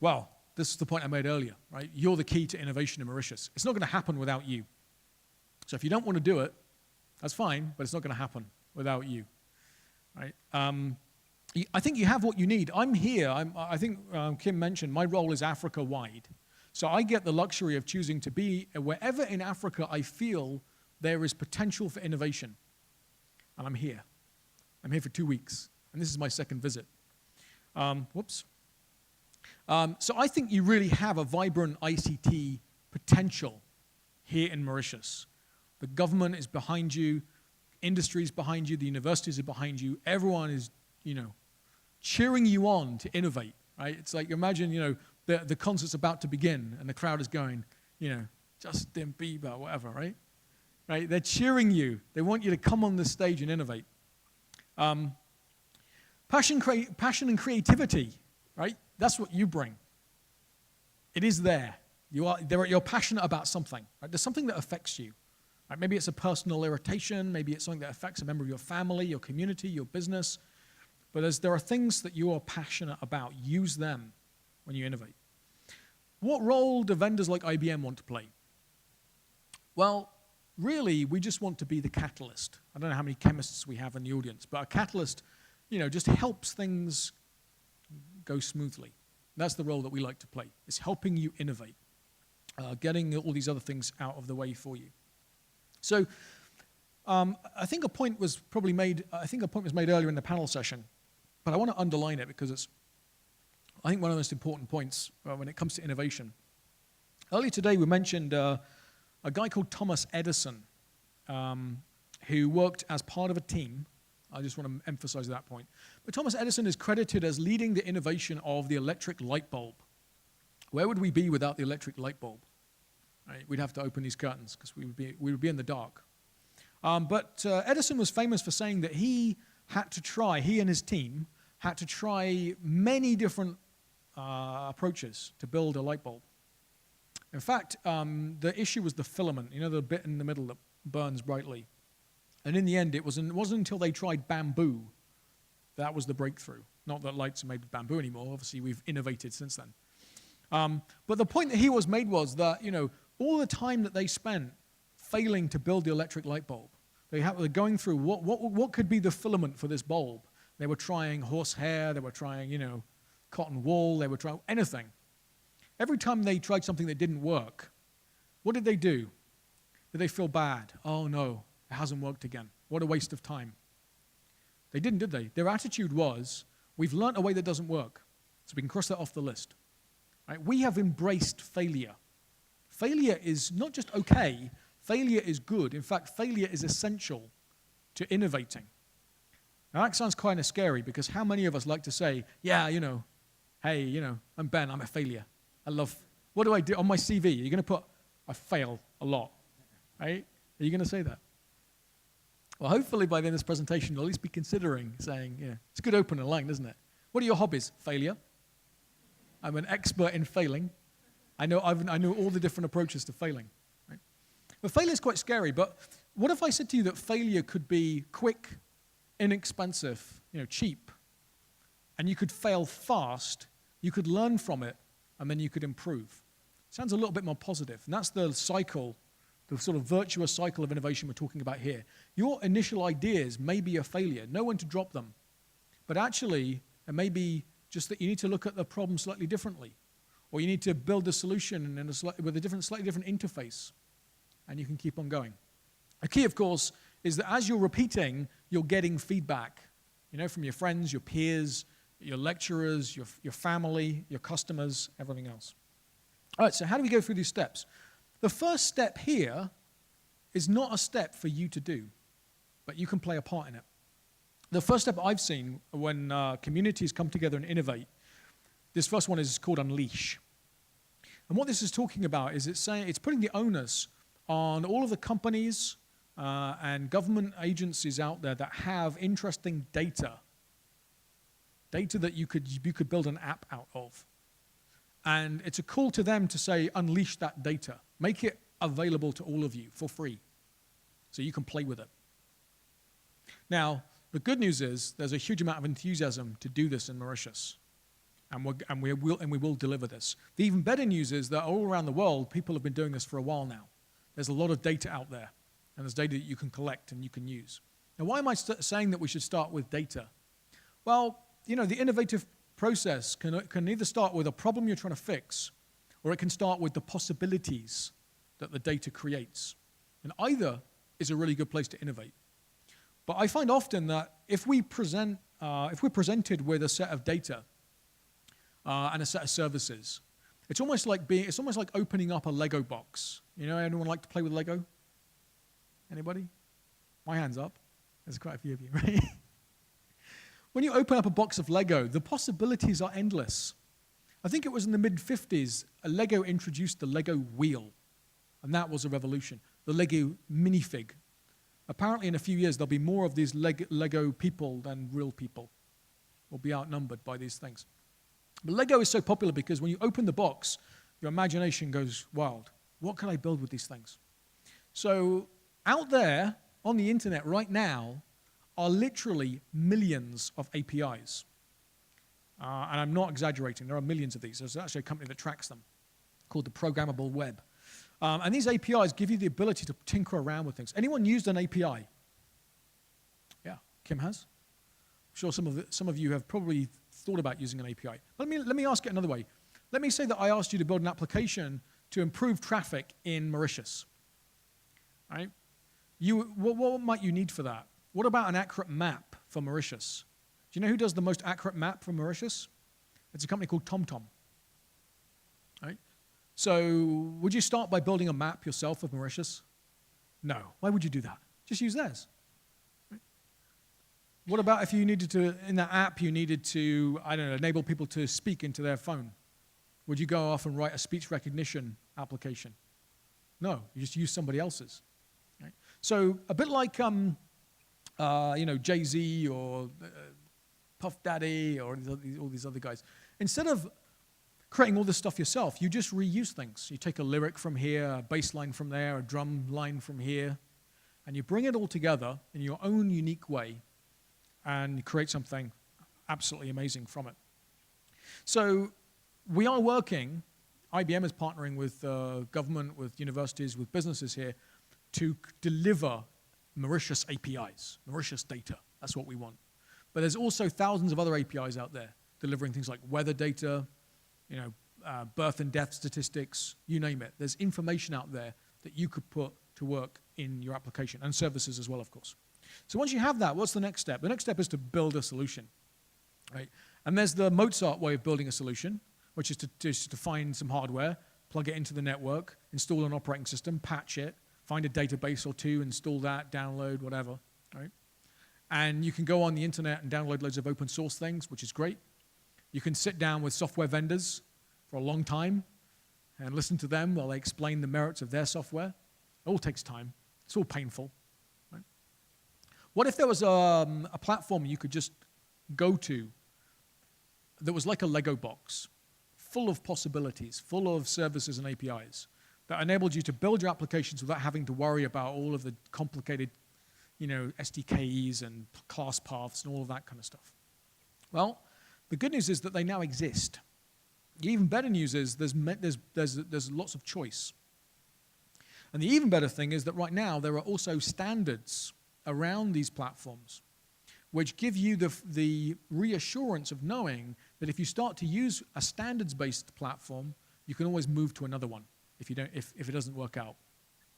well, this is the point I made earlier, right? You're the key to innovation in Mauritius. It's not going to happen without you. So if you don't want to do it, that's fine, but it's not going to happen without you, right? I think you have what you need. I'm here. I think Kim mentioned my role is Africa-wide. So I get the luxury of choosing to be wherever in Africa I feel there is potential for innovation. And I'm here. I'm here for 2 weeks. And this is my second visit. Whoops. So I think you really have a vibrant ICT potential here in Mauritius. The government is behind you, industry is behind you, the universities are behind you. Everyone is, cheering you on to innovate, right? It's like, imagine, the concert's about to begin and the crowd is going, Justin Bieber, whatever, right? Right? They're cheering you. They want you to come on the stage and innovate. Passion and creativity, right? That's what you bring. It is there. You're passionate about something. Right? There's something that affects you. Right? Maybe it's a personal irritation. Maybe it's something that affects a member of your family, your community, your business. But there are things that you are passionate about. Use them when you innovate. What role do vendors like IBM want to play? Well, really, we just want to be the catalyst. I don't know how many chemists we have in the audience, but a catalyst, just helps things go smoothly. That's the role that we like to play. It's helping you innovate, getting all these other things out of the way for you. So I think a point was made earlier in the panel session, but I want to underline it because it's, I think, one of the most important points when it comes to innovation. Earlier today, we mentioned a guy called Thomas Edison, who worked as part of a team. I just want to emphasize that point. But Thomas Edison is credited as leading the innovation of the electric light bulb. Where would we be without the electric light bulb? Right? We'd have to open these curtains because we would be in the dark. But Edison was famous for saying that he and his team had to try many different approaches to build a light bulb. In fact, the issue was the filament, the bit in the middle that burns brightly. And in the end, it wasn't until they tried bamboo that was the breakthrough. Not that lights are made with bamboo anymore. Obviously, we've innovated since then. But the point that he made was that, all the time that they spent failing to build the electric light bulb, they're going through what could be the filament for this bulb. They were trying horsehair, they were trying, cotton wool, they were trying anything. Every time they tried something that didn't work, what did they do? Did they feel bad? Oh no, it hasn't worked again. What a waste of time. They didn't, did they? Their attitude was, we've learnt a way that doesn't work, so we can cross that off the list. Right? We have embraced failure. Failure is not just okay, failure is good. In fact, failure is essential to innovating. Now that sounds kind of scary because how many of us like to say, yeah, hey, I'm Ben, I'm a failure. What do I do on my CV? You're going to put, I fail a lot, right? Are you going to say that? Well, hopefully by the end of this presentation, you'll at least be considering saying, it's a good opening line, isn't it? What are your hobbies? Failure. I'm an expert in failing. I know all the different approaches to failing. Right? But failure is quite scary, but what if I said to you that failure could be quick, inexpensive, cheap, and you could fail fast, you could learn from it, and then you could improve? Sounds a little bit more positive, and that's the cycle, the sort of virtuous cycle of innovation we're talking about here. Your initial ideas may be a failure, know when to drop them, but actually, it may be just that you need to look at the problem slightly differently, or you need to build a solution with a slightly different interface, and you can keep on going. The key, of course, is that as you're repeating, you're getting feedback, from your friends, your peers, your lecturers, your family, your customers, everything else. All right, so how do we go through these steps? The first step here is not a step for you to do, but you can play a part in it. The first step I've seen when communities come together and innovate, this first one is called Unleash. And what this is talking about is it's putting the onus on all of the companies and government agencies out there that have interesting data that you could build an app out of. And it's a call to them to say, unleash that data. Make it available to all of you for free so you can play with it. Now, the good news is there's a huge amount of enthusiasm to do this in Mauritius. And we will deliver this. The even better news is that all around the world, people have been doing this for a while now. There's a lot of data out there, and there's data that you can collect and you can use. Now, why am I saying that we should start with data? Well, the innovative process can either start with a problem you're trying to fix, or it can start with the possibilities that the data creates. And either is a really good place to innovate. But I find often that if we're presented with a set of data, and a set of services. It's almost like opening up a Lego box. You know, anyone like to play with Lego? Anybody? My hand's up. There's quite a few of you, right? When you open up a box of Lego, the possibilities are endless. I think it was in the mid-50s, Lego introduced the Lego wheel, and that was a revolution. The Lego minifig. Apparently in a few years, there'll be more of these Lego people than real people. We'll be outnumbered by these things. But Lego is so popular because when you open the box, your imagination goes wild. What can I build with these things? So out there on the internet right now are literally millions of APIs. And I'm not exaggerating. There are millions of these. There's actually a company that tracks them called the Programmable Web. And these APIs give you the ability to tinker around with things. Anyone used an API? Yeah, Kim has. I'm sure some of you have probably thought about using an API. Let me ask it another way. Let me say that I asked you to build an application to improve traffic in Mauritius. Right? What might you need for that? What about an accurate map for Mauritius? Do you know who does the most accurate map for Mauritius? It's a company called TomTom. Right? So would you start by building a map yourself of Mauritius? No. Why would you do that? Just use theirs. Right? What about if you needed to, in that app, you needed to, I don't know, enable people to speak into their phone? Would you go off and write a speech recognition application? No, you just use somebody else's. Right? So a bit like, Jay-Z or Puff Daddy or all these other guys. Instead of creating all this stuff yourself, you just reuse things. You take a lyric from here, a bass line from there, a drum line from here, and you bring it all together in your own unique way and create something absolutely amazing from it. So we are working, IBM is partnering with government, with universities, with businesses here to deliver Mauritius APIs, Mauritius data. That's what we want. But there's also thousands of other APIs out there delivering things like weather data, birth and death statistics, you name it. There's information out there that you could put to work in your application, and services as well, of course. So once you have that, what's the next step? The next step is to build a solution, right? And there's the Mozart way of building a solution, which is to find some hardware, plug it into the network, install an operating system, patch it, find a database or two, install that, download, whatever, right? And you can go on the internet and download loads of open source things, which is great. You can sit down with software vendors for a long time and listen to them while they explain the merits of their software. It all takes time. It's all painful. Right? What if there was a platform you could just go to that was like a Lego box, full of possibilities, full of services and APIs that enabled you to build your applications without having to worry about all of the complicated SDKs and class paths and all of that kind of stuff? Well, the good news is that they now exist. The even better news is there's lots of choice. And the even better thing is that right now there are also standards around these platforms which give you the reassurance of knowing that if you start to use a standards-based platform, you can always move to another one if it doesn't work out.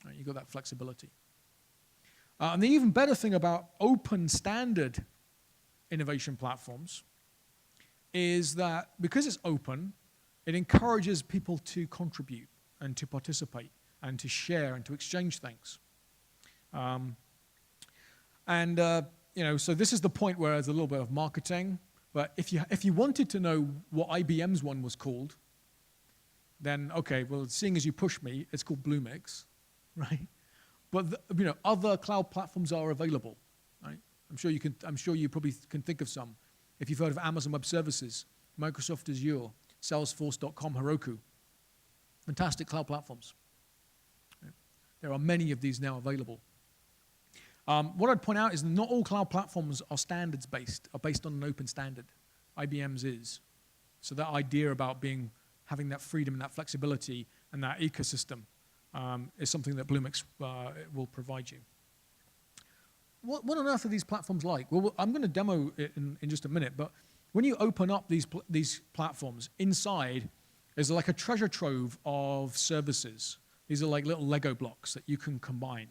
Right? You've got that flexibility. And the even better thing about open standard innovation platforms is that because it's open, it encourages people to contribute and to participate and to share and to exchange things. So this is the point where there's a little bit of marketing. But if you wanted to know what IBM's one was called, then okay, well, seeing as you push me, it's called Bluemix, right? But other cloud platforms are available, right? I'm sure you probably can think of some. If you've heard of Amazon Web Services, Microsoft Azure, Salesforce.com, Heroku, fantastic cloud platforms. Right? There are many of these now available. What I'd point out is that not all cloud platforms are standards-based, are based on an open standard. IBM's is. So that idea about having that freedom and that flexibility and that ecosystem is something that Bluemix will provide you. What on earth are these platforms like? Well, I'm going to demo it in just a minute, but when you open up these platforms, inside is like a treasure trove of services. These are like little Lego blocks that you can combine.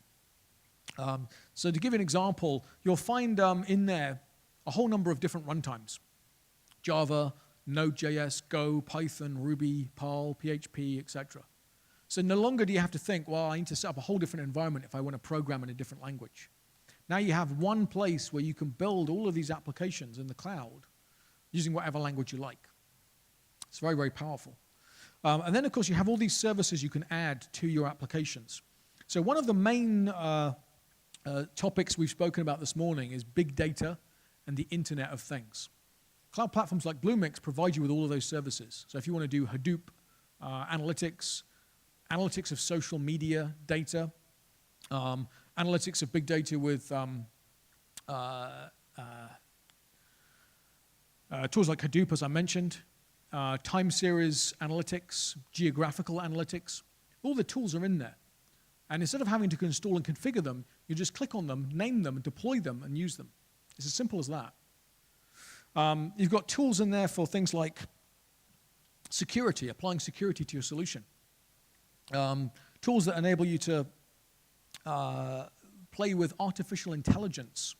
So to give you an example, you'll find in there a whole number of different runtimes. Java, Node.js, Go, Python, Ruby, Perl, PHP, etc. So no longer do you have to think, well, I need to set up a whole different environment if I want to program in a different language. Now you have one place where you can build all of these applications in the cloud using whatever language you like. It's very, very powerful. And then, of course, you have all these services you can add to your applications. So one of the main topics we've spoken about this morning is big data and the Internet of Things. Cloud platforms like Bluemix provide you with all of those services. So if you want to do Hadoop analytics, analytics of social media data, analytics of big data with tools like Hadoop, as I mentioned, time series analytics, geographical analytics, all the tools are in there. And instead of having to install and configure them, you just click on them, name them, and deploy them, and use them. It's as simple as that. You've got tools in there for things like security, applying security to your solution. Tools that enable you to play with artificial intelligence,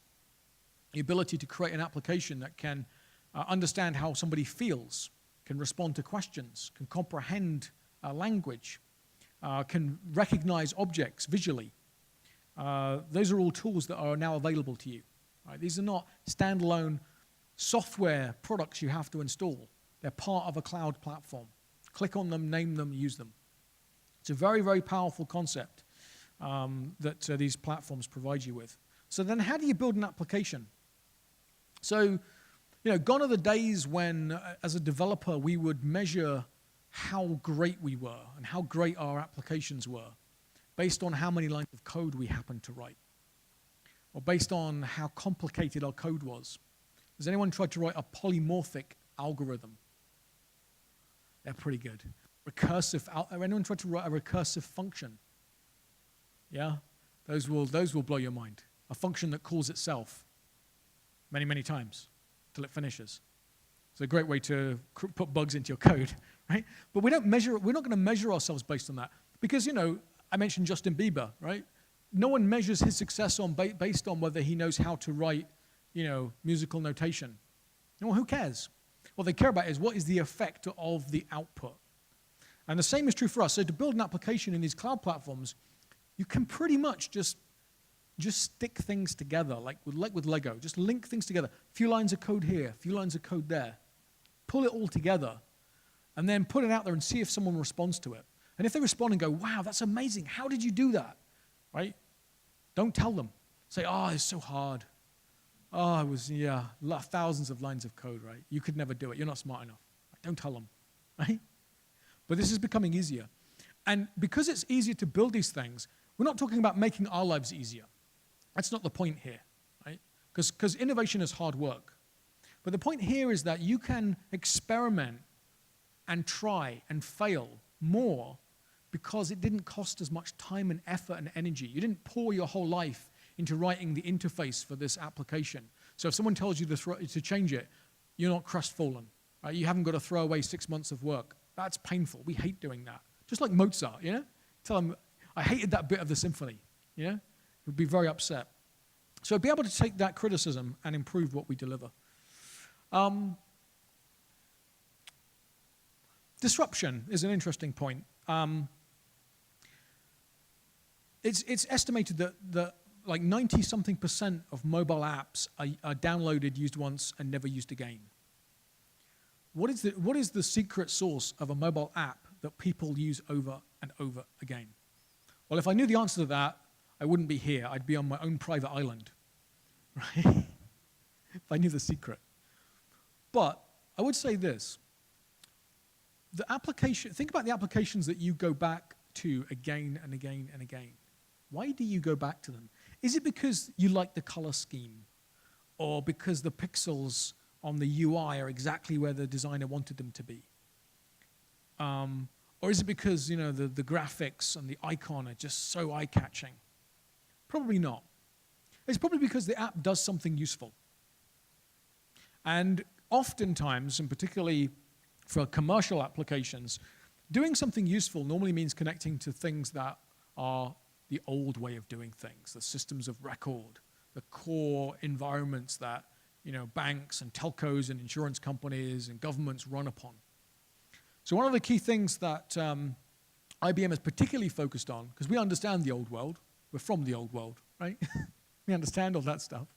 the ability to create an application that can understand how somebody feels, can respond to questions, can comprehend language, can recognize objects visually. Those are all tools that are now available to you. Right? These are not standalone software products you have to install. They're part of a cloud platform. Click on them, name them, use them. It's a very, very powerful concept that these platforms provide you with. So then how do you build an application? So, gone are the days when, as a developer, we would measure how great we were and how great our applications were based on how many lines of code we happened to write, or based on how complicated our code was. Has anyone tried to write a polymorphic algorithm? They're pretty good. Anyone tried to write a recursive function? Yeah? Those will blow your mind. A function that calls itself many, many times till it finishes. It's a great way to put bugs into your code, right? But we're not going to measure ourselves based on that. Because, I mentioned Justin Bieber, right? No one measures his success based on whether he knows how to write, musical notation. Well, who cares? What they care about is what is the effect of the output. And the same is true for us. So to build an application in these cloud platforms, you can pretty much just stick things together, like with Lego. Just link things together. A few lines of code here, a few lines of code there. Pull it all together, and then put it out there and see if someone responds to it. And if they respond and go, wow, that's amazing. How did you do that? Right? Don't tell them. Say, it's so hard. It was, thousands of lines of code, right? You could never do it. You're not smart enough. Don't tell them, right? But this is becoming easier. And because it's easier to build these things, we're not talking about making our lives easier. That's not the point here, right? Because innovation is hard work. But the point here is that you can experiment and try and fail more because it didn't cost as much time and effort and energy. You didn't pour your whole life into writing the interface for this application. So if someone tells you to change it, you're not crestfallen. Right? You haven't got to throw away 6 months of work. That's painful. We hate doing that. Just like Mozart, Tell him, I hated that bit of the symphony, He'd be very upset. So be able to take that criticism and improve what we deliver. Disruption is an interesting point. It's estimated that like 90-something% of mobile apps are downloaded, used once, and never used again. What is the secret source of a mobile app that people use over and over again? Well, if I knew the answer to that, I wouldn't be here. I'd be on my own private island, right? If I knew the secret. But I would say this. Think about the applications that you go back to again and again and again. Why do you go back to them? Is it because you like the color scheme? Or because the pixels on the UI are exactly where the designer wanted them to be? Or is it because, the graphics and the icon are just so eye-catching? Probably not. It's probably because the app does something useful. And oftentimes, and particularly for commercial applications, doing something useful normally means connecting to things that are the old way of doing things, the systems of record, the core environments that banks and telcos and insurance companies and governments run upon. So one of the key things that IBM is particularly focused on, because we understand the old world, we're from the old world, right? We understand all that stuff,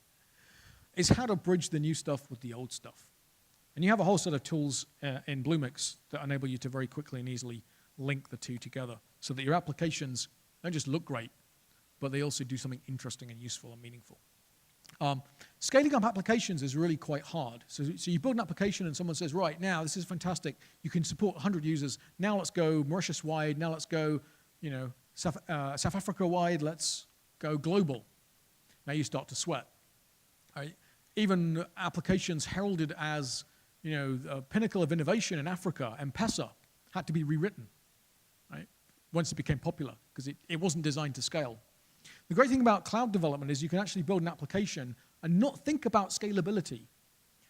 is how to bridge the new stuff with the old stuff. And you have a whole set of tools in Bluemix that enable you to very quickly and easily link the two together so that your applications don't just look great, but they also do something interesting and useful and meaningful. Scaling up applications is really quite hard. So you build an application and someone says, right, now this is fantastic. You can support 100 users. Now let's go Mauritius-wide. Now let's go South Africa-wide. Let's go global. Now you start to sweat. Right? Even applications heralded as a pinnacle of innovation in Africa, M-Pesa, had to be rewritten, right? Once it became popular, because it wasn't designed to scale. The great thing about cloud development is you can actually build an application and not think about scalability,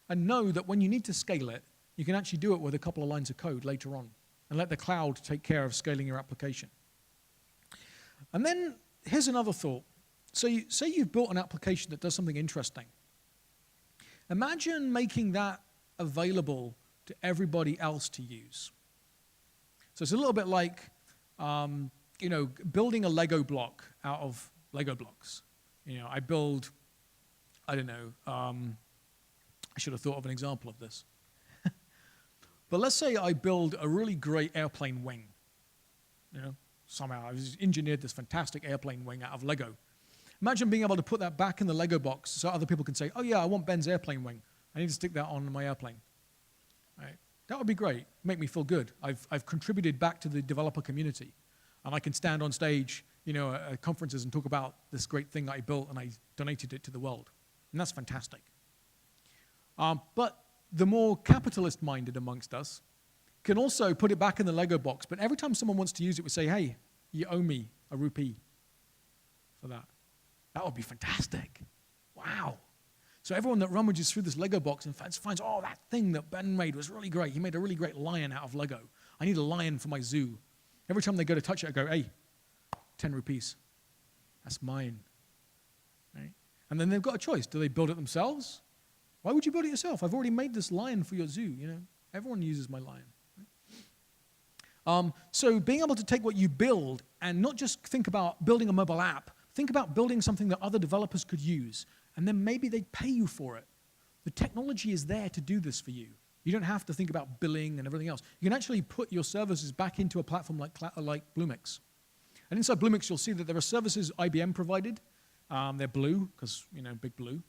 and know that when you need to scale it, you can actually do it with a couple of lines of code later on, and let the cloud take care of scaling your application. And then here's another thought. So say you've built an application that does something interesting. Imagine making that available to everybody else to use. So it's a little bit like building a Lego block out of Lego blocks. I build, I don't know, I should have thought of an example of this. But let's say I build a really great airplane wing. Somehow I've engineered this fantastic airplane wing out of Lego. Imagine being able to put that back in the Lego box so other people can say, oh yeah, I want Ben's airplane wing. I need to stick that on my airplane. Right? That would be great. Make me feel good. I've contributed back to the developer community. And I can stand on stage at conferences and talk about this great thing that I built and I donated it to the world. And that's fantastic. But the more capitalist-minded amongst us can also put it back in the Lego box. But every time someone wants to use it, we say, hey, you owe me a rupee for that. That would be fantastic. Wow. So everyone that rummages through this Lego box and finds, oh, that thing that Ben made was really great. He made a really great lion out of Lego. I need a lion for my zoo. Every time they go to touch it, I go, hey, 10 rupees. That's mine. Right? And then they've got a choice. Do they build it themselves? Why would you build it yourself? I've already made this lion for your zoo. Everyone uses my lion. Right? So being able to take what you build and not just think about building a mobile app, think about building something that other developers could use, and then maybe they'd pay you for it. The technology is there to do this for you. You don't have to think about billing and everything else. You can actually put your services back into a platform like Bluemix. And inside Bluemix, you'll see that there are services IBM provided. They're blue, because, big blue.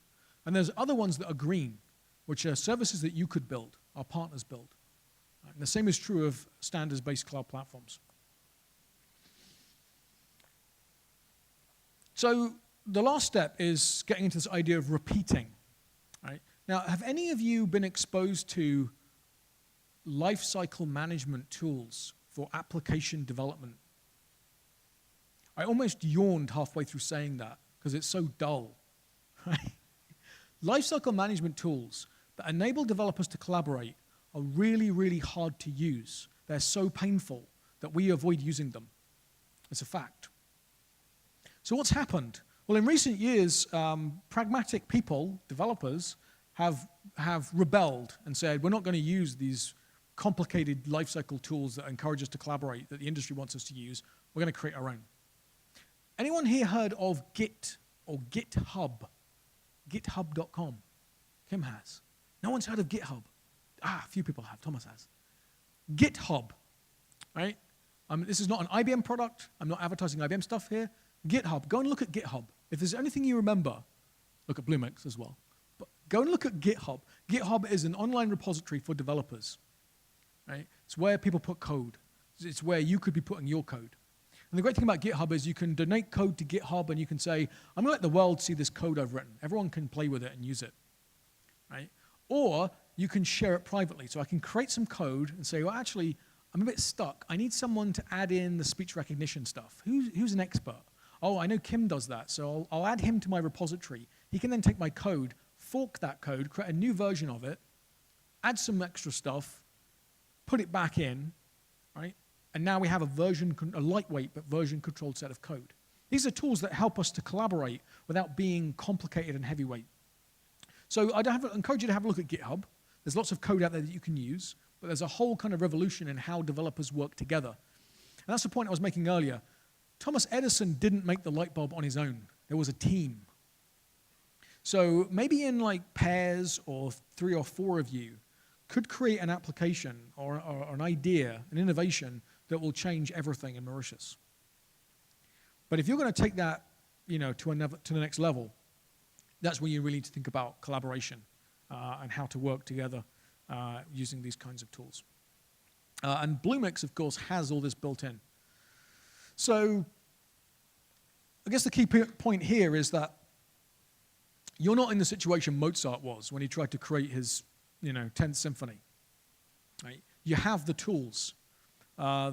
And there's other ones that are green, which are services that you could build, our partners build. And the same is true of standards-based cloud platforms. So the last step is getting into this idea of repeating. Right? Now, have any of you been exposed to lifecycle management tools for application development? I almost yawned halfway through saying that because it's so dull. Right? Lifecycle management tools that enable developers to collaborate are really, really hard to use. They're so painful that we avoid using them. It's a fact. So what's happened? Well, in recent years, pragmatic people, developers, have rebelled and said, we're not going to use these complicated lifecycle tools that encourage us to collaborate, that the industry wants us to use. We're going to create our own. Anyone here heard of Git or GitHub? GitHub.com. Kim has. No one's heard of GitHub. A few people have. Thomas has. GitHub, right? This is not an IBM product. I'm not advertising IBM stuff here. GitHub. Go and look at GitHub. If there's anything you remember, look at Bluemix as well. But go and look at GitHub. GitHub is an online repository for developers. Right? It's where people put code. It's where you could be putting your code. And the great thing about GitHub is you can donate code to GitHub and you can say, I'm going to let the world see this code I've written. Everyone can play with it and use it. Right? Or you can share it privately. So I can create some code and say, well, actually, I'm a bit stuck. I need someone to add in the speech recognition stuff. Who's an expert? Oh, I know Kim does that, so I'll add him to my repository. He can then take my code, fork that code, create a new version of it, add some extra stuff, put it back in, right? And now we have a lightweight but version-controlled set of code. These are tools that help us to collaborate without being complicated and heavyweight. So I'd encourage you to have a look at GitHub. There's lots of code out there that you can use, but there's a whole kind of revolution in how developers work together. And that's the point I was making earlier. Thomas Edison didn't make the light bulb on his own. There was a team. So maybe in like pairs or 3 or 4 of you could create an application or an idea, an innovation that will change everything in Mauritius. But if you're going to take that, you know, to the next level, that's when you really need to think about collaboration and how to work together using these kinds of tools. And Bluemix, of course, has all this built in. So I guess the key point here is that you're not in the situation Mozart was when he tried to create his, you know, 10th symphony. Right? You have the tools.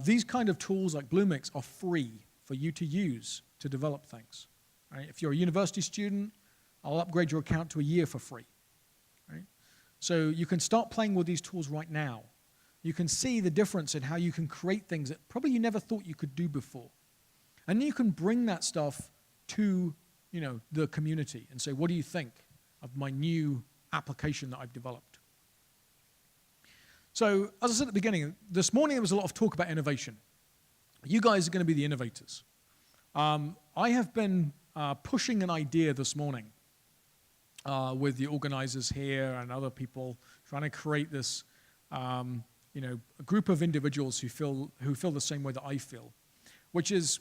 These kind of tools like Bluemix are free for you to use to develop things. Right? If you're a university student, I'll upgrade your account to a year for free. Right? So you can start playing with these tools right now. You can see the difference in how you can create things that probably you never thought you could do before. And then you can bring that stuff to, you know, the community and say, what do you think of my new application that I've developed? So, as I said at the beginning, this morning there was a lot of talk about innovation. You guys are going to be the innovators. I have been pushing an idea this morning with the organizers here and other people, trying to create this, you know, a group of individuals who feel the same way that I feel, which is,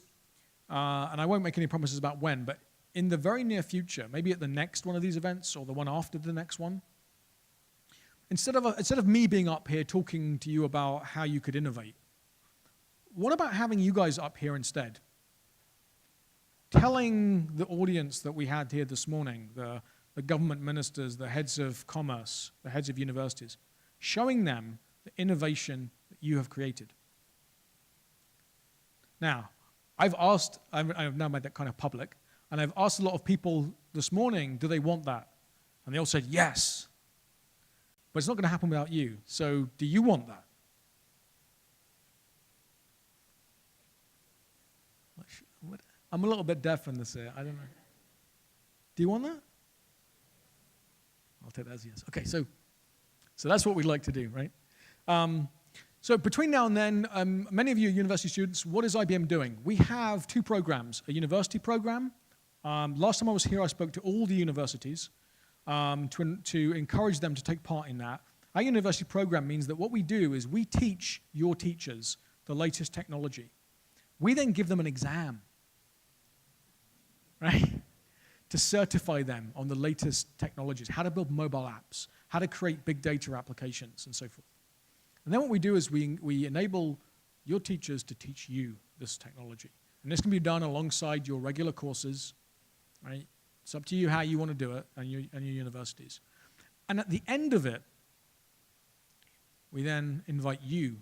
and I won't make any promises about when, but in the very near future, maybe at the next one of these events or the one after the next one, instead of me being up here talking to you about how you could innovate, what about having you guys up here instead? Telling the audience that we had here this morning, the government ministers, the heads of commerce, the heads of universities, showing them the innovation that you have created. Now, I've now made that kind of public, and I've asked a lot of people this morning, do they want that? And they all said, yes. But it's not going to happen without you. So do you want that? I'm a little bit deaf in this here. I don't know. Do you want that? I'll take that as yes. Okay, so that's what we'd like to do, right? So between now and then, many of you are university students. What is IBM doing? We have 2 programs, a university program. Last time I was here, I spoke to all the universities to encourage them to take part in that. Our university program means that what we do is we teach your teachers the latest technology. We then give them an exam, right, to certify them on the latest technologies, how to build mobile apps, how to create big data applications, and so forth. And then what we do is we enable your teachers to teach you this technology. And this can be done alongside your regular courses, right? It's up to you how you want to do it and your universities. And at the end of it, we then invite you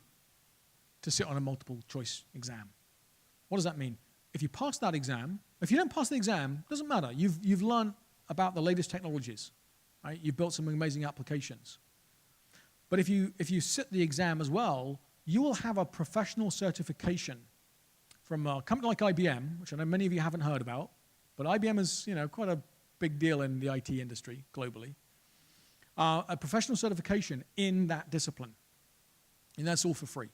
to sit on a multiple choice exam. What does that mean? If you pass that exam, if you don't pass the exam, it doesn't matter. You've learned about the latest technologies, right? You've built some amazing applications. But if you sit the exam as well, you will have a professional certification from a company like IBM, which I know many of you haven't heard about, but IBM is, you know, quite a big deal in the IT industry globally. A professional certification in that discipline, and that's all for free.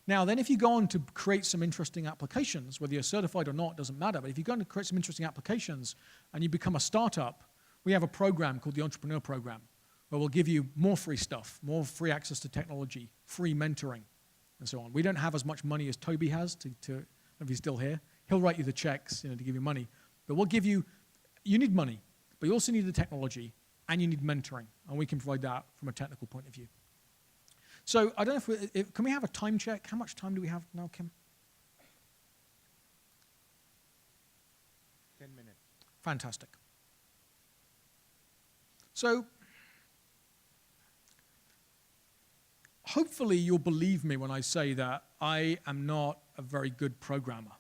Now, then if you go on to create some interesting applications, whether you're certified or not, doesn't matter, but if you go on to create some interesting applications and you become a startup, we have a program called the Entrepreneur Program, where we'll give you more free stuff, more free access to technology, free mentoring, and so on. We don't have as much money as Toby has, if he's still here. He'll write you the checks, you know, to give you money. But we'll give you need money, but you also need the technology, and you need mentoring, and we can provide that from a technical point of view. So I don't know can we have a time check? How much time do we have now, Kim?
10 minutes.
Fantastic. So hopefully you'll believe me when I say that I am not a very good programmer.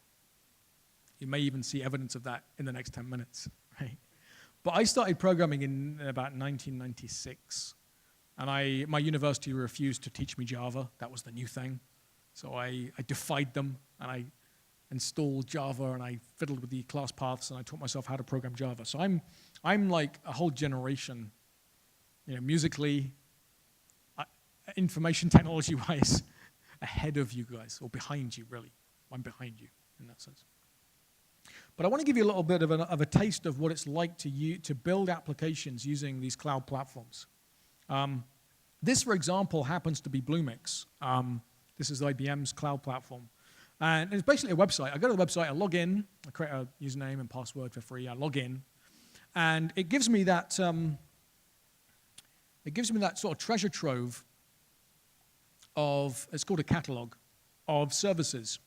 You may even see evidence of that in the next 10 minutes, right? But I started programming in about 1996. And my university refused to teach me Java. That was the new thing. So I defied them, and installed Java and I fiddled with the class paths and I taught myself how to program Java. So I'm like a whole generation, musically, information technology-wise, ahead of you guys, or behind you, really. I'm behind you in that sense. But I want to give you a little bit of a taste of what it's like to build applications using these cloud platforms. This, for example, happens to be Bluemix. This is IBM's cloud platform. And it's basically a website. I go to the website, I log in, I create a username and password for free, I log in, and it gives me that sort of treasure trove of, it's called a catalog, of services.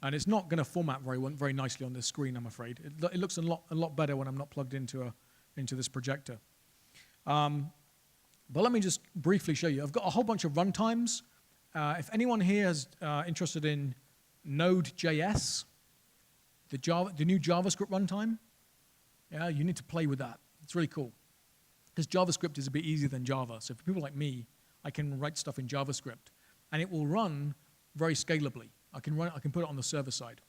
And it's not going to format very nicely on this screen, I'm afraid. It looks a lot better when I'm not plugged into this projector. But let me just briefly show you. I've got a whole bunch of runtimes. If anyone here is interested in Node.js, the new JavaScript runtime, yeah, you need to play with that. It's really cool. Because JavaScript is a bit easier than Java. So for people like me, I can write stuff in JavaScript, and it will run very scalably. I can put it on the server side.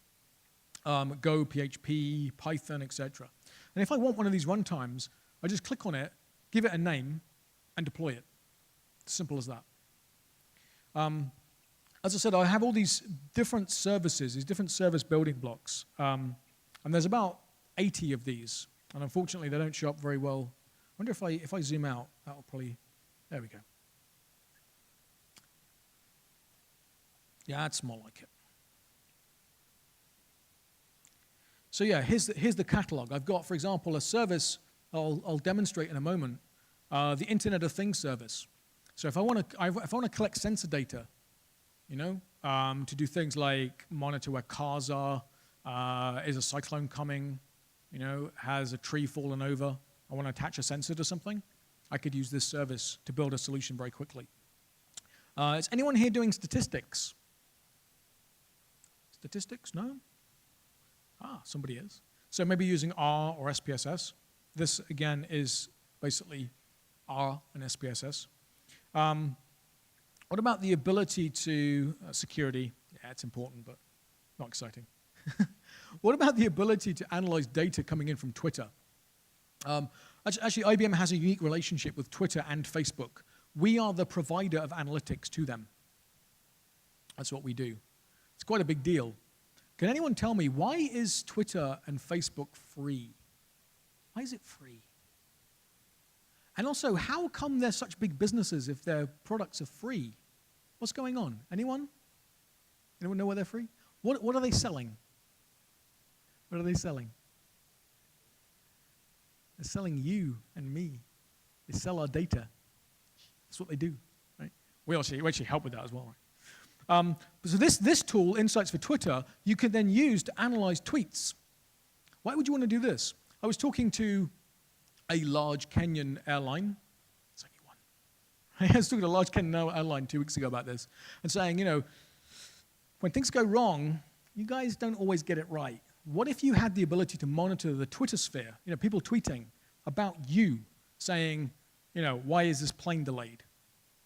Go, PHP, Python, etc. And if I want one of these runtimes, I just click on it, give it a name, and deploy it. Simple as that. As I said, I have all these different services, these different service building blocks. And there's about 80 of these. And unfortunately, they don't show up very well. I wonder if I zoom out, that'll probably, there we go. Yeah, that's more like it. So yeah, here's the catalog. I've got, for example, a service I'll demonstrate in a moment, the Internet of Things service. So if I want to collect sensor data, to do things like monitor where cars are, is a cyclone coming, has a tree fallen over, I want to attach a sensor to something, I could use this service to build a solution very quickly. Is anyone here doing statistics? Statistics? No? Ah, somebody is. So maybe using R or SPSS. This, again, is basically R and SPSS. What about the ability to security? Yeah, it's important, but not exciting. What about the ability to analyze data coming in from Twitter? Actually, IBM has a unique relationship with Twitter and Facebook. We are the provider of analytics to them. That's what we do. It's quite a big deal. Can anyone tell me, why is Twitter and Facebook free? Why is it free? And also, how come they're such big businesses if their products are free? What's going on? Anyone? Anyone know why they're free? What are they selling? What are they selling? They're selling you and me. They sell our data. That's what they do, right? We actually help with that as well, right? So this tool, Insights for Twitter, you can then use to analyze tweets. Why would you want to do this? I was talking to a large Kenyan airline. It's only one. I was talking to a large Kenyan airline 2 weeks ago about this and saying, when things go wrong, you guys don't always get it right. What if you had the ability to monitor the Twitter sphere, people tweeting about you, saying, why is this plane delayed?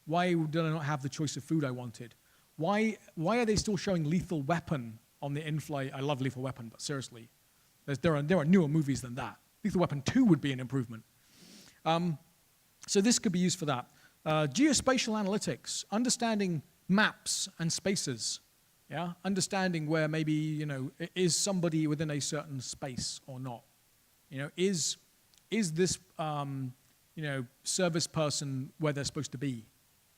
Why did I not have the choice of food I wanted? Why are they still showing Lethal Weapon on the in-flight? I love Lethal Weapon, but seriously, there are newer movies than that. Lethal Weapon 2 would be an improvement. So this could be used for that. Geospatial analytics, understanding maps and spaces. Yeah, understanding where maybe is somebody within a certain space or not. Is this service person where they're supposed to be,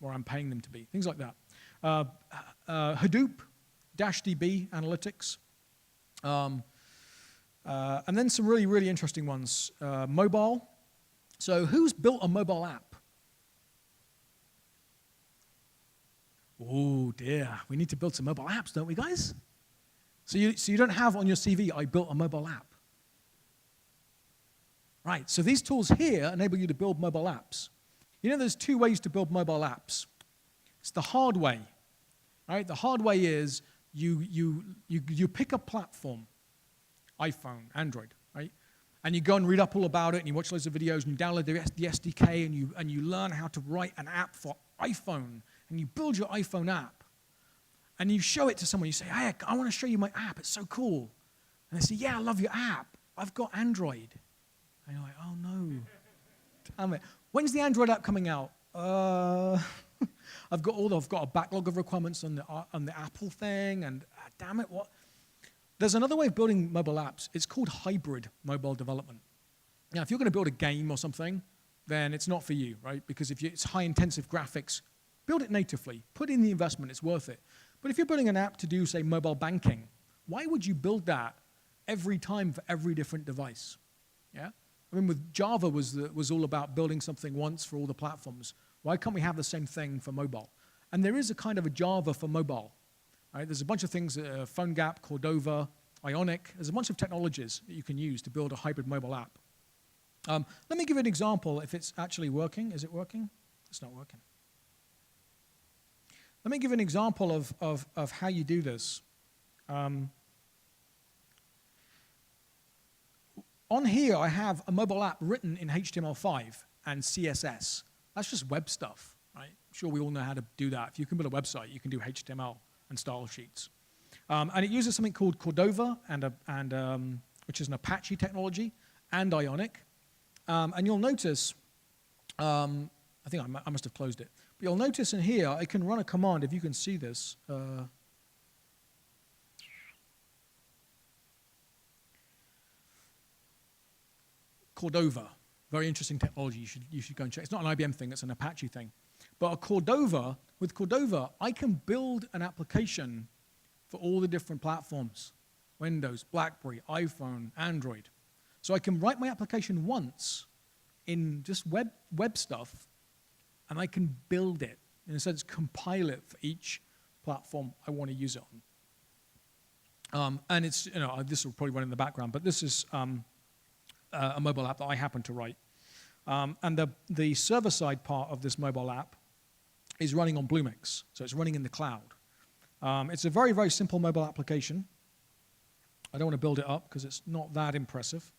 where I'm paying them to be? Things like that. Hadoop, DashDB analytics, and then some really, really interesting ones. Mobile. So who's built a mobile app? Oh dear, we need to build some mobile apps, don't we, guys? So you don't have on your CV, I built a mobile app. Right, so these tools here enable you to build mobile apps. There's 2 ways to build mobile apps. It's the hard way, right? The hard way is you pick a platform, iPhone, Android, right? And you go and read up all about it, and you watch loads of videos, and you download the SDK, and you learn how to write an app for iPhone, and you build your iPhone app.
And you show it to someone, you say, hey, I want to show you my app, it's so cool. And they say, yeah, I love your app, I've got Android. And you're like, oh no, damn it. When's the Android app coming out? I've got a backlog of requirements on the Apple thing, and damn it, what? There's another way of building mobile apps. It's called hybrid mobile development. Now, if you're going to build a game or something, then it's not for you, right? Because if it's high-intensive graphics, build it natively. Put in the investment, it's worth it. But if you're building an app to do, say, mobile banking, why would you build that every time for every different device? Yeah? I mean, with Java was all about building something once for all the platforms. Why can't we have the same thing for mobile? And there is a kind of a Java for mobile. Right? There's a bunch of things, PhoneGap, Cordova, Ionic. There's a bunch of technologies that you can use to build a hybrid mobile app. Let me give you an example if it's actually working. Is it working? It's not working. Let me give you an example of how you do this. On here, I have a mobile app written in HTML5 and CSS. That's just web stuff, right? I'm sure we all know how to do that. If you can build a website, you can do HTML and style sheets. And it uses something called Cordova, which is an Apache technology, and Ionic. And you'll notice, I think I must have closed it, but you'll notice in here, I can run a command, if you can see this. Cordova, very interesting technology, you should go and check. It's not an IBM thing, it's an Apache thing. But with Cordova, I can build an application for all the different platforms, Windows, BlackBerry, iPhone, Android. So I can write my application once in just web stuff, and I can build it. In a sense, compile it for each platform I want to use it on. And it's, this will probably run in the background, but this is a mobile app that I happen to write. And the server-side part of this mobile app is running on Bluemix, so it's running in the cloud. It's a very, very simple mobile application. I don't want to build it up because it's not that impressive.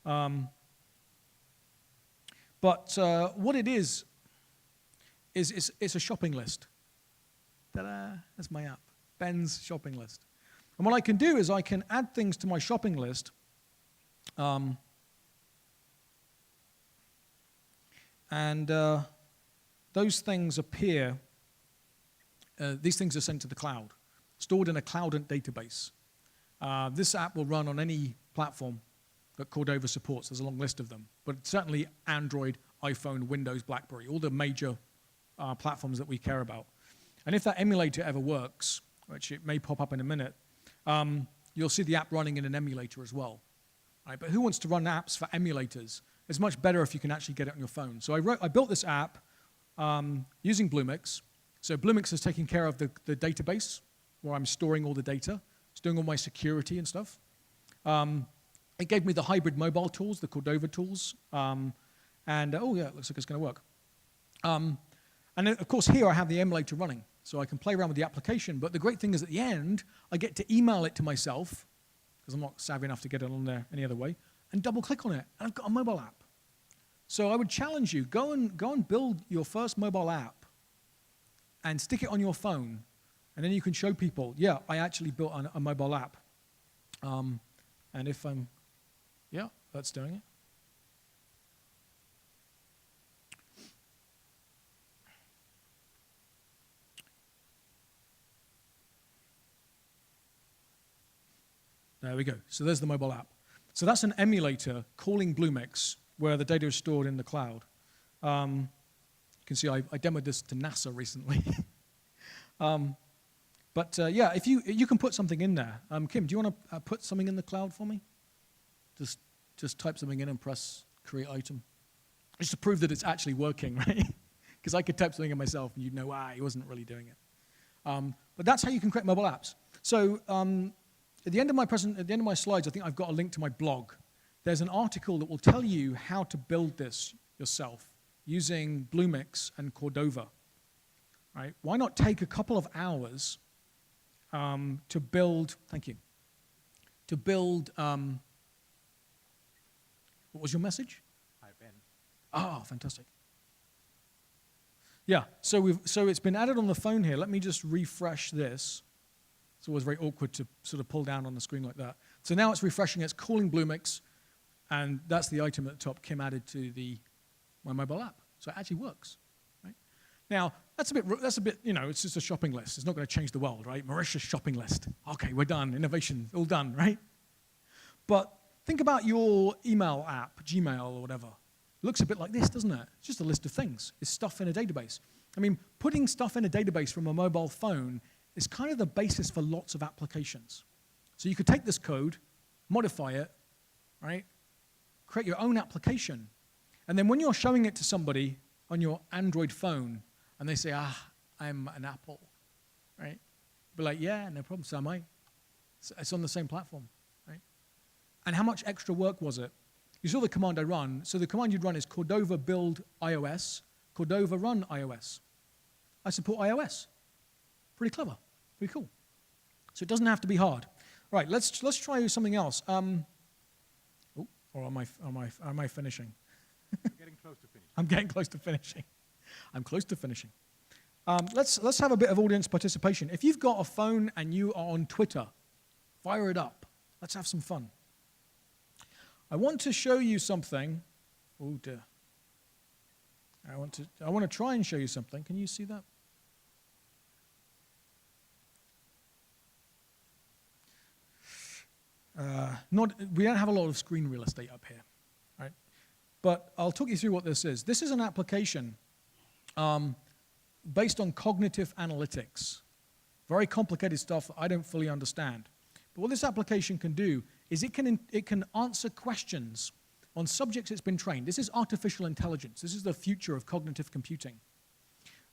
But what it is it's a shopping list. Ta-da, that's my app, Ben's shopping list. And what I can do is I can add things to my shopping list. Those things appear, these things are sent to the cloud, stored in a cloud database. This app will run on any platform that Cordova supports. There's a long list of them, but certainly Android, iPhone, Windows, BlackBerry, all the major platforms that we care about. And if that emulator ever works, which it may pop up in a minute, you'll see the app running in an emulator as well. Right? But who wants to run apps for emulators? It's much better if you can actually get it on your phone. So I built this app using Bluemix. So Bluemix is taking care of the database where I'm storing all the data. It's doing all my security and stuff. It gave me the hybrid mobile tools, the Cordova tools. Oh yeah, it looks like it's going to work. And then, of course, here I have the emulator running. So I can play around with the application. But the great thing is at the end, I get to email it to myself, because I'm not savvy enough to get it on there any other way, and double-click on it, and I've got a mobile app. So I would challenge you, go and build your first mobile app and stick it on your phone, and then you can show people, yeah, I actually built a mobile app. And if I'm, yeah, that's doing it. There we go. So there's the mobile app. So that's an emulator calling Bluemix, where the data is stored in the cloud. You can see I demoed this to NASA recently. Yeah, if you can put something in there. Kim, do you want to put something in the cloud for me? Just type something in and press create item. Just to prove that it's actually working, right? Because I could type something in myself and you'd know, he wasn't really doing it. But that's how you can create mobile apps. So at the end of my slides, I think I've got a link to my blog. There's an article that will tell you how to build this yourself using Bluemix and Cordova. Right? Why not take a couple of hours to build, thank you, to build, what was your message?
Hi, Ben.
Oh, fantastic. Yeah, so it's been added on the phone here. Let me just refresh this. It's always very awkward to sort of pull down on the screen like that. So now it's refreshing, it's calling Bluemix, and that's the item at the top, Kim added to my mobile app. So it actually works, right? Now, that's a bit, you know, it's just a shopping list. It's not going to change the world, right? Mauritius shopping list. Okay, we're done. Innovation, all done, right? But think about your email app, Gmail or whatever. It looks a bit like this, doesn't it? It's just a list of things. It's stuff in a database. I mean, putting stuff in a database from a mobile phone is kind of the basis for lots of applications. So you could take this code, modify it, right? Create your own application. And then when you're showing it to somebody on your Android phone, and they say, I'm an Apple, right? Be like, yeah, no problem, so am I. It's on the same platform, right? And how much extra work was it? You saw the command I run. So the command you'd run is Cordova build iOS, Cordova run iOS. I support iOS. Pretty clever, pretty cool. So it doesn't have to be hard. Right, let's try something else. Or am I finishing?
I'm getting close to finishing.
I'm getting close to finishing. I'm close to finishing. Let's have a bit of audience participation. If you've got a phone and you are on Twitter, fire it up. Let's have some fun. I want to show you something. Oh dear. I want to try and show you something. Can you see that? We don't have a lot of screen real estate up here, right? But I'll talk you through what this is. This is an application based on cognitive analytics. Very complicated stuff that I don't fully understand. But what this application can do is it can answer questions on subjects it's been trained. This is artificial intelligence. This is the future of cognitive computing.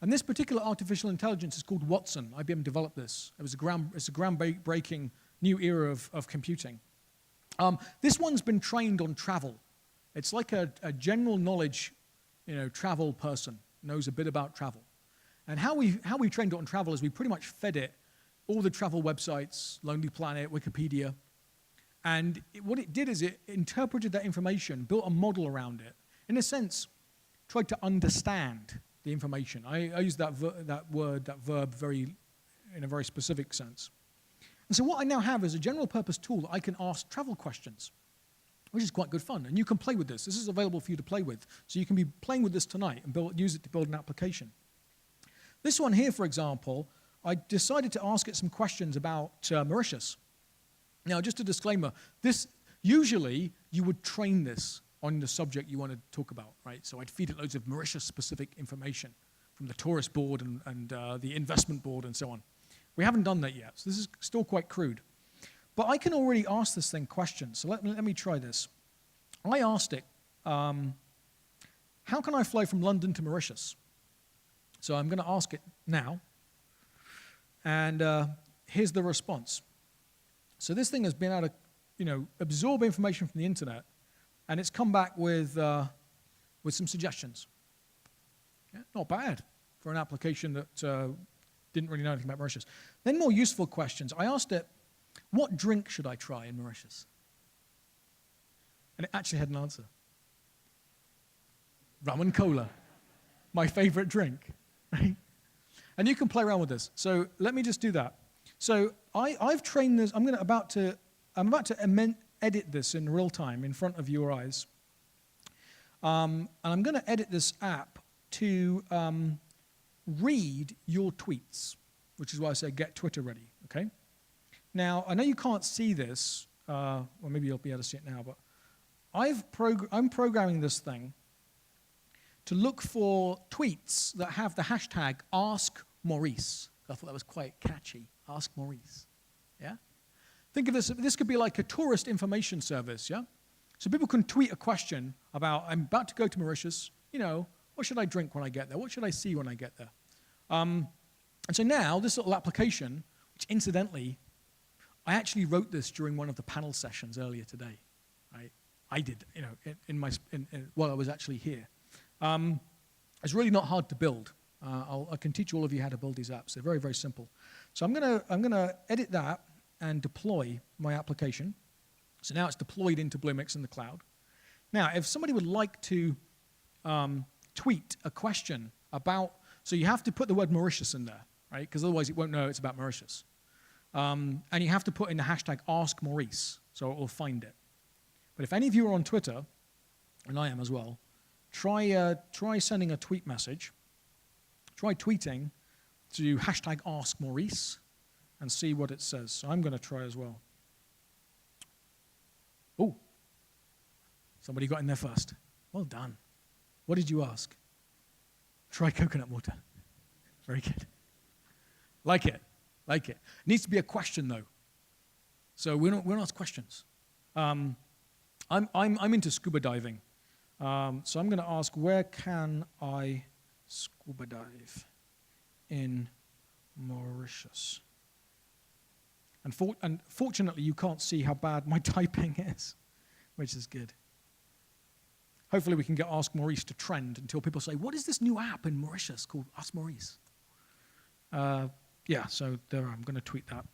And this particular artificial intelligence is called Watson. IBM developed this. It's a groundbreaking new era of computing. This one's been trained on travel. It's like a general knowledge, travel person, knows a bit about travel. And how we trained it on travel is we pretty much fed it all the travel websites, Lonely Planet, Wikipedia. And what it did is it interpreted that information, built a model around it. In a sense, tried to understand the information. I use that verb in a very specific sense. And so what I now have is a general purpose tool that I can ask travel questions, which is quite good fun. And you can play with this. This is available for you to play with. So you can be playing with this tonight and use it to build an application. This one here, for example, I decided to ask it some questions about Mauritius. Now, just a disclaimer, usually you would train this on the subject you want to talk about, right? So I'd feed it loads of Mauritius-specific information from the tourist board and the investment board and so on. We haven't done that yet, so this is still quite crude. But I can already ask this thing questions, so let me try this. I asked it, how can I fly from London to Mauritius? So I'm going to ask it now, and here's the response. So this thing has been able to, absorb information from the internet, and it's come back with some suggestions. Yeah, not bad for an application that didn't really know anything about Mauritius. Then more useful questions. I asked it, what drink should I try in Mauritius? And it actually had an answer. Rum and cola, my favorite drink. Right? And you can play around with this. So let me just do that. So I've trained this. I'm about to edit this in real time in front of your eyes. And I'm going to edit this app to read your tweets, which is why I say get Twitter ready, okay? Now, I know you can't see this, or maybe you'll be able to see it now, but I'm programming this thing to look for tweets that have the hashtag #AskMaurice. I thought that was quite catchy, Ask Maurice, yeah? Think of this could be like a tourist information service, yeah? So people can tweet a question about, I'm about to go to Mauritius, what should I drink when I get there? What should I see when I get there? And so now, this little application, which incidentally, I actually wrote this during one of the panel sessions earlier today. Right? I did, while I was actually here. It's really not hard to build. I can teach all of you how to build these apps. They're very, very simple. So I'm gonna edit that and deploy my application. So now it's deployed into Bluemix in the cloud. Now, if somebody would like to tweet a question about
So you have to put the word Mauritius in there, right? Because otherwise it won't know it's about Mauritius. And you have to put in the hashtag Ask Maurice, so it will find it. But if any of you are on Twitter, and I am as well, try sending a tweet message. Try tweeting to hashtag Ask Maurice and see what it says. So I'm going to try as well. Oh, somebody got in there first. Well done. What did you ask? Try coconut water. Very good. Like it. Like it. Needs to be a question though. So we don't ask questions. I'm into scuba diving. So I'm going to ask, where can I scuba dive in Mauritius? And fortunately, you can't see how bad my typing is, which is good. Hopefully, we can get Ask Maurice to trend until people say, what is this new app in Mauritius called Ask Maurice? Yeah, so there, I'm going to tweet that.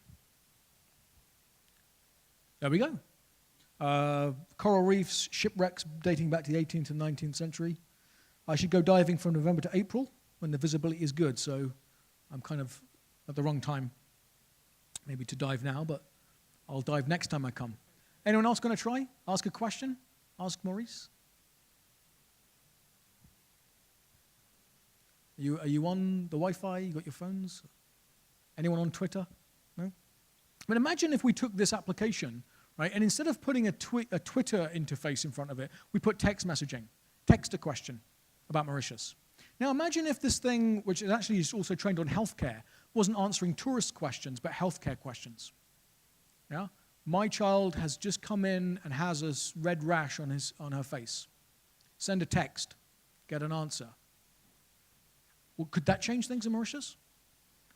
There we go. Coral reefs, shipwrecks dating back to the 18th and 19th century. I should go diving from November to April when the visibility is good, so I'm kind of at the wrong time maybe to dive now, but I'll dive next time I come. Anyone else going to try? Ask a question? Ask Maurice? Are you on the Wi-Fi? You got your phones? Anyone on Twitter? No? But imagine if we took this application, right, and instead of putting a Twitter interface in front of it, we put text messaging. Text a question about Mauritius. Now imagine if this thing, which is actually is also trained on healthcare, wasn't answering tourist questions, but healthcare questions. Yeah? My child has just come in and has a red rash on her face. Send a text, get an answer. Well, could that change things in Mauritius?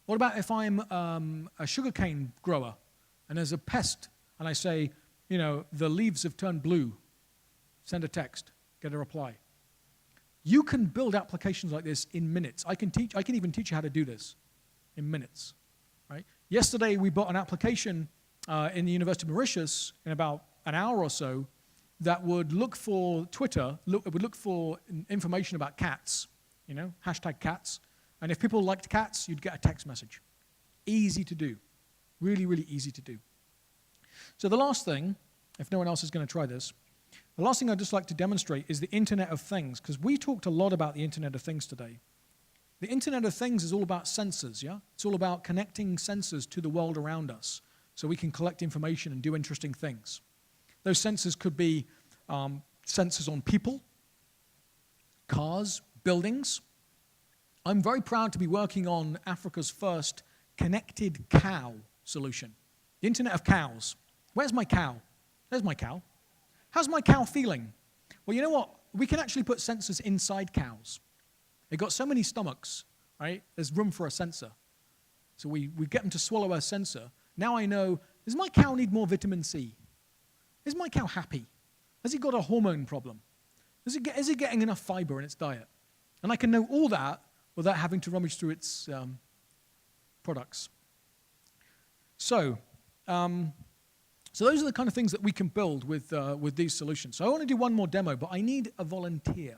What about if I'm a sugarcane grower and there's a pest and I say, you know, the leaves have turned blue, send a text, get a reply. You can build applications like this in minutes. I can even teach you how to do this in minutes, right? Yesterday we built an application in the University of Mauritius in about an hour or so that would look for Twitter, would look for information about cats, you know, hashtag cats. And if people liked cats, you'd get a text message. Easy to do. Really, really easy to do. So the last thing, if no one else is going to try this, the last thing I'd just like to demonstrate is the Internet of Things, because we talked a lot about the Internet of Things today. The Internet of Things is all about sensors, yeah? It's all about connecting sensors to the world around us so we can collect information and do interesting things. Those sensors could be sensors on people, cars, buildings. I'm very proud to be working on Africa's first connected cow solution. The Internet of Cows. Where's my cow? There's my cow. How's my cow feeling? Well, you know what? We can actually put sensors inside cows. They've got so many stomachs, right? There's room for a sensor. So we get them to swallow a sensor. Now I know, does my cow need more vitamin C? Is my cow happy? Has it got a hormone problem? Is it getting enough fiber in its diet? And I can know all that without having to rummage through its products. So those are the kind of things that we can build with these solutions. So I want to do one more demo, but I need a volunteer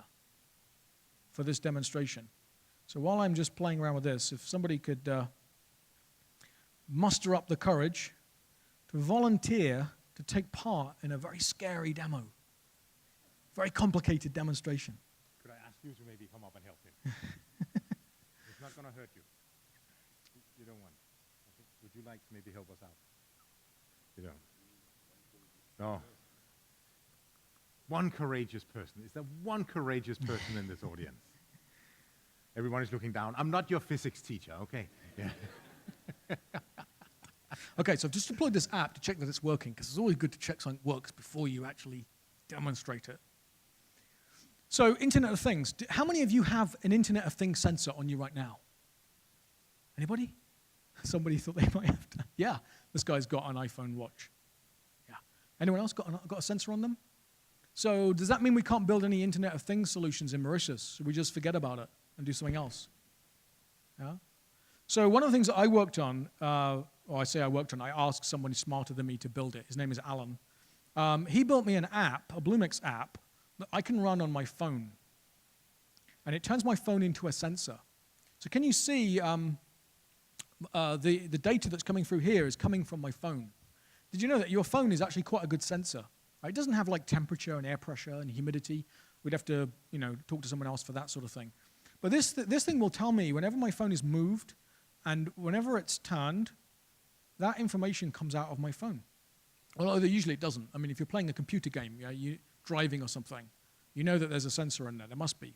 for this demonstration. So while I'm just playing around with this, if somebody could muster up the courage to volunteer to take part in a very scary demo, very complicated demonstration.
Could I ask you to maybe come up and help him? It's not going to hurt you. You don't want. Okay. Would you like to maybe help us out? You don't. No. One courageous person. Is there one courageous person in this audience? Everyone is looking down. I'm not your physics teacher, okay? Yeah.
Okay, so I've just deployed this app to check that it's working, because it's always good to check something works before you actually demonstrate it. So, Internet of Things. How many of you have an Internet of Things sensor on you right now? Anybody? Somebody thought they might have to. Yeah, this guy's got an iPhone watch. Yeah. Anyone else got a sensor on them? So does that mean we can't build any Internet of Things solutions in Mauritius? Should we just forget about it and do something else? Yeah. So one of the things that I worked on, or I say I worked on, I asked somebody smarter than me to build it. His name is Alan. He built me an app, a Bluemix app, that I can run on my phone. And it turns my phone into a sensor. So can you see the data that's coming through here is coming from my phone? Did you know that your phone is actually quite a good sensor? Right? It doesn't have like temperature and air pressure and humidity. We'd have to, talk to someone else for that sort of thing. But this thing will tell me whenever my phone is moved and whenever it's turned, that information comes out of my phone. Although usually it doesn't. I mean, if you're playing a computer game, you're driving or something, you know that there's a sensor in there. There must be.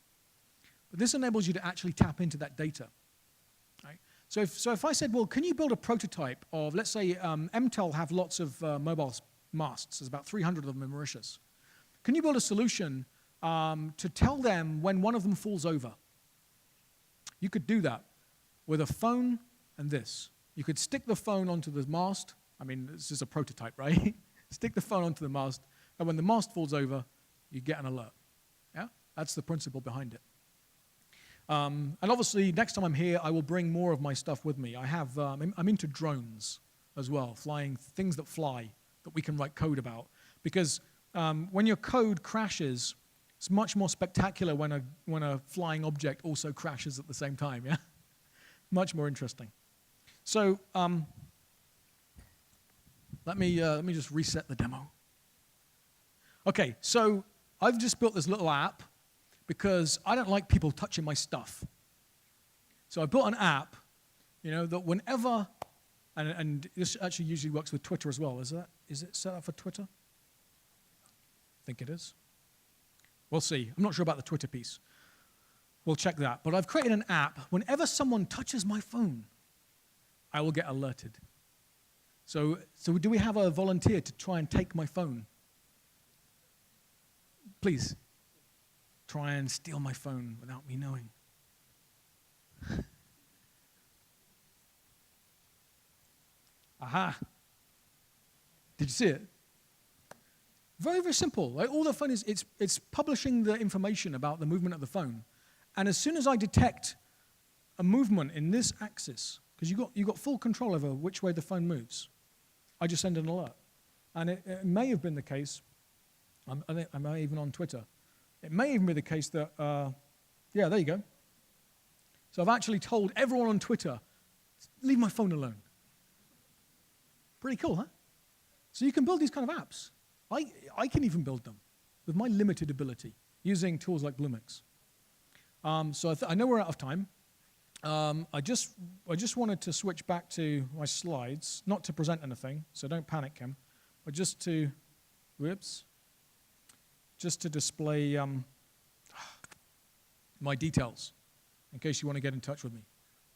But this enables you to actually tap into that data. Right? So if I said, well, can you build a prototype of, let's say, Emtel have lots of mobile masts. There's about 300 of them in Mauritius. Can you build a solution to tell them when one of them falls over? You could do that with a phone and this. You could stick the phone onto the mast. I mean, this is a prototype, right? Stick the phone onto the mast, and when the mast falls over, you get an alert. Yeah? That's the principle behind it. And obviously, next time I'm here, I will bring more of my stuff with me. I'm into drones as well, flying things that fly that we can write code about. Because when your code crashes, it's much more spectacular when a flying object also crashes at the same time. Yeah, much more interesting. So let me just reset the demo. Okay, so I've just built this little app because I don't like people touching my stuff. So I built an app, that whenever, and this actually usually works with Twitter as well. Is it set up for Twitter? I think it is. We'll see. I'm not sure about the Twitter piece. We'll check that. But I've created an app. Whenever someone touches my phone, I will get alerted. So do we have a volunteer to try and take my phone? Please. Try and steal my phone without me knowing. Aha. Did you see it? Very, very simple. Like, all the phone is, it's publishing the information about the movement of the phone. And as soon as I detect a movement in this axis, because you got full control over which way the phone moves, I just send an alert. And it may have been the case, I'm even on Twitter, it may even be the case that, yeah, there you go. So I've actually told everyone on Twitter, leave my phone alone. Pretty cool, huh? So you can build these kind of apps. I can even build them with my limited ability using tools like Bluemix. So I know we're out of time. I just wanted to switch back to my slides, not to present anything, so don't panic, Kim, but just to display my details in case you want to get in touch with me.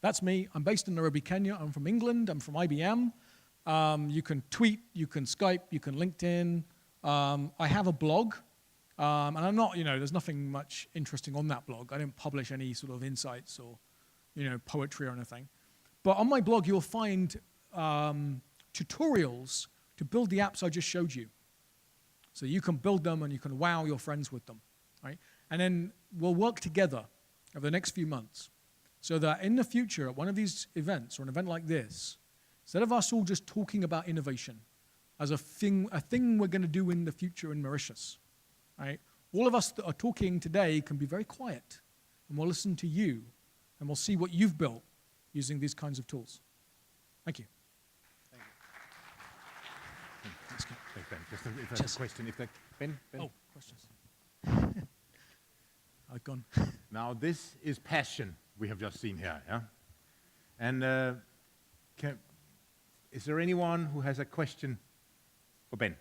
That's me. I'm based in Nairobi, Kenya. I'm from England. I'm from IBM. You can tweet, you can Skype, you can LinkedIn. I have a blog, and I'm not, there's nothing much interesting on that blog. I don't publish any sort of insights or, poetry or anything. But on my blog, you'll find tutorials to build the apps I just showed you. So you can build them and you can wow your friends with them, right? And then we'll work together over the next few months so that in the future, at one of these events or an event like this, instead of us all just talking about innovation as a thing we're going to do in the future in Mauritius, right? All of us that are talking today can be very quiet, and we'll listen to you, and we'll see what you've built using these kinds of tools. Thank you.
Thanks, Ben. Just a question. Ben?
Oh, questions. I've gone.
Now, this is passion we have just seen here, yeah? And is there anyone who has a question for Ben?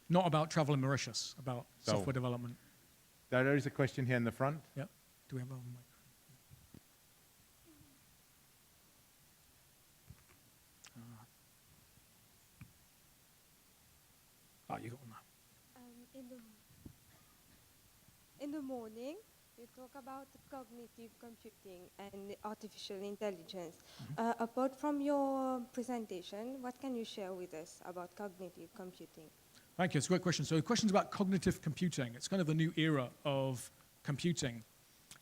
Not about travel in Mauritius, about software development.
There is a question here in the front.
Yeah. Do we have a mic? You got one now.
In the morning, you talk about cognitive computing and artificial intelligence. Apart from your presentation, what can you share with us about cognitive computing?
Thank you. It's a great question. So the question's about cognitive computing. It's kind of the new era of computing.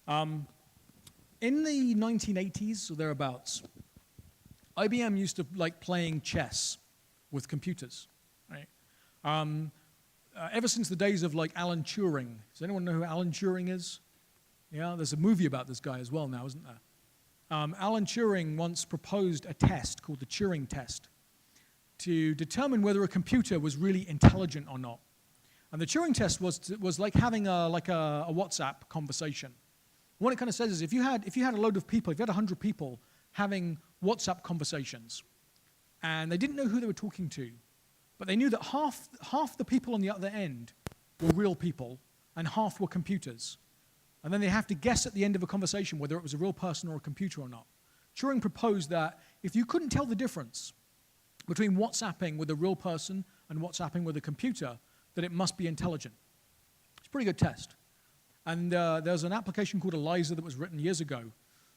In the 1980s or thereabouts, IBM used to like playing chess with computers, right? Ever since the days of like Alan Turing. Does anyone know who Alan Turing is? Yeah, there's a movie about this guy as well now, isn't there? Alan Turing once proposed a test called the Turing test to determine whether a computer was really intelligent or not. And the Turing test was like having a WhatsApp conversation. What it kind of says is if you had a load of people, if you had 100 people having WhatsApp conversations, and they didn't know who they were talking to, but they knew that half the people on the other end were real people and half were computers. And then they have to guess at the end of a conversation whether it was a real person or a computer or not. Turing proposed that if you couldn't tell the difference between WhatsApping with a real person and WhatsApping with a computer, that it must be intelligent. It's a pretty good test. And there's an application called ELIZA that was written years ago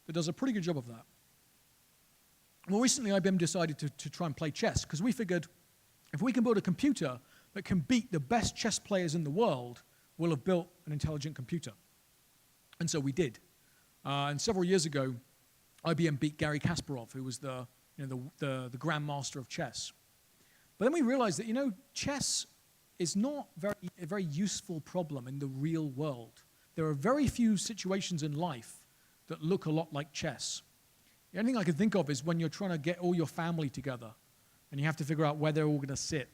that does a pretty good job of that. Well, recently IBM decided to try and play chess because we figured if we can build a computer that can beat the best chess players in the world, we'll have built an intelligent computer. And so we did. And several years ago, IBM beat Garry Kasparov, who was the grandmaster of chess. But then we realized that, chess is not a very useful problem in the real world. There are very few situations in life that look a lot like chess. The only thing I can think of is when you're trying to get all your family together and you have to figure out where they're all going to sit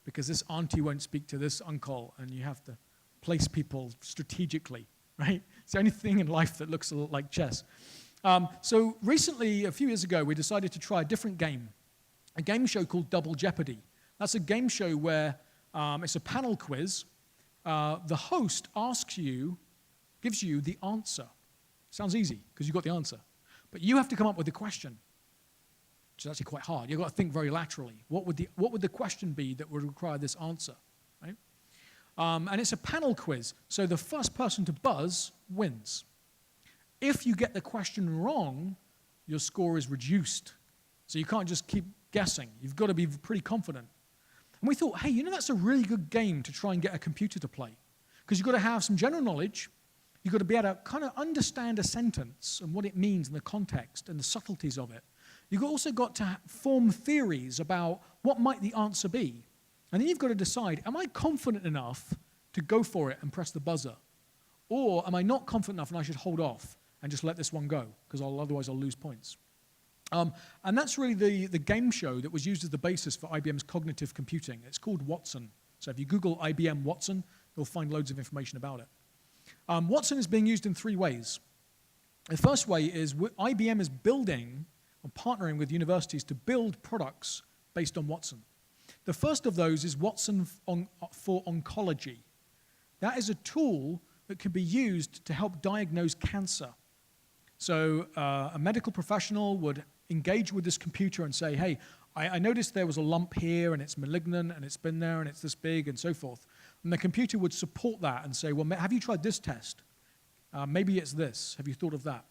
because this auntie won't speak to this uncle and you have to place people strategically, right? It's the only thing in life that looks a lot like chess. So recently, a few years ago, we decided to try a different game, a game show called Double Jeopardy. That's a game show where it's a panel quiz. The host gives you the answer. Sounds easy because you got the answer. But you have to come up with the question, which is actually quite hard. You've got to think very laterally. What would the question be that would require this answer, right? And it's a panel quiz, so the first person to buzz wins. If you get the question wrong, your score is reduced. So you can't just keep guessing. You've got to be pretty confident. And we thought, hey, that's a really good game to try and get a computer to play. Because you've got to have some general knowledge. You've got to be able to kind of understand a sentence and what it means in the context and the subtleties of it. You've also got to form theories about what might the answer be. And then you've got to decide, am I confident enough to go for it and press the buzzer? Or am I not confident enough and I should hold off and just let this one go, because otherwise I'll lose points. And that's really the game show that was used as the basis for IBM's cognitive computing. It's called Watson. So if you Google IBM Watson, you'll find loads of information about it. Watson is being used in 3 ways. The first way is IBM is building or partnering with universities to build products based on Watson. The first of those is Watson for Oncology. That is a tool that can be used to help diagnose cancer. So a medical professional would engage with this computer and say, hey, I noticed there was a lump here and it's malignant and it's been there and it's this big and so forth. And the computer would support that and say, well, have you tried this test? Maybe it's this. Have you thought of that?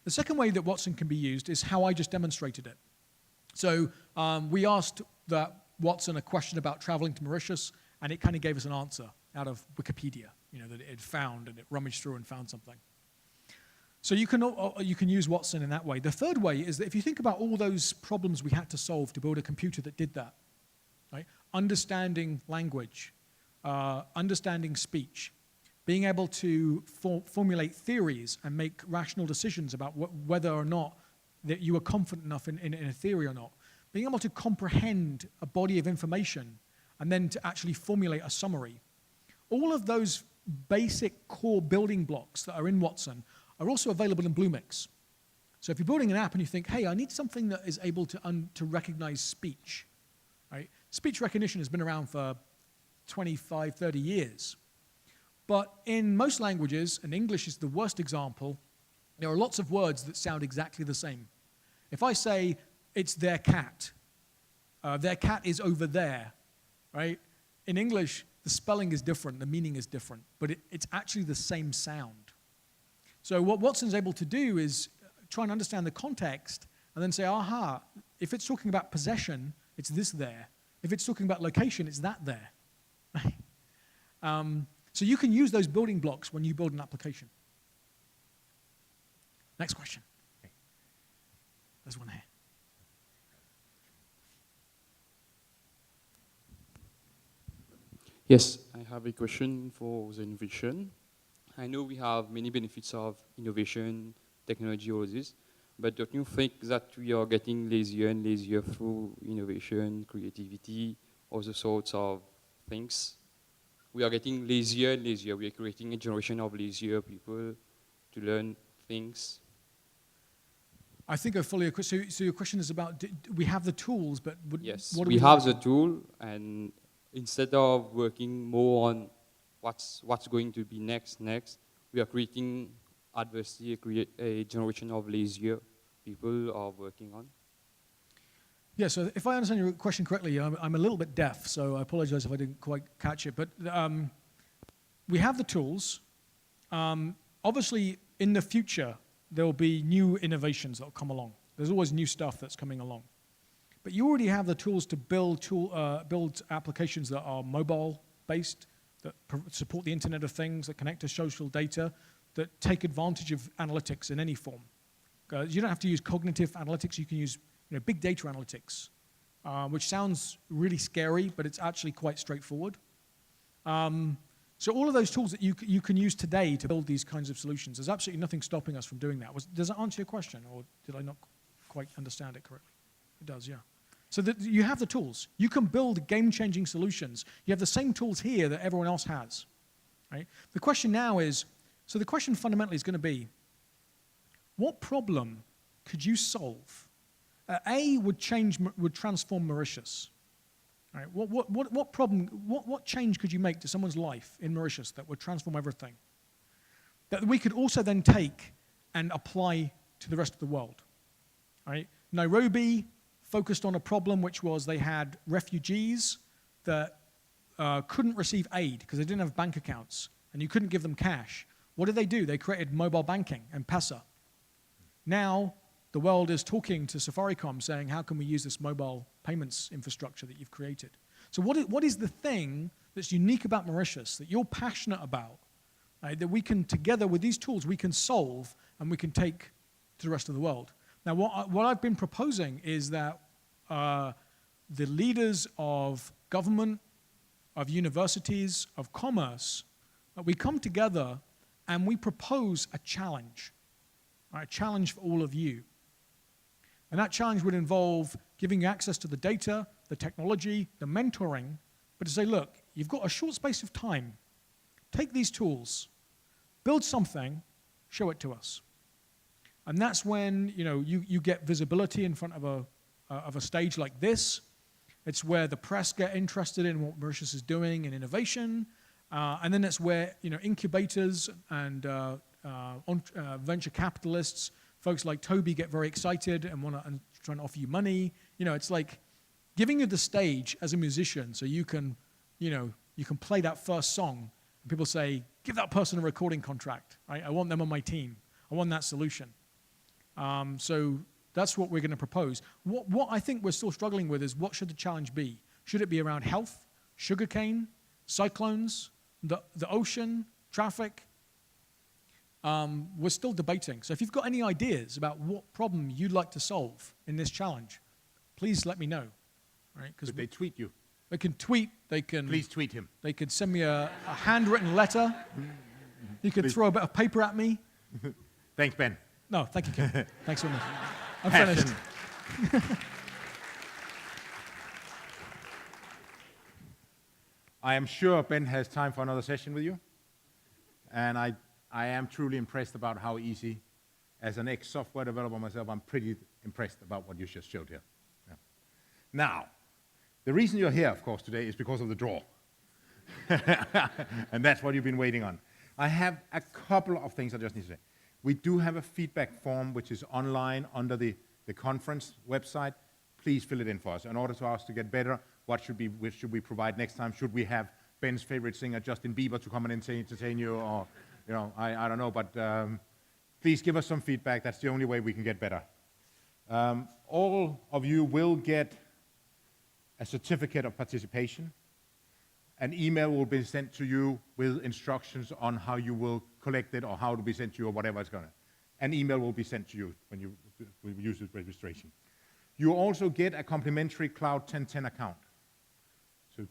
The second way that Watson can be used is how I just demonstrated it. So we asked that Watson a question about traveling to Mauritius, and it kind of gave us an answer out of Wikipedia, that it had found, and it rummaged through and found something. So you can use Watson in that way. The third way is that if you think about all those problems we had to solve to build a computer that did that, right? Understanding language, understanding speech, being able to formulate theories and make rational decisions about whether or not that you are confident enough in a theory or not, being able to comprehend a body of information and then to actually formulate a summary. All of those basic core building blocks that are in Watson are also available in Bluemix. So if you're building an app and you think, hey, I need something that is able to recognize speech, right? Speech recognition has been around for 25, 30 years. But in most languages, and English is the worst example, there are lots of words that sound exactly the same. If I say, it's their cat is over there, right? In English, the spelling is different, the meaning is different, but it's actually the same sound. So what Watson's able to do is try and understand the context and then say, aha, if it's talking about possession, it's this there. If it's talking about location, it's that there. So you can use those building blocks when you build an application. Next question. There's one here.
Yes, I have a question for the innovation. I know we have many benefits of innovation, technology, all this, but don't you think that we are getting lazier and lazier through innovation, creativity, other sorts of things? We are getting lazier and lazier. We are creating a generation of lazier people to learn things.
I think I fully agree. So your question is about, we have the tools, but
yes,
what do
we have the tool, and instead of working more on what's going to be next, we are creating adversity, a generation of lazier people are working on.
Yeah, so if I understand your question correctly, I'm a little bit deaf, so I apologize if I didn't quite catch it. But we have the tools. Obviously, in the future, there will be new innovations that will come along. There's always new stuff that's coming along. But you already have the tools to build applications that are mobile-based, that support the Internet of Things, that connect to social data, that take advantage of analytics in any form. You don't have to use cognitive analytics. You can use big data analytics, which sounds really scary, but it's actually quite straightforward. So all of those tools that you can use today to build these kinds of solutions, there's absolutely nothing stopping us from doing that. Does that answer your question, or did I not quite understand it correctly? It does, yeah. So you have the tools. You can build game-changing solutions. You have the same tools here that everyone else has, right? The question now is, so the question fundamentally is going to be, what problem could you solve? A would transform Mauritius. Right? What change could you make to someone's life in Mauritius that would transform everything? That we could also then take and apply to the rest of the world. Right? Nairobi focused on a problem which was they had refugees that couldn't receive aid because they didn't have bank accounts and you couldn't give them cash. What did they do? They created mobile banking and M-Pesa. Now, the world is talking to Safaricom saying, how can we use this mobile payments infrastructure that you've created? So what is the thing that's unique about Mauritius that you're passionate about, right, that we can, together with these tools, we can solve and we can take to the rest of the world? Now, what I've been proposing is that the leaders of government, of universities, of commerce, we come together and we propose a challenge, right, a challenge for all of you. And that challenge would involve giving you access to the data, the technology, the mentoring, but to say, look, you've got a short space of time. Take these tools, build something, show it to us. And that's when you get visibility in front of a stage like this. It's where the press get interested in what Mauritius is doing in innovation. And then it's where incubators and venture capitalists, folks like Toby, get very excited and try and offer you money. It's like giving you the stage as a musician so you can play that first song. And people say, give that person a recording contract. Right? I want them on my team. I want that solution. So that's what we're going to propose. What I think we're still struggling with is, what should the challenge be? Should it be around health, sugarcane, cyclones, the ocean, traffic? We're still debating. So if you've got any ideas about what problem you'd like to solve in this challenge, please let me know. Right?
Could they tweet you?
They can tweet. They can.
Please tweet him.
They could send me a handwritten letter. You could throw a bit of paper at me.
Thanks, Ben.
No, thank you, Kim. Thanks so much. I'm finished.
I am sure Ben has time for another session with you. And I am truly impressed about how easy, as an ex-software developer myself, I'm pretty impressed about what you just showed here. Yeah. Now, the reason you're here, of course, today is because of the draw. And that's what you've been waiting on. I have a couple of things I just need to say. We do have a feedback form which is online under the conference website. Please fill it in for us. In order for us to get better, what should we provide next time? Should we have Ben's favorite singer, Justin Bieber, to come and entertain you? Or, I don't know, but please give us some feedback. That's the only way we can get better. All of you will get a certificate of participation. An email will be sent to you with instructions on how you will collect it or how it will be sent to you or whatever it's going to. An email will be sent to you when you use this registration. You also get a complimentary Cloud 1010 account. So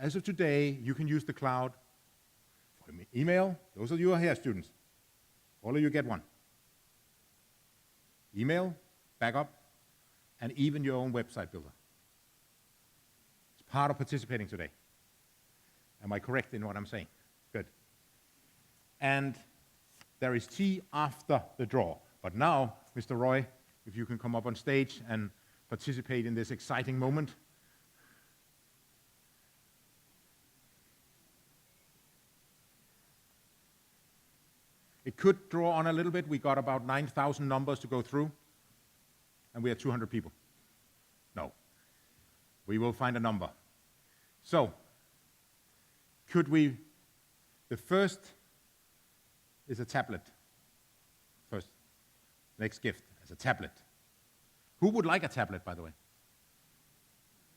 as of today, you can use the cloud for Email, those of you who are here, students, all of you get one. Email, backup, and even your own website builder. It's part of participating today. Am I correct in what I'm saying? Good. And there is tea after the draw. But now, Mr. Roy, if you can come up on stage and participate in this exciting moment. It could draw on a little bit. We got about 9,000 numbers to go through, and we are 200 people. No. We will find a number. So, could we, the first is a tablet. First, next gift is a tablet. Who would like a tablet, by the way?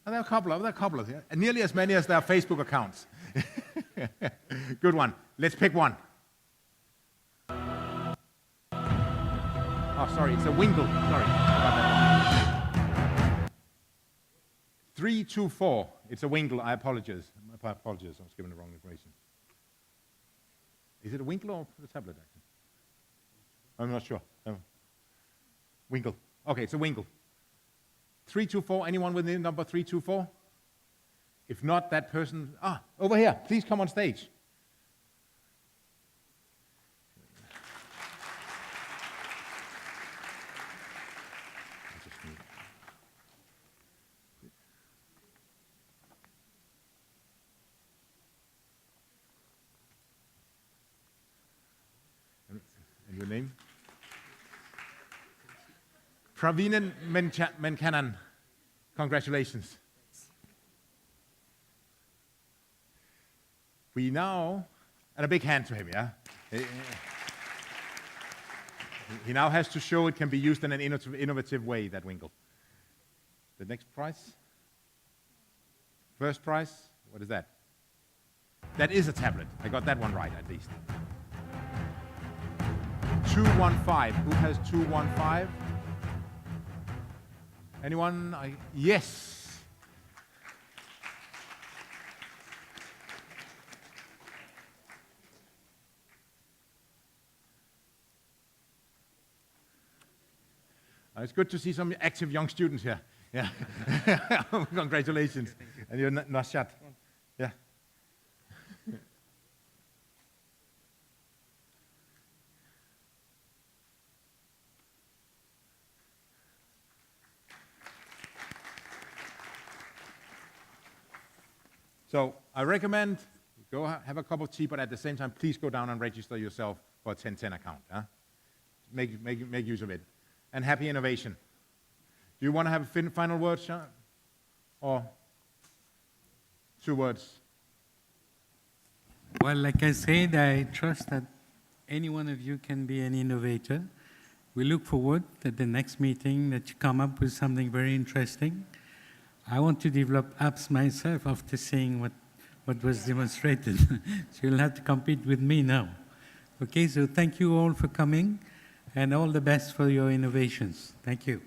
Oh, there are a couple of here. Nearly as many as there are Facebook accounts. Good one. Let's pick one. Oh, sorry, it's a Wingle. Sorry about that one. 324. It's a Wingle. I apologize. I apologize. I was given the wrong information. Is it a Wingle or a tablet, actually? I'm not sure. No. Wingle. Okay, it's a Wingle. 324. Anyone with the number 324? If not, that person. Over here. Please come on stage. And your name? Praveen Menkanan. Congratulations. We now, and a big hand to him, yeah? He now has to show it can be used in an innovative way, that Wingle. The next prize? First prize? What is that? That is a tablet. I got that one right, at least. 215. Who has 215? Anyone? Yes. It's good to see some active young students here. Yeah. Congratulations. And you're Nashat. Yeah. So I recommend go have a cup of tea, but at the same time, please go down and register yourself for a 1010 account. Huh? Make use of it. And happy innovation. Do you want to have a final word, Sean? Or 2 words?
Well, like I said, I trust that any one of you can be an innovator. We look forward at the next meeting that you come up with something very interesting. I want to develop apps myself after seeing what was demonstrated. So you'll have to compete with me now. Okay, so thank you all for coming, and all the best for your innovations. Thank you.